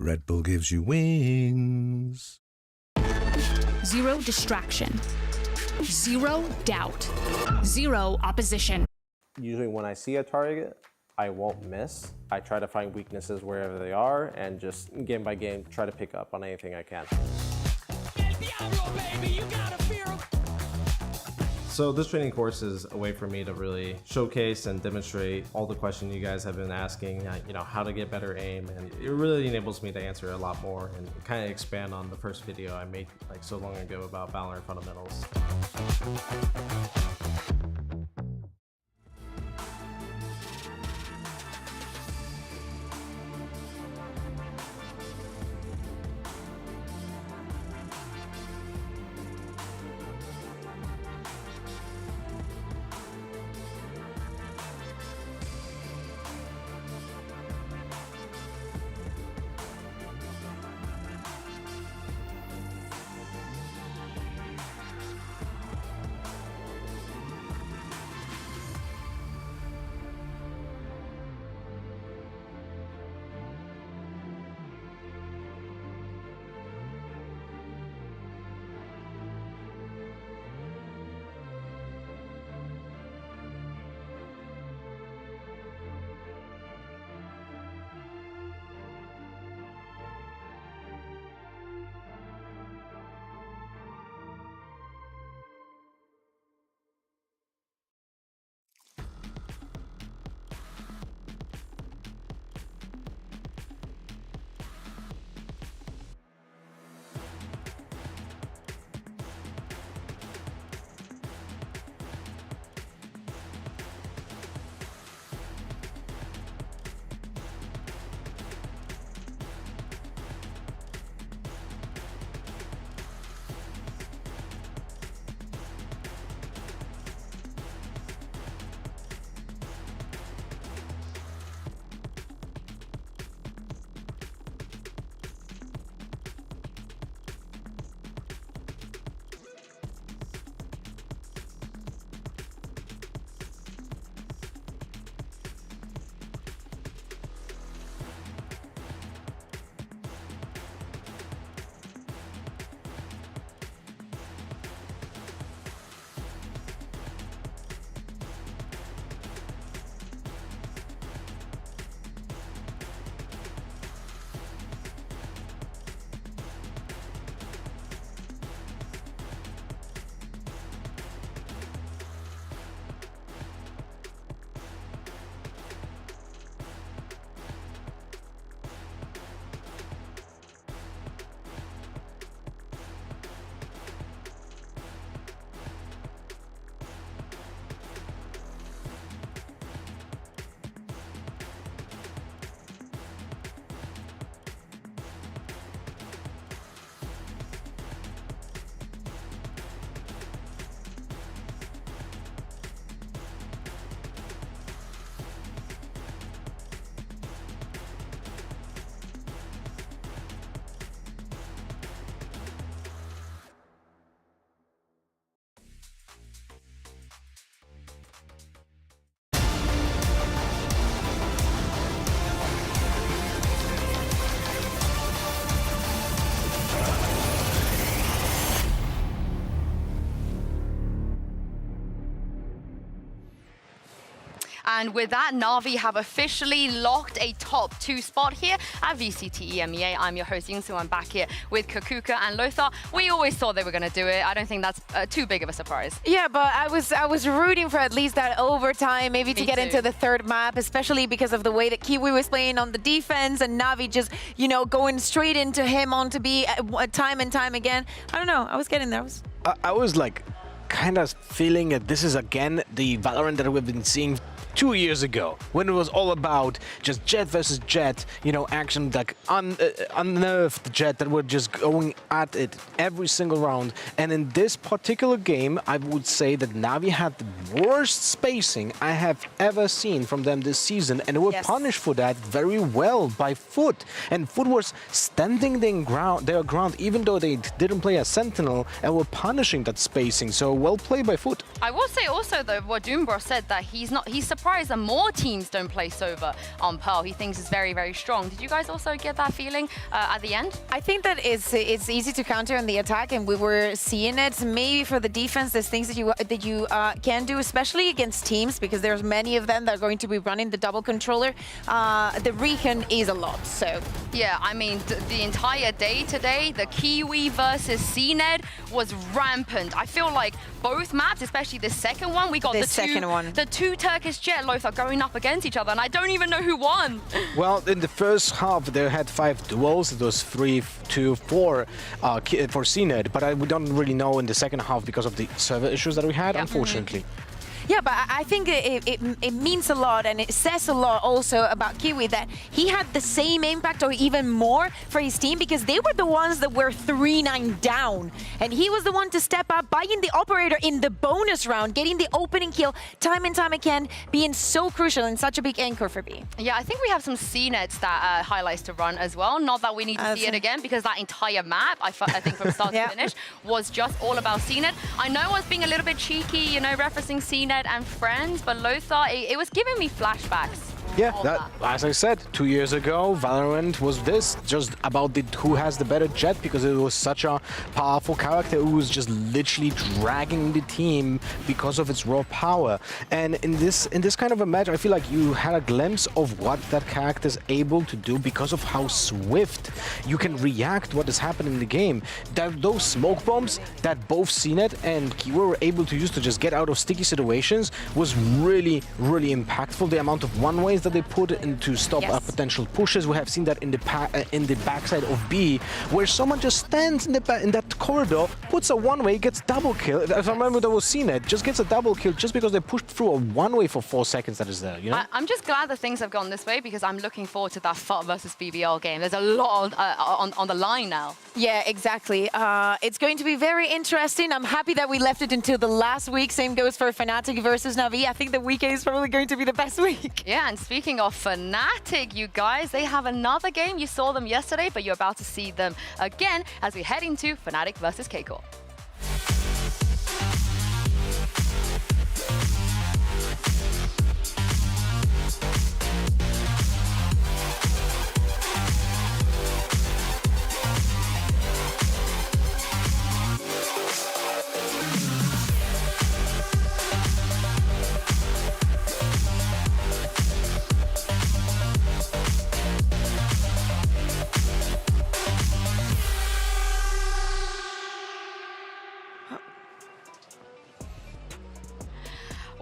Red Bull gives you wings. Zero distraction. Zero doubt. Zero opposition. Usually when I see a target, I won't miss. I try to find weaknesses wherever they are and just game by game try to pick up on anything I can. So this training course is a way for me to really showcase and demonstrate all the questions you guys have been asking, how to get better aim, and it really enables me to answer a lot more and kind of expand on the first video I made like so long ago about VALORANT fundamentals. And with that, NAVI have officially locked a top 2 spot here at VCT EMEA. I'm your host, Yingsu. I'm back here with Cougar and Lothar. We always thought they were going to do it. I don't think that's too big of a surprise. Yeah, but I was rooting for at least that overtime, maybe to get into the third map, especially because of the way that Kiwi was playing on the defense and NAVI just, going straight into him on to be time and time again. I don't know. I was getting there. I was like kind of feeling that this is again the VALORANT that we've been seeing 2 years ago, when it was all about just Jet versus Jet, action, like unnerved Jet that were just going at it every single round. And in this particular game, I would say that NAVI had the worst spacing I have ever seen from them this season, and they were punished for that very well by Foot. And Foot was standing their ground, even though they didn't play a Sentinel, and were punishing that spacing. So well played by Foot. I will say also though, what Doombro said, that he's surprised that more teams don't play Sova on Pearl. He thinks it's very, very strong. Did you guys also get that feeling at the end? I think that it's easy to counter on the attack, and we were seeing it. Maybe for the defense, there's things that you can do, especially against teams, because there's many of them that are going to be running the double controller. The recon is a lot, so. Yeah, I mean, the entire day today, the Kiwi versus CNED was rampant. I feel like both maps, especially the second one, we got the two Turkish Jet Lothar going up against each other, and I don't even know who won. Well, in the first half, they had 5 duels. It was 3-2-4 for CNED, but we don't really know in the second half because of the server issues that we had, unfortunately. Yeah, but I think it means a lot, and it says a lot also about Kiwi that he had the same impact or even more for his team, because they were the ones that were 3-9 down. And he was the one to step up, buying the operator in the bonus round, getting the opening kill time and time again, being so crucial and such a big anchor for B. Yeah, I think we have some CNED stat highlights to run as well. Not that we need to see it again, because that entire map, I think from start to finish, was just all about CNED. I know I was being a little bit cheeky, you know, referencing CNED and friends, but Lothar, it was giving me flashbacks. Yeah, as I said, 2 years ago, VALORANT was just about who has the better jet, because it was such a powerful character who was just literally dragging the team because of its raw power. And in this kind of a match, I feel like you had a glimpse of what that character is able to do because of how swift you can react what is happening in the game. Those smoke bombs that both CNED and Kiwi were able to use to just get out of sticky situations was really, really impactful. The amount of one-ways that they put in to stop potential pushes. We have seen that in the backside of B, where someone just stands in that corridor, puts a one-way, gets double kill. If I remember, that was CNED, just gets a double kill just because they pushed through a one-way for 4 seconds that is there, you know? I'm just glad that things have gone this way, because I'm looking forward to that FUT versus BBL game. There's a lot on the line now. Yeah, exactly. It's going to be very interesting. I'm happy that we left it until the last week. Same goes for Fnatic versus NAVI. I think the weekend is probably going to be the best week. Yeah, and speaking of Fnatic, you guys, they have another game. You saw them yesterday, but you're about to see them again as we head into Fnatic versus K-Corp.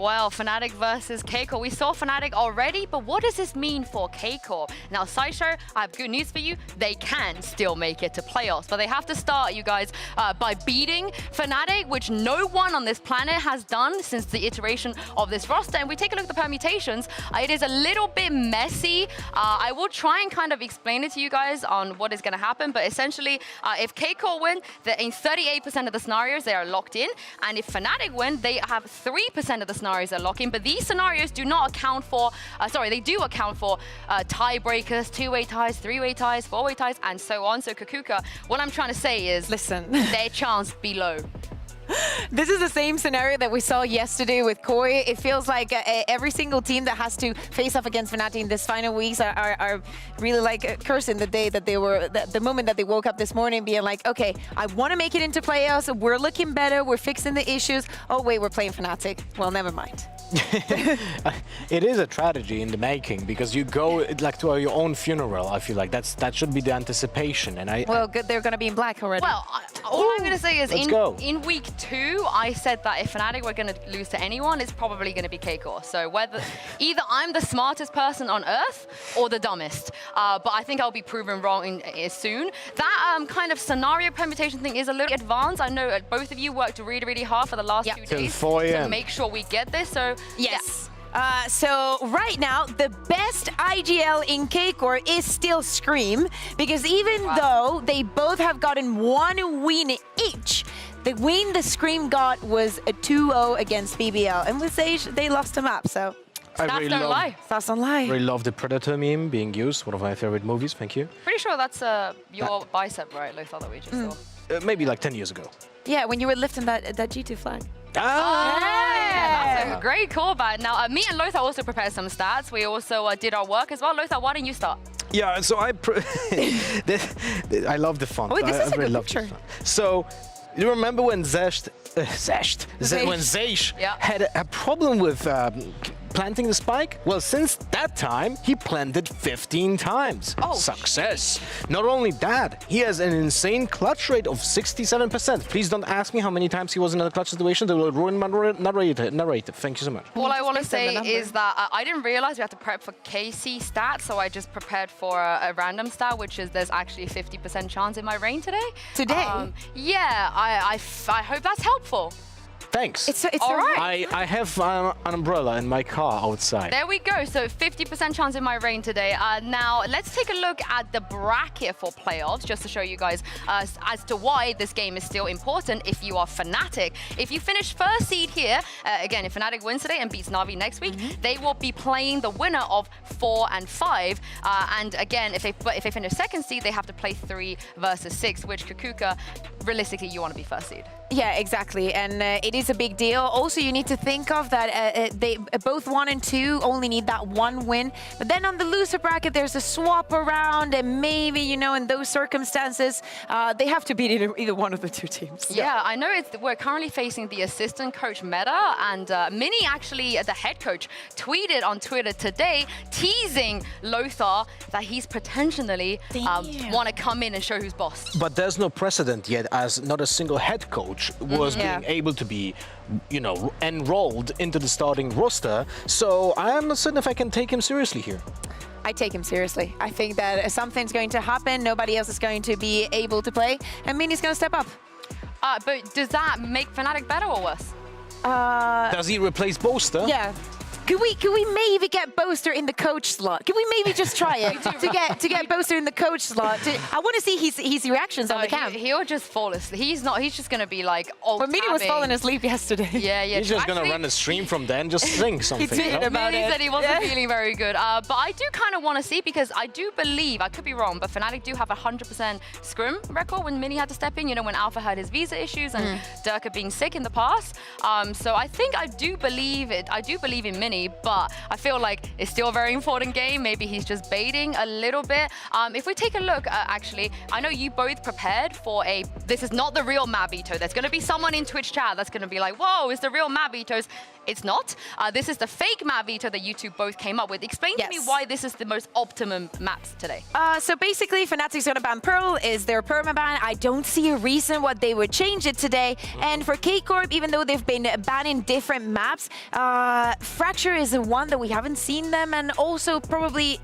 Well, Fnatic versus K-Corp. We saw Fnatic already, but what does this mean for K-Corp? Now, Sideshow, I have good news for you. They can still make it to playoffs, but they have to start, you guys, by beating Fnatic, which no one on this planet has done since the iteration of this roster. And we take a look at the permutations. It is a little bit messy. I will try and kind of explain it to you guys on what is going to happen, but essentially, if K-Corp win, in 38% of the scenarios, they are locked in. And if Fnatic win, they have 3% of the scenarios are locked in, but these scenarios do not account for, they do account for tiebreakers, 2-way ties, 3-way ties, 4-way ties, and so on. So Kakuka, what I'm trying to say is, listen, their chance below. This is the same scenario that we saw yesterday with Koi. It feels like every single team that has to face off against Fnatic in this final weeks are really like cursing the day that they were, the moment that they woke up this morning being like, okay, I want to make it into playoffs. We're looking better. We're fixing the issues. Oh, wait, we're playing Fnatic. Well, never mind. It is a tragedy in the making, because you go like to your own funeral. I feel like that should be the anticipation. And good, they're going to be in black already. Well, all I'm going to say is in week 2, I said that if Fnatic were going to lose to anyone, it's probably going to be K-Corp. So either I'm the smartest person on earth or the dumbest. But I think I'll be proven wrong soon. That kind of scenario permutation thing is a little advanced. I know both of you worked really, really hard for the last 2 days to make sure we get this. So yes. So right now, the best IGL in K-Corp is still Scream, because even though they both have gotten 1 win each, the win the Scream got was a 2-0 against BBL. And with Sage, they lost the map, so... Stats don't lie. Stats don't lie. I really love the Predator meme being used, one of my favorite movies, thank you. Pretty sure that's your bicep, right, Lothar, that we just saw? Maybe like 10 years ago. Yeah, when you were lifting that G2 flag. Ah! That's a great callback. Now, me and Lothar also prepared some stats. We also did our work as well. Lothar, why don't you start? Yeah, so I love the font. Oh, this is a really good love picture. the font. So, you remember when Zesh had a problem with planting the spike? Well, since that time, he planted 15 times. Oh, success. Not only that, he has an insane clutch rate of 67%. Please don't ask me how many times he was in a clutch situation. That will ruin my narrative. Thank you so much. All I want to say is that I didn't realize we have to prep for KC stats, so I just prepared for a random stat, which is there's actually a 50% chance in my rain today. Yeah, I hope that's helpful. Thanks. It's all right. I have an umbrella in my car outside. There we go. So 50% chance in my rain today. Now, let's take a look at the bracket for playoffs, just to show you guys as to why this game is still important if you are Fnatic. If you finish first seed here, again, if Fnatic wins today and beats NAVI next week, they will be playing the winner of 4 and 5. And again, if they finish second seed, they have to play 3 versus 6, which Cougar, realistically, you want to be first seed. Yeah, exactly. And it is a big deal. Also, you need to think of that they both 1 and 2 only need that 1 win. But then on the loser bracket, there's a swap around, and maybe, you know, in those circumstances, they have to beat either one of the 2 teams. Yeah, I know we're currently facing the assistant coach Meta, and Mini, actually, the head coach, tweeted on Twitter today, teasing Lothar that he's potentially want to come in and show who's boss. But there's no precedent yet, as not a single head coach was being able to be, you know, enrolled into the starting roster. So I'm not certain if I can take him seriously here. I take him seriously. I think that something's going to happen. Nobody else is going to be able to play, and Mini's going to step up. But does that make Fnatic better or worse? Does he replace Boaster? Yeah. Could we maybe get Boaster in the coach slot? Could we maybe just try it to get Boaster in the coach slot? I want to see his reactions on the cam. He'll just fall asleep. He's not. He's just going to be like, oh. But Mini was falling asleep yesterday. Yeah. He's just going to run a stream from then, just think something. He tweeted about Mini it. said he wasn't feeling very good. But I do kind of want to see, because I do believe, I could be wrong, but Fnatic do have a 100% scrim record when Mini had to step in. You know, when Alpha had his visa issues and Durka being sick in the past. So I think I do believe it. I do believe in Mini, but I feel like it's still a very important game. Maybe he's just baiting a little bit. If we take a look, actually, I know you both prepared for this is not the real map Veto. There's going to be someone in Twitch chat that's going to be like, whoa, it's the real map Veto's. It's not. This is the fake map Veto that you two both came up with. Explain to me why this is the most optimum maps today. So basically, Fnatic's going to ban Pearl, is their permaban. I don't see a reason why they would change it today. And for K-Corp, even though they've been banning different maps, Fracture is the one that we haven't seen them, and also probably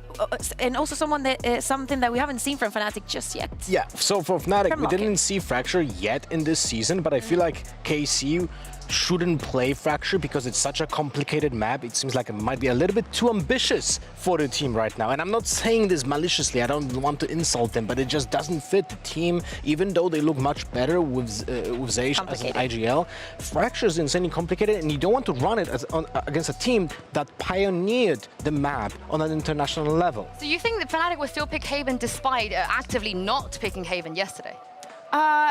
something that we haven't seen from Fnatic just yet. Yeah, so for Fnatic, we didn't see Fracture yet in this season, but I feel like KC shouldn't play Fracture because it's such a complicated map. It seems like it might be a little bit too ambitious for the team right now. And I'm not saying this maliciously, I don't want to insult them, but it just doesn't fit the team, even though they look much better with Zeish as an IGL. Fracture is insanely complicated, and you don't want to run it against a team that pioneered the map on an international level. So you think that Fnatic will still pick Haven despite actively not picking Haven yesterday?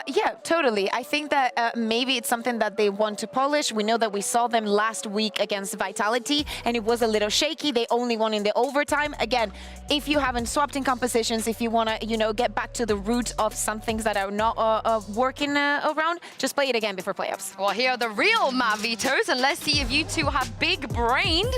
Yeah, totally. I think that maybe it's something that they want to polish. We know that we saw them last week against Vitality, and it was a little shaky. They only won in the overtime. Again, if you haven't swapped in compositions, if you want to, you know, get back to the roots of some things that are not working around, just play it again before playoffs. Well, here are the real map Vetos, and let's see if you two have big-brained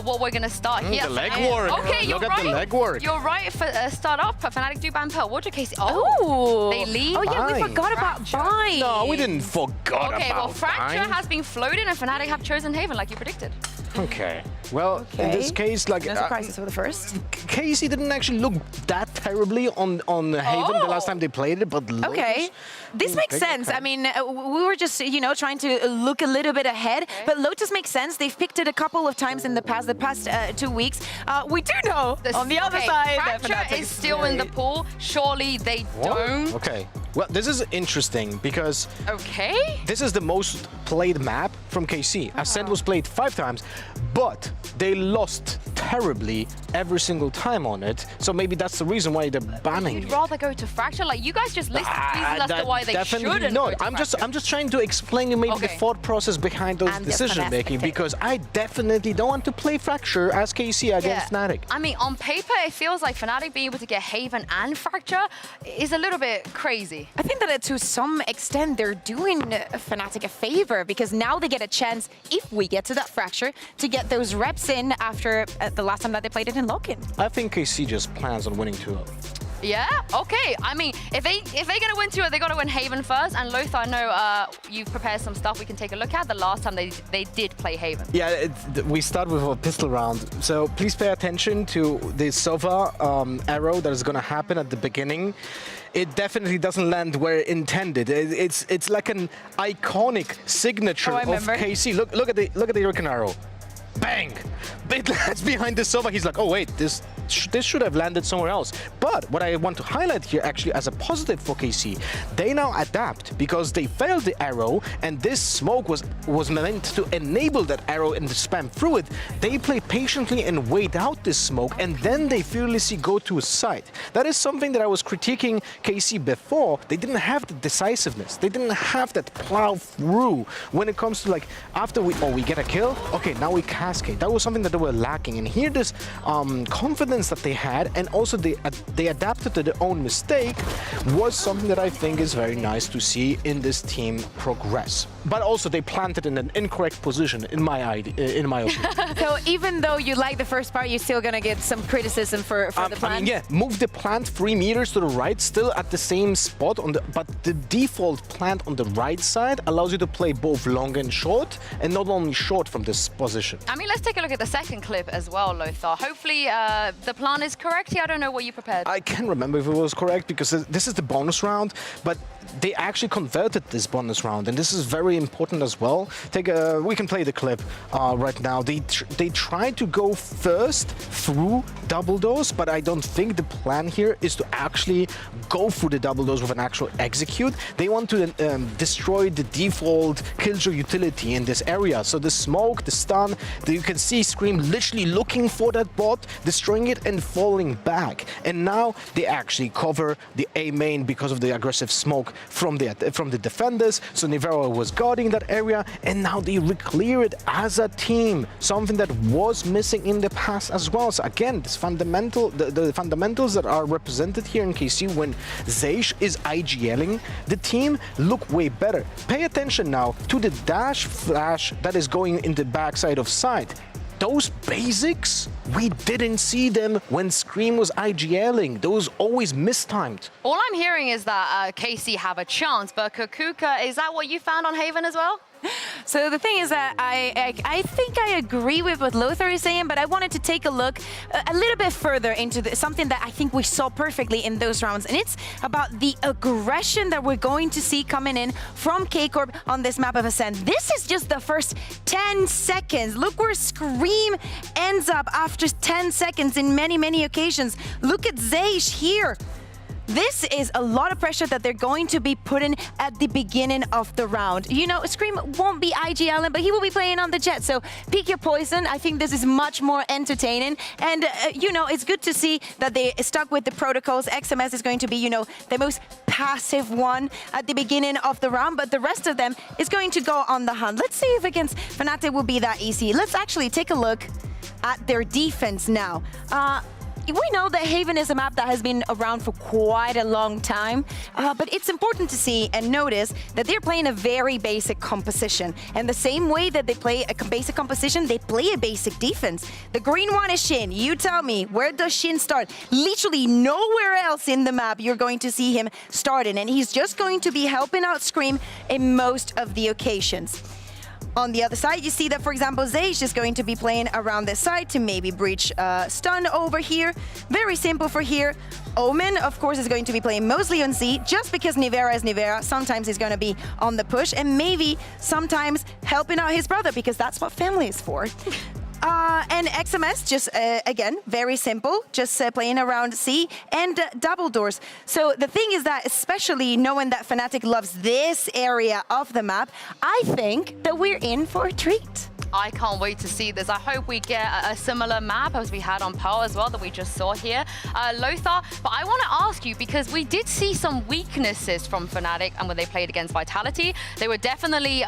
what we're going to start here. The leg work. Okay, Look you're at right. the leg work. You're right. For start off, Fnatic do ban Pearl. What do Casey? Oh, they leave. Oh, yeah, we forgot about Bind. No, we didn't forget about Okay, well, Fracture Bind. has been floated, and Fnatic have chosen Haven, like you predicted. Okay. Well, in this case, like no surprises for the first. Casey didn't actually look that terribly on Haven the last time they played it, but Lotus, okay, this makes sense. I mean, we were just, you know, trying to look a little bit ahead, but Lotus makes sense. They've picked it a couple of times in the past 2 weeks. We do know on the other side that Fracture is still in the pool. Surely they don't. Okay. Well, this is interesting because okay, this is the most played map from KC. Ascent was played 5 times, but they lost terribly every single time on it. So maybe that's the reason why they're banning You'd it. rather go to Fracture? Like, you guys just listed reasons as to why they shouldn't No, go to I'm Fracture. just trying to explain you maybe the thought process behind those decision making, because I definitely don't want to play Fracture as KC against Fnatic. I mean, on paper, it feels like Fnatic being able to get Haven and Fracture is a little bit crazy. I think that to some extent they're doing Fnatic a favor, because now they get a chance, if we get to that Fracture, to get those reps in after the last time that they played it in Lokin. I think KC just plans on winning 2-0. Yeah, okay. I mean, if they're gonna win 2, they gotta win Haven first. And Lothar, I know you've prepared some stuff we can take a look at. The last time they did play Haven. Yeah, we start with a pistol round. So please pay attention to the Sova arrow that is gonna happen at the beginning. It definitely doesn't land where intended. It's like an iconic signature of KC. Look at the Hurricane arrow. Bang! It lands behind the Sova. He's like, oh wait, this should have landed somewhere else. But what I want to highlight here actually as a positive for KC, they now adapt because they failed the arrow and this smoke was meant to enable that arrow and spam through it. They play patiently and wait out this smoke, and then they fearlessly go to a site. That is something that I was critiquing KC before. They didn't have the decisiveness. They didn't have that plow through when it comes to, like, after we get a kill, okay, now we cascade. That was something that they were lacking. And here this confidence that they had, and also they adapted to their own mistake, was something that I think is very nice to see in this team progress. But also they planted in an incorrect position, in my opinion. So even though you like the first part, you're still gonna get some criticism for the plant? I mean, yeah, move the plant 3 meters to the right, still at the same spot, but the default plant on the right side allows you to play both long and short, and not only short from this position. I mean, let's take a look at the second clip as well, Lothar. Hopefully the plan is correct here. I don't know what you prepared. I can't remember if it was correct, because this is the bonus round, but they actually converted this bonus round, and this is very important as well. We can play the clip right now. They tried to go first through double doors, but I don't think the plan here is to actually go through the double doors with an actual execute. They want to destroy the default killjoy utility in this area. So the smoke, the stun, you can see Scream literally looking for that bot, destroying it and falling back. And now they actually cover the A main because of the aggressive smoke from the defenders. So Nivera was guarding that area, and now they clear it as a team, something that was missing in the past as well. So again, this the fundamentals that are represented here in KC when Zeish is IGLing the team look way better. Pay attention now to the dash flash that is going in the backside of site. Those basics, we didn't see them when Scream was IGLing. Those always mistimed. All I'm hearing is that KC have a chance, but Cougar, is that what you found on Haven as well? So the thing is that I think I agree with what Lothar is saying, but I wanted to take a look a little bit further into something that I think we saw perfectly in those rounds, and it's about the aggression that we're going to see coming in from K-Corp on this map of Ascent. This is just the first 10 seconds. Look where Scream ends up after 10 seconds in many, many occasions. Look at Zeish here. This is a lot of pressure that they're going to be putting at the beginning of the round. You know, Scream won't be IGLing, but he will be playing on the Jet. So pick your poison. I think this is much more entertaining. And, you know, it's good to see that they stuck with the protocols. XMS is going to be, you know, the most passive one at the beginning of the round, but the rest of them is going to go on the hunt. Let's see if against Fnatic will be that easy. Let's actually take a look at their defense now. We know that Haven is a map that has been around for quite a long time, but it's important to see and notice that they're playing a very basic composition. And the same way that they play a basic composition, they play a basic defense. The green one is Shin. You tell me, where does Shin start? Literally nowhere else in the map you're going to see him starting, and he's just going to be helping out Scream in most of the occasions. On the other side, you see that, for example, Zeish is going to be playing around this side to maybe breach stun over here. Very simple for here. Omen, of course, is going to be playing mostly on Z, just because Nivera is Nivera. Sometimes he's going to be on the push, and maybe sometimes helping out his brother, because that's what family is for. And XMS, just again, very simple, just playing around C and double doors. So the thing is that, especially knowing that Fnatic loves this area of the map, I think that we're in for a treat. I can't wait to see this. I hope we get a similar map as we had on Pearl as well that we just saw here. Lothar, but I want to ask you, because we did see some weaknesses from Fnatic and when they played against Vitality. They were definitely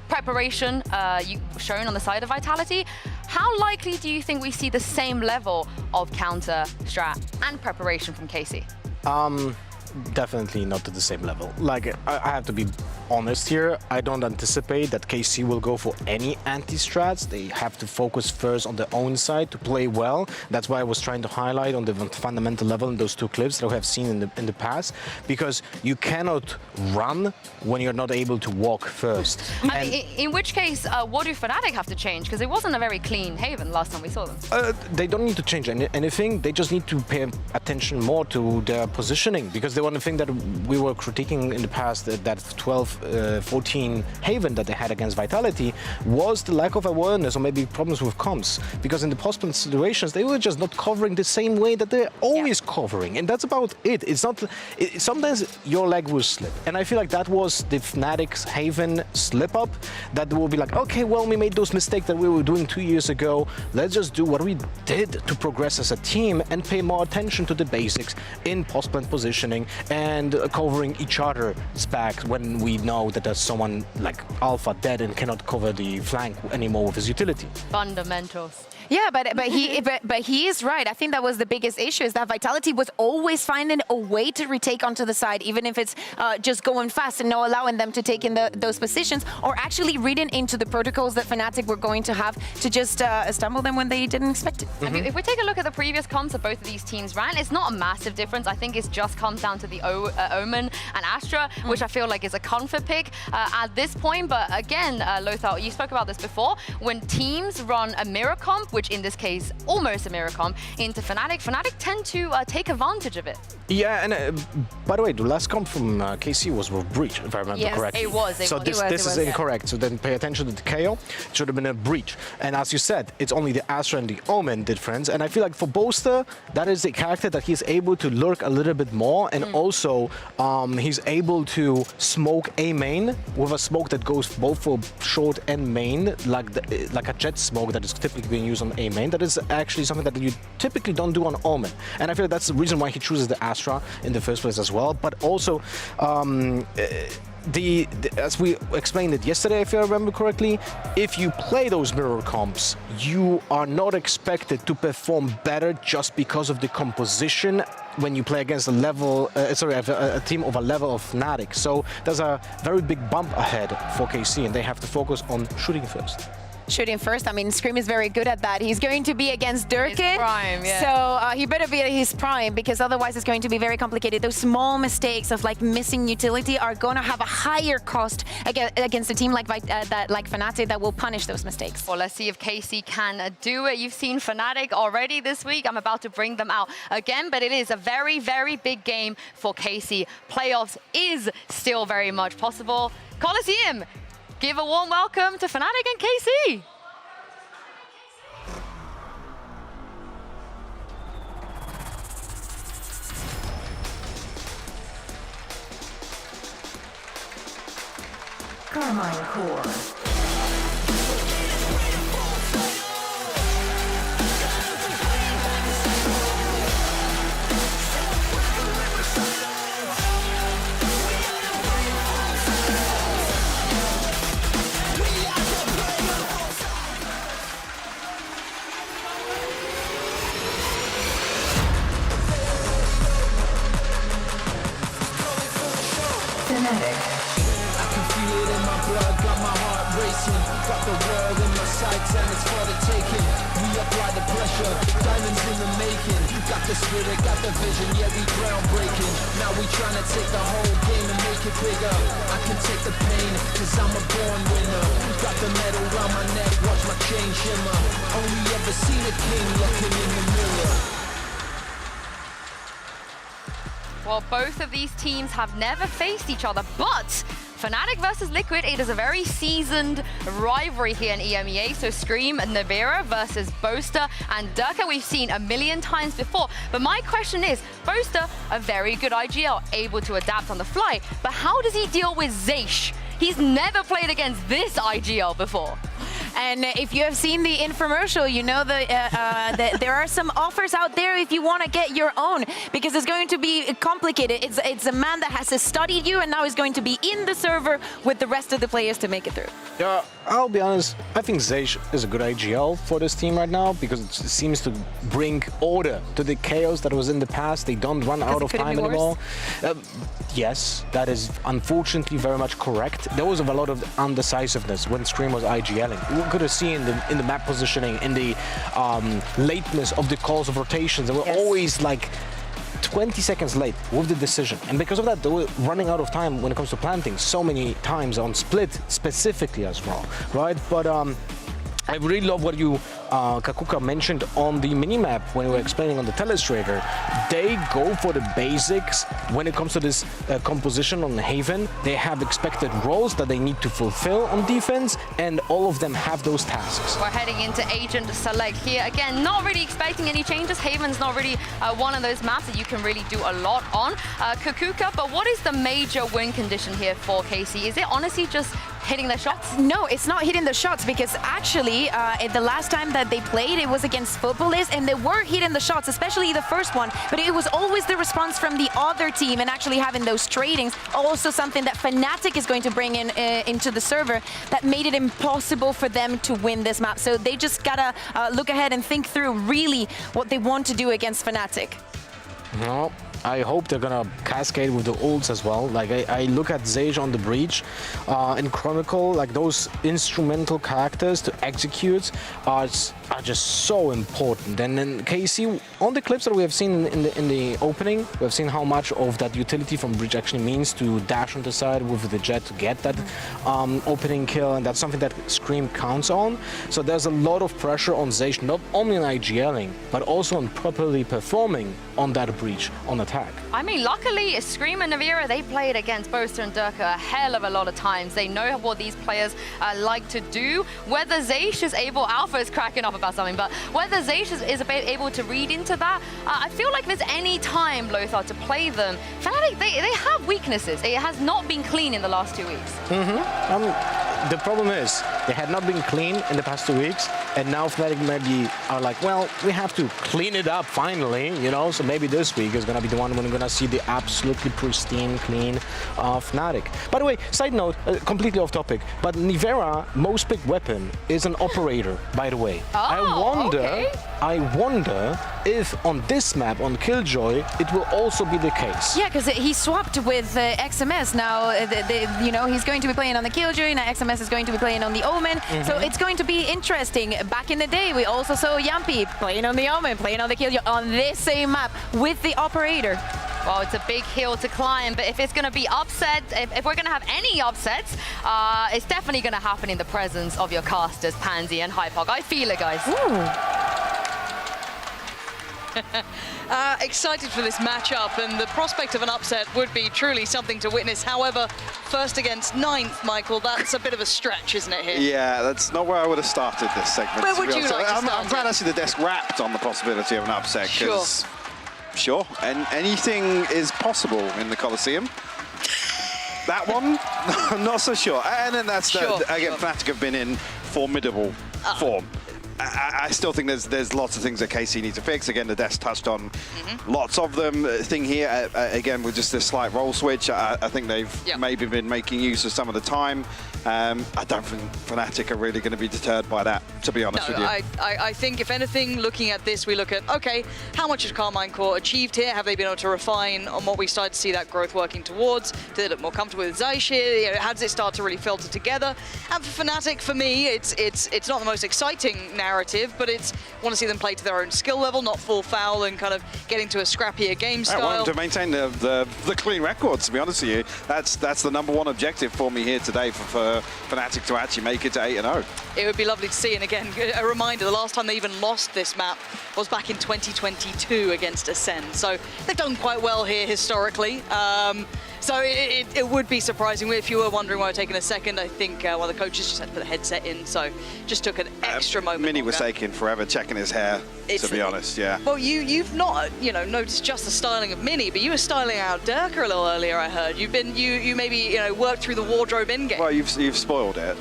preparation shown on the side of Vitality. How likely do you think we see the same level of counter strat and preparation from KC? Definitely not to the same level. Like, I have to be honest here. I don't anticipate that KC will go for any anti-strats. They have to focus first on their own side to play well. That's why I was trying to highlight on the fundamental level in those two clips that we have seen in the past, because you cannot run when you're not able to walk first. I mean, in which case, what do Fnatic have to change? Because it wasn't a very clean Haven last time we saw them. They don't need to change anything. They just need to pay attention more to their positioning, because the one thing that we were critiquing in the past, that 12-14 Haven that they had against Vitality, was the lack of awareness or maybe problems with comms, because in the post-plant situations they were just not covering the same way that they're always covering, and that's about it. It's not. Sometimes your leg will slip, and I feel like that was the Fnatic's Haven slip-up. That will be like, okay, well, we made those mistakes that we were doing 2 years ago. Let's just do what we did to progress as a team and pay more attention to the basics in post-plant positioning and covering each other's back when we know that there's someone like Alpha dead and cannot cover the flank anymore with his utility. Fundamentals. Yeah, but he is right. I think that was the biggest issue, is that Vitality was always finding a way to retake onto the side, even if it's just going fast and not allowing them to take in those positions, or actually reading into the protocols that Fnatic were going to have to just stumble them when they didn't expect it. I mean, if we take a look at the previous comps that both of these teams ran, it's not a massive difference. I think it just comes down to the Omen and Astra, which I feel like is a comfort pick at this point. But again, Lothar, you spoke about this before. When teams run a mirror comp, which in this case, almost a mirror comp, into Fnatic tend to take advantage of it. Yeah, and by the way, the last comp from KC was with Breach, if I remember correctly. It was. So this is incorrect. So then pay attention to the KO. It should have been a Breach. And as you said, it's only the Astra and the Omen difference. And I feel like for Boaster, that is the character that he's able to lurk a little bit more. And also, he's able to smoke A main with a smoke that goes both for short and main, like a jet smoke that is typically being used on A main. That is actually something that you typically don't do on Omen. And I feel like that's the reason why he chooses the Astra in the first place as well. But also, as we explained it yesterday, if I remember correctly, if you play those mirror comps, you are not expected to perform better just because of the composition when you play against a team of a level of Fnatic. So there's a very big bump ahead for KC, and they have to focus on shooting first. Shooting first. I mean, Scream is very good at that. He's going to be against Durkin. His prime, yeah. So he better be at his prime, because otherwise it's going to be very complicated. Those small mistakes of like missing utility are going to have a higher cost against a team like Fnatic that will punish those mistakes. Well, let's see if KC can do it. You've seen Fnatic already this week. I'm about to bring them out again, but it is a very, very big game for KC. Playoffs is still very much possible. Coliseum, give a warm welcome to Fnatic and KC. Karmine Corp. I can feel it in my blood, got my heart racing. Got the world in my sights and it's for the taking. We apply the pressure, diamonds in the making. Got the spirit, got the vision, yeah, we groundbreaking. Now we trying to take the whole game and make it bigger. I can take the pain, cause I'm a born winner. Got the medal around my neck, watch my chain shimmer. Only ever seen a king looking in the mirror. Well, both of these teams have never faced each other, but Fnatic versus Liquid, it is a very seasoned rivalry here in EMEA. So Scream and Navira versus Boaster and Durka, we've seen a million times before. But my question is, Boaster, a very good IGL, able to adapt on the fly, but how does he deal with Zaysh? He's never played against this IGL before. And if you have seen the infomercial, you know that there are some offers out there if you want to get your own, because it's going to be complicated. It's a man that has studied you and now is going to be in the server with the rest of the players to make it through. Yeah, I'll be honest, I think Zage is a good IGL for this team right now because it seems to bring order to the chaos that was in the past. They don't run out of time anymore. Yes, that is unfortunately very much correct. There was a lot of undecisiveness when Scream was IGLing. We could have seen in the map positioning, in the lateness of the calls of rotations. They were always like 20 seconds late with the decision, and because of that they were running out of time when it comes to planting so many times on split specifically as well, right? But I really love what you Cougar mentioned on the minimap when we were explaining on the telestrator. They go for the basics when it comes to this composition on Haven. They have expected roles that they need to fulfill on defense, and all of them have those tasks. We're heading into Agent Select here. Again, not really expecting any changes. Haven's not really one of those maps that you can really do a lot on. Cougar, but what is the major win condition here for KC? Is it honestly just hitting the shots? No, it's not hitting the shots, because actually the last time that they played, it was against Footballists, and they were hitting the shots, especially the first one, but it was always the response from the other team and actually having those tradings. Also something that Fnatic is going to bring in into the server that made it impossible for them to win this map. So they just gotta look ahead and think through really what they want to do against Fnatic. No, I hope they're gonna cascade with the ults as well. Like I look at Zage on the breach and Chronicle, like those instrumental characters to execute are just so important. And then KC, on the clips that we have seen in the opening, we have seen how much of that utility from breach actually means to dash on the side with the jet to get that opening kill, and that's something that Scream counts on. So there's a lot of pressure on Zage, not only on IGLing, but also on properly performing on that breach on attack. I mean, luckily, Scream and Navira, they played against Boaster and Durka a hell of a lot of times. They know what these players like to do. Whether Zaysh is able, Alpha is cracking up about something, but whether Zaysh is able to read into that, I feel like if there's any time, Lothar, to play them, Fnatic, they have weaknesses. It has not been clean in the last 2 weeks. The problem is, they had not been clean in the past 2 weeks, and now Fnatic maybe are like, well, we have to clean it up finally, you know, so maybe this week is gonna be the one when we're gonna see the absolutely pristine, clean Fnatic. By the way, side note, completely off topic, but Nivera, most picked weapon, is an operator, by the way. I wonder if on this map, on Killjoy, it will also be the case. Yeah, because he swapped with XMS. Now, you know, he's going to be playing on the Killjoy, now XMS is going to be playing on the Omen, so it's going to be interesting. Back in the day, we also saw Yampi playing on the Omen, playing on the Killjoy, on this same map with the operator. Well, it's a big hill to climb, but if it's going to be upset, if we're going to have any upsets, it's definitely going to happen in the presence of your casters, Pansy and Hypog. I feel it, guys. Excited for this matchup, and the prospect of an upset would be truly something to witness. However, first against ninth, Michael, that's a bit of a stretch, isn't it, here? Yeah, that's not where I would have started this segment. Where would you like to start? I'm glad I see the desk wrapped on the possibility of an upset, because sure, and anything is possible in the Coliseum. That one, I'm not so sure. And then that's again, Fnatic have been in formidable form. I still think there's lots of things that KC need to fix. Again, the desk touched on lots of them. Thing here, again, with just this slight role switch, I think they've maybe been making use of some of the time. I don't think Fnatic are really going to be deterred by that, to be honest with you. I think, if anything, looking at this, we look at, okay, how much has Karmine Corp achieved here? Have they been able to refine on what we started to see that growth working towards? Do they look more comfortable with Zaysh here? You know, how does it start to really filter together? And for Fnatic, for me, it's not the most exciting narrative, but it's want to see them play to their own skill level, not fall foul and kind of get into a scrappier game style. I want them to maintain the clean records, to be honest with you. That's the #1 objective for me here today for Fnatic to actually make it to 8-0. It would be lovely to see, and again, a reminder, the last time they even lost this map was back in 2022 against Ascend, so they've done quite well here historically. So it would be surprising if you were wondering why we're taking a second. I think one of the coaches just had to put the headset in, so just took an extra moment. Mini was longer. taking forever checking his hair, to be honest, yeah. Well, you've not, noticed just the styling of Mini, but you were styling out Durka a little earlier, I heard. You maybe, worked through the wardrobe in-game. Well, you've spoiled it.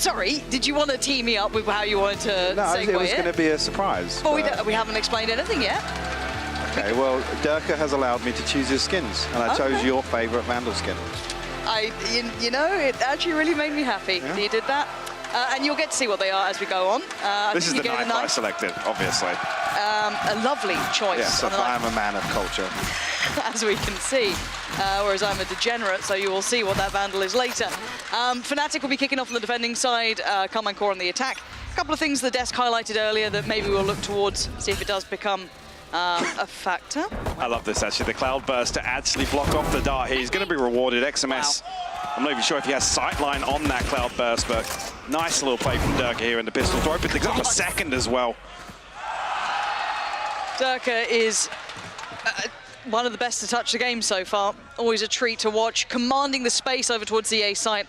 Sorry, did you want to tee me up with how you wanted to No, segue it was going to be a surprise. Well, but... we haven't explained anything yet. Okay, well, Durka has allowed me to choose his skins, and I chose your favourite Vandal skin. It actually really made me happy that you did that. And you'll get to see what they are as we go on. This is the knife I selected, obviously. A lovely choice. Yes, I am a man of culture. As we can see, whereas I'm a degenerate, so you will see what that Vandal is later. Fnatic will be kicking off on the defending side, Karmine Corp on the attack. A couple of things the desk highlighted earlier that maybe we'll look towards, see if it does become a factor. I love this, actually. The Cloudburst to actually block off the dart here. He's going to be rewarded. XMS, wow. I'm not even sure if he has sightline on that Cloudburst, but nice little play from Durka here in the pistol to open things up a second as well. Durka is one of the best to touch the game so far. Always a treat to watch, commanding the space over towards the A site.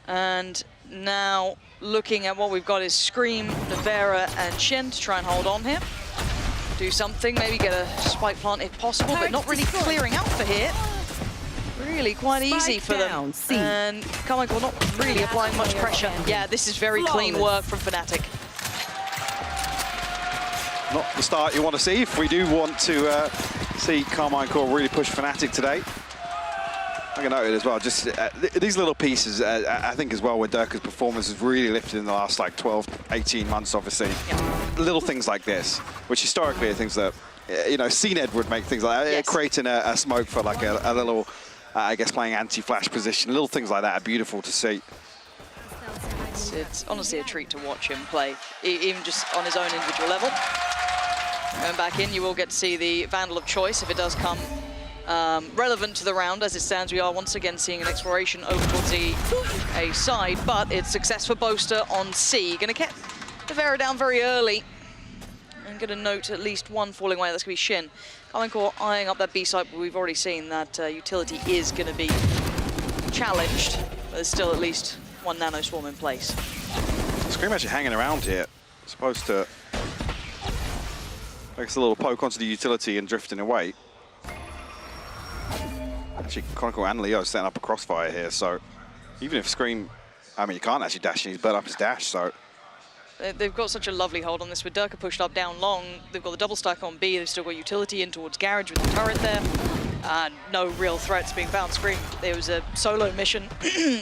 And now looking at what we've got is Scream, Navera, and Shen to try and hold on here. Do something, maybe get a spike plant if possible, but not really clearing out for here. Really quite easy for them. And Karmine Corp not really applying much pressure. Yeah, this is very clean work from Fnatic. Not the start you want to see if we do want to see Karmine Corp really push Fnatic today. I can note it as well, just these little pieces, I think as well, where Durka's performance has really lifted in the last like 12, 18 months, obviously. Yeah. Little things like this, which historically are things that, CNED would make things like that, yes. Creating a smoke for like a little, I guess, playing anti-flash position. Little things like that are beautiful to see. It's honestly a treat to watch him play, even just on his own individual level. Going back in, you will get to see the Vandal of choice if it does come relevant to the round. As it stands, we are once again seeing an exploration over towards the A side, but it's success for Boaster on C. Going to get the Vera down very early. I'm going to note at least one falling away. That's going to be Shin. Karmine Corp eyeing up that B side, but we've already seen that utility is going to be challenged. But there's still at least one Nano Swarm in place. Scream actually hanging around here. Supposed to make a little poke onto the utility and drifting away. Actually, Chronicle and Leo setting up a crossfire here, so even if Scream, you can't actually dash, he's burnt up his dash, so. They've got such a lovely hold on this with Durka pushed up down long. They've got the double stack on B, they've still got utility in towards Garage with the turret there. No real threats being found. Scream, there was a solo mission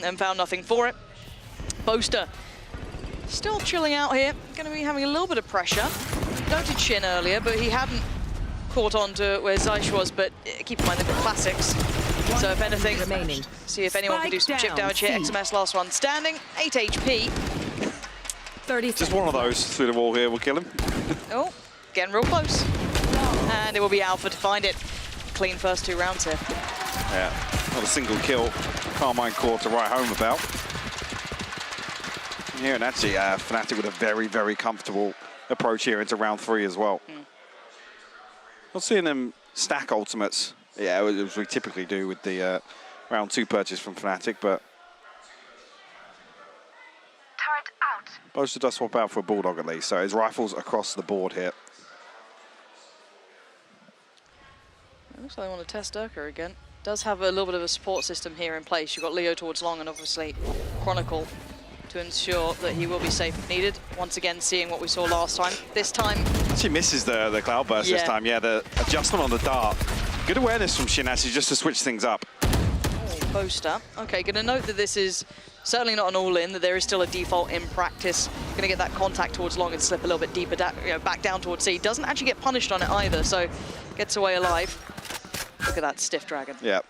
and found nothing for it. Boaster still chilling out here, going to be having a little bit of pressure. Noted Shin earlier, but he hadn't caught on to where Zeish was, but keep in mind they've got classics. So if anything, see if anyone can do some chip damage here. XMS last one standing, 8 HP. 30 Just one of those through the wall here will kill him. Oh, getting real close. And it will be Alpha to find it. Clean first 2 rounds here. Yeah, not a single kill. Karmine Corp to write home about. Here and actually Fnatic with a very, very comfortable approach here into round 3 as well. Not seeing them stack ultimates, as we typically do with the round 2 purchase from Fnatic, but turret out. Boaster does swap out for a Bulldog at least, so his rifles across the board here. It looks like they want to test Durka again. Does have a little bit of a support system here in place. You've got Leo towards long and obviously Chronicle to ensure that he will be safe if needed. Once again, seeing what we saw last time. This time... She misses the Cloudburst this time. Yeah, the adjustment on the dart. Good awareness from Shin actually just to switch things up. Oh, Boaster. Okay, going to note that this is certainly not an all-in, that there is still a default in practice. Going to get that contact towards long and slip a little bit deeper, back down towards C. Doesn't actually get punished on it either, so gets away alive. Look at that stiff dragon. Yeah,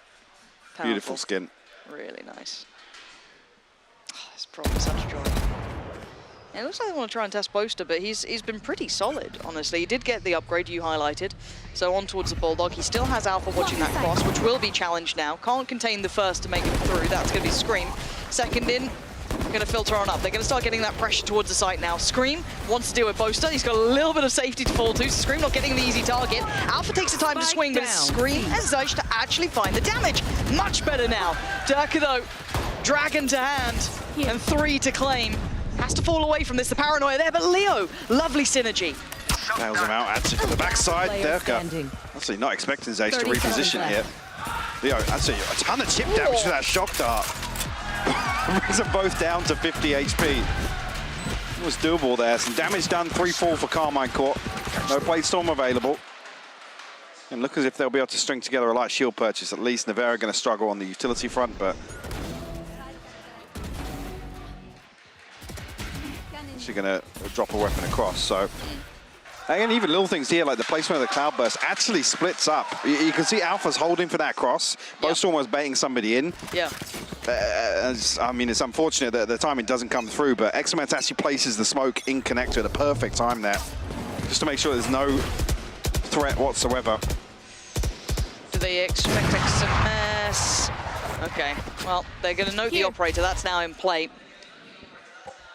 Powerful. Beautiful skin. Really nice. It's probably such a joy. Yeah, it looks like they want to try and test Boaster, but he's been pretty solid, honestly. He did get the upgrade you highlighted, so on towards the Bulldog. He still has Alpha watching that cross, which will be challenged now. Can't contain the first to make it through. That's going to be Scream. Second in, going to filter on up. They're going to start getting that pressure towards the site now. Scream wants to deal with Boaster. He's got a little bit of safety to fall to. So Scream not getting the easy target. Alpha takes the time to swing, but it's Scream and Zeish to actually find the damage. Much better now. Durka, though, dragon to hand and 3 to claim. Has to fall away from this. The paranoia there, but Leo, lovely synergy. Nails him out. Actually, from the backside, Durka. Actually, not expecting Zeish to reposition here. Leo, actually, a ton of chip damage for that shock dart. Brings them both down to 50 HP. It was doable there. Some damage done, 3-4 for Karmine Corp. No Blade Storm available. And look as if they'll be able to string together a light shield purchase. At least Nevera going to struggle on the utility front, but she's going to drop a weapon across. So, again, even little things here, like the placement of the Cloudburst actually splits up. You can see Alpha's holding for that cross. Boaster was baiting somebody in. Yeah. I mean, it's unfortunate that the timing doesn't come through, but Exomet actually places the smoke in connector at the perfect time there, just to make sure there's no threat whatsoever. Do they expect Exomet? Okay, well, they're going to note the operator. That's now in play.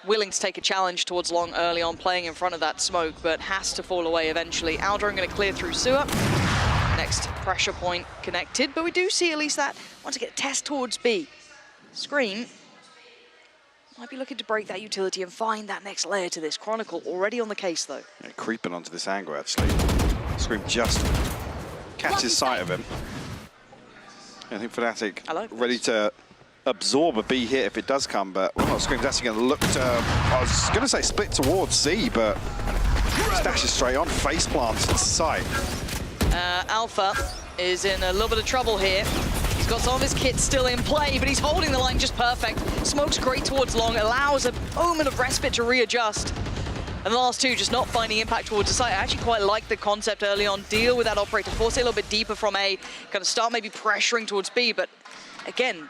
Willing to take a challenge towards Long early on, playing in front of that smoke, but has to fall away eventually. Aldrin going to clear through sewer. Next pressure point connected, but we do see at least that. Want to get a test towards B. Scream might be looking to break that utility and find that next layer to this. Chronicle already on the case, though. Yeah, creeping onto this angle, actually. Scream just catches sight of him. I think Fnatic ready to absorb a B hit if it does come, but Scream's actually going to look to, I was going to say split towards C, but dashes straight on, face plants into sight. Alpha is in a little bit of trouble here. He's got some of his kits still in play, but he's holding the line just perfect. Smoke's great towards Long, allows a moment of respite to readjust. And the last two just not finding impact towards the site. I actually quite like the concept early on. Deal with that operator, force it a little bit deeper from A, kind of start maybe pressuring towards B, but again,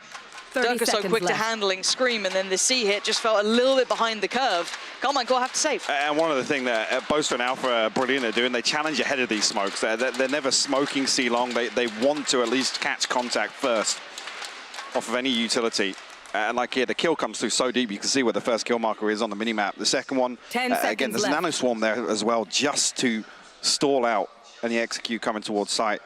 Durka so quick to handling Scream, and then the C hit just felt a little bit behind the curve. Karmine Corp have to save. And one of the things that Boaster and Alpha are brilliant at doing, they challenge ahead of these smokes. They're never smoking C long. They want to at least catch contact first off of any utility. And like here, the kill comes through so deep, you can see where the first kill marker is on the minimap. The second one, again, there's a nano swarm there as well, just to stall out any execute coming towards site.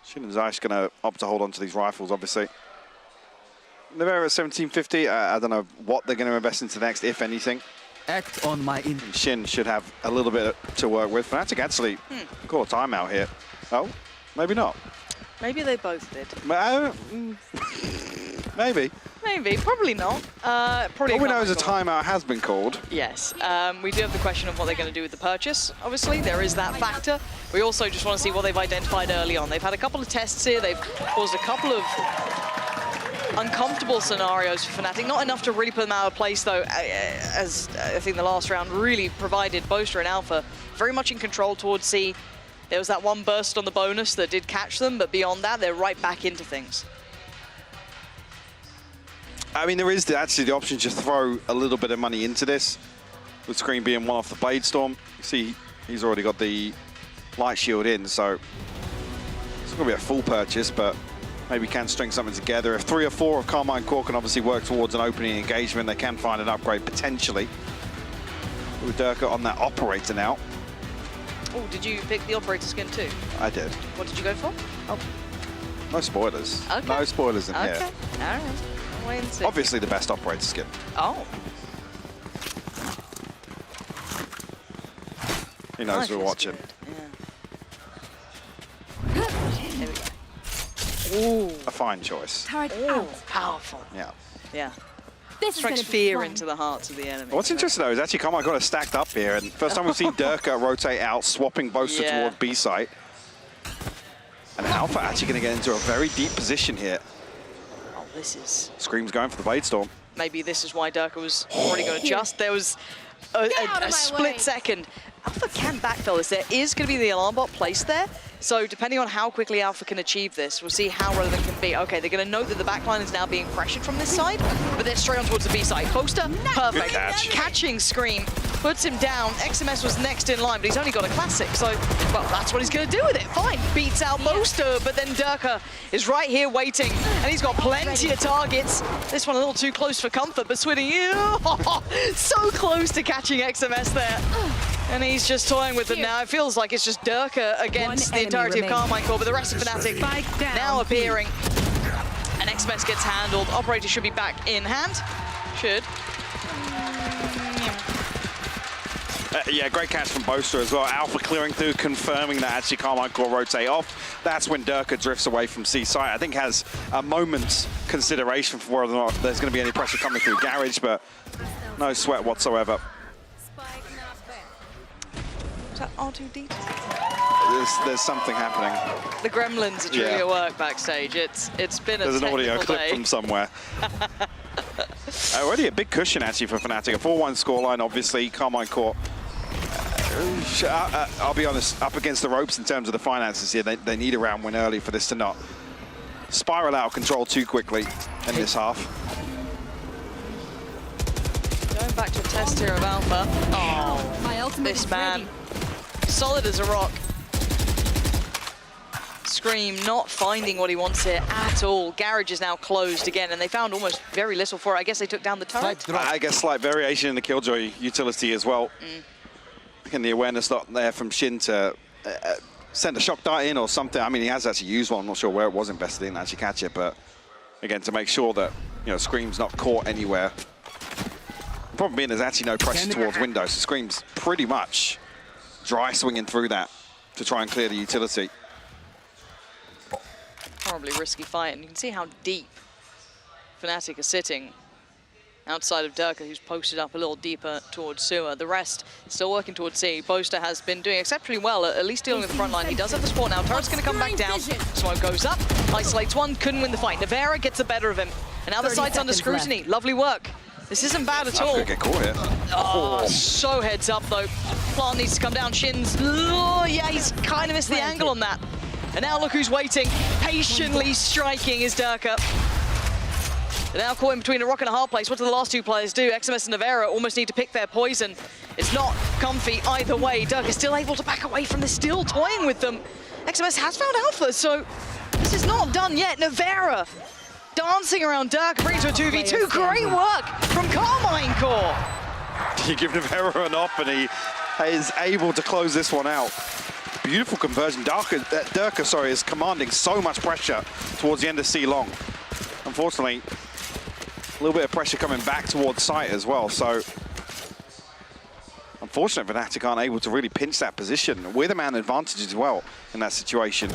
Shin and Zeish going to opt to hold on to these rifles, obviously. Nevera at 1750. I don't know what they're going to invest into next, if anything. Act on my in. Shin should have a little bit to work with. Fnatic actually call a timeout here. Oh, maybe not. Maybe they both did. Maybe. Maybe, probably not. Probably all we know is a timeout has been called. Yes, we do have the question of what they're going to do with the purchase. Obviously, there is that factor. We also just want to see what they've identified early on. They've had a couple of tests here. They've caused a couple of uncomfortable scenarios for Fnatic. Not enough to really put them out of place, though, as I think the last round really provided Boaster and Alpha very much in control towards C. There was that one burst on the bonus that did catch them, but beyond that, they're right back into things. I mean, there is actually the option to throw a little bit of money into this, with Scream being one off the Blade Storm. You see, he's already got the light shield in, so it's going to be a full purchase, but maybe can string something together. If 3 or 4 of Karmine Corp can obviously work towards an opening engagement, they can find an upgrade potentially. With Durka on that operator now. Oh, did you pick the operator skin too? I did. What did you go for? Oh, no spoilers. Okay. No spoilers in here. Okay, all right. Wait and see. Obviously the best operator skin. Oh. He knows we're watching. Yeah. There we go. Ooh. A fine choice. Ooh, powerful. Yeah. Yeah. This strikes fear into the hearts of the enemy. What's interesting though is actually Karmine got it stacked up here, and first time we've seen Durka rotate out, swapping Boaster towards B site. And Alpha actually going to get into a very deep position here. Oh, this is... Scream's going for the Blade Storm. Maybe this is why Durka was already going to adjust. There was a split second. Alpha can backfill this. There is going to be the alarm bot placed there. So depending on how quickly Alpha can achieve this, we'll see how relevant it can be. Okay, they're going to note that the backline is now being pressured from this side, but they're straight on towards the B side. Boaster, perfect. Catching Scream, puts him down. XMS was next in line, but he's only got a classic. So, well, that's what he's going to do with it. Fine, beats out Boaster, but then Durka is right here waiting, and he's got plenty of targets. This one a little too close for comfort, but Swiddy, so close to catching XMS there. And he's just toying with them now. It feels like it's just Durka against the entirety of Karmine Corp, but the rest of Fnatic now appearing. And XMS gets handled. Operator should be back in hand. Should. Yeah, great catch from Boaster as well. Alpha clearing through, confirming that actually Karmine Corp rotate off. That's when Durka drifts away from C site. I think has a moment's consideration for whether or not there's going to be any pressure coming through Garage, but no sweat whatsoever. Is that R2D2? There's something happening. The gremlins are doing your work backstage. It's been a There's an audio clip day. from somewhere. Already a big cushion actually for Fnatic. A 4-1 scoreline, obviously. Karmine Corp. I'll be honest, up against the ropes in terms of the finances here. They need a round win early for this to not spiral out of control too quickly in this half. Going back to a test here of Alpha. Oh, my ultimate this is man. ready. Solid as a rock. Scream not finding what he wants here at all. Garage is now closed again, and they found almost very little for it. I guess they took down the turret. I guess slight variation in the Killjoy utility as well. And the awareness not there from Shin to send a shock dart in or something. I mean, he has actually used one. I'm not sure where it was invested in to actually catch it, but again, to make sure that, you know, Scream's not caught anywhere. The problem being there's actually no pressure towards windows, so Scream's pretty much dry swinging through that to try and clear the utility. Horribly risky fight, and you can see how deep Fnatic are sitting outside of Durka, who's posted up a little deeper towards sewer. The rest still working towards C. Boaster has been doing exceptionally well, at least dealing with the front line. He does have the spawn now. Turret's going to come back down. Smoke goes up, isolates one, couldn't win the fight. Navera gets the better of him, and now the side's under scrutiny. Lovely work. This isn't bad at all. Could get caught here. Oh, so heads up though. Plant needs to come down. Shins. Oh, yeah, he's kind of missed the angle on that. And now look who's waiting. Patiently striking is Durka. They're now caught in between a rock and a hard place. What do the last two players do? XMS and Navera almost need to pick their poison. It's not comfy either way. Durka's still able to back away from this, still toying with them. XMS has found Alpha, so this is not done yet. Navera dancing around Durka, brings to a 2v2. Great work from Karmine Corp. You give Navera an op and he is able to close this one out. Beautiful conversion. Durka, is commanding so much pressure towards the end of C long. Unfortunately, a little bit of pressure coming back towards site as well. So, unfortunately, Fnatic aren't able to really pinch that position. We're the man advantage as well in that situation.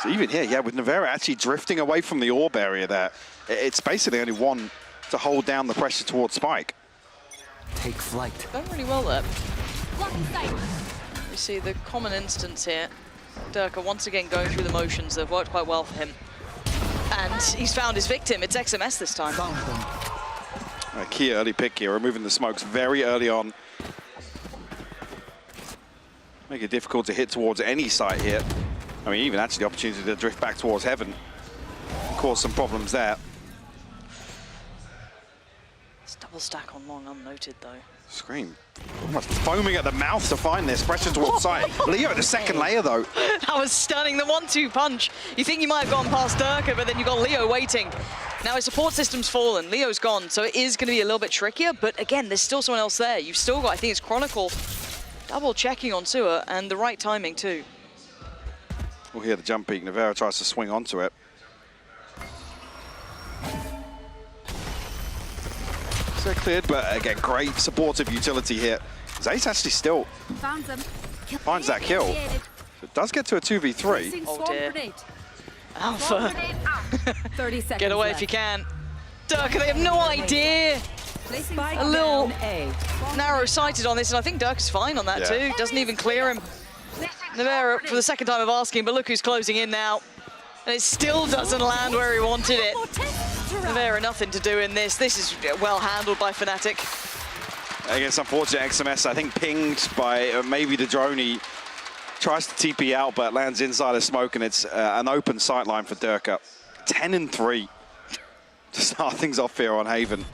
So even here, yeah, with Navera actually drifting away from the orb area there, it's basically only one to hold down the pressure towards Spike. Take flight. Done really well there. You see the common instance here. Durka once again going through the motions. They've worked quite well for him. And he's found his victim. It's XMS this time. A key early pick here, removing the smokes very early on. Make it difficult to hit towards any site here. I mean, even actually the opportunity to drift back towards heaven cause some problems there. It's double stack on long, unnoted though. Scream. Almost foaming at the mouth to find this. Pressure towards side. Leo at the second layer though. That was stunning, the 1-2 punch. You think you might have gone past Durka, but then you got Leo waiting. Now his support system's fallen, Leo's gone, so it is going to be a little bit trickier, but again, there's still someone else there. You've still got, I think it's Chronicle, double checking on sewer, and the right timing too. We'll hear the jump peak. Navera tries to swing onto it. So cleared, but again, great supportive utility here. Zace actually still finds that kill. So it does get to a 2v3. Oh dear. Alpha. 30 seconds Get away left. if you can. Durka, they have no idea. A little narrow-sighted on this, and I think Durka's fine on that too. Doesn't even clear him. Navera for the second time of asking, but look who's closing in now. And it still doesn't land where he wanted it. Nevera, nothing to do in this. This is well handled by Fnatic. I guess unfortunate XMS, I think pinged by maybe the drone. He tries to TP out, but lands inside a smoke, and it's an open sightline for Durka. 10-3 to start things off here on Haven.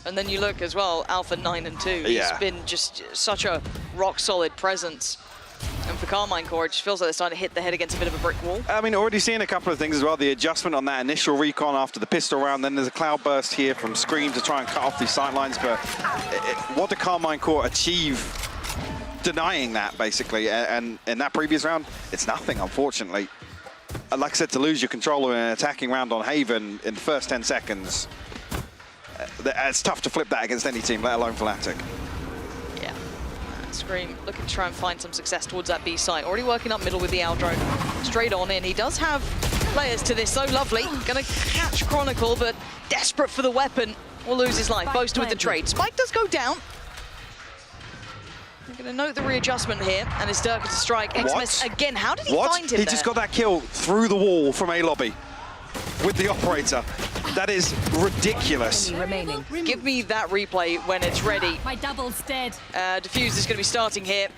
And then you look as well, Alpha 9-2. Yeah. He's been just such a rock-solid presence. And for Karmine Corp, it just feels like they're starting to hit the head against a bit of a brick wall. I mean, already seeing a couple of things as well. The adjustment on that initial recon after the pistol round, then there's a cloud burst here from Scream to try and cut off these sightlines. But what did Karmine Corp achieve denying that, basically? And in that previous round, it's nothing, unfortunately. Like I said, to lose your control in an attacking round on Haven in the first 10 seconds, it's tough to flip that against any team, let alone Fnatic. Yeah. Scream looking to try and find some success towards that B site. Already working up middle with the Owl drone. Straight on in. He does have players to this, so lovely. Gonna catch Chronicle, but desperate for the weapon. Will lose his life. Boaster with the trade. Spike does go down. We're gonna note the readjustment here, and it's Durka to strike. XMS again. How did he find him He there? just got that kill through the wall from A lobby with the operator. That is ridiculous. Give me that replay when it's ready. My double's dead. Diffuse is going to be starting here.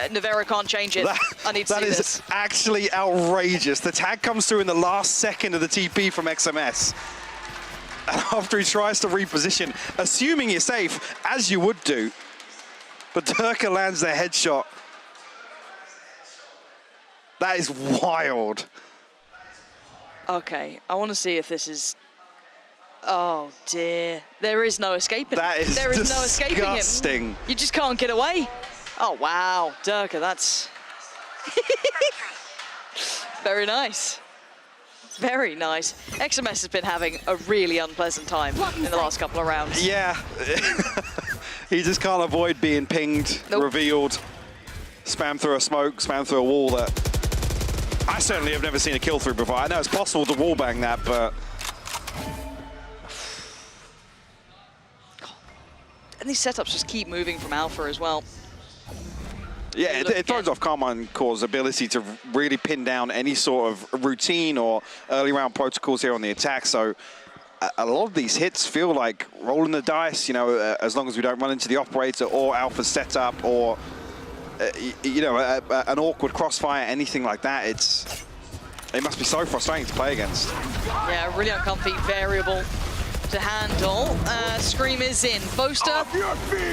Nevera can't change it. I need to see this. That is actually outrageous. The tag comes through in the last second of the TP from XMS. And after he tries to reposition, assuming he's safe, as you would do, but Durka lands their headshot. That is wild. Okay, I want to see if this is... Oh dear, there is no escaping. That is there is disgusting. no escaping him. You just can't get away. Oh wow, Durka, that's very nice. Very nice. XMS has been having a really unpleasant time in the last couple of rounds. Yeah, he just can't avoid being pinged, revealed, spam through a smoke, spam through a wall that I certainly have never seen a kill through before. I know it's possible to wallbang that, but and these setups just keep moving from Alpha as well. yeah, it throws off Karmine Corp's ability to really pin down any sort of routine or early round protocols here on the attack. So a lot of these hits feel like rolling the dice, you know, as long as we don't run into the operator or Alpha's setup or, you know, an awkward crossfire, anything like that. It must be so frustrating to play against. Yeah, really uncomfy variable to handle. Scream is in. Boaster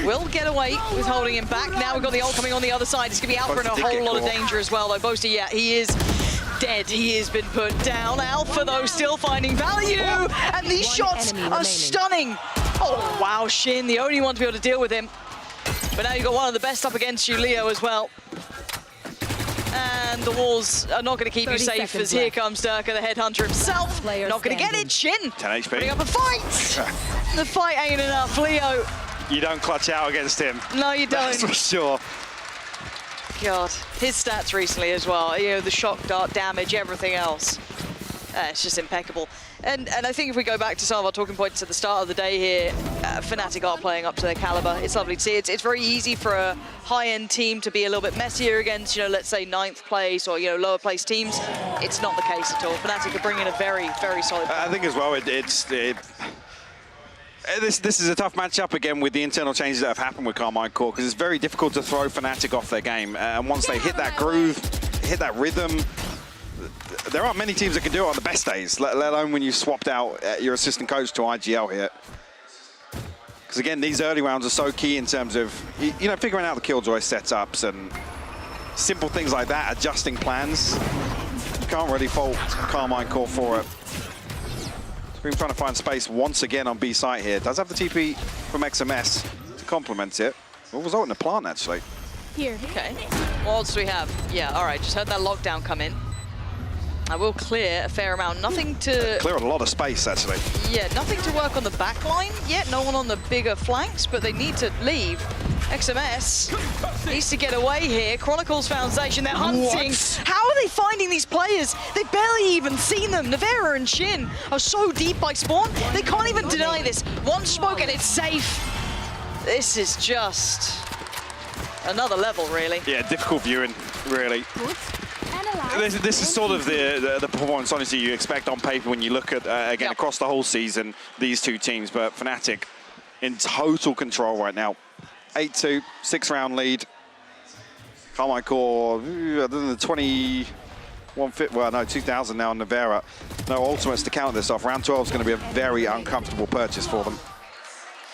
will get away with holding him back. Now we've got the ult coming on the other side. He's going to be Alpha in a whole lot of danger as well, though. Boaster, yeah, he is dead. He has been put down. Alpha, though, still finding value. And these shots are stunning. Oh, wow, Shin, the only one to be able to deal with him. But now you've got one of the best up against you, Leo, as well. And the walls are not going to keep you safe as here comes Durka, the headhunter himself. Not going to get it. Shin 10 HP. putting up a fight. The fight ain't enough, Leo. You don't clutch out against him. No, you don't. That's for sure. God, his stats recently as well. You know, the shock dart damage, everything else. It's just impeccable. And I think if we go back to some of our talking points at the start of the day here, Fnatic are playing up to their caliber. It's lovely to see. It's very easy for a high-end team to be a little bit messier against, you know, let's say 9th place or, you know, lower place teams. It's not the case at all. Fnatic are bringing a very, very solid I think as well, this is a tough matchup again with the internal changes that have happened with Karmine Corp, because it's very difficult to throw Fnatic off their game. And once they hit that groove, hit that rhythm, there aren't many teams that can do it on the best days, let alone when you swapped out your assistant coach to IGL here. Because again, these early rounds are so key in terms of, you know, figuring out the Killjoy setups and simple things like that, adjusting plans. You can't really fault Karmine Corp for it. Scream trying to find space once again on B site here. Does have the TP from XMS to complement it. Will result in a plant, actually. Here. Okay. What else do we have? Yeah, all right, just heard that lockdown come in. I will clear a fair amount. Nothing to... Clear a lot of space, actually. Yeah, nothing to work on the back line yet. No one on the bigger flanks, but they need to leave. XMS needs to get away here. Chronicles Foundation, they're hunting. What? How are they finding these players? They've barely even seen them. Nevera and Shin are so deep by spawn, they can't even deny this. One smoke and it's safe. This is just another level, really. Yeah, difficult viewing, really. This is sort of the performance, honestly, you expect on paper when you look at, again, across the whole season, these two teams. But Fnatic in total control right now. 8-2, 6-round lead. Karmine Corp, other than the 2000 now on Navera. No ultimates to counter this off. Round 12 is going to be a very uncomfortable purchase for them.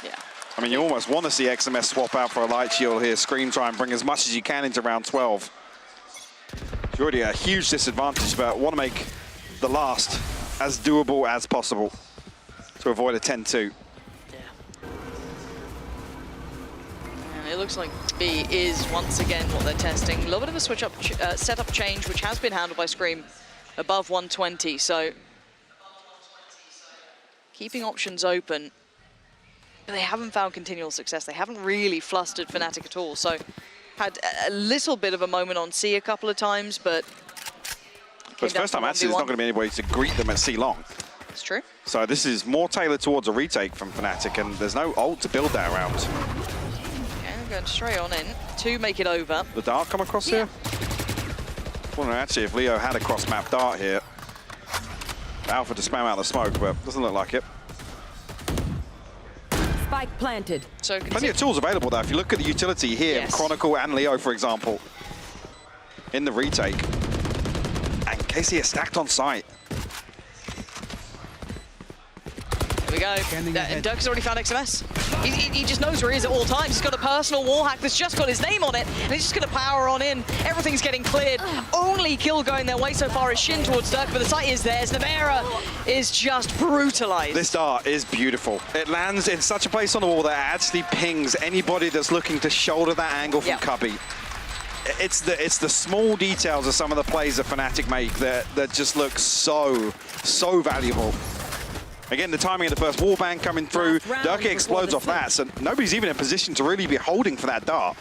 Yeah. I mean, you almost want to see XMS swap out for a light shield here. Scream try and bring as much as you can into round 12. It's already a huge disadvantage, but want to make the last as doable as possible to avoid a 10-2. It looks like B is once again what they're testing. A little bit of a switch up setup change, which has been handled by Scream above 120. So keeping options open, but they haven't found continual success. They haven't really flustered Fnatic at all. So had a little bit of a moment on C a couple of times, but it's first time actually there's not going to be anybody to greet them at C long. It's true. So this is more tailored towards a retake from Fnatic, and there's no ult to build that around. Going straight on in to make it over. The dart come across here? Wonder actually if Leo had a cross-map dart here. Alpha to spam out the smoke, but doesn't look like it. Spike planted. So plenty of tools available though. If you look at the utility here, Chronicle and Leo, for example, in the retake. And KC is stacked on site. Here we go. Dirk has already found XMS. He just knows where he is at all times. He's got a personal wall hack that's just got his name on it, and he's just going to power on in. Everything's getting cleared. Only kill going their way so far is Shin towards Dirk, but the site is theirs. Navera is just brutalized. This dart is beautiful. It lands in such a place on the wall that it actually pings anybody that's looking to shoulder that angle from Cubby. It's the small details of some of the plays that Fnatic make that just look so valuable. Again, the timing of the first wallbang coming through. Dirk explodes off that, so nobody's even in a position to really be holding for that dart.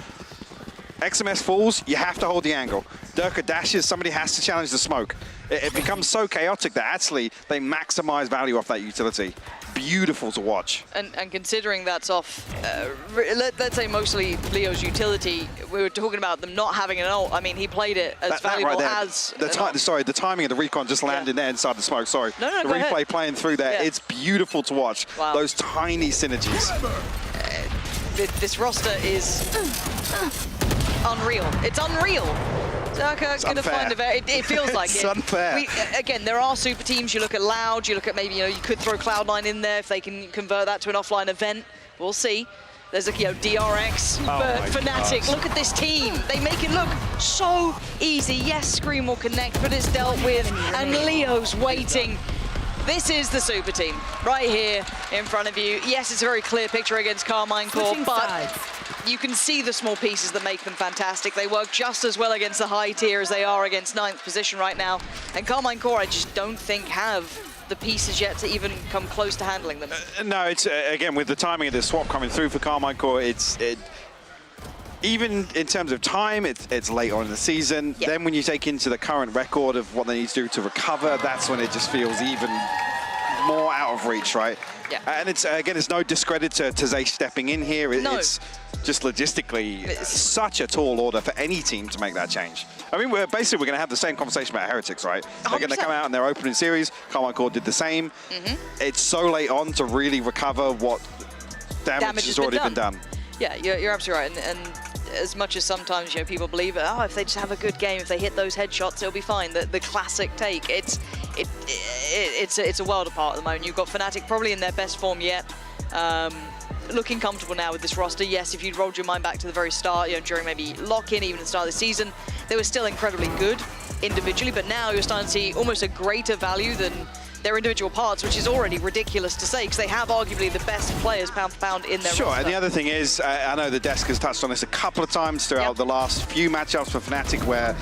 XMS falls, you have to hold the angle. Dirk dashes, somebody has to challenge the smoke. It becomes so chaotic that actually they maximize value off that utility. Beautiful to watch. And considering that's off, let's say mostly Leo's utility, we were talking about them not having an ult. I mean, he played it as valuable as... the timing of the recon just landing there inside the smoke, sorry. No, the replay playing through there, it's beautiful to watch. Wow. Those tiny synergies. This roster is unreal. It's unreal. Dirk's going to find a very... It feels like it's it. unfair. Again, there are super teams. You look at Loud, you look at maybe, you could throw Cloud9 in there if they can convert that to an offline event. We'll see. There's a, DRX, but Fnatic, look at this team. They make it look so easy. Yes, Scream will connect, but it's dealt with, and Leo's waiting. This is the super team right here in front of you. Yes, it's a very clear picture against Karmine Corp, but you can see the small pieces that make them fantastic. They work just as well against the high tier as they are against 9th position right now. And Karmine Corp, I just don't think have the pieces yet to even come close to handling them. No, it's again with the timing of this swap coming through for Karmine Corp, even in terms of time, it's late on in the season. Yep. Then when you take into the current record of what they need to do to recover, that's when it just feels even more out of reach, right? Yeah. And it's again, it's no discredit to Zay stepping in here. It's just logistically such a tall order for any team to make that change. I mean, we're going to have the same conversation about Heretics, right? 100%. They're going to come out in their opening series. Karmine Corp did the same. It's so late on to really recover what damage has already been done. Yeah, you're absolutely right. And as much as sometimes people believe, if they just have a good game, if they hit those headshots, it'll be fine. The classic take, it's a world apart at the moment. You've got Fnatic probably in their best form yet. Looking comfortable now with this roster. Yes, if you'd rolled your mind back to the very start, during maybe lock-in, even at the start of the season, they were still incredibly good individually, but now you're starting to see almost a greater value than their individual parts, which is already ridiculous to say, because they have arguably the best players pound for pound in their roster. And the other thing is, I know the desk has touched on this a couple of times throughout the last few matchups for Fnatic, where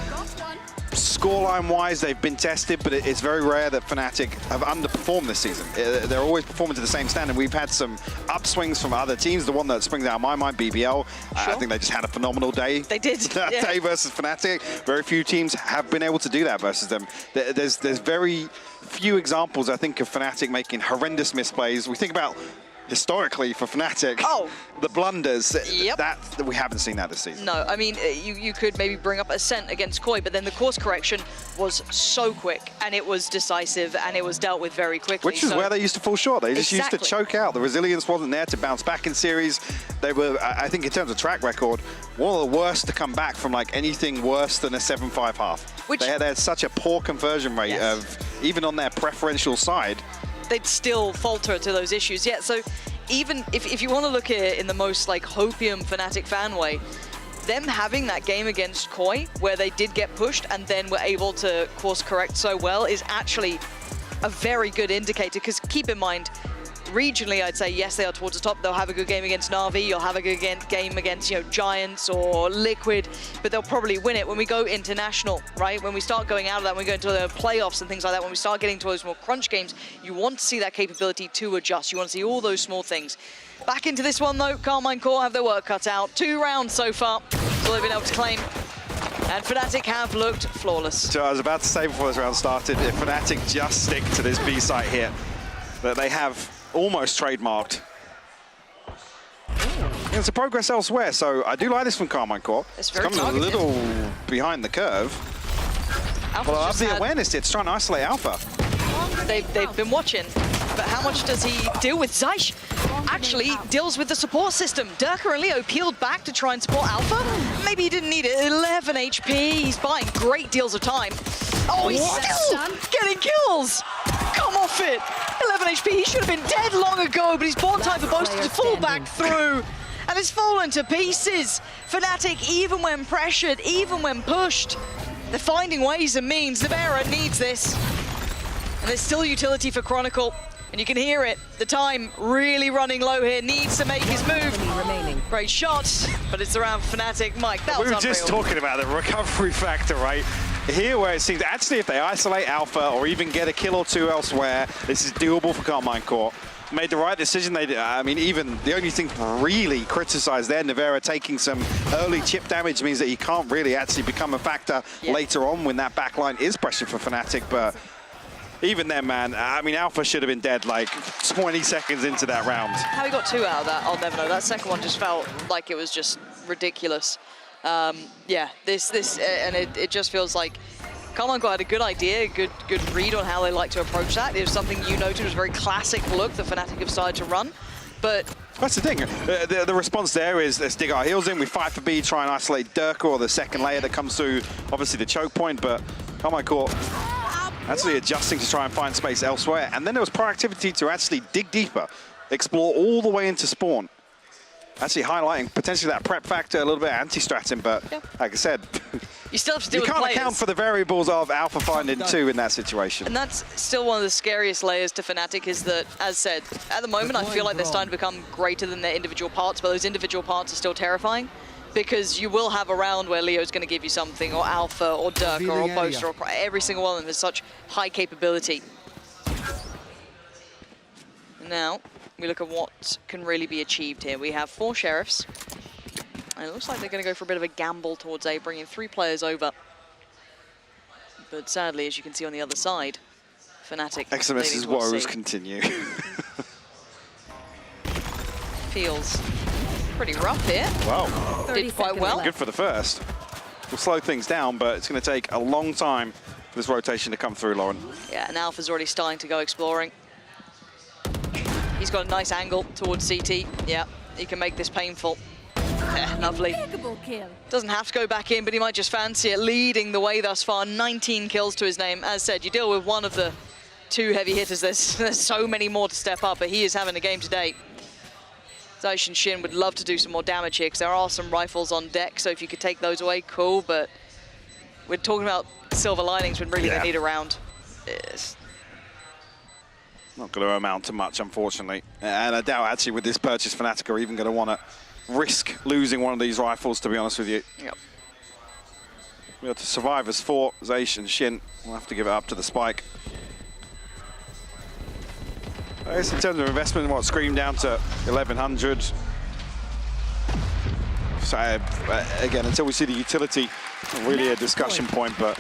scoreline-wise, they've been tested, but it's very rare that Fnatic have underperformed this season. They're always performing to the same standard. We've had some upswings from other teams. The one that springs out of my mind, BBL, I think they just had a phenomenal day. They did. That day versus Fnatic. Very few teams have been able to do that versus them. There's very few examples, I think, of Fnatic making horrendous misplays. We think about historically for Fnatic, the blunders, that we haven't seen that this season. No, I mean, you could maybe bring up Ascent against Koi, but then the course correction was so quick, and it was decisive, and it was dealt with very quickly. Which is where they used to fall short. They just used to choke out. The resilience wasn't there to bounce back in series. They were, I think in terms of track record, one of the worst to come back from like anything worse than a 7-5 half. They had such a poor conversion rate of, even on their preferential side, they'd still falter to those issues. Yeah, so even if you want to look at it in the most like hopium Fnatic fan way, them having that game against Koi where they did get pushed and then were able to course correct so well is actually a very good indicator, because keep in mind, regionally, I'd say, yes, they are towards the top. They'll have a good game against NAVI. You'll have a good game against, you know, Giants or Liquid, but they'll probably win it. When we go international, right? When we start going out of that, when we go into the playoffs and things like that, when we start getting to those more crunch games, you want to see that capability to adjust. You want to see all those small things. Back into this one, though. Karmine Corp have their work cut out. 2 rounds so far. That's all they've been able to claim. And Fnatic have looked flawless. So I was about to say before this round started, if Fnatic just stick to this B site here, that they have almost trademarked. It's a progress elsewhere, so I do like this from Karmine Corp. It's very coming targeted. a little behind the curve. Alpha's Well, I have just the had- awareness. It's trying to isolate Alpha. They've been watching, but how much does he deal with? Zeish actually deals with the support system. Durka and Leo peeled back to try and support Alpha. Maybe he didn't need it. 11 HP. He's buying great deals of time. Oh, he's still getting kills. Come off it. 11 HP. He should have been dead long ago, but he's bought time for Boasted to fall back through. And it's fallen to pieces. Fnatic, even when pressured, even when pushed, they're finding ways and means. Zavera needs this. And there's still utility for Chronicle, and you can hear it. The time really running low here, needs to make his move. Great shot, but it's around Fnatic. Mike, that was We were unreal. just talking about the recovery factor, right? Here where it seems, actually if they isolate Alpha or even get a kill or two elsewhere, this is doable for Karmine Corp. Made the right decision. They, I mean, even the only thing to really criticize there, Navera taking some early chip damage means that he can't really actually become a factor later on when that backline is pressured for Fnatic, but even then, man, I mean, Alpha should have been dead like 20 seconds into that round. How he got 2 out of that, I'll never know. That second one just felt like it was just ridiculous. Yeah, and it just feels like Karmine Corp had a good idea, a good read on how they like to approach that. It was something you noted was a very classic look that Fnatic have started to run, but that's the thing. The response there is let's dig our heels in. We fight for B, try and isolate Durka or the second layer that comes through, obviously the choke point, but Karmine Corp actually adjusting to try and find space elsewhere. And then there was proactivity to actually dig deeper, explore all the way into spawn. Actually highlighting potentially that prep factor, a little bit anti-stratum, but like I said, you still have to deal you with can't players. account for the variables of Alpha finding 2 in that situation. And that's still one of the scariest layers to Fnatic, is that, as said, at the moment I feel like they're starting to become greater than their individual parts, but those individual parts are still terrifying, because you will have a round where Leo's going to give you something, or Alpha, or Durka, or Boaster, or every single one of them has such high capability. Now, we look at what can really be achieved here. We have 4 Sheriffs, and it looks like they're going to go for a bit of a gamble towards A, bringing 3 players over. But sadly, as you can see on the other side, Fnatic XMS's woes continue. Feels pretty rough here. Wow. Did quite well. Good for the first. We'll slow things down, but it's going to take a long time for this rotation to come through, Lauren. Yeah, and Alpha's already starting to go exploring. He's got a nice angle towards CT. Yeah, he can make this painful. Yeah, lovely. Doesn't have to go back in, but he might just fancy it, leading the way thus far. 19 kills to his name. As said, you deal with one of the 2 heavy hitters. There's so many more to step up, but he is having a game today. Zeish and Shin would love to do some more damage here, because there are some rifles on deck, so if you could take those away, cool, but we're talking about silver linings when really they need a round. It's not going to amount to much, unfortunately. And I doubt, actually, with this purchase, Fnatic are even going to want to risk losing one of these rifles, to be honest with you. Yep. We have to survive as 4. Zeish and Shin will have to give it up to the spike. I guess in terms of investment, what, Scream down to 1,100. So, again, until we see the utility, not really a discussion point, but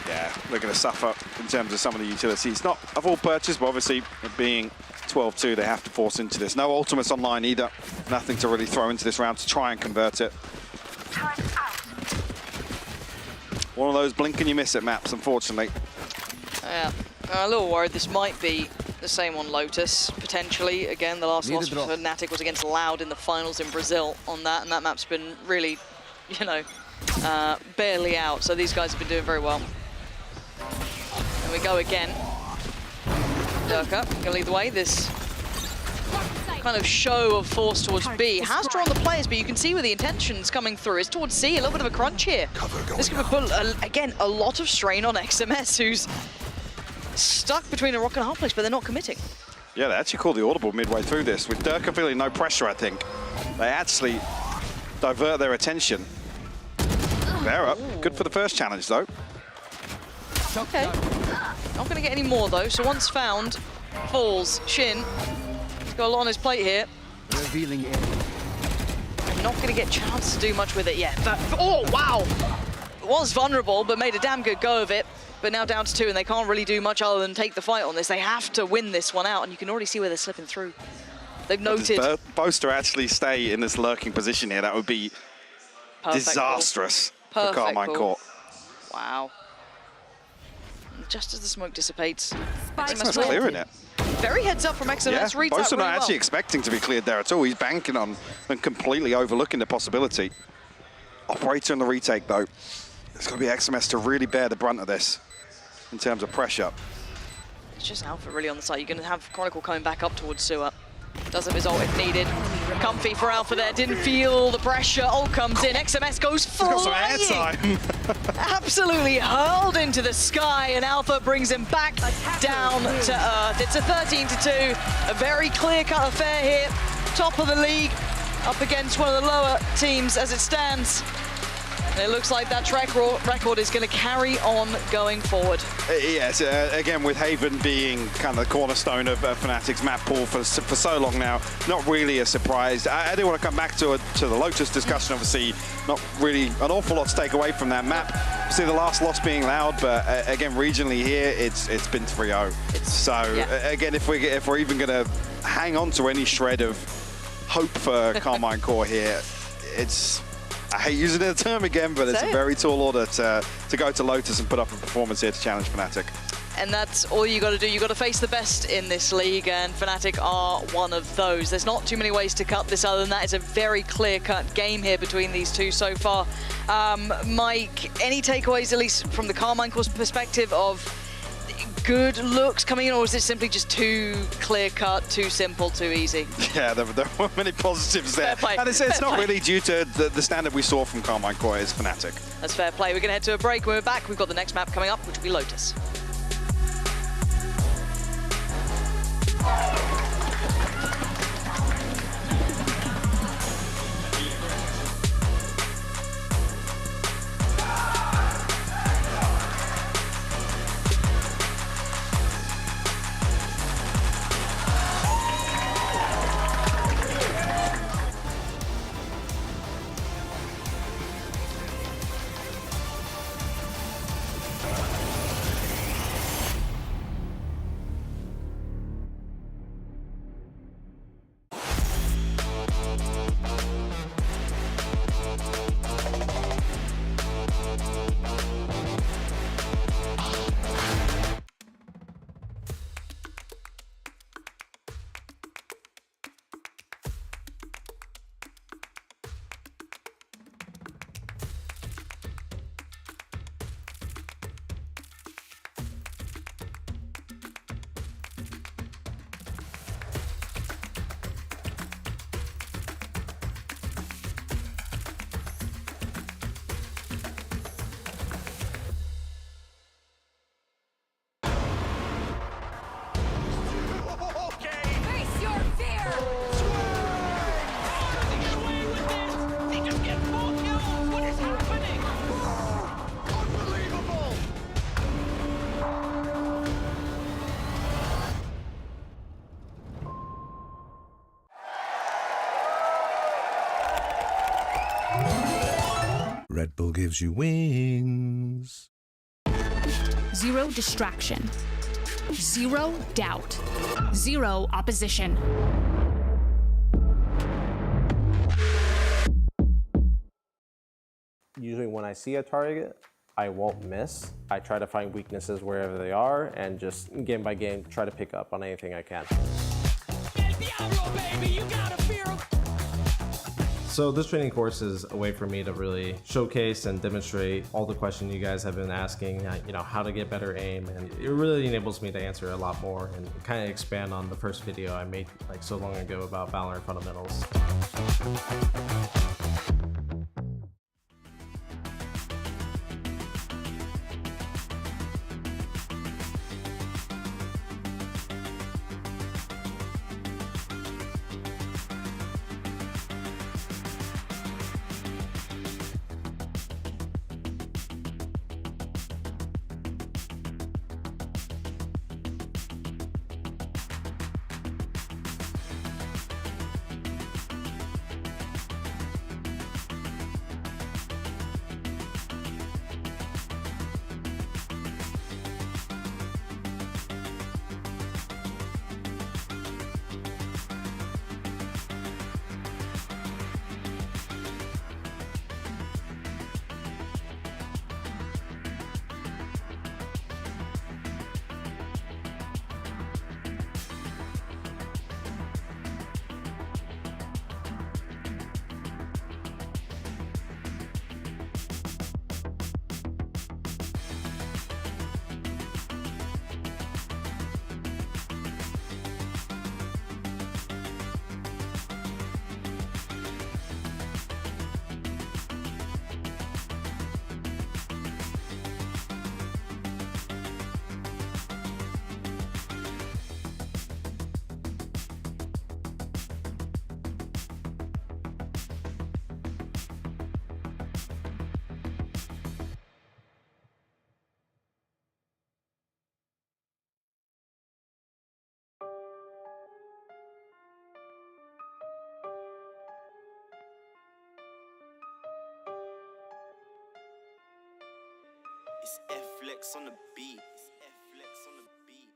yeah, we're going to suffer in terms of some of the utilities. Not a full purchase, but obviously it being 12-2 they have to force into this. No ultimates online either. Nothing to really throw into this round to try and convert it. One of those blink and you miss it maps, unfortunately. Yeah, I'm a little worried this might be the same on Lotus, potentially. Again, the last loss for Fnatic was against Loud in the finals in Brazil on that, and that map's been really, you know, barely out. So these guys have been doing very well. And we go again. Durka gonna lead the way. This kind of show of force towards B has drawn the players, but you can see where the intention's coming through. It's towards C, a little bit of a crunch here. This could put, again, a lot of strain on XMS, who's stuck between a rock and a hard place, but they're not committing. Yeah, they actually called the audible midway through this. With Durka feeling no pressure, I think, they actually divert their attention. They're up. Good for the first challenge, though. Okay. Not going to get any more, though. So once found, falls. Shin. He's got a lot on his plate here. Revealing it. Not going to get a chance to do much with it yet. But, oh, wow! Was vulnerable, but made a damn good go of it. But now down to 2, and they can't really do much other than take the fight on this. They have to win this one out, and you can already see where they're slipping through. They've noted. Does Boaster actually stay in this lurking position here? That would be disastrous for Karmine Corp. Wow. Just as the smoke dissipates, XMS clearing it. Very heads up from XMS. Yeah, Reads that really Boaster not well. actually expecting to be cleared there at all. He's banking on and completely overlooking the possibility. Operator in the retake, though. It's going to be XMS to really bear the brunt of this in terms of pressure. It's just Alpha really on the side. You're going to have Chronicle coming back up towards Sewer. Does have his ult if needed. Comfy for Alpha there. Didn't feel the pressure. Ult comes in. XMS goes flying. Absolutely hurled into the sky, and Alpha brings him back down to earth. It's a 13-2. A very clear-cut affair here. Top of the league, up against one of the lower teams as it stands. And it looks like that record is going to carry on going forward. Yes, again, with Haven being kind of the cornerstone of Fnatic's map pool for so long now, not really a surprise. I do want to come back to the Lotus discussion, obviously, not really an awful lot to take away from that map. See the last loss being Loud, but again, regionally here, it's been 3-0. So again, if we're even going to hang on to any shred of hope for Karmine Corp here, it's... I hate using the term again, but it's a very tall order to go to Lotus and put up a performance here to challenge Fnatic. And that's all you got to do. You got to face the best in this league, and Fnatic are one of those. There's not too many ways to cut this other than that. It's a very clear-cut game here between these two so far. Mike, any takeaways, at least from the Karmine Corp's perspective, of good looks coming in, or is it simply just too clear-cut, too simple, too easy? Yeah, there were many positives there. And it's not really due to the standard we saw from Karmine Corp as Fnatic. That's fair play. We're going to head to a break. When we're back, we've got the next map coming up, which will be Lotus. Red Bull gives you wings. Zero distraction. Zero doubt. Zero opposition. Usually when I see a target, I won't miss. I try to find weaknesses wherever they are and just game by game try to pick up on anything I can. So this training course is a way for me to really showcase and demonstrate all the questions you guys have been asking, how to get better aim, and it really enables me to answer a lot more and kind of expand on the first video I made like so long ago about VALORANT fundamentals. It's F-Flex on the beat. It's F-Flex on the beat.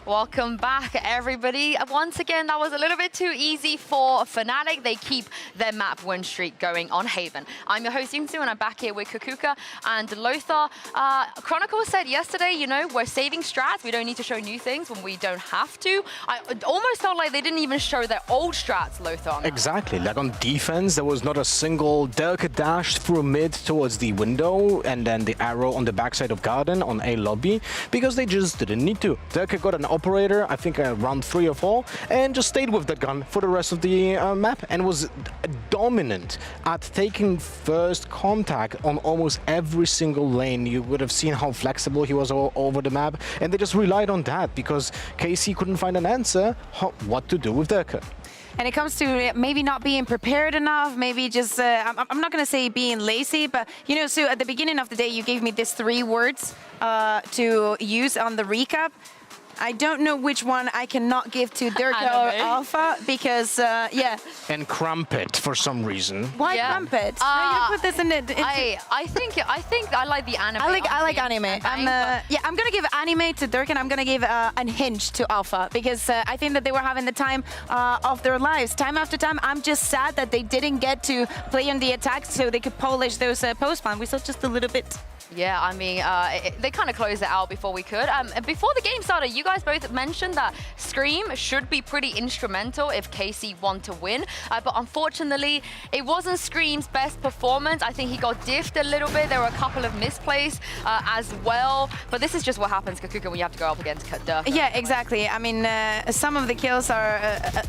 Welcome back, everybody. Once again, that was a little bit too easy for Fnatic. They keep their map win streak going on Haven. I'm your host, Yimsu, and I'm back here with Cougar and Lothar. Chronicle said yesterday, we're saving strats. We don't need to show new things when we don't have to. I almost felt like they didn't even show their old strats, Lothar. Exactly. Like on defense, there was not a single Derke dash through mid towards the window and then the arrow on the backside of Garden on A lobby because they just didn't need to. Derke got an operator, I think round 3 or 4, and just stayed with that gun for the rest of the map and was dominant at taking first contact on almost every single lane. You would have seen how flexible he was all over the map, and they just relied on that because KC couldn't find an answer what to do with Derke. And it comes to maybe not being prepared enough, maybe just, I'm not going to say being lazy, but, so at the beginning of the day, you gave me these 3 words to use on the recap. I don't know which one I cannot give to Dirk or Alpha because, yeah. And Crumpet for some reason. Why Crumpet? You put this in it. I think I like the anime. I like anime. I'm gonna give anime to Dirk, and I'm gonna give Unhinged to Alpha because I think that they were having the time of their lives. Time after time, I'm just sad that they didn't get to play on the attack so they could polish those post-plan. We saw just a little bit. Yeah, I mean, they kind of closed it out before we could. Before the game started, you guys both mentioned that Scream should be pretty instrumental if KC want to win. But unfortunately, it wasn't Scream's best performance. I think he got diffed a little bit. There were a couple of misplays as well. But this is just what happens, Kakuka, when you have to go up against Dirk. Yeah, exactly. I mean, some of the kills are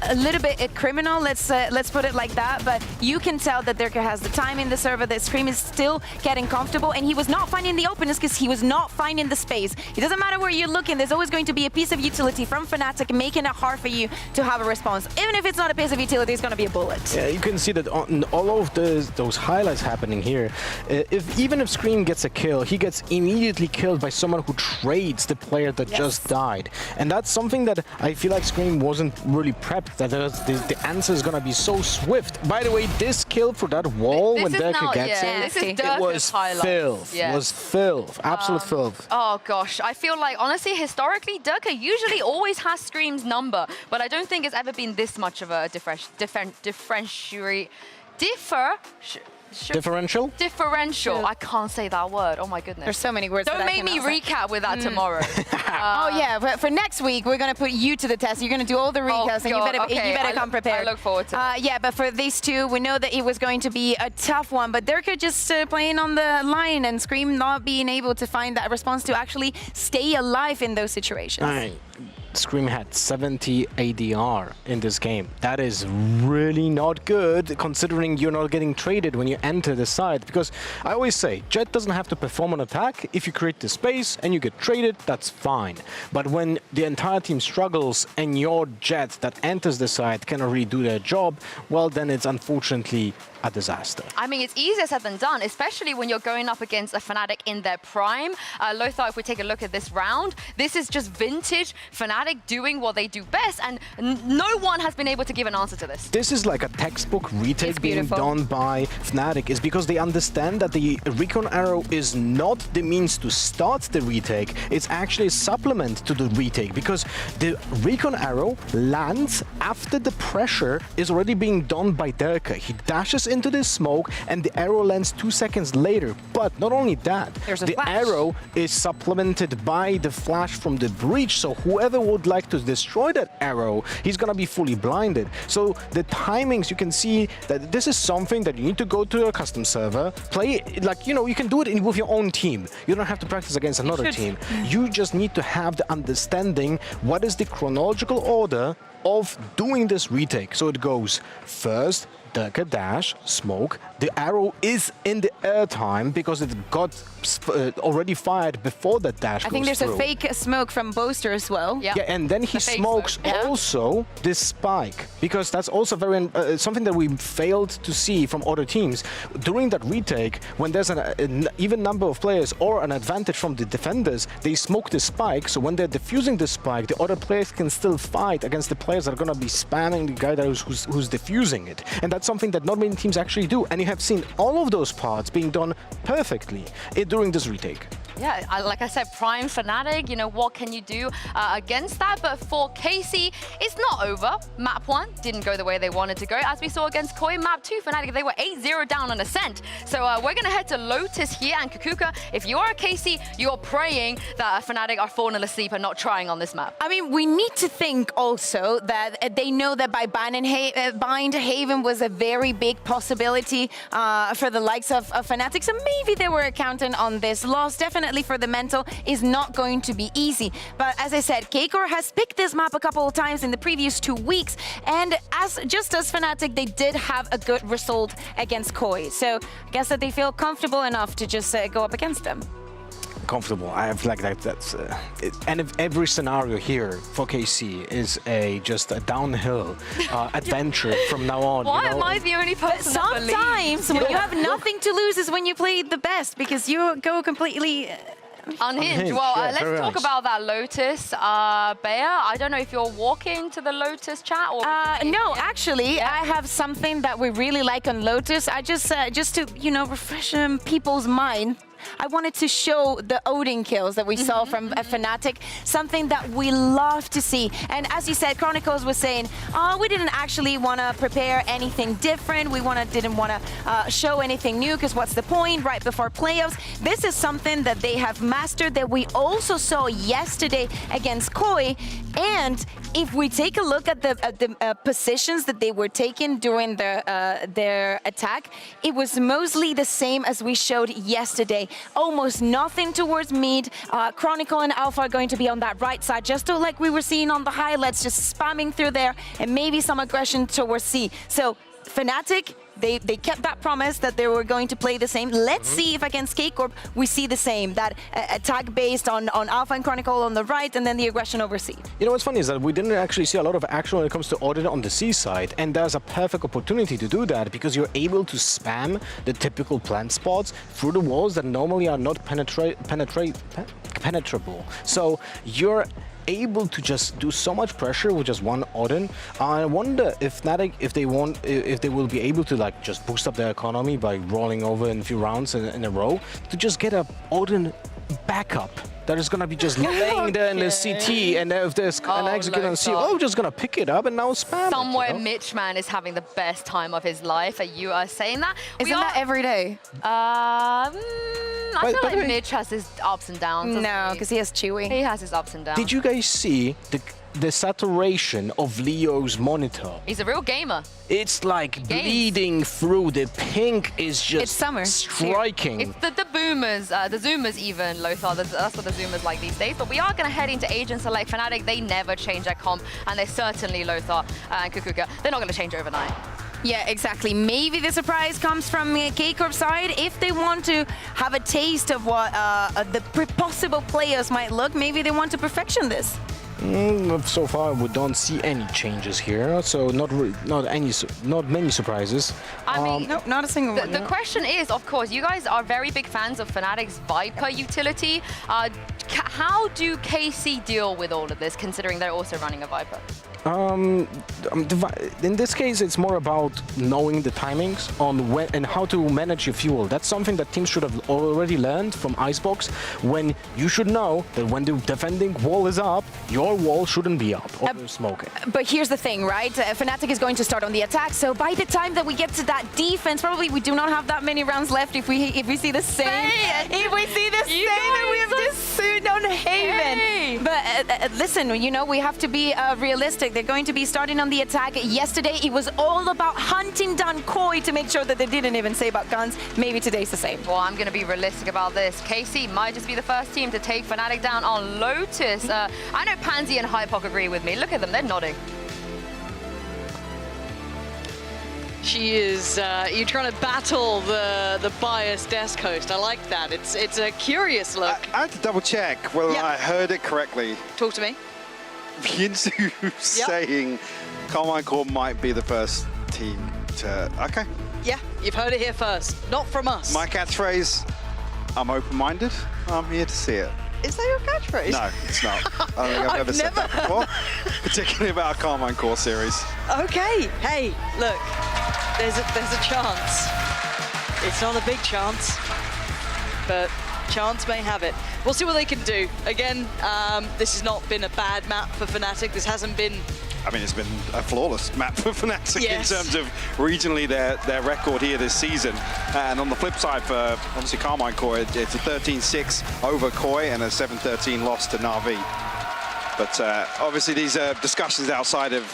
a little bit criminal. Let's put it like that. But you can tell that Dirk has the time in the server. That Scream is still getting comfortable, and he was not finding the openness because he was not finding the space. It doesn't matter where you're looking, there's always going to be a piece of utility from Fnatic making it hard for you to have a response. Even if it's not a piece of utility, it's going to be a bullet. Yeah, you can see that on all of those highlights happening here. Even if Scream gets a kill, he gets immediately killed by someone who trades the player that just died. And that's something that I feel like Scream wasn't really prepped, that the answer is going to be so swift. By the way, this kill for that wall when Dirk gets it was filth. Yeah. Was filth, absolute filth. Oh gosh, I feel like honestly, historically, Dirk usually always has Scream's number, but I don't think it's ever been this much of a Differential? Differential. I can't say that word. Oh my goodness. There's so many words. Don't make me recap with that tomorrow. Oh yeah, but for next week we're gonna put you to the test. You're gonna do all the recaps, and you better come prepared. I look forward to it. Yeah, but for these two, we know that it was going to be a tough one. But Dirk just playing on the line and Scream not being able to find that response to actually stay alive in those situations. Scream had 70 ADR in this game. That is really not good, considering you're not getting traded when you enter the side. Because I always say, Jet doesn't have to perform an attack. If you create the space and you get traded, that's fine. But when the entire team struggles and your Jet that enters the side cannot really do their job, well, then it's unfortunately a disaster. I mean, it's easier said than done, especially when you're going up against a Fnatic in their prime. Lothar, if we take a look at this round, this is just vintage Fnatic doing what they do best, and no one has been able to give an answer to this. This is like a textbook retake being done by Fnatic. Is because they understand that the recon arrow is not the means to start the retake, it's actually a supplement to the retake, because the recon arrow lands after the pressure is already being done by Derka. He dashes into the smoke and the arrow lands 2 seconds later. But not only that, the arrow is supplemented by the flash from the breach, so whoever would like to destroy that arrow, he's gonna be fully blinded. So the timings, you can see that this is something that you need to go to a custom server, play, like, you know, you can do it with your own team. You don't have to practice against another team. You just need to have the understanding what is the chronological order of doing this retake. So it goes first, Derka dash, smoke. The arrow is in the air time because it got already fired before that dash I think there's a fake smoke from Boaster as well. Yeah, and then he smokes also this spike, because that's also very something that we failed to see from other teams. During that retake, when there's an even number of players or an advantage from the defenders, they smoke the spike, so when they're defusing the spike, the other players can still fight against the players that are going to be spamming the guy that who's defusing it. And that's something that not many teams actually do, and you have seen all of those parts being done perfectly during this retake. Yeah, like I said, prime Fnatic, you know, what can you do against that? But for KC, it's not over. Map 1 didn't go the way they wanted to go. As we saw against Koi, Map 2, Fnatic, they were 8-0 down on Ascent. So we're going to head to Lotus here. And Kakuka, if you are a KC, you're praying that Fnatic are falling asleep and not trying on this map. I mean, we need to think also that they know that by Bind Haven was a very big possibility for the likes of Fnatic. So maybe they were accounting on this loss. Definitely for the mental is not going to be easy. But as I said, Cougar has picked this map a couple of times in the previous 2 weeks, and just as Fnatic, they did have a good result against Koi. So I guess that they feel comfortable enough to just go up against them. Comfortable. I have like that. That's and if every scenario here for KC is just a downhill adventure from now on. Why am I the only person? Sometimes when you have nothing to lose is when you play the best, because you go completely Unhinged. Well, yeah, let's talk about that Lotus. Bea, I don't know if you're walking to the Lotus chat or... No, actually, I have something that we really like on Lotus. I just to, you know, refresh people's mind. I wanted to show the Odin kills that we saw from Fnatic, something that we love to see. And as you said, Chronicles was saying, we didn't actually want to prepare anything different. We didn't want to show anything new, because what's the point right before playoffs? This is something that they have mastered, that we also saw yesterday against Koi. And if we take a look at the positions that they were taking during their attack, it was mostly the same as we showed yesterday. Almost nothing towards mid. Chronicle and Alpha are going to be on that right side, just like we were seeing on the highlights, just spamming through there, and maybe some aggression towards C. So Fnatic, they kept that promise that they were going to play the same. Let's see if against K-Corp we see the same, that attack based on Alpha and Chronicle on the right, and then the aggression over C. You know what's funny is that we didn't actually see a lot of action when it comes to Odin on the C side, and there's a perfect opportunity to do that, because you're able to spam the typical plant spots through the walls that normally are not penetrable. So you're able to just do so much pressure with just one Odin. I wonder if Fnatic, if they will be able to like just boost up their economy by rolling over in a few rounds in a row to just get a Odin backup that is gonna be just laying there in the CT, and if there's an execute on C, just gonna pick it up and now spam Somewhere it, you know? Mitch, man, is having the best time of his life. You are saying that? Isn't that every day? I feel like Mitch has his ups and downs. No, because he has Chewy. He has his ups and downs. Did you guys see the saturation of Leo's monitor? He's a real gamer. It's like bleeding through. The pink is just it's summer. Striking. It's the boomers, the zoomers even, Lothar. That's what the zoomers like these days. But we are going to head into Agent Select. Fnatic, they never change their comp, and they certainly, Lothar and Cougar, they're not going to change it overnight. Yeah, exactly. Maybe the surprise comes from K-Corp side. If they want to have a taste of what the possible players might look, maybe they want to perfection this. So far, we don't see any changes here, so not many surprises. I mean, no, not a single one. The question is, of course, you guys are very big fans of Fnatic's Viper utility. How do KC deal with all of this, considering they're also running a Viper? In this case, it's more about knowing the timings on when and how to manage your fuel. That's something that teams should have already learned from Icebox, when you should know that when the defending wall is up, your wall shouldn't be up or smoking. But here's the thing, right? Fnatic is going to start on the attack, so by the time that we get to that defense, probably we do not have that many rounds left if we see the same. If we see the same that we have this soon on Haven. Hey. But listen, you know, we have to be realistic. They're going to be starting on the attack. Yesterday, it was all about hunting down Koi to make sure that they didn't even say about guns. Maybe today's the same. Well, I'm going to be realistic about this. KC might just be the first team to take Fnatic down on Lotus. I know Pansy and Hypok agree with me. Look at them, they're nodding. She is, you're trying to battle the biased desk host. I like that. It's a curious look. I had to double check whether I heard it correctly. Talk to me. Yinzu saying Karmine Corp might be the first team to... Okay. Yeah, you've heard it here first. Not from us. My catchphrase, I'm open-minded. I'm here to see it. Is that your catchphrase? No, it's not. I don't think I've ever said that before, particularly about a Karmine Corp series. Okay, hey, look, there's a chance. It's not a big chance, but chance may have it. We'll see what they can do. Again, this has not been a bad map for Fnatic. This hasn't been... I mean, it's been a flawless map for Fnatic in terms of regionally their record here this season. And on the flip side for, obviously, Karmine Corp, it's a 13-6 over Koi and a 7-13 loss to NAVI. But obviously, these are discussions outside of,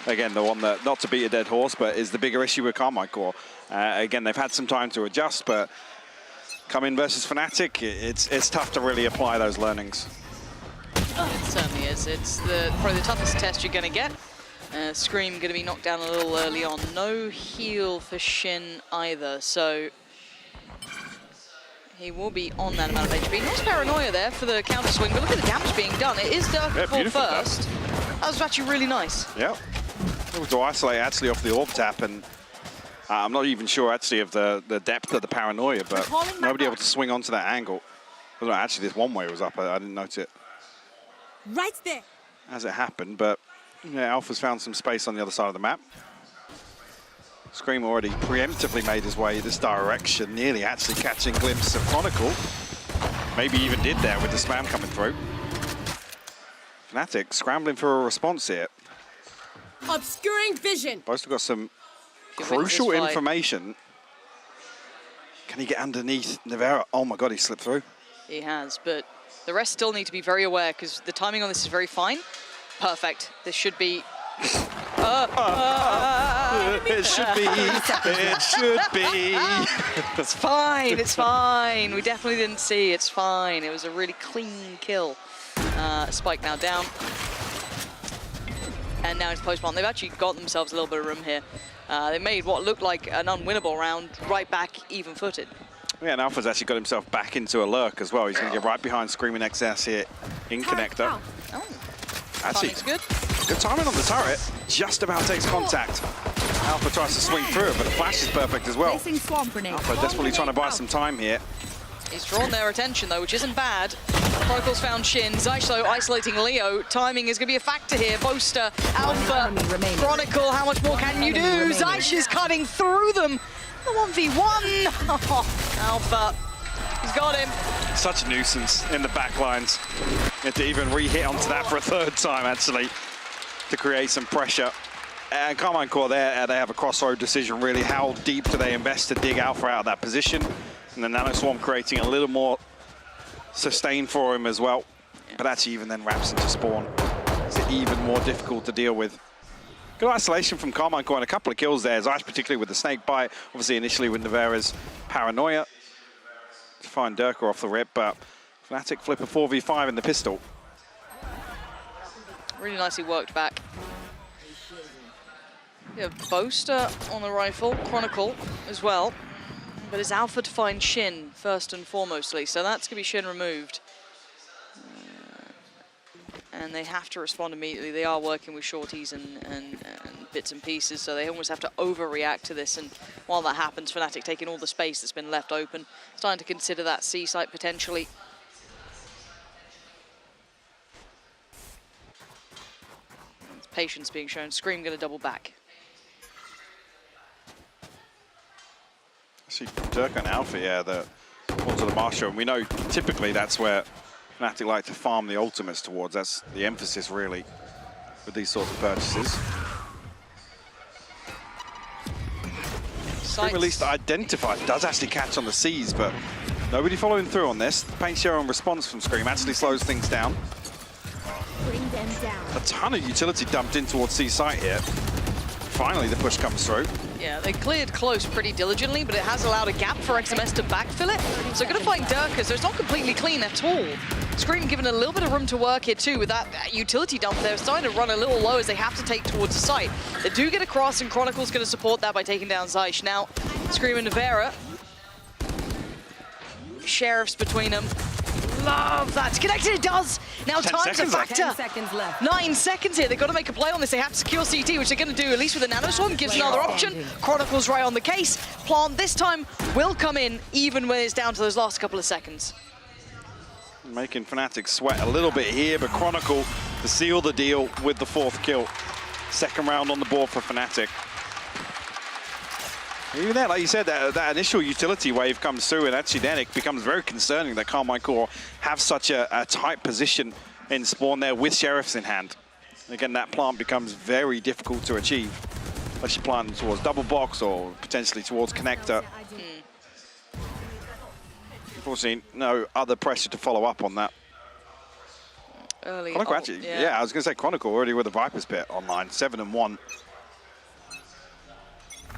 again, the one that, not to beat a dead horse, but is the bigger issue with Karmine Corp. Again, they've had some time to adjust, but coming versus Fnatic, it's tough to really apply those learnings. It certainly is. It's probably the toughest test you're going to get. Scream going to be knocked down a little early on. No heal for Shin either, so he will be on that amount of HP. Nice paranoia there for the counter swing, but look at the damage being done. It is Dirk first. That was actually really nice. Yeah. Able to isolate actually off the orb tap, and I'm not even sure actually of the depth of the paranoia, but nobody able to swing onto that angle. Well, actually, this one way was up. I didn't notice it Right there. as it happened, but yeah, Alpha's found some space on the other side of the map. Scream already preemptively made his way this direction, nearly actually catching a glimpse of Chronicle. Maybe even did there with the spam coming through. Fnatic scrambling for a response here. Obscuring vision. Both have got some Good crucial win this fight. information. Can he get underneath Navera? Oh my god, he slipped through. He has, but the rest still need to be very aware because the timing on this is very fine. Perfect. This should be... It should be. It should be. It's fine. It's fine. We definitely didn't see. It's fine. It was a really clean kill. Spike now down. And now it's post-bomb. They've actually got themselves a little bit of room here. They made what looked like an unwinnable round right back even-footed. Yeah, and Alpha's actually got himself back into a lurk as well. He's going to get right behind Screaming XS here in connector. Oh. Actually, Timing's good. Good timing on the turret. Just about takes contact. Alpha tries to swing through it, but the flash is perfect as well. Placing swamp grenade. Alpha desperately trying to buy some time here. He's drawn their attention though, which isn't bad. Chronicles found Shin. Zyshlo isolating Leo. Timing is going to be a factor here. Boaster, Alpha, Chronicle, how much more can you do? Zysh is cutting through them. The 1v1. Alpha, he's got him. Such a nuisance in the back lines. You had to even re-hit onto that for a third time, actually, to create some pressure. And Karmine Corp there, they have a crossroad decision, really. How deep do they invest to dig Alpha out of that position? And the Nano Swarm creating a little more sustain for him as well. But actually even then wraps into spawn. It's even more difficult to deal with. Good isolation from Karmine Corp and a couple of kills there. Zysh particularly with the snake bite. Obviously initially with Navera's paranoia to find Durka off the rip, but Fnatic flip a 4v5 in the pistol. Really nicely worked back. Yeah, Boaster on the rifle, Chronicle as well. But it's Alpha to find Shin first and foremostly, so that's going to be Shin removed. And they have to respond immediately. They are working with shorties and bits and pieces, so they almost have to overreact to this. And while that happens, Fnatic taking all the space that's been left open, starting to consider that C site potentially. Patience being shown. Scream going to double back. See Durka and Alpha, yeah, the ones of the Marshal, and we know typically that's where Fnatic like to farm the ultimates towards. That's the emphasis really with these sorts of purchases. Scream at least identified, does actually catch on the C's, but nobody following through on this. The paint share on response from Scream actually slows things down. Bring them down. A ton of utility dumped in towards C site here. Finally the push comes through. Yeah, they cleared close pretty diligently, but it has allowed a gap for XMS to backfill it. So going to find Durka, so it's not completely clean at all. Scream given a little bit of room to work here too with that utility dump. They're starting to run a little low as they have to take towards the site. They do get across, and Chronicle's going to support that by taking down Zysh. Now, Scream and Navera. Sheriffs between them. Love that. Connected, it does. Now time's a factor. 10 seconds left. 9 seconds here. They've got to make a play on this. They have to secure CT, which they're going to do, at least with a Nano Swarm. Gives another option. Chronicle's right on the case. Plant this time will come in, even when it's down to those last couple of seconds. Making Fnatic sweat a little bit here, but Chronicle to seal the deal with the 4th kill. Second round on the board for Fnatic. Even there, like you said, that initial utility wave comes through, and actually then it becomes very concerning that Karmine Corp have such a tight position in spawn there with Sheriffs in hand. Again, that plant becomes very difficult to achieve, unless you're planting towards double box or potentially towards connector. Unfortunately, no other pressure to follow up on that. Early. Chronicle actually, yeah, I was going to say Chronicle already with the Viper's Pit online, 7-1.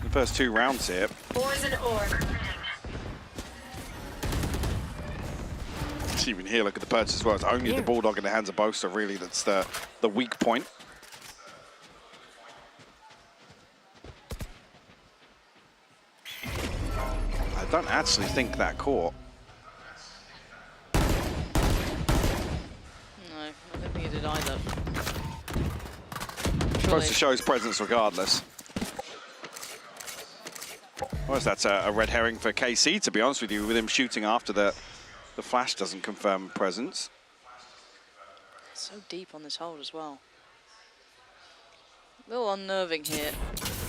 The first 2 rounds here. Poison orb. Even here, look at the purchase as well. It's only the Bulldog in the hands of Boaster, really, that's the weak point. I don't actually think that caught. No, I don't think it did either. Boaster shows presence regardless. Well, that's a red herring for KC, to be honest with you, with him shooting after the The flash doesn't confirm presence. So deep on this hold as well. A little unnerving here,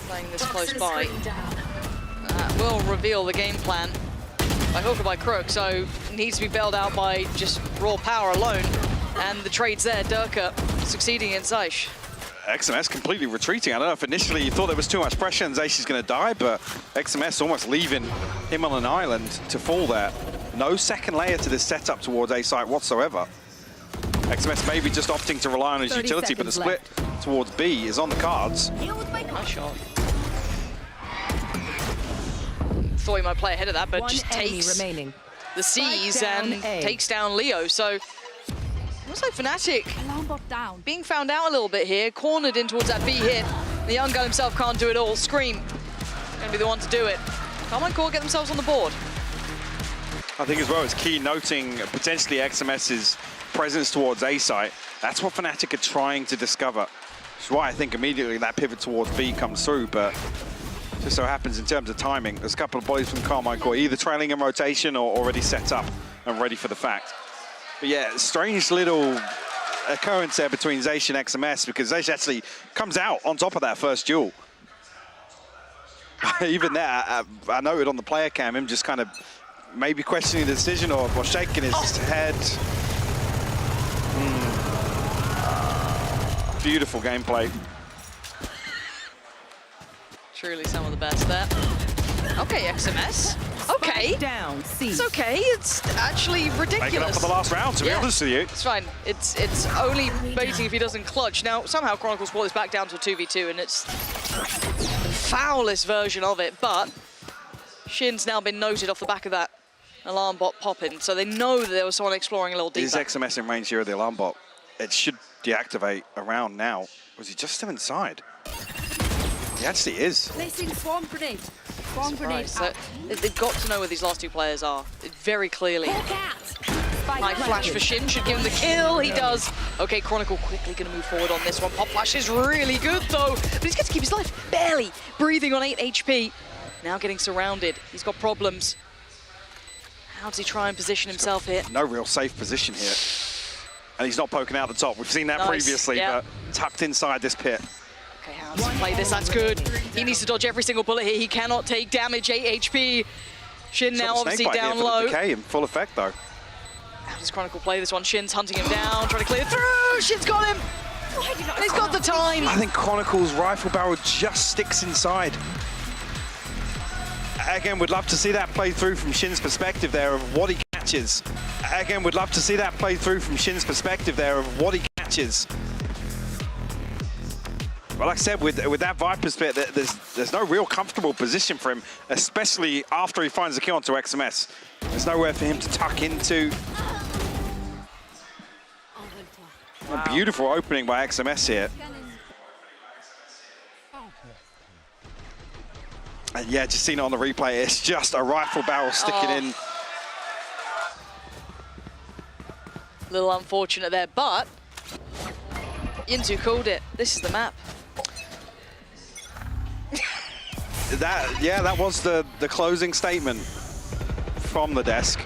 playing this close by. Will reveal the game plan by hook or by crook, so needs to be bailed out by just raw power alone. And the trade's there, Durka succeeding in Zeish. XMS completely retreating. I don't know if initially you thought there was too much pressure and Zeish is going to die, but XMS almost leaving him on an island to fall there. No second layer to this setup towards A site whatsoever. XMS maybe just opting to rely on his utility, but the split towards B is on the cards. Nice shot. Thought he might play ahead of that, but just takes the C's and takes down Leo. So looks like Fnatic being found out a little bit here, cornered in towards that B hit. The young gun himself can't do it all. Scream gonna be the one to do it. Karmine Corp get themselves on the board. I think as well it's key noting potentially XMS's presence towards A site. That's what Fnatic are trying to discover. Which is why I think immediately that pivot towards B comes through, but just so happens in terms of timing, there's a couple of bodies from Karmine Corp either trailing in rotation or already set up and ready for the fact. But yeah, strange little occurrence there between Zeish and XMS, because Zeish actually comes out on top of that first duel. Even there, I noted on the player cam him just kind of maybe questioning the decision or shaking his head. Beautiful gameplay. Truly some of the best there. Okay, XMS. Okay. It's okay. It's actually ridiculous. Make it up for the last round, to be honest with you. It's fine. It's only baiting if he doesn't clutch. Now, somehow Chronicles brought this back down to a 2v2, and it's the foulest version of it, but Shin's now been noted off the back of that alarm bot popping, so they know that there was someone exploring a little deeper. Is XMS in range here of the alarm bot? It should deactivate around now. Was he just still inside? He actually is. Placing swarm grenade. Swarm grenade So out. they've got to know where these last two players are very clearly. High flash for Shin should give him the kill. He does. Okay, Chronicle quickly going to move forward on this one. Pop flash is really good though, but he's got to keep his life. Barely breathing on 8 HP. Now getting surrounded. He's got problems. How does he try and position himself here? No real safe position here. And he's not poking out the top. We've seen that previously, but tucked inside this pit. Okay, how does he play this? That's good. He needs to dodge every single bullet here. He cannot take damage, 8 HP. Shin now obviously down low. Decay in full effect though. How does Chronicle play this one? Shin's hunting him down, trying to clear through. Shin's got him. He's got the time. I think Chronicle's rifle barrel just sticks inside. Again, we'd love to see that play through from Shin's perspective there of what he catches. Again, we'd love to see that play through from Shin's perspective there of what he catches. But like I said, with that Viper split, there's no real comfortable position for him, especially after he finds the kill onto XMS. There's nowhere for him to tuck into. Wow. A beautiful opening by XMS here. And yeah, just seen it on the replay, it's just a rifle barrel sticking in. A little unfortunate there, but Yinzu called it. This is the map. That was the closing statement from the desk.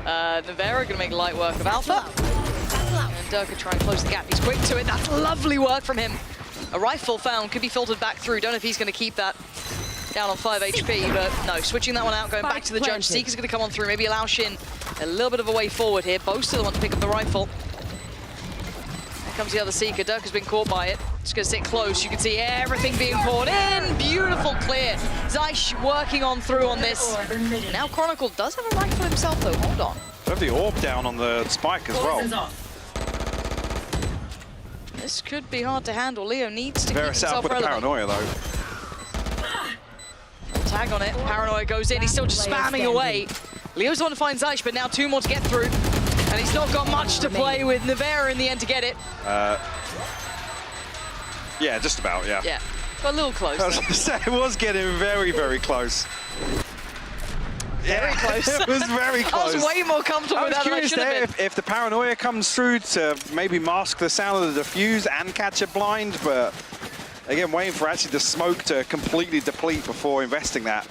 Navera gonna make light work of Alpha. And Durka trying to close the gap. He's quick to it. That's lovely work from him. A rifle found, could be filtered back through. Don't know if he's going to keep that down on 5 HP, but no, switching that one out, going back to the judge. Seeker's going to come on through, maybe allow Shin a little bit of a way forward here. Bo's still the one to pick up the rifle. Here comes the other Seeker. Durka's been caught by it. Just going to sit close. You can see everything being poured in. Beautiful clear. Zeish working on through on this. Now Chronicle does have a rifle himself, though. Hold on. Have the orb down on the spike as well. This could be hard to handle. Leo needs to keep Vera set up himself with relevant. paranoia though. Tag on it. Paranoia goes in. He's still just spamming away. Leo's the one to find Zeish, but now 2 more to get through. And he's not got much to play with. Navera in the end to get it. Yeah, just about, yeah. Yeah, got a little close. I was gonna say, it was getting very, very close. Very close. It was very close. I was way more comfortable with that than I should have been. If the paranoia comes through to maybe mask the sound of the defuse and catch a blind, but again, waiting for actually the smoke to completely deplete before investing that.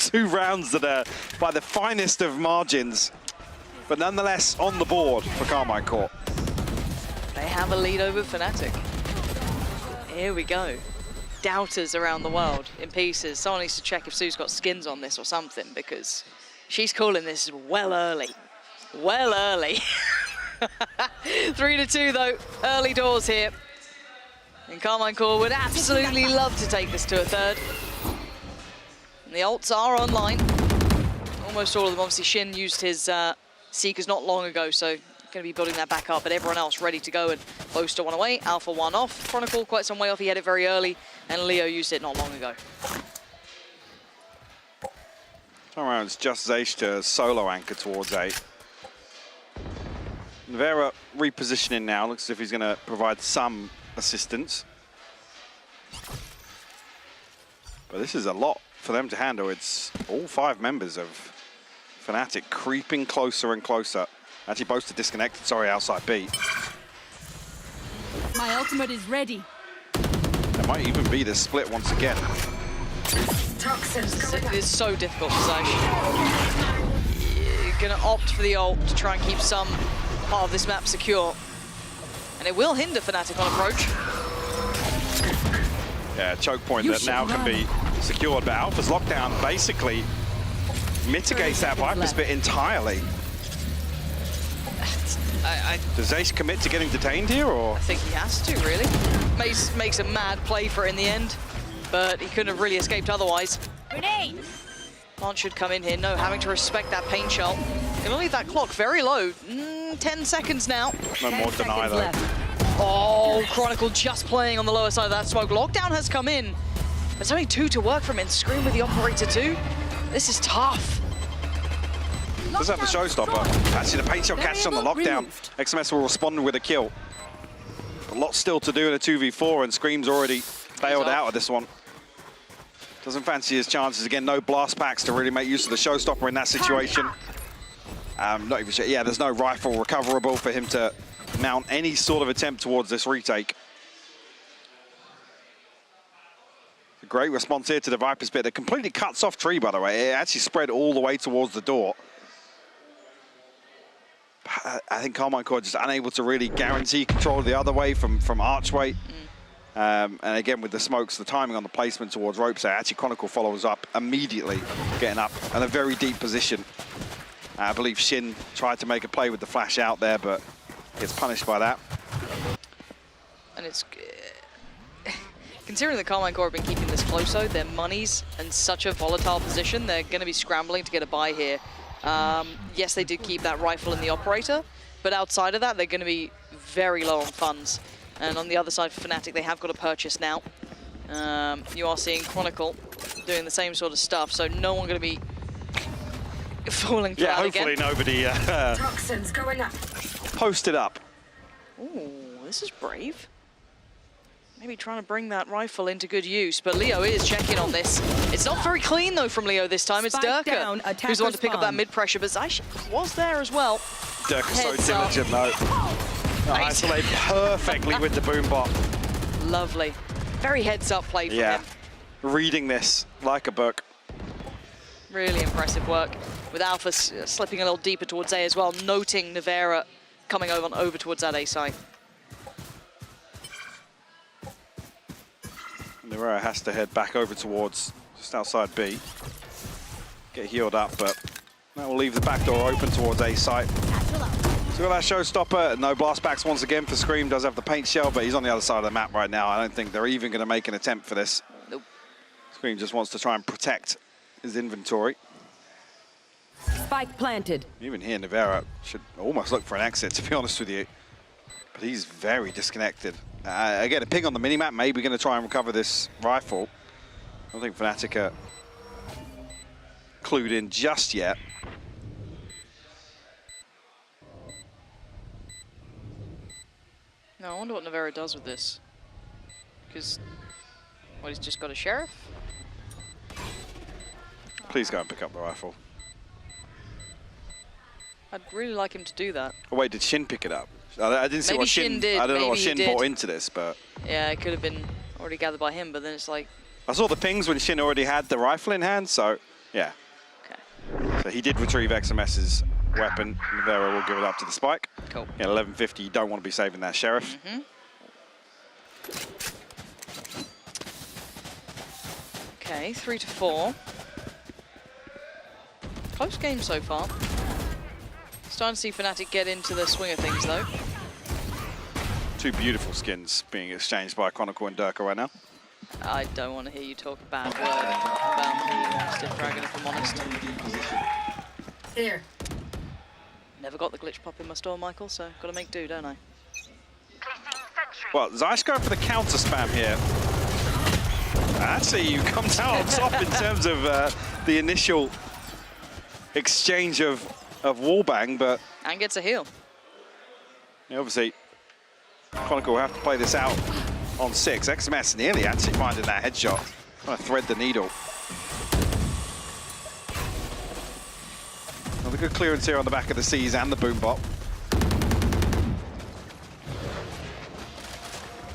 2 rounds that are by the finest of margins, but nonetheless on the board for Karmine Corp. They have a lead over Fnatic. Here we go. Doubters around the world in pieces. Someone needs to check if Sue's got skins on this or something, because she's calling this well early. Well early. 3-2 though, early doors here. And Karmine Corp would absolutely love to take this to a third. And the ults are online. Almost all of them. Obviously Shin used his Seekers not long ago, so going to be building that back up, but everyone else ready to go, and Boaster 1 away, Alpha 1 off, Chronicle quite some way off, he had it very early, and Leo used it not long ago. Turn around, it's just Zaysh to solo anchor towards A. Vera repositioning now, looks as if he's going to provide some assistance. But this is a lot for them to handle. It's all 5 members of Fnatic creeping closer and closer. Actually, Boaster disconnected, sorry, outside B. My ultimate is ready. There might even be this split once again. It is so difficult for Zaysh. You're going to opt for the ult to try and keep some part of this map secure. And it will hinder Fnatic on approach. Yeah, choke point that now can be secured, but Alpha's lockdown basically mitigates that Viper spit entirely. Does Ace commit to getting detained here, or? I think he has to, really. Makes a mad play for it in the end, but he couldn't have really escaped otherwise. Grenade! Plant should come in here, no, having to respect that pain shell. Gonna leave that clock very low. 10 seconds now. No more deny, though. Oh, Chronicle just playing on the lower side of that smoke. Lockdown has come in. There's only 2 to work from in. Scream with the operator too. This is tough. Does have the showstopper. Actually, the paint shell catches on the lockdown. XMS will respond with a kill. A lot still to do in a 2v4, and Scream's already bailed out of this one. Doesn't fancy his chances. Again, no blast packs to really make use of the showstopper in that situation. Not even sure. Yeah, there's no rifle recoverable for him to mount any sort of attempt towards this retake. A great response here to the Viper's bit. It completely cuts off tree, by the way. It actually spread all the way towards the door. I think Karmine Corp just unable to really guarantee control the other way from Archway. And again, with the smokes, the timing on the placement towards ropes there, actually Chronicle follows up immediately, getting up in a very deep position. I believe Shin tried to make a play with the flash out there, but gets punished by that. And it's... Considering the Karmine Corp have been keeping this close, though, their money's in such a volatile position, they're going to be scrambling to get a buy here. Yes, they did keep that rifle in the operator, but outside of that, they're going to be very low on funds. And on the other side for Fnatic, they have got a purchase now. You are seeing Chronicle doing the same sort of stuff, so no one going to be falling for that again. Yeah, hopefully nobody Toxins going up. Posted up. Ooh, this is brave. Maybe trying to bring that rifle into good use, but Leo is checking on this. It's not very clean, though, from Leo this time. It's Durka who's the one to pick up that mid-pressure, but Zaysh was there as well. Durka's so diligent, though. Isolate perfectly with the boom bot. Lovely. Very heads-up play from him. Reading this like a book. Really impressive work. With Alpha slipping a little deeper towards A as well, noting Nevera coming over towards that A side. Nevera has to head back over towards just outside B. Get healed up, but that will leave the back door open towards A site. So got that showstopper, no blast backs once again for Scream. Does have the paint shell, but he's on the other side of the map right now. I don't think they're even going to make an attempt for this. Nope. Scream just wants to try and protect his inventory. Spike planted. Even here, Nevera should almost look for an exit, to be honest with you. But he's very disconnected. Again, a ping on the minimap, maybe going to try and recover this rifle. I don't think Fnatic are clued in just yet. No, I wonder what Nevera does with this. Because, well, he's just got a sheriff? Please go and pick up the rifle. I'd really like him to do that. Oh wait, did Shin pick it up? I didn't see Maybe what Shin did. I don't know what Maybe Shin he did. brought into this, but... Yeah, it could have been already gathered by him, but then it's like... I saw the pings when Shin already had the rifle in hand, so Yeah. Okay. So he did retrieve XMS's weapon. Vera will give it up to the spike. Cool. Yeah, 11:50, you don't want to be saving that Sheriff. Okay, 3-4. Close game so far. Starting to see Fnatic get into the swing of things, though. Two beautiful skins being exchanged by Chronicle and Durka right now. I don't want to hear you talk a bad word about the Stiff Dragon, if I'm honest. Here. Never got the glitch pop in my store, Michael, so got to make do, don't I? Well, Zeiss going for the counter spam here. Actually, you comes out on top in terms of the initial exchange of wallbang, but... And gets a heal. Yeah, obviously, Chronicle will have to play this out on 6. XMS nearly actually finding that headshot. Trying to thread the needle. Another good clearance here on the back of the C's and the boom bot.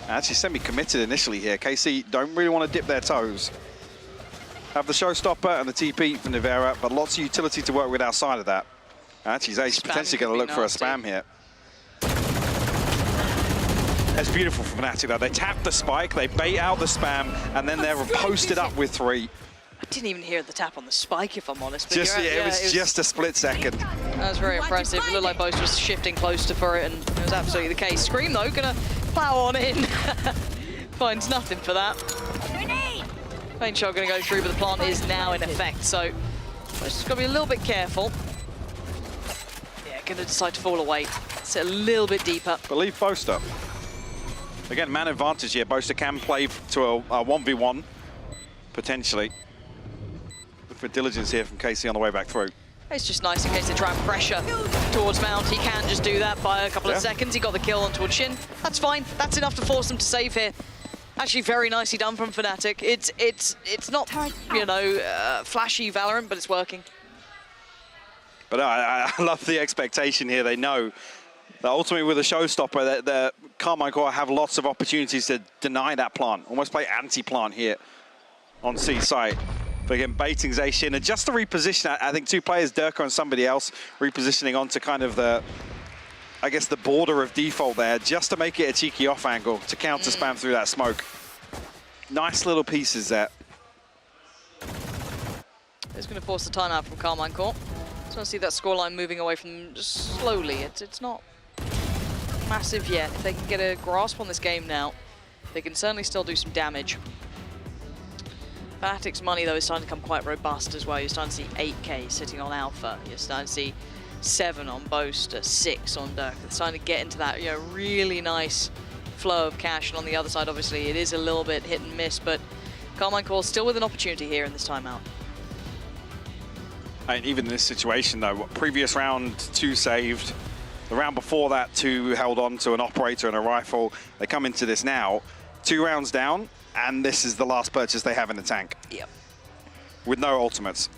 Actually semi-committed initially here. KC don't really want to dip their toes. Have the showstopper and the TP for Nivera, but lots of utility to work with outside of that. Actually, Zay's potentially going to look for a spam here. That's beautiful for Fnatic though. They tap the spike, they bait out the spam, and then they're posted up with 3. I didn't even hear the tap on the spike, if I'm honest. But Just, it was just a split second. That was very impressive. It looked like both was shifting closer for it, and it was absolutely the case. Scream, though, gonna plow on in. Finds nothing for that. Paint shot gonna go through, but the plant is now in effect, so just gotta be a little bit careful. Yeah, gonna decide to fall away. Sit a little bit deeper. Believe Boaster. Again, man advantage here. Boaster can play to a 1v1, potentially. Look for diligence here from KC on the way back through. It's just nice in case they try and pressure towards Mount. He can just do that by a couple of seconds. He got the kill on towards Shin. That's fine. That's enough to force them to save here. Actually, very nicely done from Fnatic. It's not, you know, flashy Valorant, but it's working. But I love the expectation here. They know that ultimately with a showstopper, the Karmine Corp have lots of opportunities to deny that plant. Almost play anti-plant here on C site. But again, baiting Zayshin, and just to reposition, I think 2 players, Durka and somebody else, repositioning onto kind of the, I guess, the border of default there, just to make it a cheeky off angle to counter spam through that smoke. Nice little pieces there. It's going to force the timeout from Karmine Corp. Just want to see that scoreline moving away from them just slowly. It's not massive yet. If they can get a grasp on this game now, they can certainly still do some damage. Fnatic's money, though, is starting to come quite robust as well. You're starting to see 8K sitting on Alpha. You're starting to see 7 on Boaster, 6 on Durka. They're starting to get into that, you know, really nice flow of cash. And on the other side, obviously, it is a little bit hit and miss, but Karmine Corp still with an opportunity here in this timeout. And even in this situation, though, previous round 2 saved. The round before that, 2 held on to an operator and a rifle. They come into this now, 2 rounds down, and this is the last purchase they have in the tank. Yep. With no ultimates.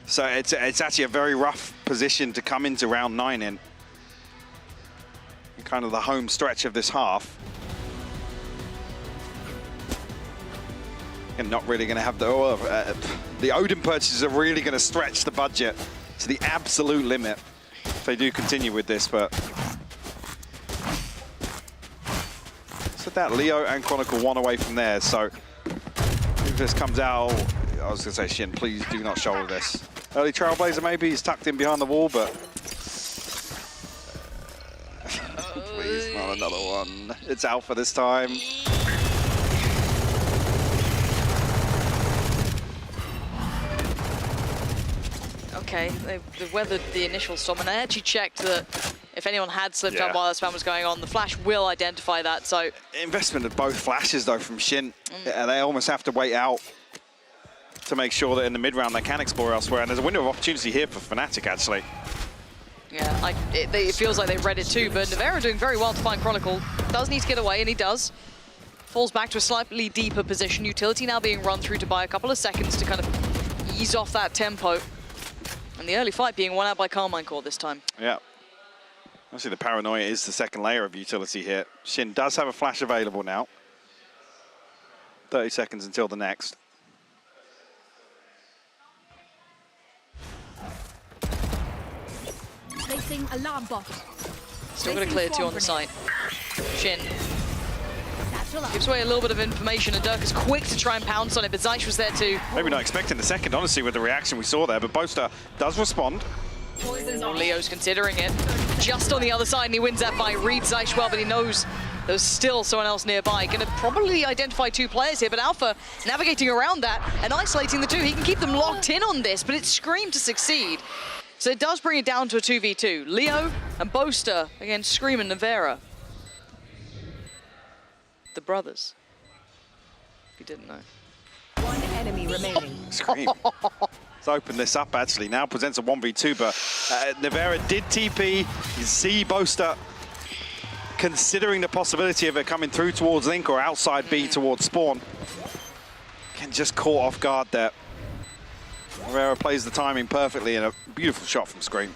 So it's actually a very rough position to come into round 9 in. Kind of the home stretch of this half. And not really going to have the Odin purchases are really going to stretch the budget to the absolute limit if they do continue with this, but so that Leo and Chronicle 1 away from there. So if this comes out, I was going to say, Shin, please do not shoulder this. Early Trailblazer maybe, he's tucked in behind the wall, but please, not another one. It's Alpha this time. Okay, they've weathered the initial storm, and I actually checked that if anyone had slipped up while that spam was going on, the flash will identify that, so... Investment of both flashes, though, from Shin. They almost have to wait out to make sure that in the mid-round they can explore elsewhere, and there's a window of opportunity here for Fnatic, actually. Yeah, it feels like they've read it too, but Nivera doing very well to find Chronicle. Does need to get away, and he does. Falls back to a slightly deeper position. Utility now being run through to buy a couple of seconds to kind of ease off that tempo. And the early fight being won out by Karmine Corp this time. Yeah. Obviously, the paranoia is the second layer of utility here. Shin does have a flash available now. 30 seconds until the next. Placing alarm bot. Still got a clear 2 on the site. Shin gives away a little bit of information, and Dirk is quick to try and pounce on it, but Zeish was there too. Maybe not expecting the second, honestly, with the reaction we saw there, but Boaster does respond. Leo's considering it. Just on the other side, and he wins that fight. Reads Zeish well, but he knows there's still someone else nearby. Going to probably identify 2 players here, but Alpha navigating around that and isolating the 2. He can keep them locked in on this, but it's Scream to succeed. So it does bring it down to a 2v2. Leo and Boaster against Scream and Navera. The brothers, if you didn't know. 1 enemy remaining. Scream. Let's open this up, actually. Now presents a 1v2, but Navera did TP. You see Boaster considering the possibility of it coming through towards Link or outside B towards Spawn. Can just caught off guard there. Navera plays the timing perfectly, and a beautiful shot from Scream.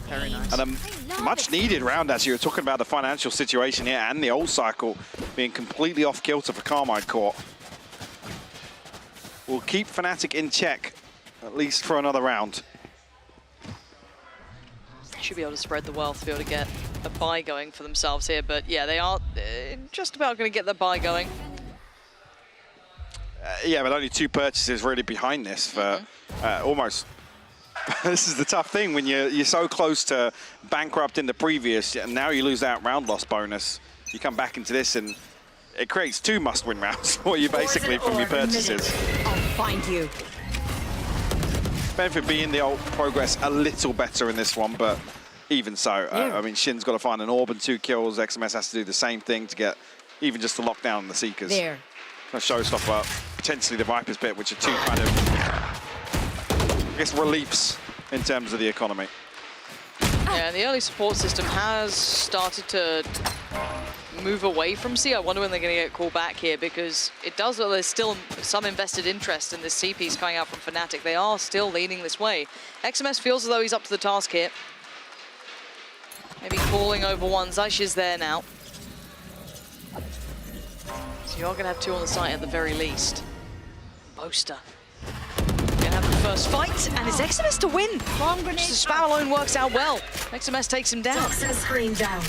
Very nice. And a much needed round, as you were talking about the financial situation here and the old cycle being completely off kilter for Karmine Corp. Will keep Fnatic in check, at least for another round. Should be able to spread the wealth, be able to get a buy going for themselves here, but yeah, they are just about going to get the buy going. Yeah, but only 2 purchases really behind this for almost. This is the tough thing when you're so close to bankrupting the previous, and now you lose that round loss bonus. You come back into this, and it creates 2 must-win rounds for you basically from your purchases. I'll find you. Benefit being the old progress a little better in this one, but even so, I mean, Shin's got to find an orb and 2 kills. XMS has to do the same thing to get even just the lockdown on the Seekers. There. A showstopper, potentially the Viper's Pit, which are 2 kind of, I guess, reliefs in terms of the economy. Yeah, and the early support system has started to move away from C. I wonder when they're going to get called back here, because it does look there's still some invested interest in this C piece coming out from Fnatic. They are still leaning this way. XMS feels as though he's up to the task here. Maybe calling over one. Zeish is there now. So you are going to have 2 on the site at the very least. Boaster going to have the first fight, and it's XMS to win. Just the spam alone works out well. XMS takes him down. Screen down.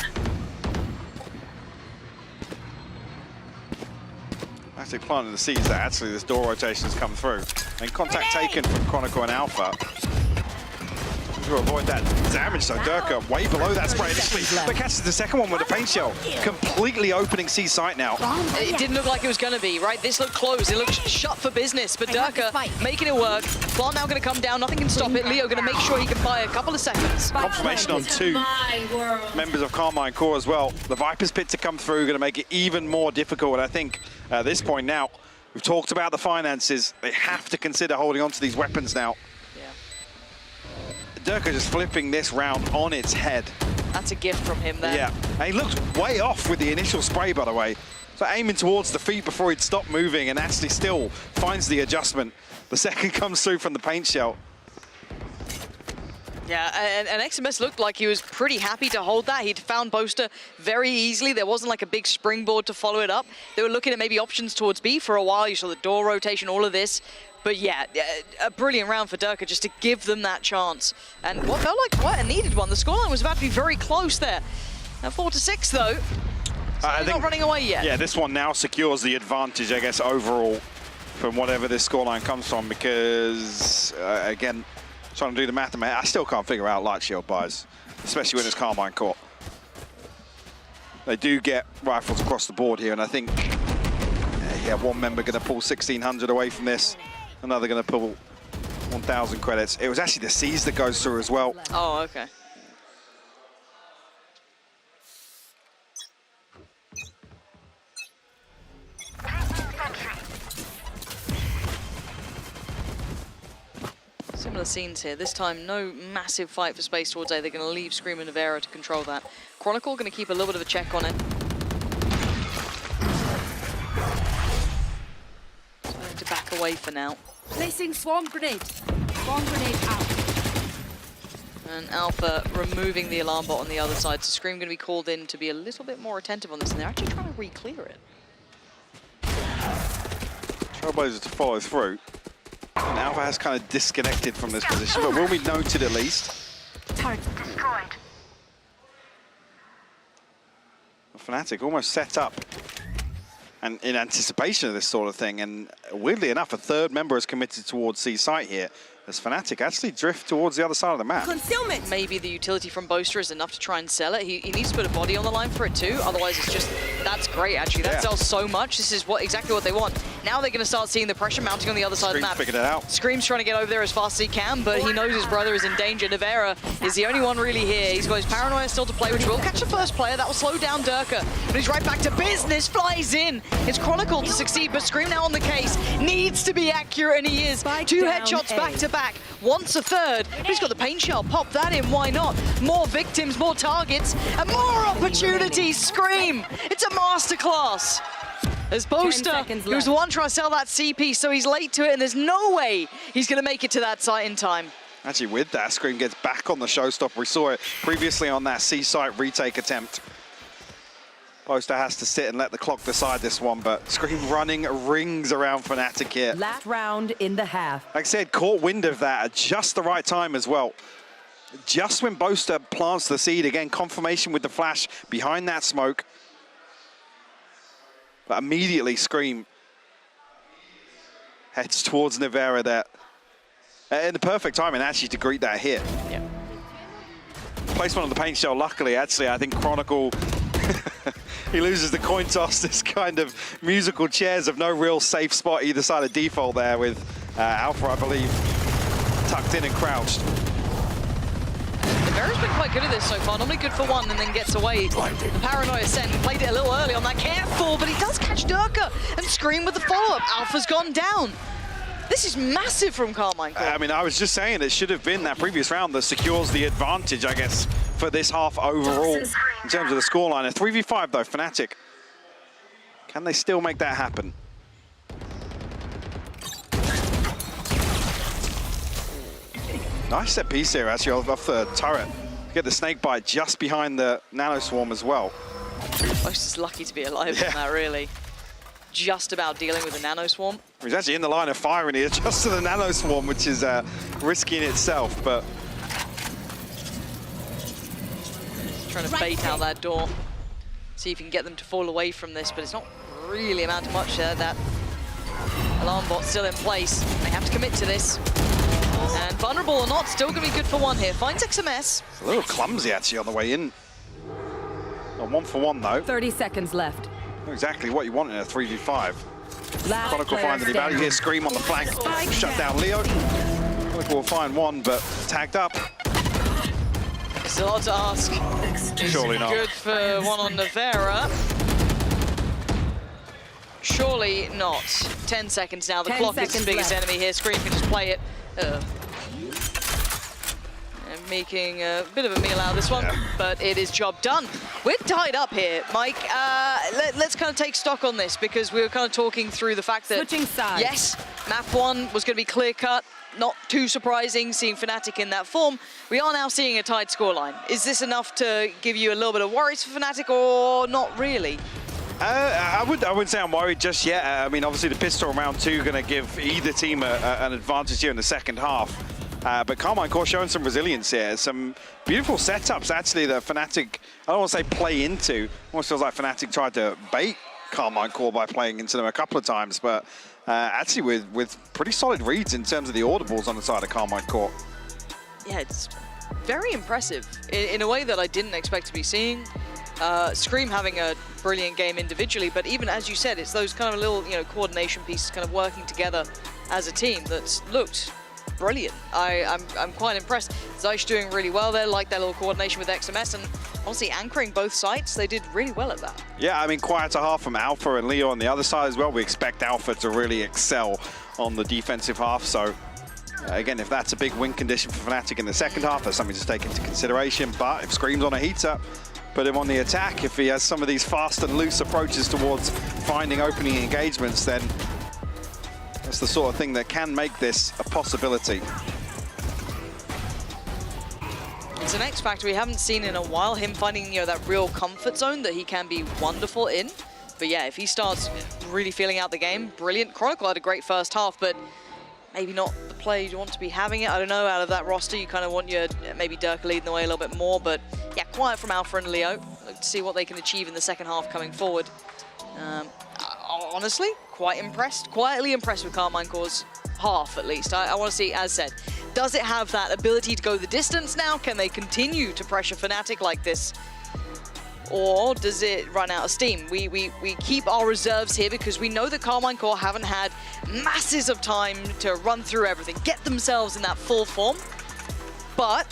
Actually planting the seeds that actually this door rotation has come through. And contact taken from Chronicle and Alpha. To avoid that damage, so Durka way below that spray initially, but catches the second one with a paint shell. Completely opening C site now. It didn't look like it was going to be, right? This looked closed, it looked shut for business, but Durka making it work. Plant now going to come down, nothing can stop it. Leo going to make sure he can buy a couple of seconds. Confirmation on 2 members of Karmine Corp as well. The Viper's Pit to come through, going to make it even more difficult, and I think at this point now, we've talked about the finances. They have to consider holding on to these weapons now. Durka just flipping this round on its head. That's a gift from him there. Yeah, and he looked way off with the initial spray, by the way. So aiming towards the feet before he'd stop moving, and actually still finds the adjustment. The second comes through from the paint shell. Yeah, and XMS looked like he was pretty happy to hold that. He'd found Boaster very easily. There wasn't like a big springboard to follow it up. They were looking at maybe options towards B for a while. You saw the door rotation, all of this. But yeah, a brilliant round for Durka just to give them that chance. And what felt like quite a needed one. The scoreline was about to be very close there. Now 4-6 though, so they're not running away yet. Yeah, this one now secures the advantage, I guess, overall from whatever this scoreline comes from, because, again, trying to do the math, I still can't figure out light shield buys, especially when it's Karmine Corp. They do get rifles across the board here, and I think, yeah, one member going to pull 1,600 away from this. Another going to pull 1,000 credits. It was actually the C's that goes through as well. Oh, okay. Similar scenes here. This time, no massive fight for space towards A. They're going to leave Scream and Navera to control that. Chronicle going to keep a little bit of a check on it. So I have to back away for now. Placing swarm grenade. Swarm grenade out. And Alpha removing the alarm bot on the other side. So Scream going to be called in to be a little bit more attentive on this, and they're actually trying to re-clear it. Trailblazer to follow through. And Alpha has kind of disconnected from this position, but will be noted at least. Turret destroyed. Fnatic almost set up and in anticipation of this sort of thing, and weirdly enough, a third member is committed towards C site here, as Fnatic actually drift towards the other side of the map. Concealment! Maybe the utility from Boaster is enough to try and sell it. He needs to put a body on the line for it too, otherwise it's just, that's great actually. That sells so much. This is exactly what they want. Now they're going to start seeing the pressure mounting on the other side of the map. Figured it out. Scream's trying to get over there as fast as he can, but he knows his brother is in danger. Navera is the only one really here. He's got his paranoia still to play, which will catch the first player. That will slow down Durka, but he's right back to business, flies in. It's Chronicle to succeed, but Scream now on the case. Needs to be accurate, and he is. Two headshots back to back. Wants a third. He's got the paint shell. Pop that in, why not? More victims, more targets, and more opportunities. Scream! It's a masterclass. As Boaster, who's the one trying to sell that CP, so he's late to it, and there's no way he's going to make it to that site in time. Actually, with that, Scream gets back on the showstopper. We saw it previously on that C site retake attempt. Boaster has to sit and let the clock decide this one, but Scream running rings around Fnatic here. Last round in the half. Like I said, caught wind of that at just the right time as well. Just when Boaster plants the seed, again, confirmation with the flash behind that smoke. But immediately Scream heads towards Navera there. In the perfect timing, actually, to greet that hit. Yeah. Placement on the paint shell, luckily, actually, I think Chronicle, he loses the coin toss, this kind of musical chairs of no real safe spot either side of default there with Alpha, I believe, tucked in and crouched. Navera's been quite good at this so far. Normally good for one and then gets away. The paranoia sent, played it a little early on that. Careful, but he does catch Durka and Scream with the follow-up. Alpha's gone down. This is massive from Karmine Corp. I mean, I was just saying it should have been that previous round that secures the advantage, I guess, for this half overall in terms of the scoreline. A 3v5 though, Fnatic. Can they still make that happen? Nice set piece here, actually, off the turret. Get the snake bite just behind the nano swarm as well. Most lucky to be alive in that, really. Just about dealing with the nano swarm. He's actually in the line of fire and he adjusts to the nano swarm, which is risky in itself, but... Trying to bait out that door. See if you can get them to fall away from this, but it's not really amounting to much there. That alarm bot's still in place. They have to commit to this. And vulnerable or not, still going to be good for one here. Finds XMS. A little clumsy, actually, on the way in. A 1-for-1, though. 30 seconds left. Not exactly what you want in a 3v5. Last Chronicle finds the value here. Scream on the flank. Shut down Leo. Chronicle will find one, but tagged up. It's a lot to ask. Surely not. Good for one on Navera. Surely not. 10 seconds now. The clock is his biggest enemy here. Scream can just play it. And making a bit of a meal out of this one, but it is job done. We're tied up here, Mike. Let's kind of take stock on this because we were kind of talking through the fact that switching sides. Yes, map one was going to be clear cut. Not too surprising seeing Fnatic in that form. We are now seeing a tied scoreline. Is this enough to give you a little bit of worries for Fnatic or not really? I wouldn't say I'm worried just yet. I mean, obviously the pistol in round two going to give either team an advantage here in the second half. But Karmine Corp showing some resilience here. Some beautiful setups, actually, that Fnatic, I don't want to say play into. Almost feels like Fnatic tried to bait Karmine Corp by playing into them a couple of times. But actually with pretty solid reads in terms of the audibles on the side of Karmine Corp. Yeah, it's very impressive in a way that I didn't expect to be seeing. Scream having a brilliant game individually, but even as you said, it's those kind of little, coordination pieces kind of working together as a team that's looked brilliant. I'm quite impressed. Zeish doing really well there, like their little coordination with XMS, and honestly anchoring both sides, they did really well at that. Yeah, I mean, quieter half from Alpha and Leo on the other side as well. We expect Alpha to really excel on the defensive half, so again, if that's a big win condition for Fnatic in the second half, that's something to take into consideration. But if Scream's on a heater, put him on the attack. If he has some of these fast and loose approaches towards finding opening engagements, then that's the sort of thing that can make this a possibility. It's an X factor we haven't seen in a while, him finding that real comfort zone that he can be wonderful in. But yeah, if he starts really feeling out the game, brilliant. Chronicle had a great first half, but maybe not the play you want to be having it. I don't know, out of that roster, you kind of want your maybe Dirk leading the way a little bit more, but yeah, quiet from Alpha and Leo. Look to see what they can achieve in the second half coming forward. Honestly, quite impressed, quietly impressed with Karmine Corp's half at least. I want to see, as said, does it have that ability to go the distance now? Can they continue to pressure Fnatic like this? Or does it run out of steam? We keep our reserves here because we know that Karmine Corp haven't had masses of time to run through everything, get themselves in that full form. But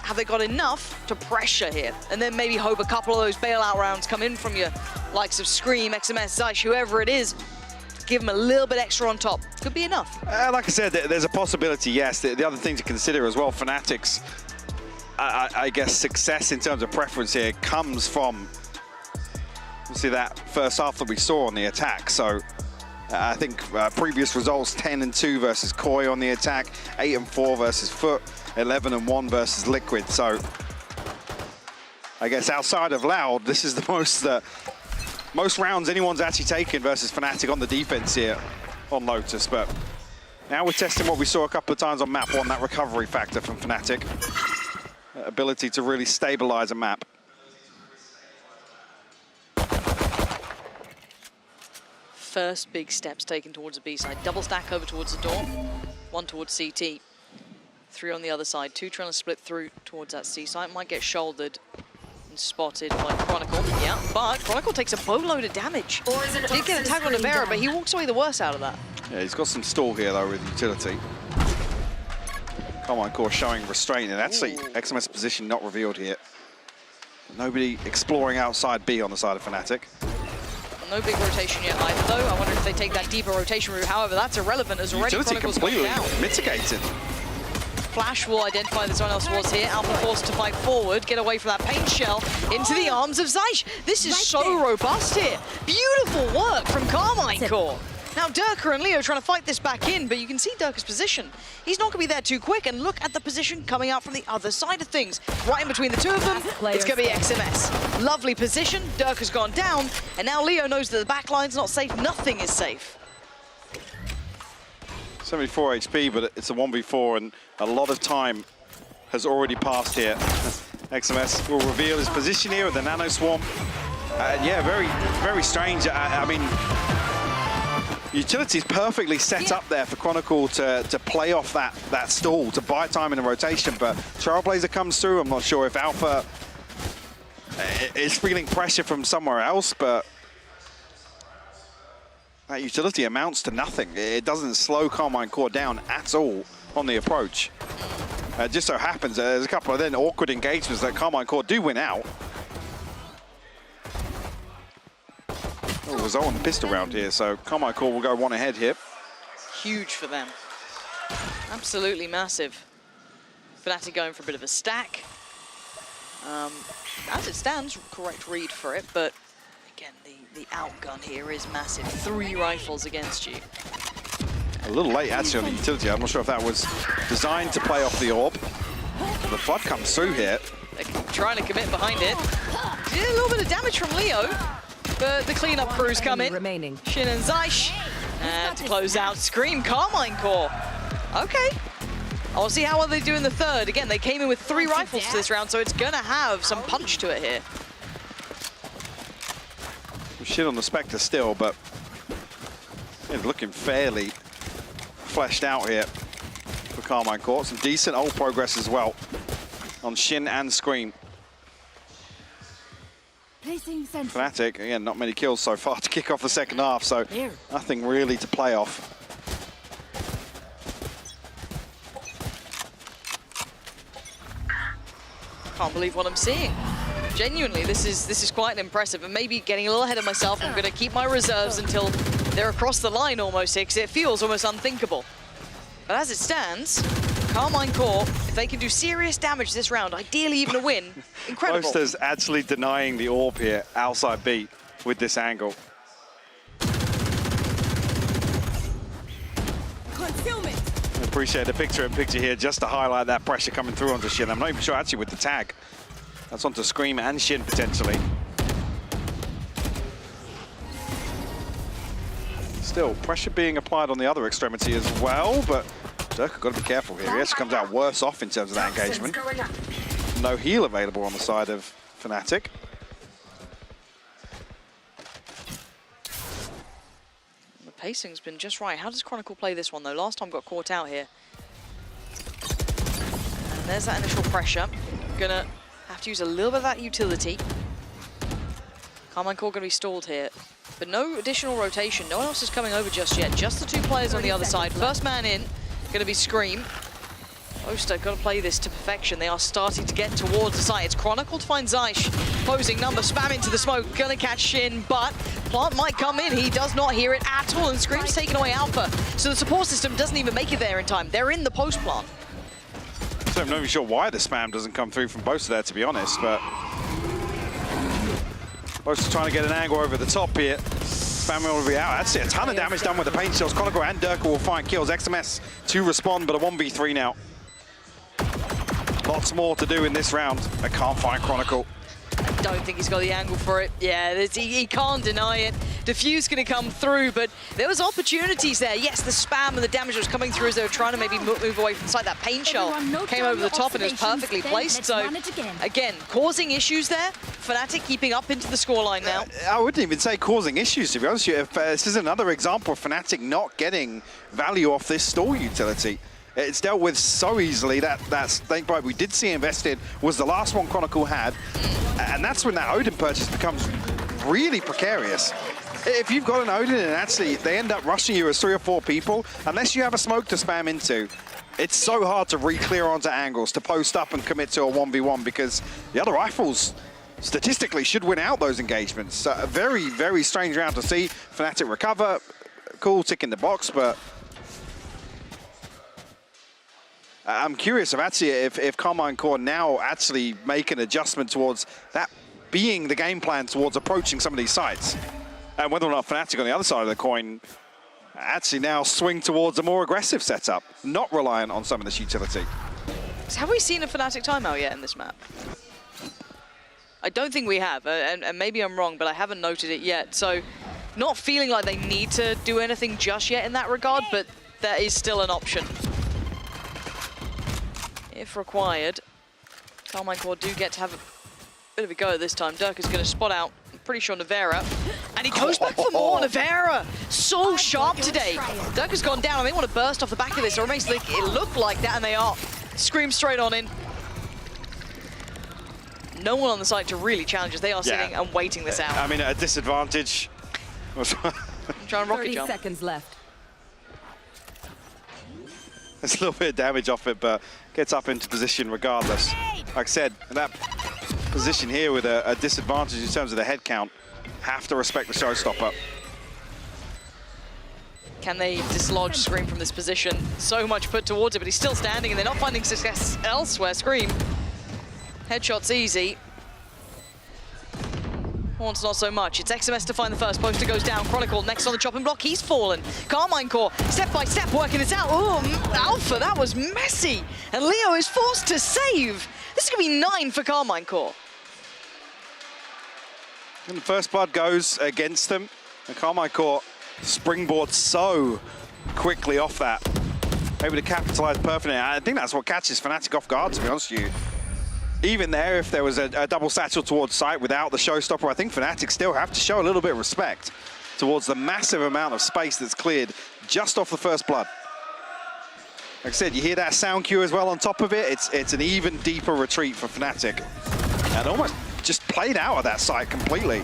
have they got enough to pressure here? And then maybe hope a couple of those bailout rounds come in from your likes of Scream, XMS, Zeish, whoever it is. Give them a little bit extra on top. Could be enough. Like I said, there's a possibility, yes. The other thing to consider as well, Fnatic's I guess success in terms of preference here comes from obviously that first half that we saw on the attack. So I think previous results 10-2 versus Koi on the attack, 8-4 versus Foot, 11-1 versus Liquid. So I guess outside of Loud, this is the most rounds anyone's actually taken versus Fnatic on the defense here on Lotus. But now we're testing what we saw a couple of times on map 1, that recovery factor from Fnatic. Ability to really stabilize a map. First big steps taken towards the B side. Double stack over towards the door, 1 towards CT, 3 on the other side, 2 trying to split through towards that C side. Might get shouldered and spotted by Chronicle. Yeah, but Chronicle takes a boatload of damage. Did get a tag on Navera, but he walks away the worst out of that. Yeah, he's got some stall here though with utility. Karmine Corp showing restraint, and actually XMS position not revealed here. Nobody exploring outside B on the side of Fnatic. No big rotation yet either though. I wonder if they take that deeper rotation route. However, that's irrelevant as already Utility Chronicle's completely gone down. mitigated. Flash will identify that someone else was here. Alpha forced to fight forward, get away from that paint shell into the arms of Zeish. This is so robust here. Beautiful work from Karmine Corp. Now Durka and Leo trying to fight this back in, but you can see Durka's position. He's not going to be there too quick, and look at the position coming out from the other side of things. Right in between the two of them, it's going to be XMS. Lovely position, Durka's gone down, and now Leo knows that the backline's not safe, nothing is safe. 74 HP, but it's a 1v4, and a lot of time has already passed here. XMS will reveal his position here with the Nano Swarm. Yeah, very strange. I mean, Utility's perfectly set up there for Chronicle to play off that stall, to buy time in the rotation, but Trailblazer comes through. I'm not sure if Alpha is feeling pressure from somewhere else, but that utility amounts to nothing. It doesn't slow Karmine Corp down at all on the approach. It just so happens there's a couple of then awkward engagements that Karmine Corp do win out. Result on the pistol round here, so Karmine Corp will go 1 ahead here. Huge for them. Absolutely massive. Fnatic going for a bit of a stack. As it stands, correct read for it, but again, the outgun here is massive. 3 rifles against you. A little late actually on the utility. I'm not sure if that was designed to play off the orb. The flood comes through here. They're trying to commit behind it. Did a little bit of damage from Leo. But the cleanup crews come in. Shin and Zeish. And to close out, Scream, Karmine Corp. Okay. I'll see how well they do in the third. Again, they came in with 3 rifles for this round, so it's going to have some punch to it here. Shit on the Spectre still, but it's looking fairly fleshed out here for Karmine Corp. Some decent ult progress as well on Shin and Scream. Fnatic, again, not many kills so far to kick off the second half, so nothing really to play off. Can't believe what I'm seeing. Genuinely, this is quite impressive, and maybe getting a little ahead of myself. I'm going to keep my reserves until they're across the line almost here, because it feels almost unthinkable. But as it stands, Karmine Corp, if they can do serious damage this round, ideally even a win, incredible. Posters actually denying the orb here outside B with this angle. Concealment. I appreciate the picture-in-picture here just to highlight that pressure coming through onto Shin. I'm not even sure actually with the tag. That's onto Scream and Shin potentially. Still, pressure being applied on the other extremity as well, but Dirk got to be careful here. He actually comes out worse off in terms of that engagement. No heal available on the side of Fnatic. The pacing's been just right. How does Chronicle play this one, though? Last time got caught out here. And there's that initial pressure. Gonna have to use a little bit of that utility. Karmine Corp gonna be stalled here. But no additional rotation. No one else is coming over just yet. Just the two players on the other side. First man in, gonna be Scream. Oster got to play this to perfection. They are starting to get towards the site. It's Chronicle to find Zysh. Posing number, spam into the smoke. Gonna catch Shin, but Plant might come in. He does not hear it at all, and Scream's taken away Alpha. So the support system doesn't even make it there in time. They're in the post plant. So I'm not even sure why the spam doesn't come through from Boaster there, to be honest, but Boaster's trying to get an angle over the top here. Spam will be out. That's it. A ton of damage done with the paint shells. Chronicle and Durka will find kills. XMS to respond, but a 1v3 now. Lots more to do in this round. I can't find Chronicle. I don't think he's got the angle for it. Yeah, he can't deny it. Diffuse going to come through, but there was opportunities there. Yes, the spam and the damage was coming through as they were trying to maybe move away from the side. That paint shell came over the top and it was perfectly placed. So, again, causing issues there. Fnatic keeping up into the scoreline now. I wouldn't even say causing issues, to be honest with you. This is another example of Fnatic not getting value off this stall utility. It's dealt with so easily. That snake bite we did see invested was the last one Chronicle had, and that's when that Odin purchase becomes really precarious. If you've got an Odin and actually they end up rushing you as 3 or 4 people, unless you have a smoke to spam into, it's so hard to re-clear onto angles, to post up and commit to a 1v1, because the other rifles statistically should win out those engagements. A very, very strange round to see. Fnatic recover, cool, tick in the box, but I'm curious of actually if Karmine Corp now actually make an adjustment towards that being the game plan towards approaching some of these sites. And whether or not Fnatic on the other side of the coin actually now swing towards a more aggressive setup, not reliant on some of this utility. So have we seen a Fnatic timeout yet in this map? I don't think we have, and maybe I'm wrong, but I haven't noted it yet. So not feeling like they need to do anything just yet in that regard, but that is still an option. If required, Karmine Corp do get to have a bit of a go at this time. Dirk is going to spot out, I'm pretty sure, Navera. And he goes back for more. Navera, so sharp today. Dirk has gone down, and they want to burst off the back of this, or it makes it look like that, and they are. Scream straight on in. No one on the site to really challenge us. They are sitting and waiting this out. I mean, at a disadvantage. Trying to rocket 30 jump. seconds left. There's a little bit of damage off it, but gets up into position regardless. Like I said, in that position here with a disadvantage in terms of the head count, have to respect the showstopper. Can they dislodge Scream from this position? So much put towards it, but he's still standing and they're not finding success elsewhere. Scream, headshot's easy. Horns not so much. It's XMS to find the first. Poster goes down. Chronicle next on the chopping block. He's fallen. Karmine Corp step by step working this out. Oh, Alpha, that was messy. And Leo is forced to save. This is going to be 9 for Karmine Corp. And the first blood goes against them. And Karmine Corp springboards so quickly off that. Able to capitalize perfectly. I think that's what catches Fnatic off guard, to be honest with you. Even there, if there was a double satchel towards site without the showstopper, I think Fnatic still have to show a little bit of respect towards the massive amount of space that's cleared just off the first blood. Like I said, you hear that sound cue as well on top of it. It's an even deeper retreat for Fnatic. And almost just played out of that site completely.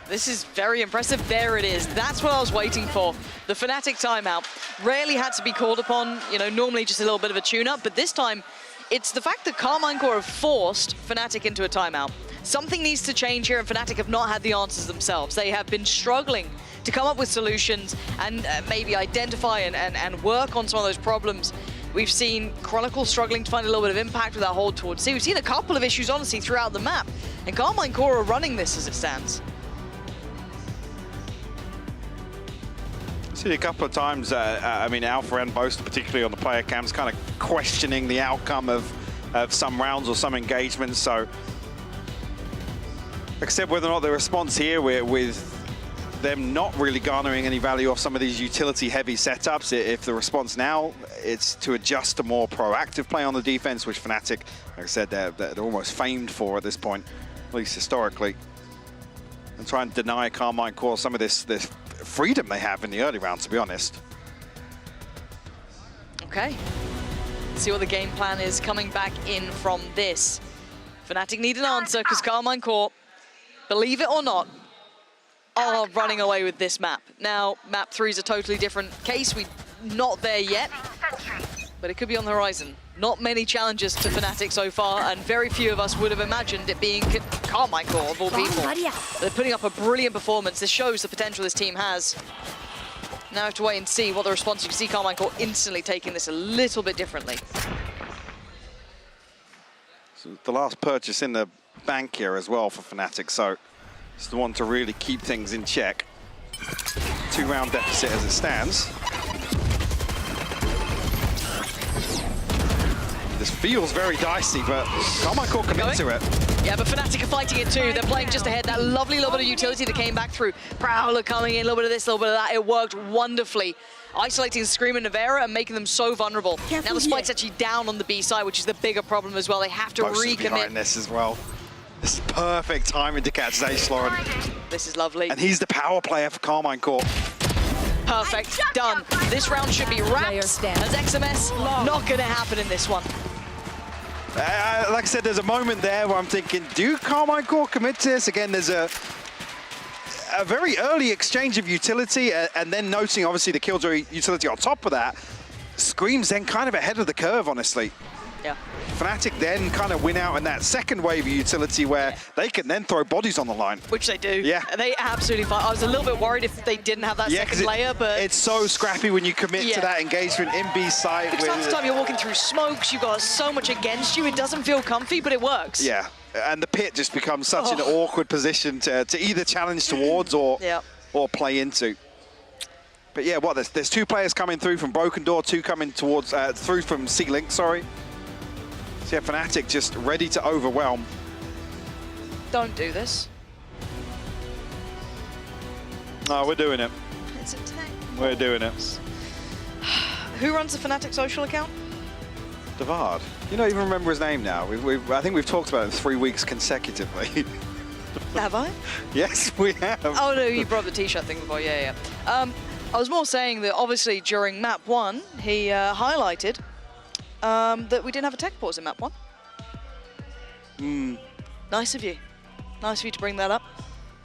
This is very impressive. There it is. That's what I was waiting for. The Fnatic timeout rarely had to be called upon. You know, normally just a little bit of a tune-up, but this time it's the fact that Karmine Corp have forced Fnatic into a timeout. Something needs to change here, and Fnatic have not had the answers themselves. They have been struggling to come up with solutions and maybe identify and work on some of those problems. We've seen Chronicle struggling to find a little bit of impact with that hold towards C. We've seen a couple of issues, honestly, throughout the map, and Karmine Corp are running this as it stands. Seen a couple of times, I mean, Alpha and Boaster, particularly on the player cams, kind of questioning the outcome of some rounds or some engagements. So, like I said, whether or not the response here with them not really garnering any value off some of these utility-heavy setups. If the response now, it's to adjust to more proactive play on the defense, which Fnatic, like I said, they're almost famed for at this point, at least historically. And try and deny Karmine Corp some of this freedom they have in the early round, to be honest. Okay. See what the game plan is coming back in from this. Fnatic need an answer because Karmine Corp, believe it or not, are running away with this map. Now, map 3 is a totally different case. We're not there yet, but it could be on the horizon. Not many challenges to Fnatic so far, and very few of us would have imagined it being Karmine Corp of all people. They're putting up a brilliant performance. This shows the potential this team has. Now I have to wait and see what the response. You can see Karmine Corp instantly taking this a little bit differently. So the last purchase in the bank here as well for Fnatic, so it's the one to really keep things in check. 2-round deficit as it stands. This feels very dicey, but Karmine Corp commit to it. Yeah, but Fnatic are fighting it too. They're playing just ahead. That lovely little bit of utility that came back through. Prowler coming in, a little bit of this, a little bit of that. It worked wonderfully. Isolating Scream and Navera and making them so vulnerable. Now the spike's actually down on the B side, which is the bigger problem as well. They have to recommit. Behind this as well. This is perfect timing to catch Ace, Lauren. This is lovely. And he's the power player for Karmine Corp. Perfect, done. This round should be wrapped as XMS. Not gonna happen in this one. Like I said, there's a moment there where I'm thinking, do Karmine Corp commit to this? Again, there's a very early exchange of utility, and then noting, obviously, the Killjoy utility on top of that. Scream's then kind of ahead of the curve, honestly. Yeah. Fnatic then kind of win out in that second wave of utility where they can then throw bodies on the line. Which they do. Yeah. They absolutely fight. I was a little bit worried if they didn't have that second layer, but... It's so scrappy when you commit to that engagement in B side. Because time to time you're walking through smokes, you've got so much against you, it doesn't feel comfy, but it works. Yeah, and the pit just becomes such an awkward position to either challenge towards or play into. But yeah, there's 2 players coming through from Broken Door, 2 coming towards through from C-Link, sorry. So yeah, Fnatic just ready to overwhelm. Don't do this. No, we're doing it. It's a tech. We're doing it. Who runs the Fnatic social account? Devard. You don't even remember his name now. I think we've talked about it 3 weeks consecutively. Have I? Yes, we have. Oh no, you brought the t-shirt thing before, yeah. I was more saying that obviously during map 1, he highlighted that we didn't have a tech pause in map 1. Nice of you. Nice of you to bring that up.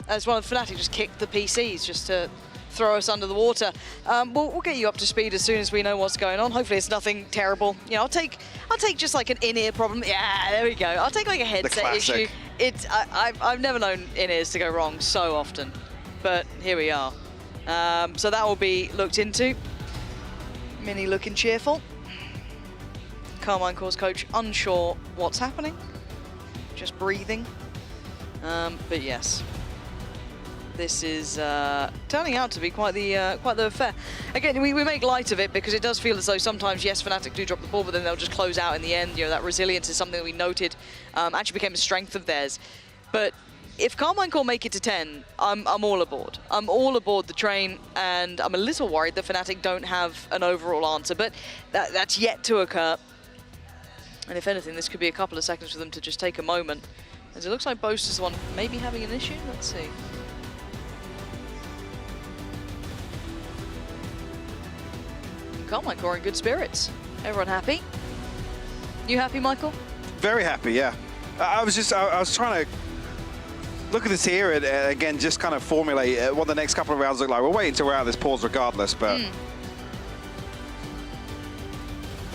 As well as Fnatic just kicked the PCs just to throw us under the water. We'll get you up to speed as soon as we know what's going on. Hopefully it's nothing terrible. You know, I'll take just like an in-ear problem. Yeah, there we go. I'll take like a headset issue. I've never known in-ears to go wrong so often, but here we are. So that will be looked into. Mini looking cheerful. Karmine Corp's coach unsure what's happening, just breathing. But yes, this is turning out to be quite the affair. Again, we make light of it because it does feel as though sometimes, yes, Fnatic do drop the ball, but then they'll just close out in the end. You know, that resilience is something that we noted actually became a strength of theirs. But if Karmine Corp make it to 10, I'm all aboard. I'm all aboard the train, and I'm a little worried that Fnatic don't have an overall answer, but that's yet to occur. And if anything, this could be a couple of seconds for them to just take a moment, as it looks like Boast is the one maybe having an issue. Let's see. Karmine Corp in good spirits. Everyone happy? You happy, Michael? Very happy, yeah. I was trying to look at this here and again just kind of formulate what the next couple of rounds look like. We'll wait until we're out of this pause regardless, but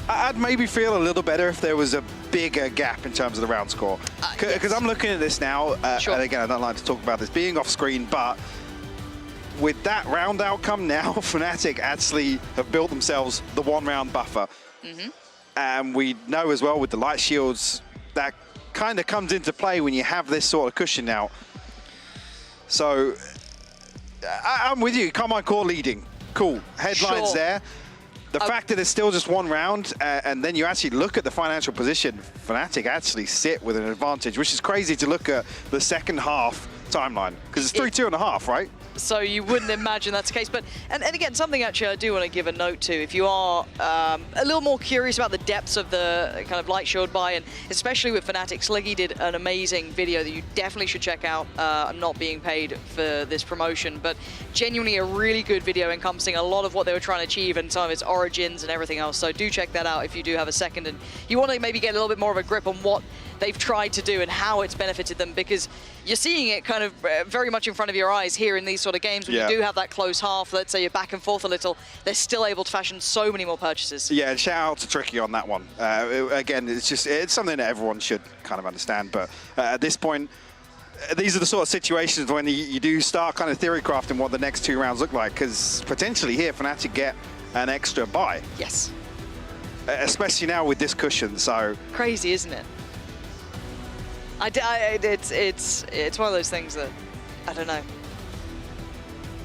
I'd maybe feel a little better if there was a bigger gap in terms of the round score. Because I'm looking at this now, and again, I don't like to talk about this being off screen, but with that round outcome now, Fnatic actually have built themselves the 1 round buffer. And we know as well with the light shields, that kind of comes into play when you have this sort of cushion now. So I'm with you, Karmine Corp leading. Cool, headlines there. The fact that it's still just 1 round, and then you actually look at the financial position, Fnatic actually sit with an advantage, which is crazy to look at the second half timeline? Because it's 3-2.5, right? So you wouldn't imagine that's the case. But and again, something actually I do want to give a note to. If you are a little more curious about the depths of the kind of light showed by, and especially with Fnatic, Sliggy did an amazing video that you definitely should check out. I'm not being paid for this promotion, but genuinely a really good video encompassing a lot of what they were trying to achieve and some of its origins and everything else. So do check that out if you do have a second and you want to maybe get a little bit more of a grip on what they've tried to do and how it's benefited them, because you're seeing it kind of very much in front of your eyes here in these sort of games when you do have that close half. Let's say you're back and forth a little, they're still able to fashion so many more purchases. Yeah, and shout out to Tricky on that one. Again, it's something that everyone should kind of understand, but at this point, these are the sort of situations when you do start kind of theory crafting what the next 2 rounds look like, because potentially here Fnatic get an extra buy. Yes. Especially now with this cushion, so... Crazy, isn't it? It's one of those things that, I don't know.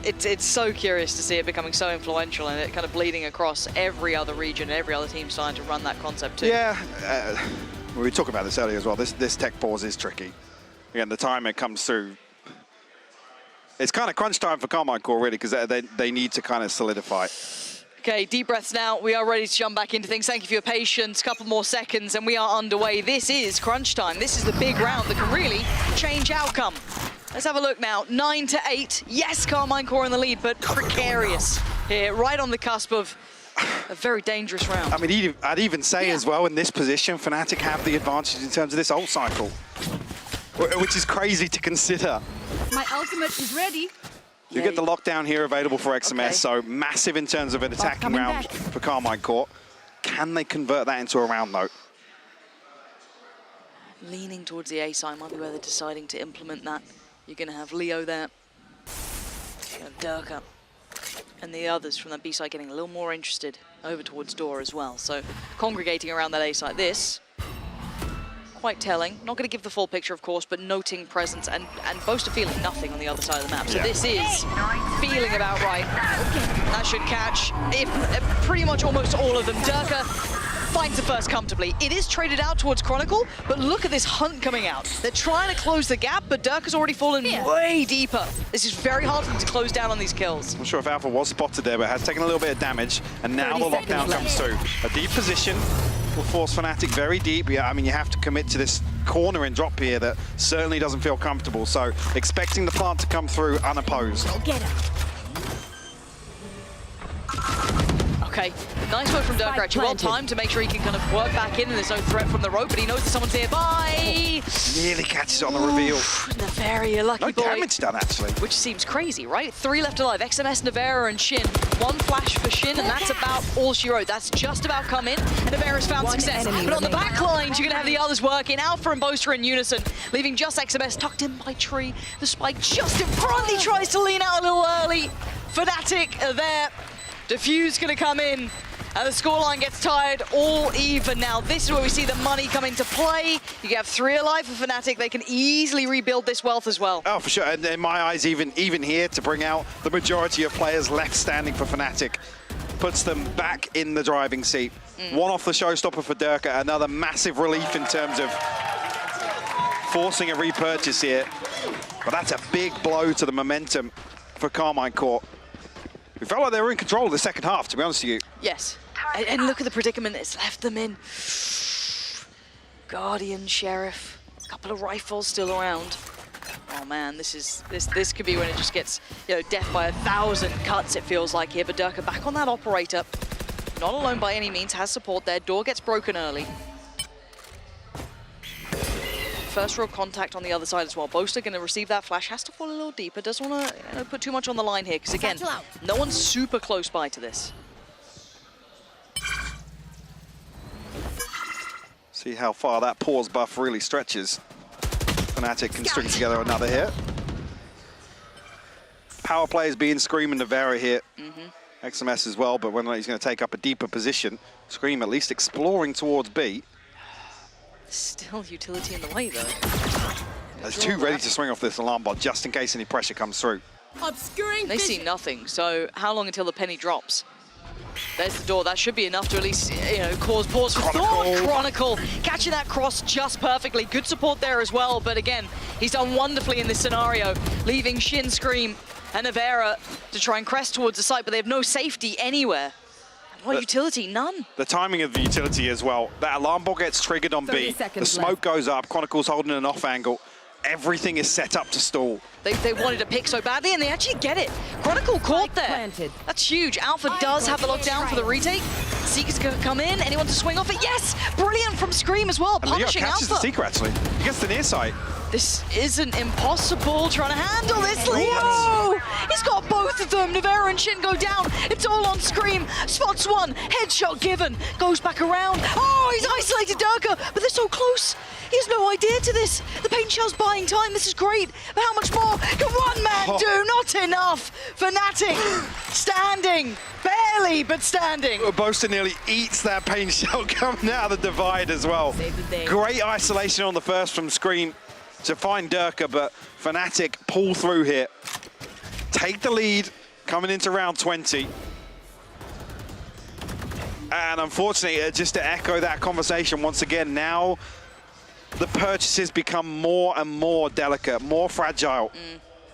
It's so curious to see it becoming so influential and it kind of bleeding across every other region, every other team starting to run that concept too. Yeah, we talked about this earlier as well. This tech pause is tricky. Again, the time it comes through, it's kind of crunch time for Karmine Corp really, because they need to kind of solidify. Okay, deep breaths now. We are ready to jump back into things. Thank you for your patience. Couple more seconds and we are underway. This is crunch time. This is the big round that can really change outcome. Let's have a look now. 9-8. Yes, Karmine Corp in the lead, but precarious here, right on the cusp of a very dangerous round. I mean, I'd even say as well, in this position, Fnatic have the advantage in terms of this ult cycle, which is crazy to consider. My ultimate is ready. You get the lockdown here available for XMS, so massive in terms of an attacking round for Karmine Corp. Can they convert that into a round, though? Leaning towards the A side might be where they're deciding to implement that. You're going to have Leo there, you have Durka, and the others from that B side getting a little more interested over towards Door as well. So congregating around that A side. This, quite telling. Not going to give the full picture, of course, but noting presence and Boaster feeling nothing on the other side of the map. So this is feeling about right. That should catch if pretty much almost all of them. Durka finds the first comfortably. It is traded out towards Chronicle, but look at this hunt coming out. They're trying to close the gap, but Durka's already fallen way deeper. This is very hard for them to close down on these kills. I'm not sure if Alpha was spotted there, but has taken a little bit of damage, and now the lockdown comes through. A deep position will force Fnatic very deep. Yeah, I mean, you have to commit to this corner and drop here that certainly doesn't feel comfortable, so expecting the plant to come through unopposed. Go get him. Okay, nice work from Durka, actually. Well timed to make sure he can kind of work back in and there's no threat from the rope, but he knows that someone's nearby. Nearly catches it on the reveal. Navera, lucky boy. No damage done, actually. Which seems crazy, right? 3 left alive. XMS, Navera, and Shin. 1 flash for Shin, and that's about all she wrote. That's just about come in, and Navera's found success. But on the back lines, you're going to have the others working. Alpha and Boaster in unison, leaving just XMS tucked in by Tree. The spike just in front. He tries to lean out a little early. Fnatic are there. Diffuse going to come in, and the scoreline gets tied all even now. This is where we see the money come into play. You have 3 alive for Fnatic. They can easily rebuild this wealth as well. Oh, for sure. And in my eyes, even here, to bring out the majority of players left standing for Fnatic puts them back in the driving seat. 1 off the showstopper for Durka. Another massive relief in terms of forcing a repurchase here. But that's a big blow to the momentum for Karmine Corp. We felt like they were in control of the second half, to be honest with you. Yes, and look at the predicament it's left them in. Guardian, Sheriff, a couple of rifles still around. Oh man, this could be when it just gets, you know, death by 1,000 cuts, it feels like here. But Durka back on that operator. Not alone by any means, has support there. Door gets broken early. First real contact on the other side as well. Boaster going to receive that flash, has to fall a little deeper, doesn't want to put too much on the line here, because again, no one's super close by to this. See how far that pause buff really stretches. Fnatic can string together another hit. Power play is being Scream and Navera here. XMS as well, but when he's going to take up a deeper position, Scream at least exploring towards B. Still utility in the way, though. There's 2 ready to swing off this alarm bot just in case any pressure comes through. Obscuring they see nothing, so how long until the penny drops? There's the door. That should be enough to at least, cause pause for thought. Chronicle catching that cross just perfectly. Good support there as well. But again, he's done wonderfully in this scenario, leaving Shin, Scream, and Avera to try and crest towards the site, but they have no safety anywhere. What utility? None. The timing of the utility as well. That alarm ball gets triggered on B. The smoke goes up. Chronicle's holding an off angle. Everything is set up to stall. They wanted a pick so badly, and they actually get it. Chronicle caught there. Planted. That's huge. Alpha does have the lockdown for the retake. Seeker's going to come in. Anyone to swing off it? Yes! Brilliant from Scream as well. And Leo Punishing catches Alpha. the Seeker, actually. He gets the near side. This isn't impossible. Trying to handle this. Leo! He's got both of them. Navera and Shin go down. It's all on Scream. Spots one. Headshot given. Goes back around. Oh, he's isolated Durka, but they're so close. He has no idea to this. The paint shell's buying time. This is great. But how much more can one man do? Not enough. Fnatic standing. Barely, but standing. Boaster nearly eats that paint shell coming out of the divide as well. Great isolation on the first from Scream to find Durka, but Fnatic pull through here. Take the lead coming into round 20. And unfortunately, just to echo that conversation once again, now the purchases become more and more delicate, more fragile.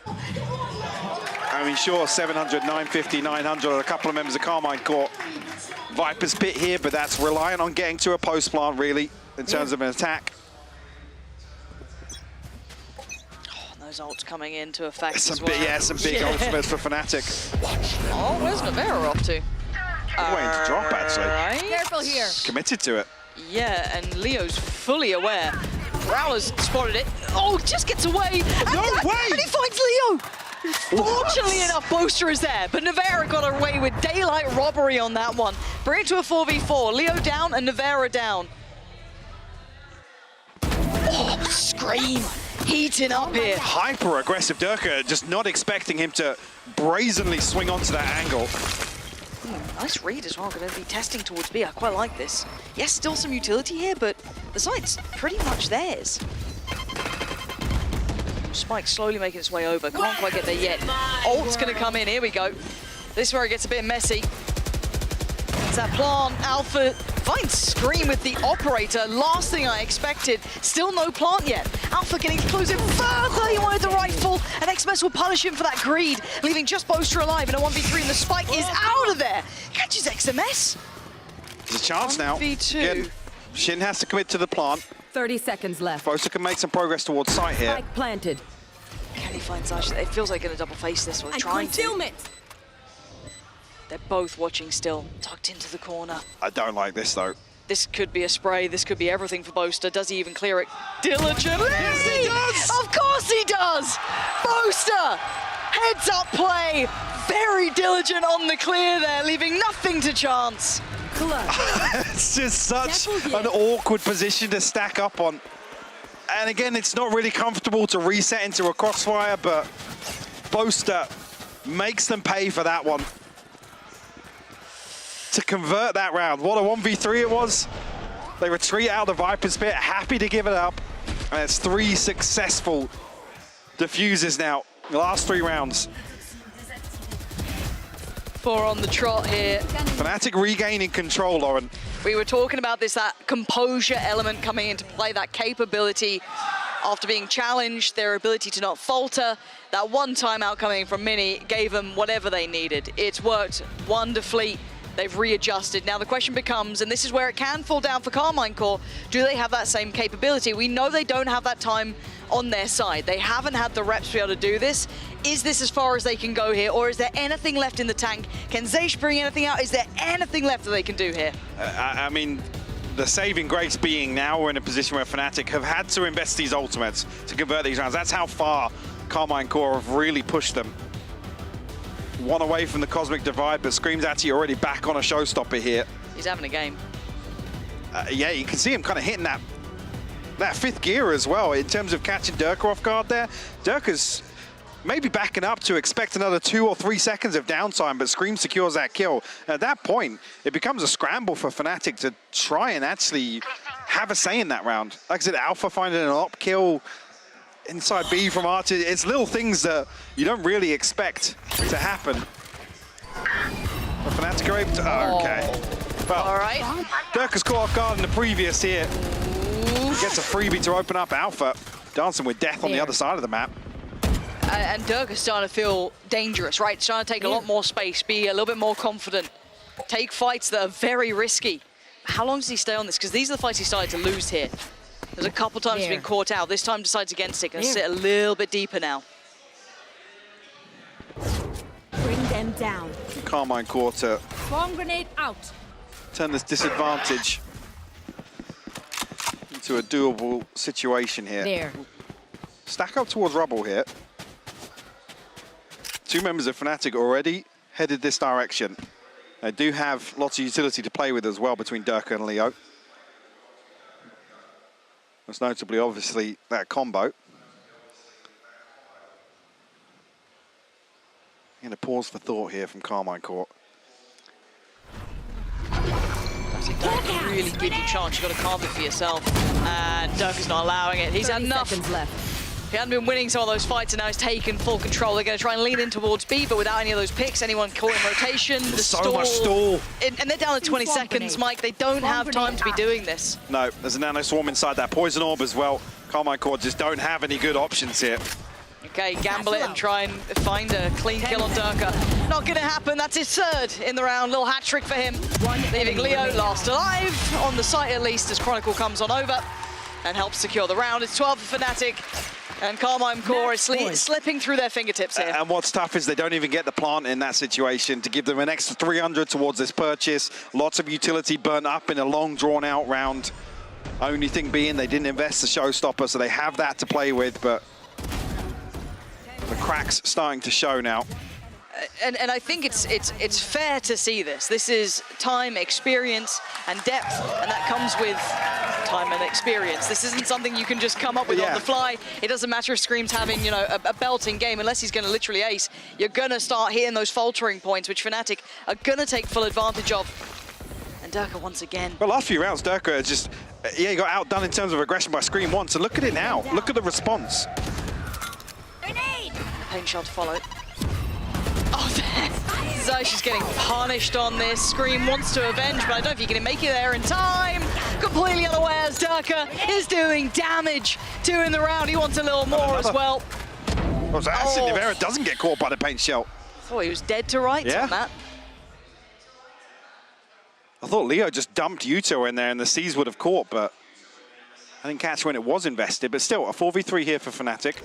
I mean, sure, 700, 950, 900, a couple of members of Karmine Corp. Viper's Pit here, but that's reliant on getting to a post plant, really, in terms of an attack. Those ults coming into effect Some as well. some big ultimates for Fnatic. Oh, where's Navera off to? Waiting to drop, actually. Careful here. Committed to it. Yeah, and Leo's fully aware. Prowler's spotted it. Oh, just gets away. No way! And he finds Leo. Fortunately enough, Boaster is there, but Navera got away with daylight robbery on that one. Bring it to a 4v4. Leo down and Navera down. Oh, Scream. Heating up here. Hyper-aggressive Durka, just not expecting him to brazenly swing onto that angle. Nice read as well, going to be testing towards B. I quite like this. Yes, still some utility here, but the site's pretty much theirs. Spike slowly making its way over. Can't quite get there yet. Ult's going to come in. Here we go. This is where it gets a bit messy. It's that plant. Alpha finds Scream with the operator. Last thing I expected. Still no plant yet. Alpha getting closer further. He wanted the rifle, and XMS will punish him for that greed, leaving just Boaster alive in a 1v3, and the Spike is out of there. Catches XMS. There's a chance now. 1v2. Again, Shin has to commit to the plant. 30 seconds left. Boaster can make some progress towards site here. Spike planted. Can he find Zash? It feels like going to double face this one. Trying to. They're both watching still, tucked into the corner. I don't like this, though. This could be a spray. This could be everything for Boaster. Does he even clear it? Diligently! Yes, he does! Of course he does! Boaster! Heads up play. Very diligent on the clear there, leaving nothing to chance. It's just such an awkward position to stack up on. And again, it's not really comfortable to reset into a crossfire, but Boaster makes them pay for that one. To convert that round. What a 1v3 it was. They retreat out of the Viper's Pit, happy to give it up. And it's 3 successful diffuses now. The last 3 rounds. 4 on the trot here. Fnatic regaining control, Lauren. We were talking about this, that composure element coming into play, that capability after being challenged, their ability to not falter. That one timeout coming from Mini gave them whatever they needed. It's worked wonderfully. They've readjusted. Now the question becomes, and this is where it can fall down for Karmine Corp, do they have that same capability? We know they don't have that time on their side. They haven't had the reps to be able to do this. Is this as far as they can go here, or is there anything left in the tank? Can Zaysh bring anything out? Is there anything left that they can do here? I mean, the saving grace being now we're in a position where Fnatic have had to invest these ultimates to convert these rounds. That's how far Karmine Corp have really pushed them. One away from the Cosmic Divide, but Scream's actually already back on a showstopper here. He's having a game. Yeah, you can see him kind of hitting that 5th gear as well in terms of catching Durka off guard there. Durka's maybe backing up to expect another 2 or 3 seconds of downtime, but Scream secures that kill. At that point, it becomes a scramble for Fnatic to try and actually have a say in that round. Like I said, Alpha finding an op kill inside B from Archer. It's little things that you don't really expect to happen. Fnatic are able to... Okay. Well, all right. Durka's caught off guard in the previous here. Gets a freebie to open up Alpha. Dancing with death on the other side of the map. And Durka's starting to feel dangerous, right? Starting to take a lot more space, be a little bit more confident, take fights that are very risky. How long does he stay on this? Because these are the fights he started to lose here. There's a couple times he's been caught out. This time decides against it. Gonna sit a little bit deeper now. Bring them down. Karmine Corp to Bomb grenade out. turn this disadvantage into a doable situation here. There. Stack up towards rubble here. Two members of Fnatic already headed this direction. They do have lots of utility to play with as well between Durka and Leo. Most notably, obviously, that combo. I'm going to pause for thought here from Karmine Corp. Don't really give you a chance. You've got to carve it for yourself. And Durka's not allowing it. He's had enough. He hadn't been winning some of those fights, and now he's taken full control. They're going to try and lean in towards B, but without any of those picks, anyone caught in rotation. The so much stall. And they're down to 20 seconds, Mike. They don't have time to be doing this. No, there's a nano swarm inside that poison orb as well. Karmine Corp just don't have any good options here. Okay, gamble it and try and find a clean kill on Durka. Not going to happen. That's his third in the round. Little hat trick for him. Leaving Leo last alive, on the site at least, as Chronicle comes on over and helps secure the round. It's 12 for Fnatic. And Karmine Corp is slipping through their fingertips here. And what's tough is they don't even get the plant in that situation to give them an extra 300 towards this purchase. Lots of utility burnt up in a long, drawn-out round. Only thing being they didn't invest the showstopper, so they have that to play with, but the cracks starting to show now. And I think it's fair to see this. This is time, experience, and depth, and that comes with time and experience. This isn't something you can just come up with on the fly. It doesn't matter if Scream's having, you know, a belting game, unless he's going to literally ace. You're going to start hitting those faltering points, which Fnatic are going to take full advantage of. And Durka once again. Well, last few rounds, Durka just, he got outdone in terms of aggression by Scream once, and look at it now. Look at the response. Pain shot to follow. Oh, Zaish is getting punished on this. Scream wants to avenge, but I don't know if he can make it there in time. Completely unawares, Durka is doing damage. 2 in the round, he wants a little more as well. Well, so Nivera doesn't get caught by the paint shell. I thought he was dead to rights on that. I thought Leo just dumped Yuto in there and the C's would have caught, but I didn't catch when it was invested. But still, a 4v3 here for Fnatic.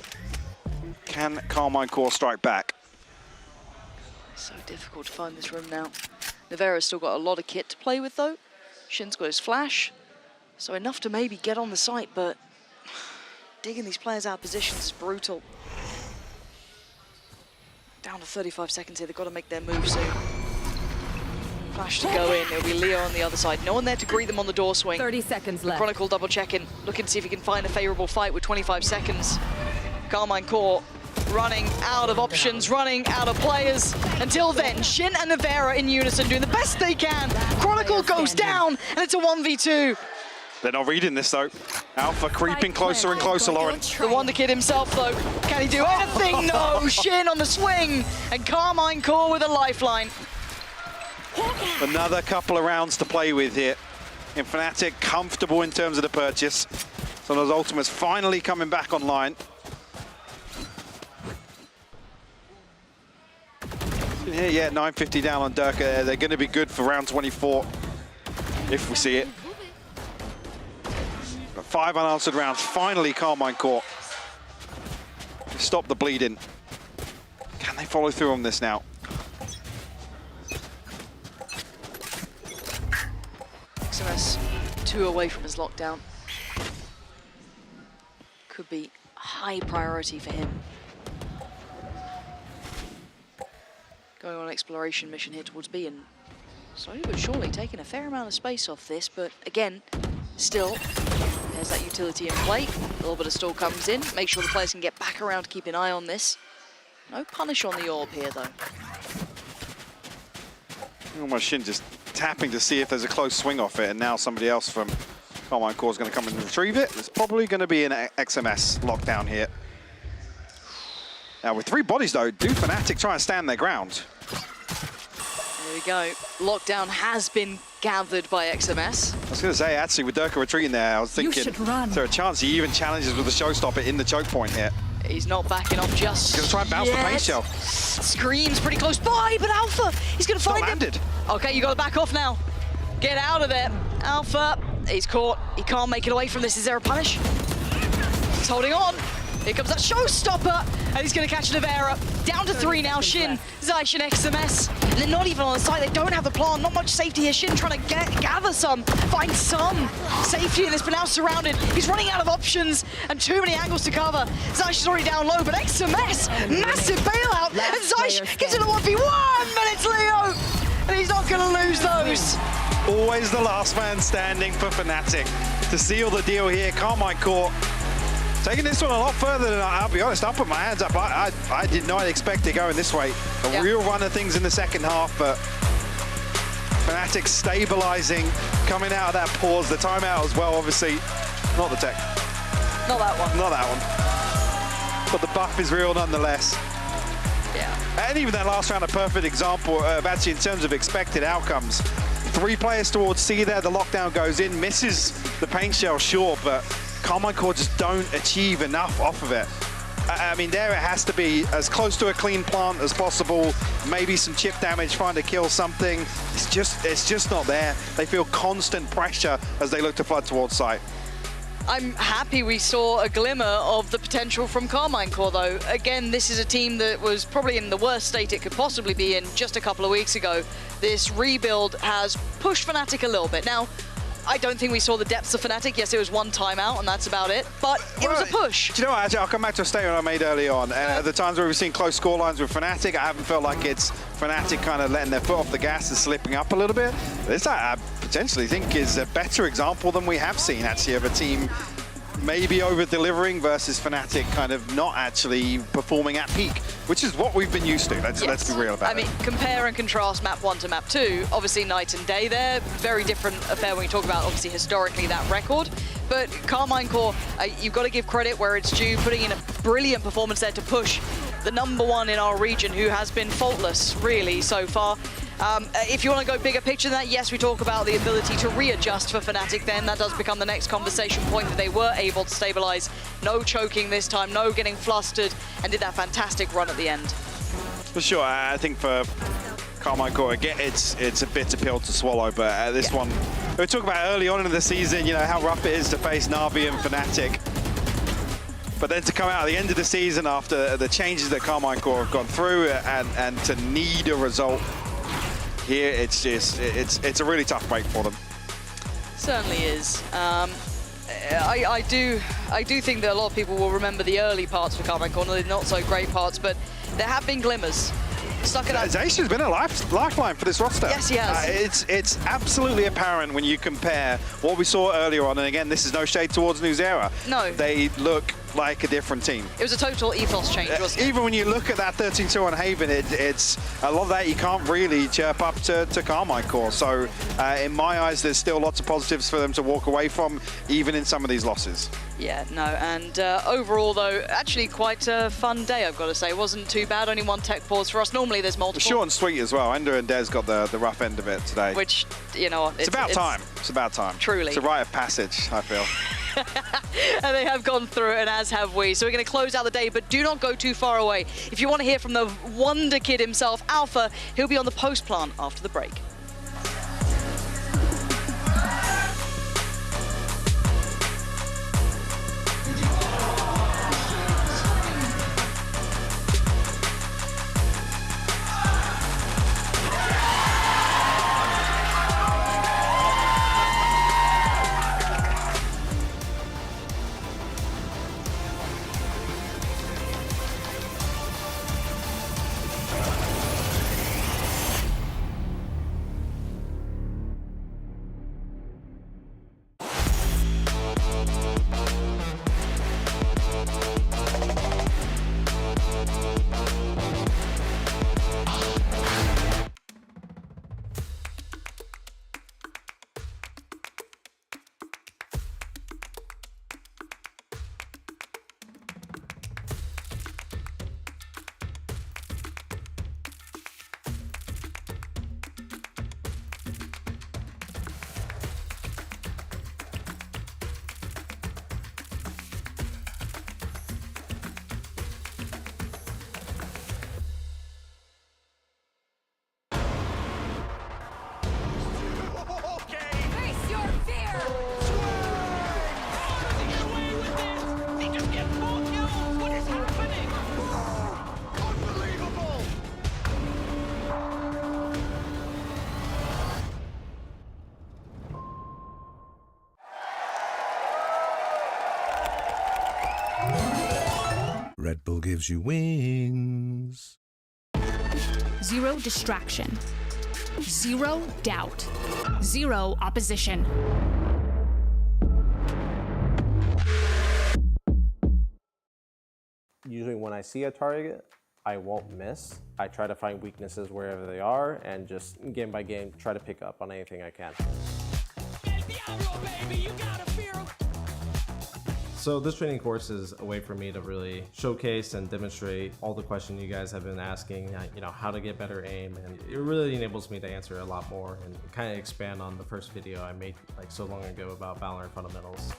Can Karmine Corp strike back? So difficult to find this room now. Nivera's still got a lot of kit to play with though. Shin's got his flash, so enough to maybe get on the site, but digging these players out of positions is brutal. Down to 35 seconds here, they've got to make their move soon. Flash to go in, it'll be Leo on the other side. No one there to greet them on the door swing. 30 seconds left. Chronicle double checking, looking to see if he can find a favorable fight with 25 seconds. Karmine Corp running out of options, running out of players. Until then, Shin and Nivera in unison doing the best they can. Chronicle goes down, and it's a 1v2. They're not reading this though. Alpha creeping closer and closer, Lauren. The Wonder Kid himself though, can he do anything? No, Shin on the swing, and Karmine Corp with a lifeline. Another couple of rounds to play with here. In Fnatic, comfortable in terms of the purchase. So those ultimates finally coming back online. Here, yeah, 950 down on Durka. They're going to be good for round 24, if we see it. But 5 unanswered rounds. Finally, Karmine Corp. Stop the bleeding. Can they follow through on this now? XMS 2 away from his lockdown. Could be high priority for him. Going on an exploration mission here towards B, and slowly but surely taking a fair amount of space off this, but again, still, there's that utility in play. A little bit of stall comes in, make sure the players can get back around to keep an eye on this. No punish on the orb here, though. Almost Shin just tapping to see if there's a close swing off it, and now somebody else from Karmine Corp is going to come and retrieve it. It's probably going to be an XMS lockdown here. Now with 3 bodies though, do Fnatic try and stand their ground? There we go. Lockdown has been gathered by XMS. I was going to say, actually, with Durka retreating there, I was thinking, is there a chance he even challenges with the showstopper in the choke point here? He's not backing off just He's going to try and bounce the paint shell. Screams pretty close by, but Alpha, he's going to find him. Landed. Okay, you got to back off now. Get out of there. Alpha, he's caught. He can't make it away from this. Is there a punish? He's holding on. Here comes that showstopper, and he's going to catch Navera. Down to 3 now, Shin, Zeish and XMS. And they're not even on the side, they don't have the plan, not much safety here. Shin trying to gather some, find some safety in this, but now surrounded. He's running out of options and too many angles to cover. Zeish is already down low, but XMS, massive bailout, and Zeish gets in a 1v1, but it's Leo, and he's not going to lose those. Always the last man standing for Fnatic. To seal the deal here, Karmine Corp taking this one a lot further than I'll be honest. I'll put my hands up. I did not expect it going this way. A real run of things in the second half, but Fnatic stabilizing, coming out of that pause, the timeout as well, obviously. Not the tech. Not that one. Not that one. But the buff is real nonetheless. Yeah. And even that last round, a perfect example of actually in terms of expected outcomes. 3 players towards C there, the lockdown goes in, misses the paint shell, sure, but Karmine Corp just don't achieve enough off of it. I mean, there it has to be as close to a clean plant as possible, maybe some chip damage, trying to kill something. It's just not there. They feel constant pressure as they look to flood towards site. I'm happy we saw a glimmer of the potential from Karmine Corp, though. Again, this is a team that was probably in the worst state it could possibly be in just a couple of weeks ago. This rebuild has pushed Fnatic a little bit. Now, I don't think we saw the depths of Fnatic. Yes, it was 1 timeout, and that's about it. But it was a push. Do you know what, actually, I'll come back to a statement I made early on. At the times where we've seen close scorelines with Fnatic, I haven't felt like it's Fnatic kind of letting their foot off the gas and slipping up a little bit. This, I potentially think, is a better example than we have seen, actually, of a team maybe over-delivering versus Fnatic kind of not actually performing at peak, which is what we've been used to. Let's be real about it. I mean, compare and contrast map 1 to map 2. Obviously, night and day there. Very different affair when you talk about, obviously, historically that record. But Karmine Corp, you've got to give credit where it's due, putting in a brilliant performance there to push the #1 in our region, who has been faultless, really, so far. If you want to go bigger picture than that, yes, we talk about the ability to readjust for Fnatic then. That does become the next conversation point, that they were able to stabilize. No choking this time, no getting flustered, and did that fantastic run at the end. For sure, I think for Karmine Corp, again, it's a bitter pill to swallow, but this one, we talked about early on in the season, you know, how rough it is to face NAVI and Fnatic. But then to come out at the end of the season after the changes that Karmine Corp have gone through and to need a result here, it's a really tough break for them. Certainly is. I do think that a lot of people will remember the early parts for Karmine Corp, the not so great parts, but there have been glimmers. Stuck it up. Zeish has been a lifeline for this roster. Yes, he has. It's absolutely apparent when you compare what we saw earlier on, and again, this is no shade towards Newsera. No. They look like a different team. It was a total ethos change, wasn't it? Even when you look at that 13-2 on Haven, it's a lot of that you can't really chirp up to Karmine Corp. So in my eyes, there's still lots of positives for them to walk away from, even in some of these losses. Yeah, no, and overall, though, actually quite a fun day, I've got to say. It wasn't too bad, only 1 tech pause for us. Normally there's multiple. Short and sweet as well. Ender and Des got the rough end of it today. Which, you know, it's about time. It's about time. Truly. It's a rite of passage, I feel. And they have gone through it, and as have we. So we're going to close out the day, but do not go too far away. If you want to hear from the wonder kid himself, Alpha, he'll be on the post plant after the break. Red Bull gives you wings. Zero distraction. Zero doubt. Zero opposition. Usually when I see a target, I won't miss. I try to find weaknesses wherever they are and just game by game try to pick up on anything I can. So this training course is a way for me to really showcase and demonstrate all the questions you guys have been asking, how to get better aim, and it really enables me to answer a lot more and kind of expand on the first video I made like so long ago about VALORANT fundamentals.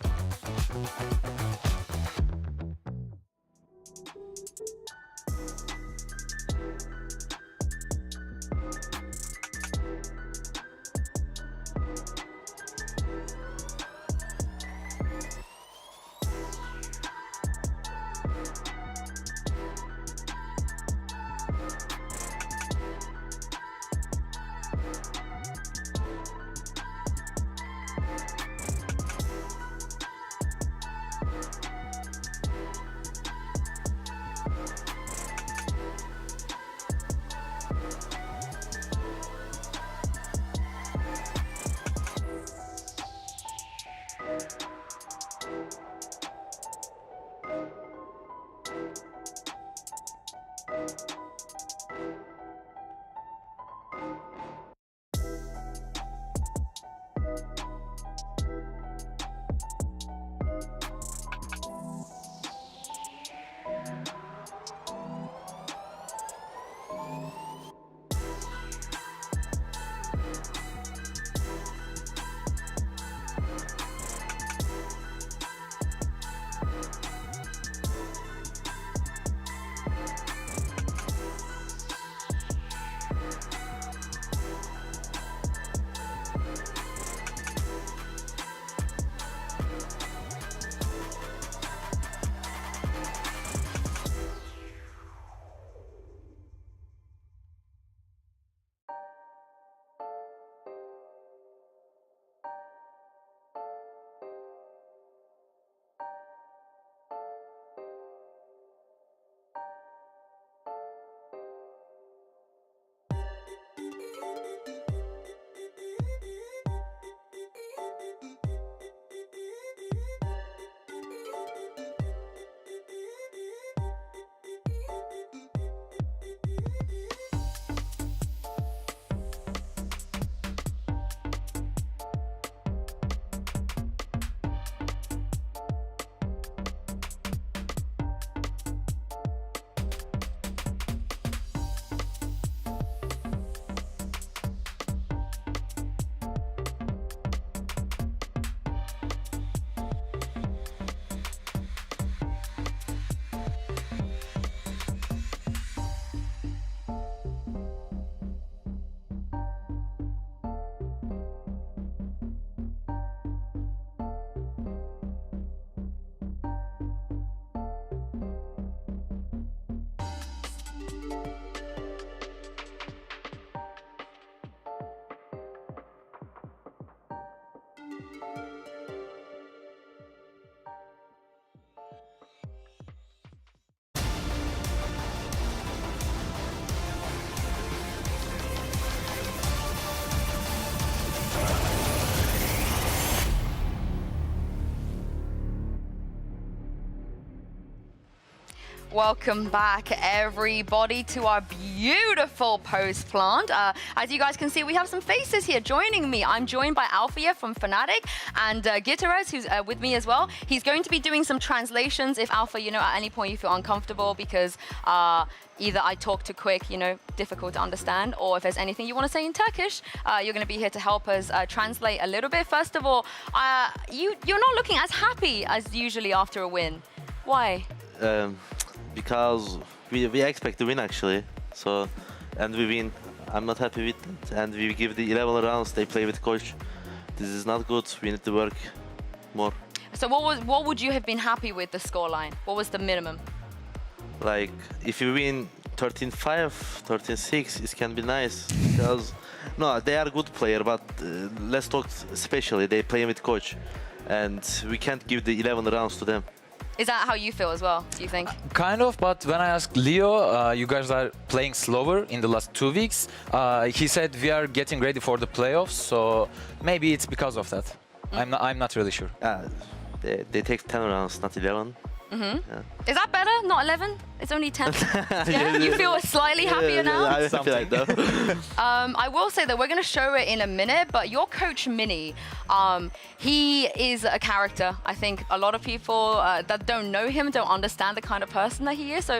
Welcome back, everybody, to our beautiful post plant. As you guys can see, we have some faces here joining me. I'm joined by Alfia from Fnatic and Gitares, who's with me as well. He's going to be doing some translations if Alpha, at any point you feel uncomfortable because either I talk too quick, difficult to understand, or if there's anything you want to say in Turkish, you're going to be here to help us translate a little bit. First of all, you're not looking as happy as usually after a win. Why? Because we expect to win actually, and we win. I'm not happy with it, and we give the 11 rounds they play with coach. This is not good. We need to work more. So what would you have been happy with the scoreline? What was the minimum? Like if you win 13-5, 13-6, it can be nice because no, they are a good player, but let's talk especially they play with coach, and we can't give the 11 rounds to them. Is that how you feel as well, do you think? Kind of, but when I asked Leo, you guys are playing slower in the last 2 weeks. He said we are getting ready for the playoffs, so maybe it's because of that. I'm not really sure. They take 10 rounds, not 11. Yeah. Is that better? Not 11? It's only 10? Yeah? You feel slightly happier now? I feel like that. I will say that we're going to show it in a minute, but your coach, Mini, he is a character. I think a lot of people that don't know him don't understand the kind of person that he is. So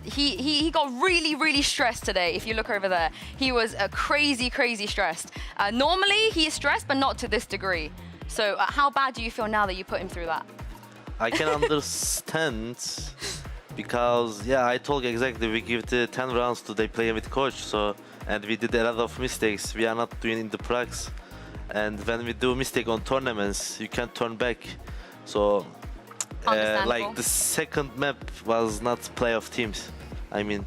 he got really, really stressed today. If you look over there, he was crazy, crazy stressed. Normally, he is stressed, but not to this degree. So how bad do you feel now that you put him through that? I can understand because, yeah, I told you exactly, we give the 10 rounds to they play with coach, so, and we did a lot of mistakes we are not doing in the pracs. And when we do mistake on tournaments, you can't turn back. So, like the second map was not playoff teams. I mean,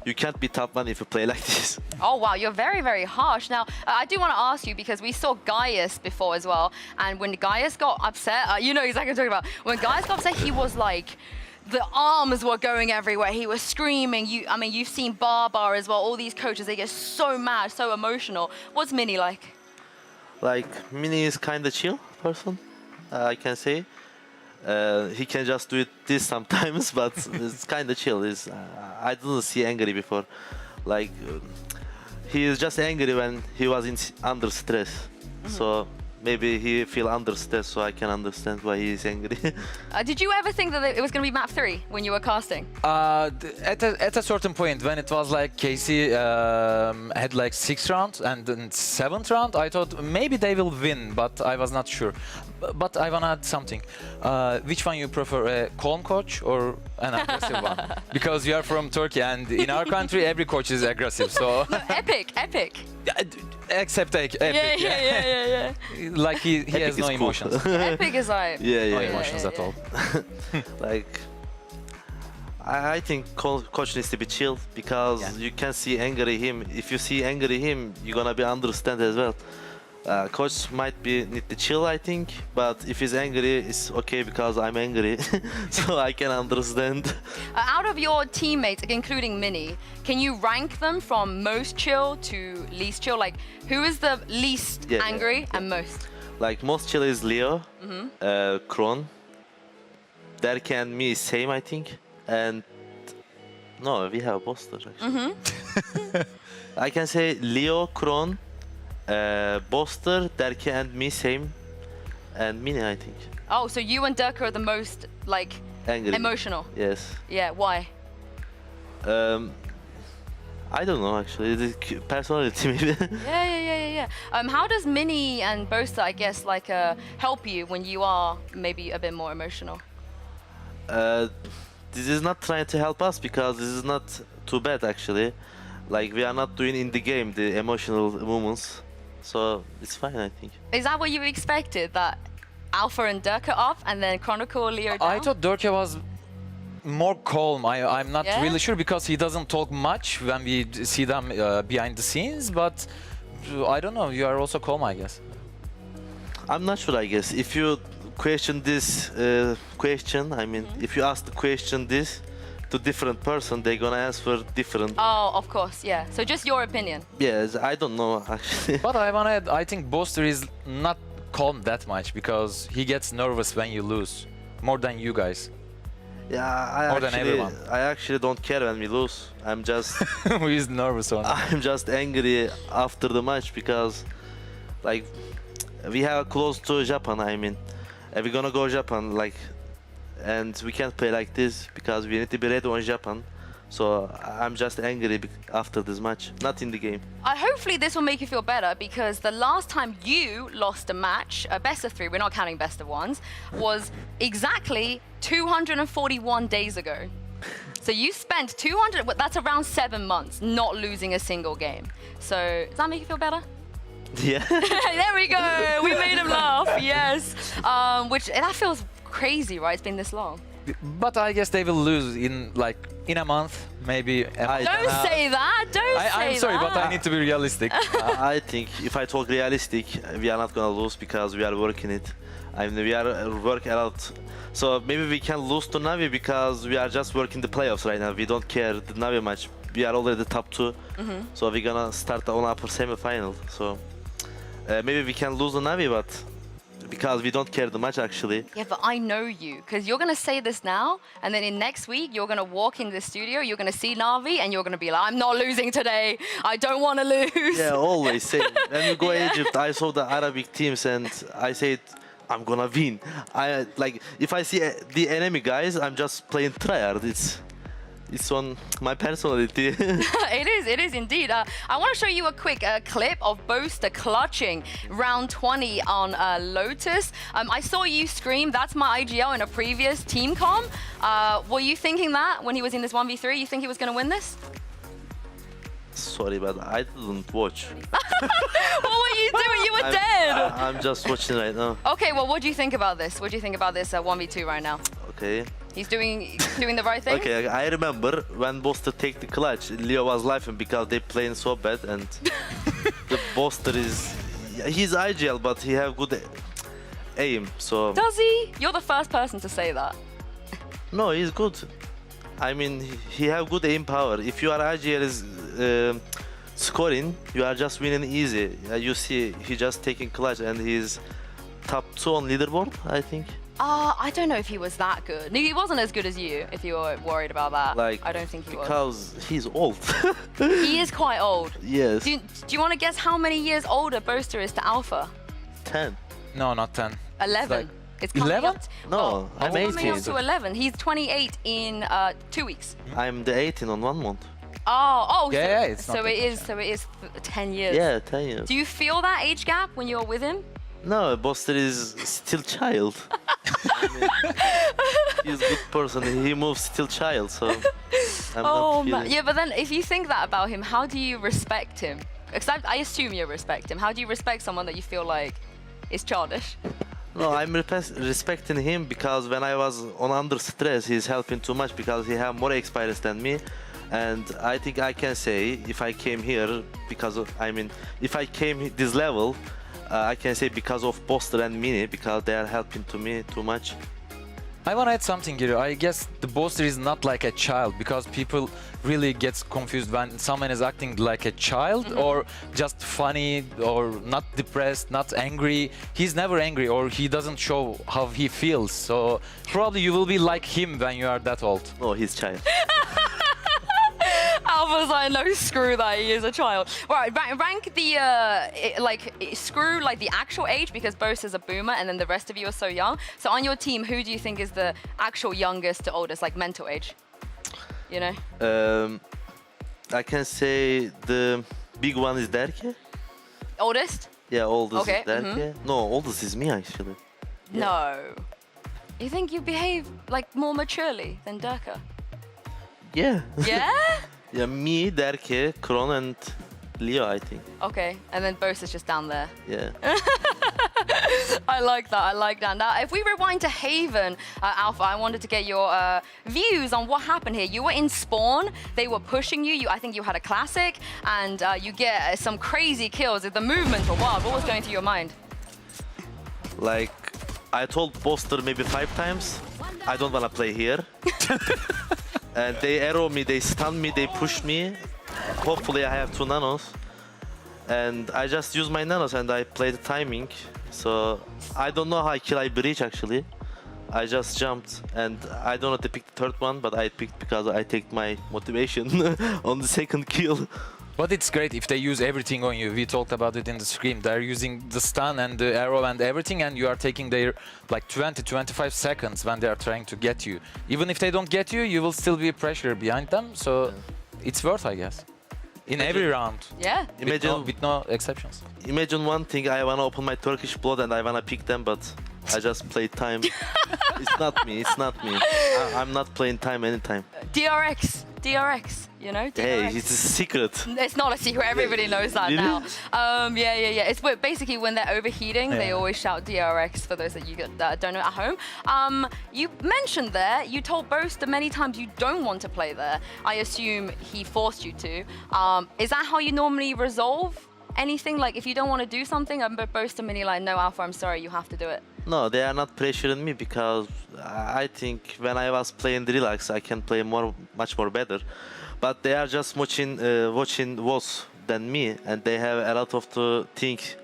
you can't be top 1 if you play like this. Oh, wow, you're very, very harsh. Now, I do want to ask you, because we saw Gaius before as well, and when Gaius got upset, you know exactly what I'm talking about. When Gaius got upset, he was like, the arms were going everywhere. He was screaming. I mean, you've seen Barbar as well. All these coaches, they get so mad, so emotional. What's Mini like? Like, Mini is kind of chill person, I can say. He can just do this sometimes, but it's kind of chill. I didn't see angry before. Like, he is just angry when he was under stress. So maybe he feel under stress, so I can understand why he is angry. Did you ever think that it was going to be map 3 when you were casting? At a certain point, when it was like Casey had like 6th round and then 7th round, I thought maybe they will win, but I was not sure. But I want to add something. Which one you prefer, a calm coach or an aggressive one? Because you are from Turkey, and in our country, every coach is aggressive. So no, epic. Except Epic. Yeah. Like he has no emotions. Cool. Epic is like no emotions at all. Like, I think coach needs to be chill, because you can see angry him. If you see angry him, you're gonna be understand as well. Coach might need to chill, I think, but if he's angry, it's okay because I'm angry, so I can understand. Out of your teammates, including Mini, can you rank them from most chill to least chill? Like, who is the least angry and most? Like, most chill is Leo, Kron, Derke and me same, I think, and no, we have Boster actually. I can say Leo, Kron, Boster, Derke and me same, and Mini, I think. Oh, so you and Derke are the most, like, angry. Emotional? Yes. Yeah, why? I don't know, actually. It's personality, maybe. Yeah. How does Mini and Boster, I guess, like, help you when you are maybe a bit more emotional? This is not trying to help us, because this is not too bad, actually. Like, we are not doing in the game the emotional moments. So it's fine, I think. Is that what you expected? That Alpha and Derke up and then Chronicle Leo down? I thought Derke was more calm. I'm not really sure, because he doesn't talk much when we see them behind the scenes, but I don't know, you are also calm, I guess. I'm not sure, I guess. If you question this question, I mean, if you ask the question this to different person, they're gonna answer different. Oh, of course, yeah. So just your opinion. Yes, I don't know, actually. But I think Boster is not calm that much, because he gets nervous when you lose, more than you guys. Yeah, I actually don't care when we lose. I'm just... Who is nervous or not? I'm just angry after the match, because, like, we have close to Japan, I mean. We're gonna go Japan, like, and we can't play like this, because we need to be ready on Japan. So I'm just angry after this match, not in the game. Hopefully this will make you feel better, because the last time you lost a match, a best of 3, we're not counting best of 1s, was exactly 241 days ago. So you spent 200, that's around 7 months, not losing a single game. So does that make you feel better? Yeah. There we go. We made him laugh. Yes. That feels crazy, right? It's been this long. But I guess they will lose in a month, maybe. Don't say that. Don't say that. I'm sorry, but I need to be realistic. I think if I talk realistic, we are not gonna lose because we are working it. I mean, we are working a lot. So maybe we can lose to NAVI because we are just working the playoffs right now. We don't care the NAVI match. We are already the top 2. So we're gonna start on upper semi-final. So maybe we can lose the NAVI, but because we don't care the match actually. Yeah, but I know you, because you're going to say this now, and then in next week, you're going to walk in the studio, you're going to see NAVI, and you're going to be like, I'm not losing today. I don't want to lose. Yeah, always same. When we go Egypt, I saw the Arabic teams, and I said, I'm gonna win. If I see the enemy guys, I'm just playing tryhard. It's on my personality. It is indeed. I want to show you a quick clip of Boaster clutching round 20 on Lotus. I saw you scream, that's my IGL in a previous team com. Were you thinking that when he was in this 1v3? You think he was going to win this? Sorry, but I didn't watch. What were you doing? You were dead. I'm just watching right now. Okay, well, what do you think about this? What do you think about this 1v2 right now? Okay. He's doing the right thing? Okay, I remember when Boaster take the clutch, Leo was laughing because they playing so bad, and the Boaster he's IGL, but he have good aim, so... Does he? You're the first person to say that. No, he's good. I mean, he have good aim power. If you are IGL is scoring, you are just winning easy. You see, he just taking clutch, and he's top 2 on leaderboard, I think. I don't know if he was that good. He wasn't as good as you, if you were worried about that. I don't think he was. Because he's old. He is quite old. Yes. Do you want to guess how many years older Boaster is to Alpha? 10. No, not 10. 11. It's 11? No, I'm 18. Coming up to 11. He's 28 in 2 weeks. I'm the 18 on 1 month. So it is 10 years. Yeah, 10 years. Do you feel that age gap when you're with him? No, Boaster is still child. I mean, he's a good person. He moves still child, so I'm not feeling. Yeah, but then if you think that about him, how do you respect him? Because I assume you respect him. How do you respect someone that you feel like is childish? No, I'm respecting him because when I was under stress, he's helping too much because he have more experience than me. And I think I can say if I came here because if I came this level, I can say because of Boaster and Mini, because they are helping to me too much. I want to add something here. I guess the Boaster is not like a child, because people really get confused when someone is acting like a child or just funny or not depressed, not angry. He's never angry, or he doesn't show how he feels. So probably you will be like him when you are that old. Oh, he's child. Alpha's like, no, screw that, he is a child. All right, rank the, screw the actual age, because Boast is a boomer and then the rest of you are so young. So on your team, who do you think is the actual youngest to oldest, like mental age? You know? I can say the big one is Derke. Oldest? Yeah, oldest Okay, is Derke. No, oldest is me actually. Yeah. No. You think you behave more maturely than Durka? Yeah. Yeah? Yeah, me, Derke, Kron, and Leo, I think. Okay, and then Boast is just down there. Yeah. I like that. Now, if we rewind to Haven, Alpha, I wanted to get your views on what happened here. You were in spawn, they were pushing you. I think you had a classic, and you get some crazy kills. The movements were wild. What was going through your mind? I told Boaster maybe 5 times, I don't want to play here. And they arrow me, they stun me, they push me. Hopefully I have 2 nanos. And I just use my nanos and I play the timing. So I don't know how kill I breach actually. I just jumped and I don't know to pick the 3rd one, but I picked because I take my motivation on the 2nd kill. But it's great if they use everything on you. We talked about it in the scrim. They're using the stun and the arrow and everything, and you are taking their 20-25 seconds when they are trying to get you. Even if they don't get you, you will still be pressure behind them. So it's worth, I guess. In every round. Yeah. With no exceptions. Imagine one thing, I wanna open my Turkish blood and I wanna pick them, but I just play time. It's not me. I'm not playing time anytime. DRX, DRX, you know? DRX. Hey, it's a secret. It's not a secret. Everybody knows that now. Yeah. It's basically when they're overheating, they always shout DRX for those that you don't know at home. You mentioned there, you told Boaster many times you don't want to play there. I assume he forced you to. Is that how you normally resolve anything? Like if you don't want to do something, Boaster mini like, no, Alpha, I'm sorry, you have to do it. No, they are not pressuring me because I think when I was playing the relax, I can play much more better. But they are just watching WOS than me, and they have a lot of to think,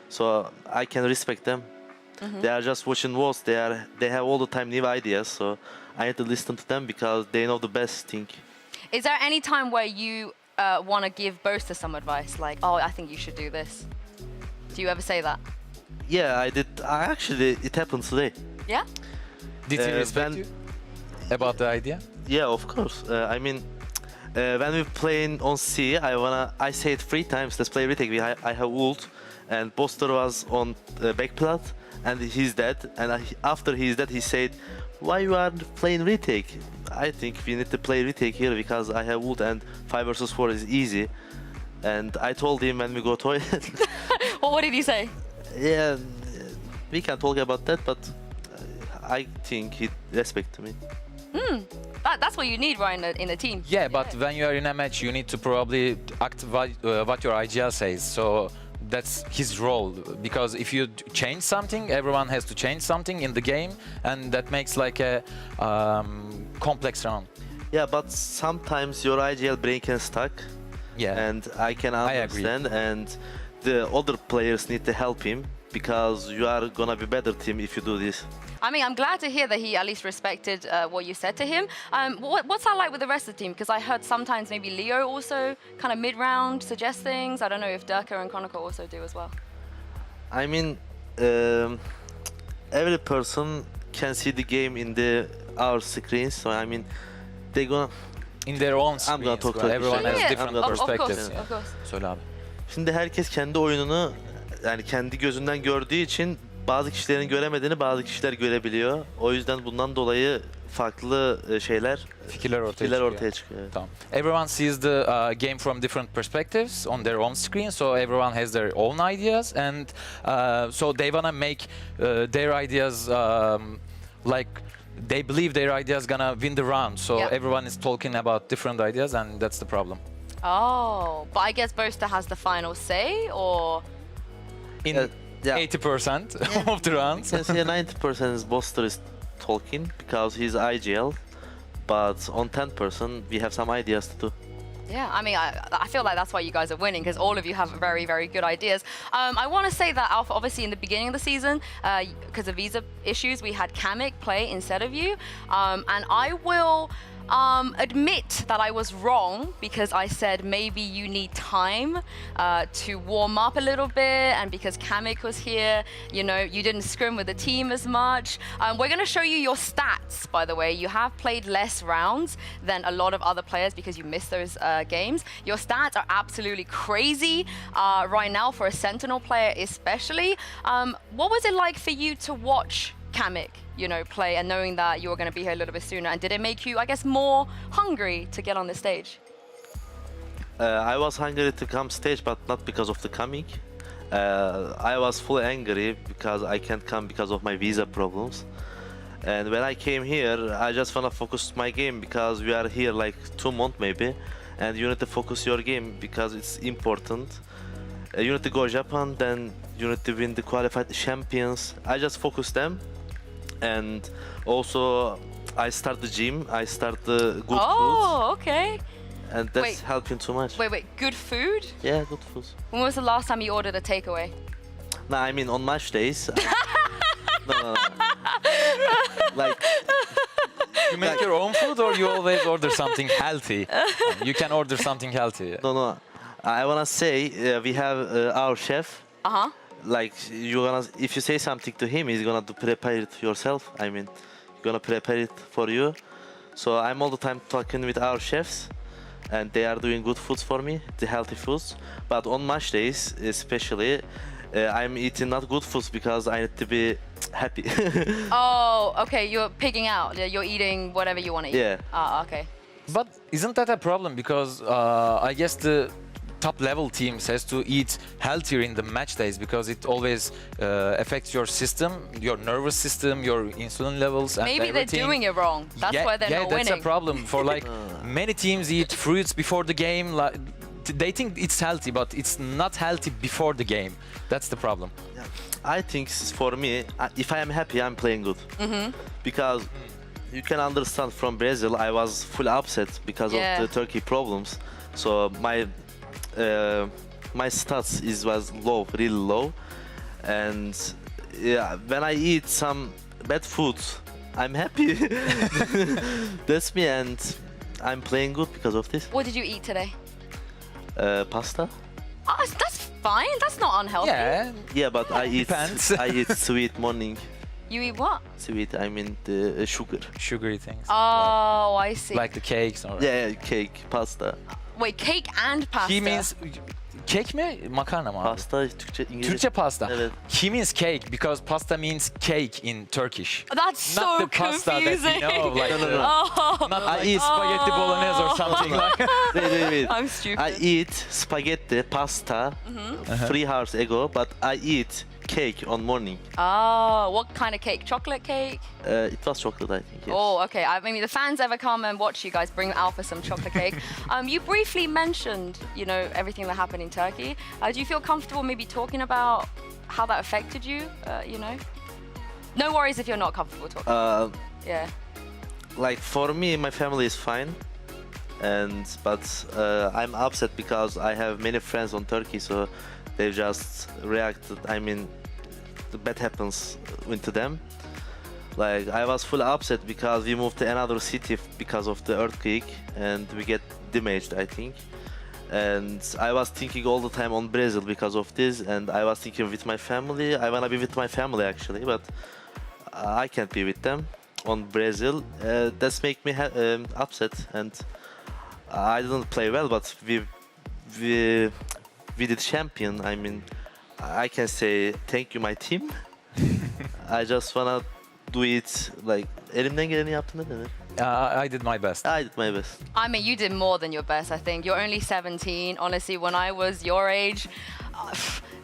so I can respect them. They are just watching WOS. They have all the time new ideas, so I need to listen to them because they know the best thing. Is there any time where you want to give Boaster some advice, like, oh, I think you should do this? Do you ever say that? Yeah, I did. Actually, it happened today. Yeah? Did he respect you about the idea? Yeah, of course. I mean, when we playing on C, I said 3 times, let's play retake. I have ult, and Boaster was on backplat, and he's dead. And after he's dead, he said, why you are playing retake? I think we need to play retake here because I have ult and 5 versus 4 is easy. And I told him when we go toilet. Well, what did he say? Yeah, we can talk about that, but I think he respects me. That's what you need, right, in a team. Yeah, but when you are in a match, you need to probably act what your IGL says. So that's his role, because if you change something, everyone has to change something in the game, and that makes like a complex round. Yeah, but sometimes your IGL brain can stuck. Yeah, and I can understand, and the other players need to help him because you are gonna be better team if you do this. I mean, I'm glad to hear that he at least respected what you said to him. What's that like with the rest of the team? Because I heard sometimes maybe Leo also kind of mid-round suggests things. I don't know if Durka and Chronicle also do as well. I mean, every person can see the game in our screens, so I mean, they're gonna... In their own screens, I'm gonna talk to everyone has different perspectives. Of course. Söyle abi. Şimdi herkes kendi oyununu yani kendi gözünden gördüğü için bazı kişilerin göremediğini bazı kişiler görebiliyor. O yüzden bundan dolayı farklı fikirler ortaya çıkıyor. Tamam. Everyone sees the game from different perspectives on their own screen, so everyone has their own ideas, and so they wanna make their ideas like they believe their ideas gonna win the round. So everyone is talking about different ideas, and that's the problem. Oh, but I guess Boaster has the final say, or in 80% of the rounds. You can say 90% is Boaster is talking because he's IGL, but on 10% we have some ideas to do. Yeah, I mean, I feel like that's why you guys are winning, because all of you have very, very good ideas. I want to say that Alpha, obviously in the beginning of the season, because of visa issues, we had Kamek play instead of you, and I will admit that I was wrong, because I said maybe you need time to warm up a little bit, and because Kamek was here, you know, you didn't scrim with the team as much. We're going to show you your stats, by the way. You have played less rounds than a lot of other players because you missed those games. Your stats are absolutely crazy right now for a Sentinel player especially. What was it like for you to watch Kamek, you know, play, and knowing that you were going to be here a little bit sooner? And did it make you, I guess, more hungry to get on the stage? I was hungry to come stage, but not because of the coming. I was fully angry because I can't come because of my visa problems. And when I came here, I just want to focus my game because we are here like 2 months maybe, and you need to focus your game because it's important. You need to go Japan, then you need to win the qualified champions. I just focus them. And also, I start the gym, I start the good food. Oh, okay. And that's helping too much. Wait, good food? Yeah, good food. When was the last time you ordered a takeaway? No, I mean on match days. No. Like, you make your own food, or you always order something healthy? You can order something healthy. No. I wanna say we have our chef. Like if you say something to him, he's gonna prepare it yourself. I mean, he's gonna prepare it for you. So I'm all the time talking with our chefs, and they are doing good foods for me, the healthy foods. But on match days, especially, I'm eating not good foods because I need to be happy. Oh, okay. You're pigging out. You're eating whatever you want to eat. Yeah. Ah, okay. But isn't that a problem? Because I guess the top level teams has to eat healthier in the match days because it always affects your system, your nervous system, your insulin levels and Maybe everything. they're doing it wrong. That's why they're not winning. Yeah, that's a problem. For like many teams eat fruits before the game. Like, they think it's healthy, but it's not healthy before the game. That's the problem. Yeah. I think for me, if I am happy, I'm playing good. Because you can understand from Brazil, I was full upset because of the Turkey problems. So my stats was low, really low, and yeah, when I eat some bad food, I'm happy. That's me, and I'm playing good because of this. What did you eat today? Pasta. Oh, that's fine. That's not unhealthy. Yeah, but I eat sweet morning. You eat what? Sweet, I mean the sugar. Sugary things. Oh, I see. Like the cakes or... Yeah, cake, pasta. Wait, cake and pasta? He means cake mi? Makarna mı abi? Pasta, Türkçe, İngilizce. Türkçe pasta. Evet. He means cake because pasta means cake in Turkish. That's not so the pasta confusing. that we know, like Oh. not I eat spaghetti bolognese or something like. Wait. I'm stupid. I eat spaghetti, pasta 3 hours ago, but I eat cake on morning. Oh, what kind of cake? Chocolate cake? It was chocolate, I think. Yes. Oh, okay. I mean, the fans ever come and watch you guys bring Alpha some chocolate cake. You briefly mentioned, you know, everything that happened in Turkey. Do you feel comfortable maybe talking about how that affected you? You know, no worries if you're not comfortable talking. Yeah. Like for me, my family is fine, but I'm upset because I have many friends on Turkey, so they just reacted. I mean, the bad happens into them. Like I was fully upset because we moved to another city because of the earthquake and we get damaged, I think. And I was thinking all the time on Brazil because of this, and I was thinking with my family. I wanna be with my family actually, but I can't be with them on Brazil. That's make me upset, and I didn't play well, but we did champion. I mean, I can say thank you my team. I just wanna do it like elimden geleni yaptın ne denir? I did my best. I did my best. I mean, you did more than your best, I think. You're only 17. Honestly, when I was your age,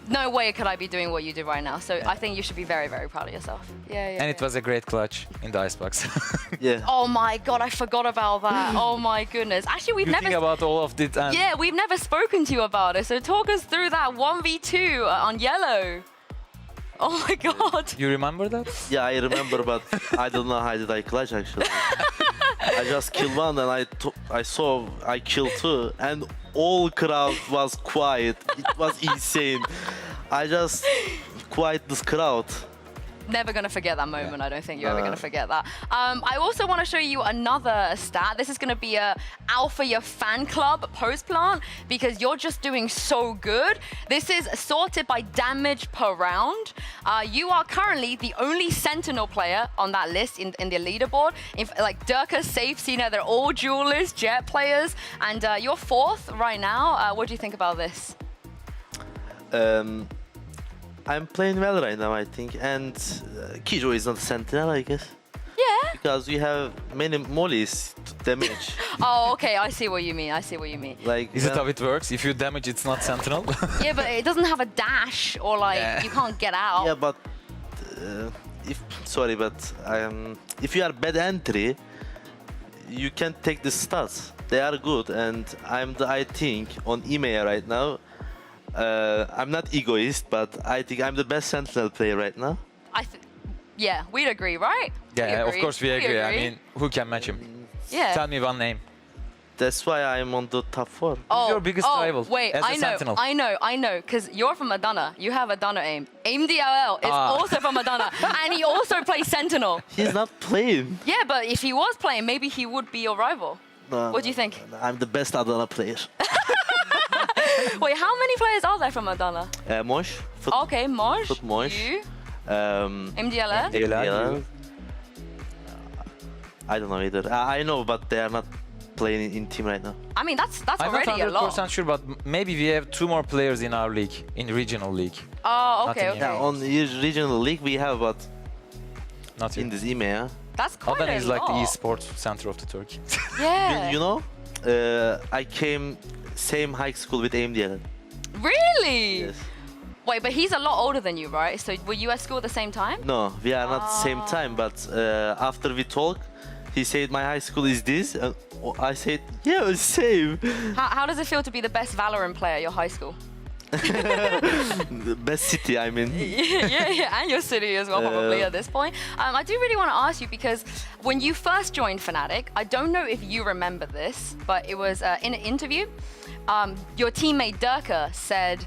no way could I be doing what you did right now. So I think you should be very, very proud of yourself. Yeah. And it was a great clutch in the icebox. Yeah. Oh my God, I forgot about that. Oh my goodness. Actually, we've never... think about all of it. And Yeah, we've never spoken to you about it. So talk us through that 1v2 on yellow. Oh my God. You remember that? Yeah, I remember, but I don't know how did I clutch actually. I just killed one and I saw I killed two and all crowd was quiet. It was insane. I just quiet this crowd. Never going to forget that moment. I don't think you're ever going to forget that. I also want to show you another stat. This is going to be a Alpha Your Fan Club post plant because you're just doing so good. This is sorted by damage per round. You are currently the only Sentinel player on that list in the leaderboard. Like Durka, Safe, Cena, they're all duelists, Jet players, and you're fourth right now. What do you think about this? I'm playing well right now, I think, and Kijo is not Sentinel, I guess. Yeah. Because we have many mollies to damage. Oh, okay, I see what you mean. Like, is it how it works? If you damage, it's not Sentinel? Yeah, but it doesn't have a dash or like you can't get out. Yeah, but if you are bad entry, you can take the stats. They are good, and I think on EMEA right now. I'm not egoist, but I think I'm the best Sentinel player right now. Yeah, we'd agree, right? Yeah, of course we agree. I mean, who can match him? Yeah. Tell me one name. That's why I'm on the top 4. Who's your biggest rival? Wait, as a Sentinel? I know, because you're from Adana. You have Adana aim. Aim DLL is also from Adana, and he also plays Sentinel. He's not playing. Yeah, but if he was playing, maybe he would be your rival. What do you think? I'm the best Adana player. Wait, how many players are there from Adana? Mosh. Okay, Mosh. Mosh. You. MDLR. MDLR. I don't know either. I know, but they are not playing in team right now. I mean, that's I'm already a lot. I'm not 100% sure, but maybe we have 2 more players in our league, in regional league. Oh, okay. Yeah, on the regional league we have, but not in this EMEA. That's quite Adana a is like the lot. esports center of the Turkey. Yeah. You know, I came same high school with AIM. Really? Yes. Wait, but he's a lot older than you, right? So were you at school at the same time? No, we are not same time, but after we talk, he said my high school is this, and I said, yeah, it's same. How does it feel to be the best Valorant player at your high school? The best city, I mean. yeah, and your city as well, probably at this point. I do really want to ask you because when you first joined Fnatic, I don't know if you remember this, but it was in an interview. Your teammate Durka said,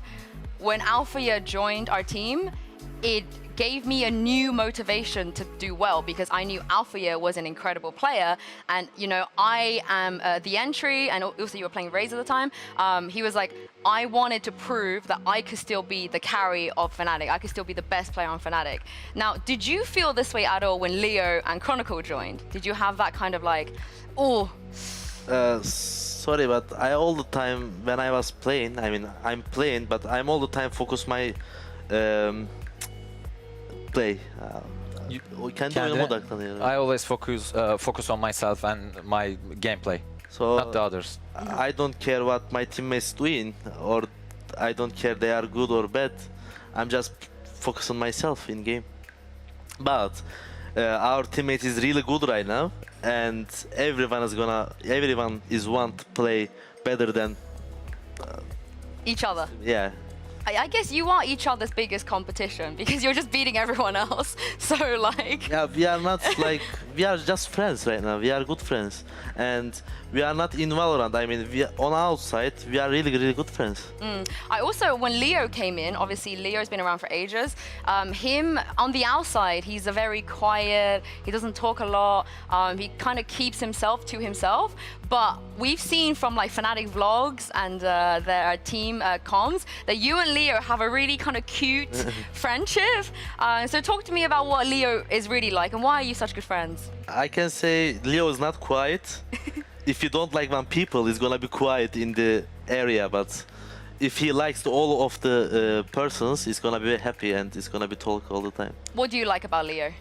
when Alpha joined our team, it gave me a new motivation to do well because I knew Alpha was an incredible player, and you know I am the entry, and also you were playing Raze at the time. He was like, I wanted to prove that I could still be the carry of Fnatic. I could still be the best player on Fnatic. Now, did you feel this way at all when Leo and Chronicle joined? Did you have that kind of like, oh? Sorry, but I all the time when I was playing, I mean I'm playing, but I'm all the time focus my play. I always focus on myself and my gameplay, so not the others. I don't care what my teammates doing, or I don't care they are good or bad. I'm just focus on myself in game. But our teammate is really good right now, and everyone is want to play better than each other. Yeah. I guess you are each other's biggest competition because you're just beating everyone else. So like. Yeah, we are not like, we are just friends right now. We are good friends, and we are not in Valorant. I mean, on outside we are really, really good friends. I also, when Leo came in, obviously Leo's been around for ages. Him on the outside, he's a very quiet. He doesn't talk a lot. He kind of keeps himself to himself. But we've seen from like Fnatic vlogs and their team comms that you and Leo have a really kind of cute friendship. So talk to me about what Leo is really like and why are you such good friends? I can say Leo is not quiet. If you don't like one people, he's gonna be quiet in the area. But if he likes all of the persons, he's gonna be happy and he's gonna be talk all the time. What do you like about Leo?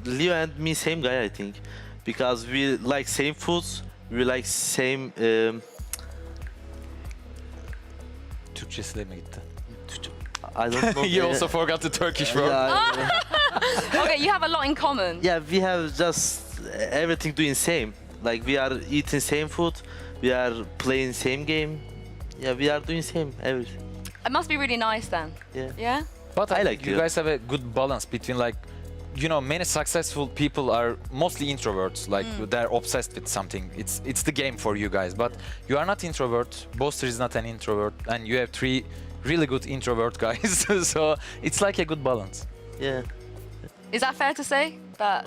Leo and me same guy, I think. Because we like same foods, we like same... Türkçesiyle mi gitti? I don't know. You also forgot the Turkish word. Okay, you have a lot in common. Yeah, we have just everything doing same. Like we are eating same food, we are playing same game. Yeah, we are doing same everything. It must be really nice then. Yeah. Yeah? But I like you guys have a good balance between like, you know, many successful people are mostly introverts, like they're obsessed with something. It's the game for you guys, but you are not introvert. Boaster is not an introvert, and you have 3 really good introvert guys. So it's like a good balance. Yeah. Is that fair to say? That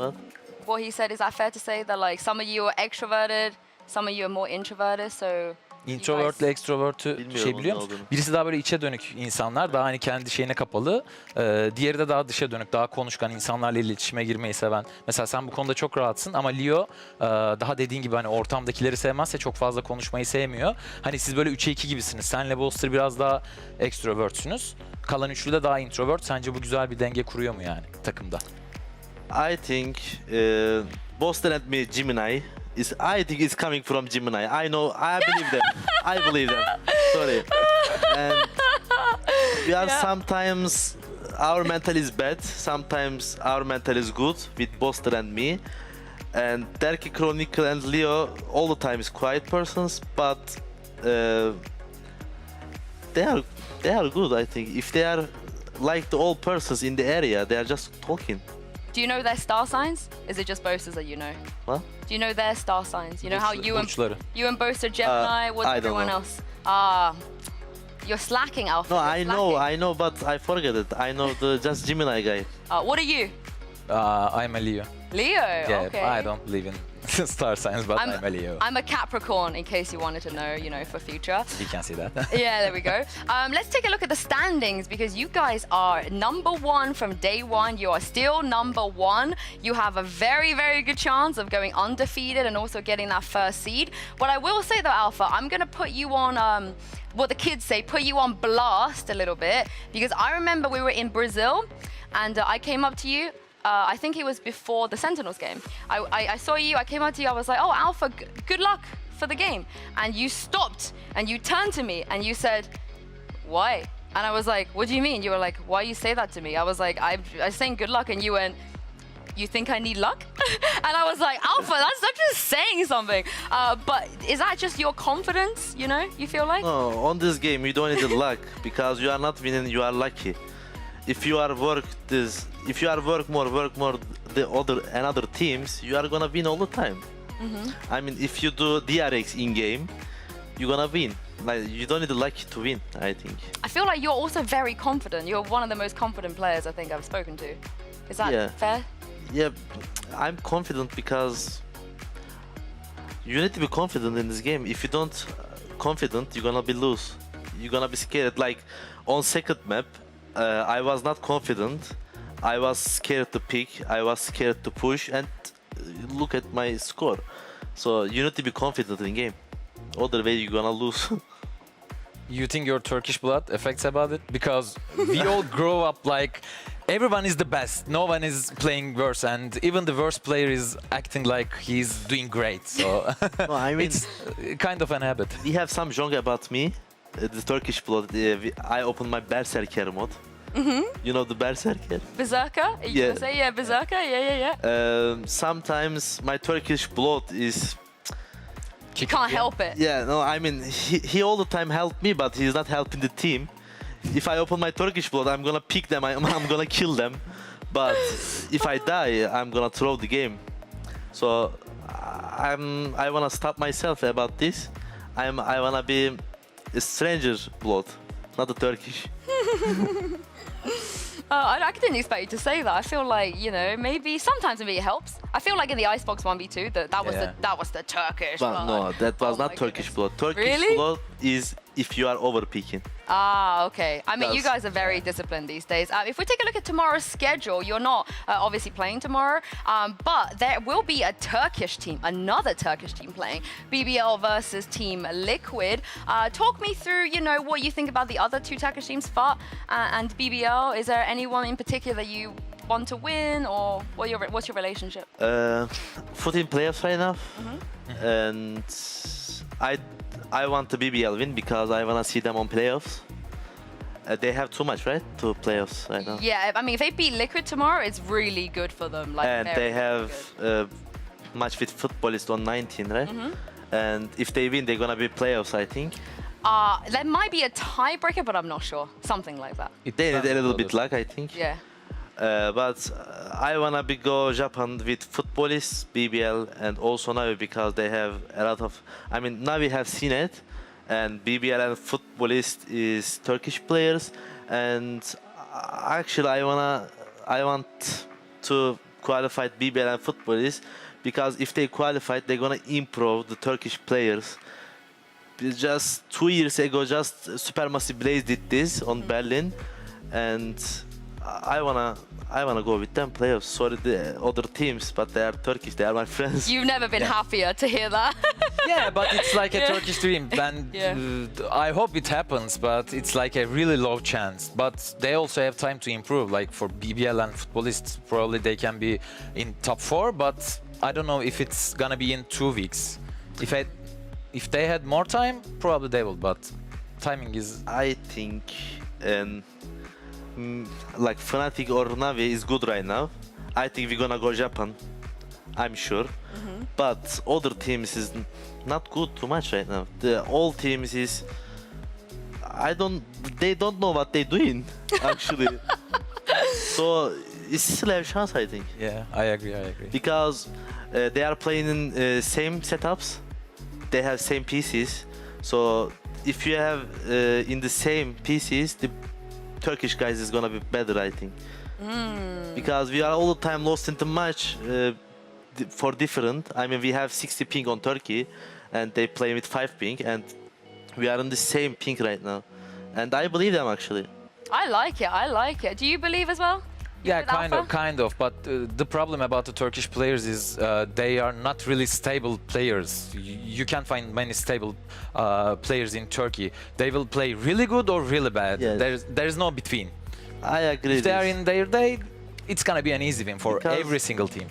what he said, is that fair to say that like some of you are extroverted, some of you are more introverted, so Introvert ile extrovert'ü şey biliyor musun? Birisi daha böyle içe dönük insanlar, daha hani kendi şeyine kapalı. Diğeri de daha dışa dönük, daha konuşkan, insanlarla iletişime girmeyi seven. Mesela sen bu konuda çok rahatsın ama Leo daha dediğin gibi hani ortamdakileri sevmezse çok fazla konuşmayı sevmiyor. Hani siz böyle 3'e 2 gibisiniz. Senle Boaster biraz daha extrovertsünüz. Kalan üçlü de daha introvert. Sence bu güzel bir denge kuruyor mu yani takımda? I think Boaster and me, Gemini, I think it's coming from Gemini. I know, I believe them. I believe them. Sorry. And we are sometimes, our mental is bad, sometimes our mental is good with Boaster and me. And Derky, Chronicle and Leo all the time is quiet persons, but they are good, I think. If they are like the old persons in the area, they are just talking. Do you know their star signs? Is it just Boasters that you know? What? Do you know their star signs? You know how you and Boaster Gemini, what's I don't everyone know. else? You're slacking, Alpha. No, You're I know, but I forget it. I know the just Gemini guy. What are you? I'm a Leo. Leo, Yeah, okay. I don't believe in star signs, but I'm a Leo. I'm a Capricorn, in case you wanted to know, you know, for future. You can see that. Yeah, there we go. Let's take a look at the standings because you guys are #1 from day one. You are still #1. You have a very, very good chance of going undefeated and also getting that first seed. What I will say though, Alpha, I'm going to put you on, what the kids say, put you on blast a little bit because I remember we were in Brazil and I came up to you I think it was before the Sentinels game. I saw you, I came out to you, I was like, oh, Alpha, good luck for the game. And you stopped and you turned to me and you said, why? And I was like, what do you mean? You were like, why you say that to me? I was like, I'm saying good luck, and you went, you think I need luck? And I was like, Alpha, that's not just saying something. But is that just your confidence, you know, you feel like? No, on this game you don't need the luck, because you are not winning, you are lucky. If you are work more the other teams, you are gonna win all the time. I mean, if you do DRX in game, you're gonna win. Like, you don't need the luck to win, I think. I feel like you're also very confident. You're one of the most confident players I think I've spoken to. Is that fair? Yeah, I'm confident because you need to be confident in this game. If you don't confident, you're gonna be lose. You're gonna be scared. Like on second map, I was not confident. I was scared to pick. I was scared to push, and look at my score. So you need to be confident in game. Other way, you're gonna lose. You think your Turkish blood affects about it? Because we all grow up like everyone is the best, no one is playing worse, and even the worst player is acting like he's doing great. So No, I mean, it's kind of an habit. We have some joke about me, the Turkish blood. I opened my Berserker mode. You know the Berserker? Berserker? You Yeah. say, yeah, Berserker? Yeah. Sometimes my Turkish blood is... You can't help it. Yeah, no, I mean, he all the time helped me, but he's not helping the team. If I open my Turkish blood, I'm gonna pick them, I'm gonna kill them. But if I die, I'm gonna throw the game. So I wanna stop myself about this. I wanna be a stranger blood, not a Turkish. I didn't expect you to say that. I feel like, you know, maybe sometimes it helps. I feel like in the Icebox 1v2 that was the Turkish But blood. no, that was not Turkish blood. Turkish blood is if you are overpicking. Ah, okay. I mean, you guys are very disciplined these days. If we take a look at tomorrow's schedule, you're not obviously playing tomorrow, but there will be a Turkish team, another Turkish team playing, BBL versus Team Liquid. Talk me through, you know, what you think about the other two Turkish teams, FAT and BBL. Is there anyone in particular you want to win, or what's your relationship? Foot in playoffs right now, and I want the BBL win because I wanna see them on playoffs. They have too much, right, to playoffs right now. Yeah, I mean, if they beat Liquid tomorrow, it's really good for them. Like, and they have match with Footballist on 19, right? And if they win, they're gonna be playoffs, I think. There might be a tiebreaker, but I'm not sure. Something like that. They need a little bit luck, I think. Yeah. But I wanna go Japan with Footballist, BBL, and also NAVI because they have a lot of. I mean, NAVI have seen it, and BBL and Footballist is Turkish players, and actually I want to qualify BBL and Footballist because if they qualify, they're gonna improve the Turkish players. Just 2 years ago, just Supermassive Blaze did this on Berlin, and I wanna go with them playoffs. Sorry, the other teams, but they are Turkish. They are my friends. You've never been happier to hear that. Yeah, but it's like a Turkish dream, and I hope it happens, but it's like a really low chance. But they also have time to improve. Like for BBL and Footballists, probably they can be in top 4, but I don't know if it's gonna be in 2 weeks. If they had more time, probably they will, but timing is... I think like Fnatic or NAVI is good right now. I think we're gonna go Japan, I'm sure. But other teams is not good too much right now. The all teams is... They don't know what they're doing, actually. So it's still a chance, I think. Yeah, I agree. Because they are playing in same setups. They have same PCs, so if you have in the same PCs, the Turkish guys is gonna be better, I think. Because we are all the time lost in the match for different. I mean, we have 60 ping on Turkey, and they play with 5 ping, and we are in the same ping right now. And I believe them actually. I like it. Do you believe as well? Yeah, kind of. But the problem about the Turkish players is they are not really stable players. You can't find many stable players in Turkey. They will play really good or really bad. Yes. There's no between. I agree. If they are in their day, it's gonna be an easy win for Because every single team.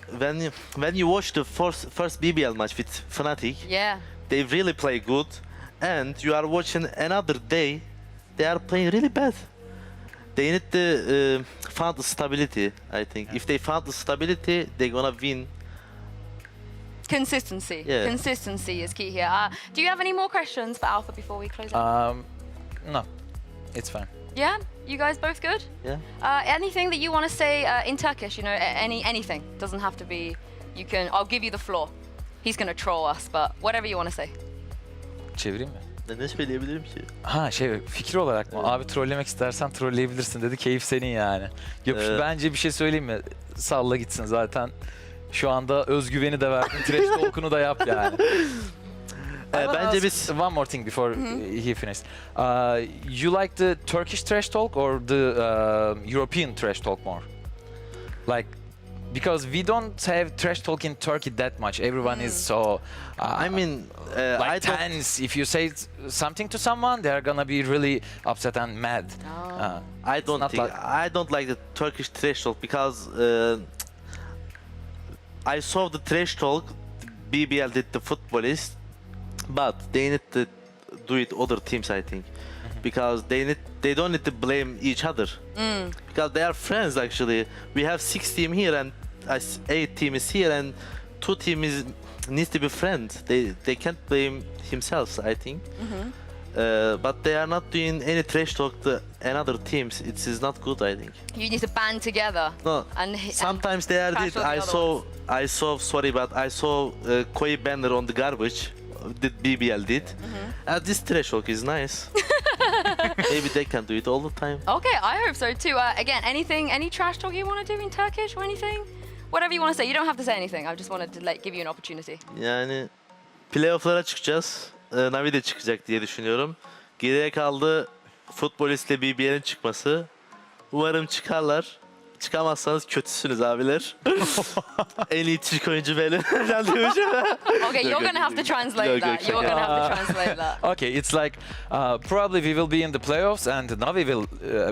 When you watch the first BBL match with Fnatic, Yeah. they really play good, and you are watching another day, they are playing really bad. They need to find the stability, I think. If they find the stability, they're gonna win. Consistency. Yeah. Consistency is key here. Do you have any more questions for Alpha before we close out? No, it's fine. Yeah? You guys both good? Yeah. Anything that you want to say in Turkish, you know, anything. Doesn't have to be, I'll give you the floor. He's going to troll us, but whatever you want to say. Çevireyim mi? Ne söyleyebilirim ki? Ha fikir olarak mı? Abi trollemek istersen trolleyebilirsin dedi. Keyif senin yani. Bence bir şey söyleyeyim mi? Salla gitsin zaten. Şu anda özgüveni de verdin. Trash talk'unu da yap yani. Bence biz... One more thing before he finished. You like the Turkish trash talk or the European trash talk more? Like, because we don't have trash talk in Turkey that much. Everyone is so... I mean... like I tense. If you say something to someone, they're gonna be really upset and mad. I don't like the Turkish trash talk because I saw the trash talk BBL did the footballist, but they need to do it other teams, I think, because they don't need to blame each other because they are friends actually. We have 6 teams here and 8 teams here, and 2 teams needs to be friends. They can't blame themselves, I think. But they are not doing any trash talk to another teams. It is not good, I think. You need to band together. No. Sometimes they are did. I saw. Sorry, but I saw Koi banner on the garbage. That BBL did. This trash talk is nice. Maybe they can do it all the time. Okay, I hope so too. Again, any trash talk you want to do in Turkish or anything? Whatever you want to say. You don't have to say anything. I just wanted to give you an opportunity. Yani playoff'lara çıkacağız. NAVI de çıkacak diye düşünüyorum. Geriye kaldı futbolistle BBL'in çıkması. Umarım çıkarlar. Çıkamazsanız kötüsünüz abiler. En iyi Türk oyuncu benim. Okay, you're gonna have to translate that. You're gonna have to translate that. Okay, it's like probably we will be in the playoffs and Navi will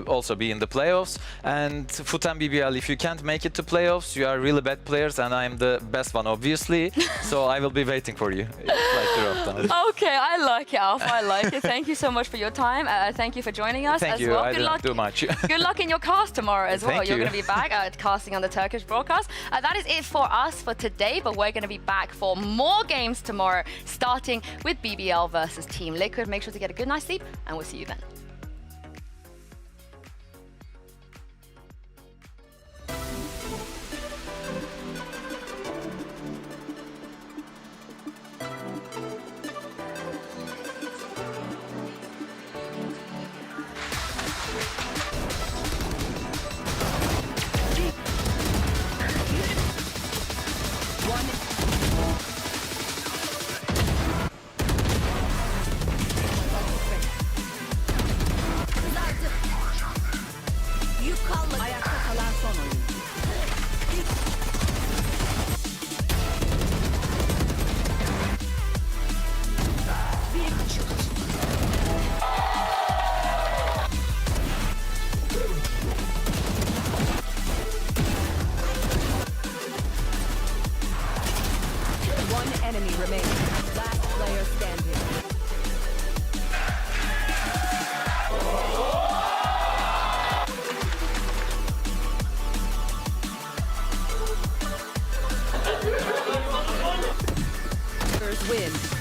also be in the playoffs. And Futan BBL, if you can't make it to playoffs, you are really bad players and I am the best one, obviously. So I will be waiting for you. Like the rough. Okay, I like it, Alf. I like it. Thank you so much for your time. Thank you for joining us Thank as you. well. I didn't do much. Good luck in your cast tomorrow as well. Thank You're you. going to be back casting on the Turkish broadcast. That is it for us for today, but we're going to be back for more games tomorrow, starting with BBL versus Team Liquid. Make sure to get a good night's sleep, and we'll see you then. Ayakta kalan son oyun. One enemy remaining. Last player standing. Win.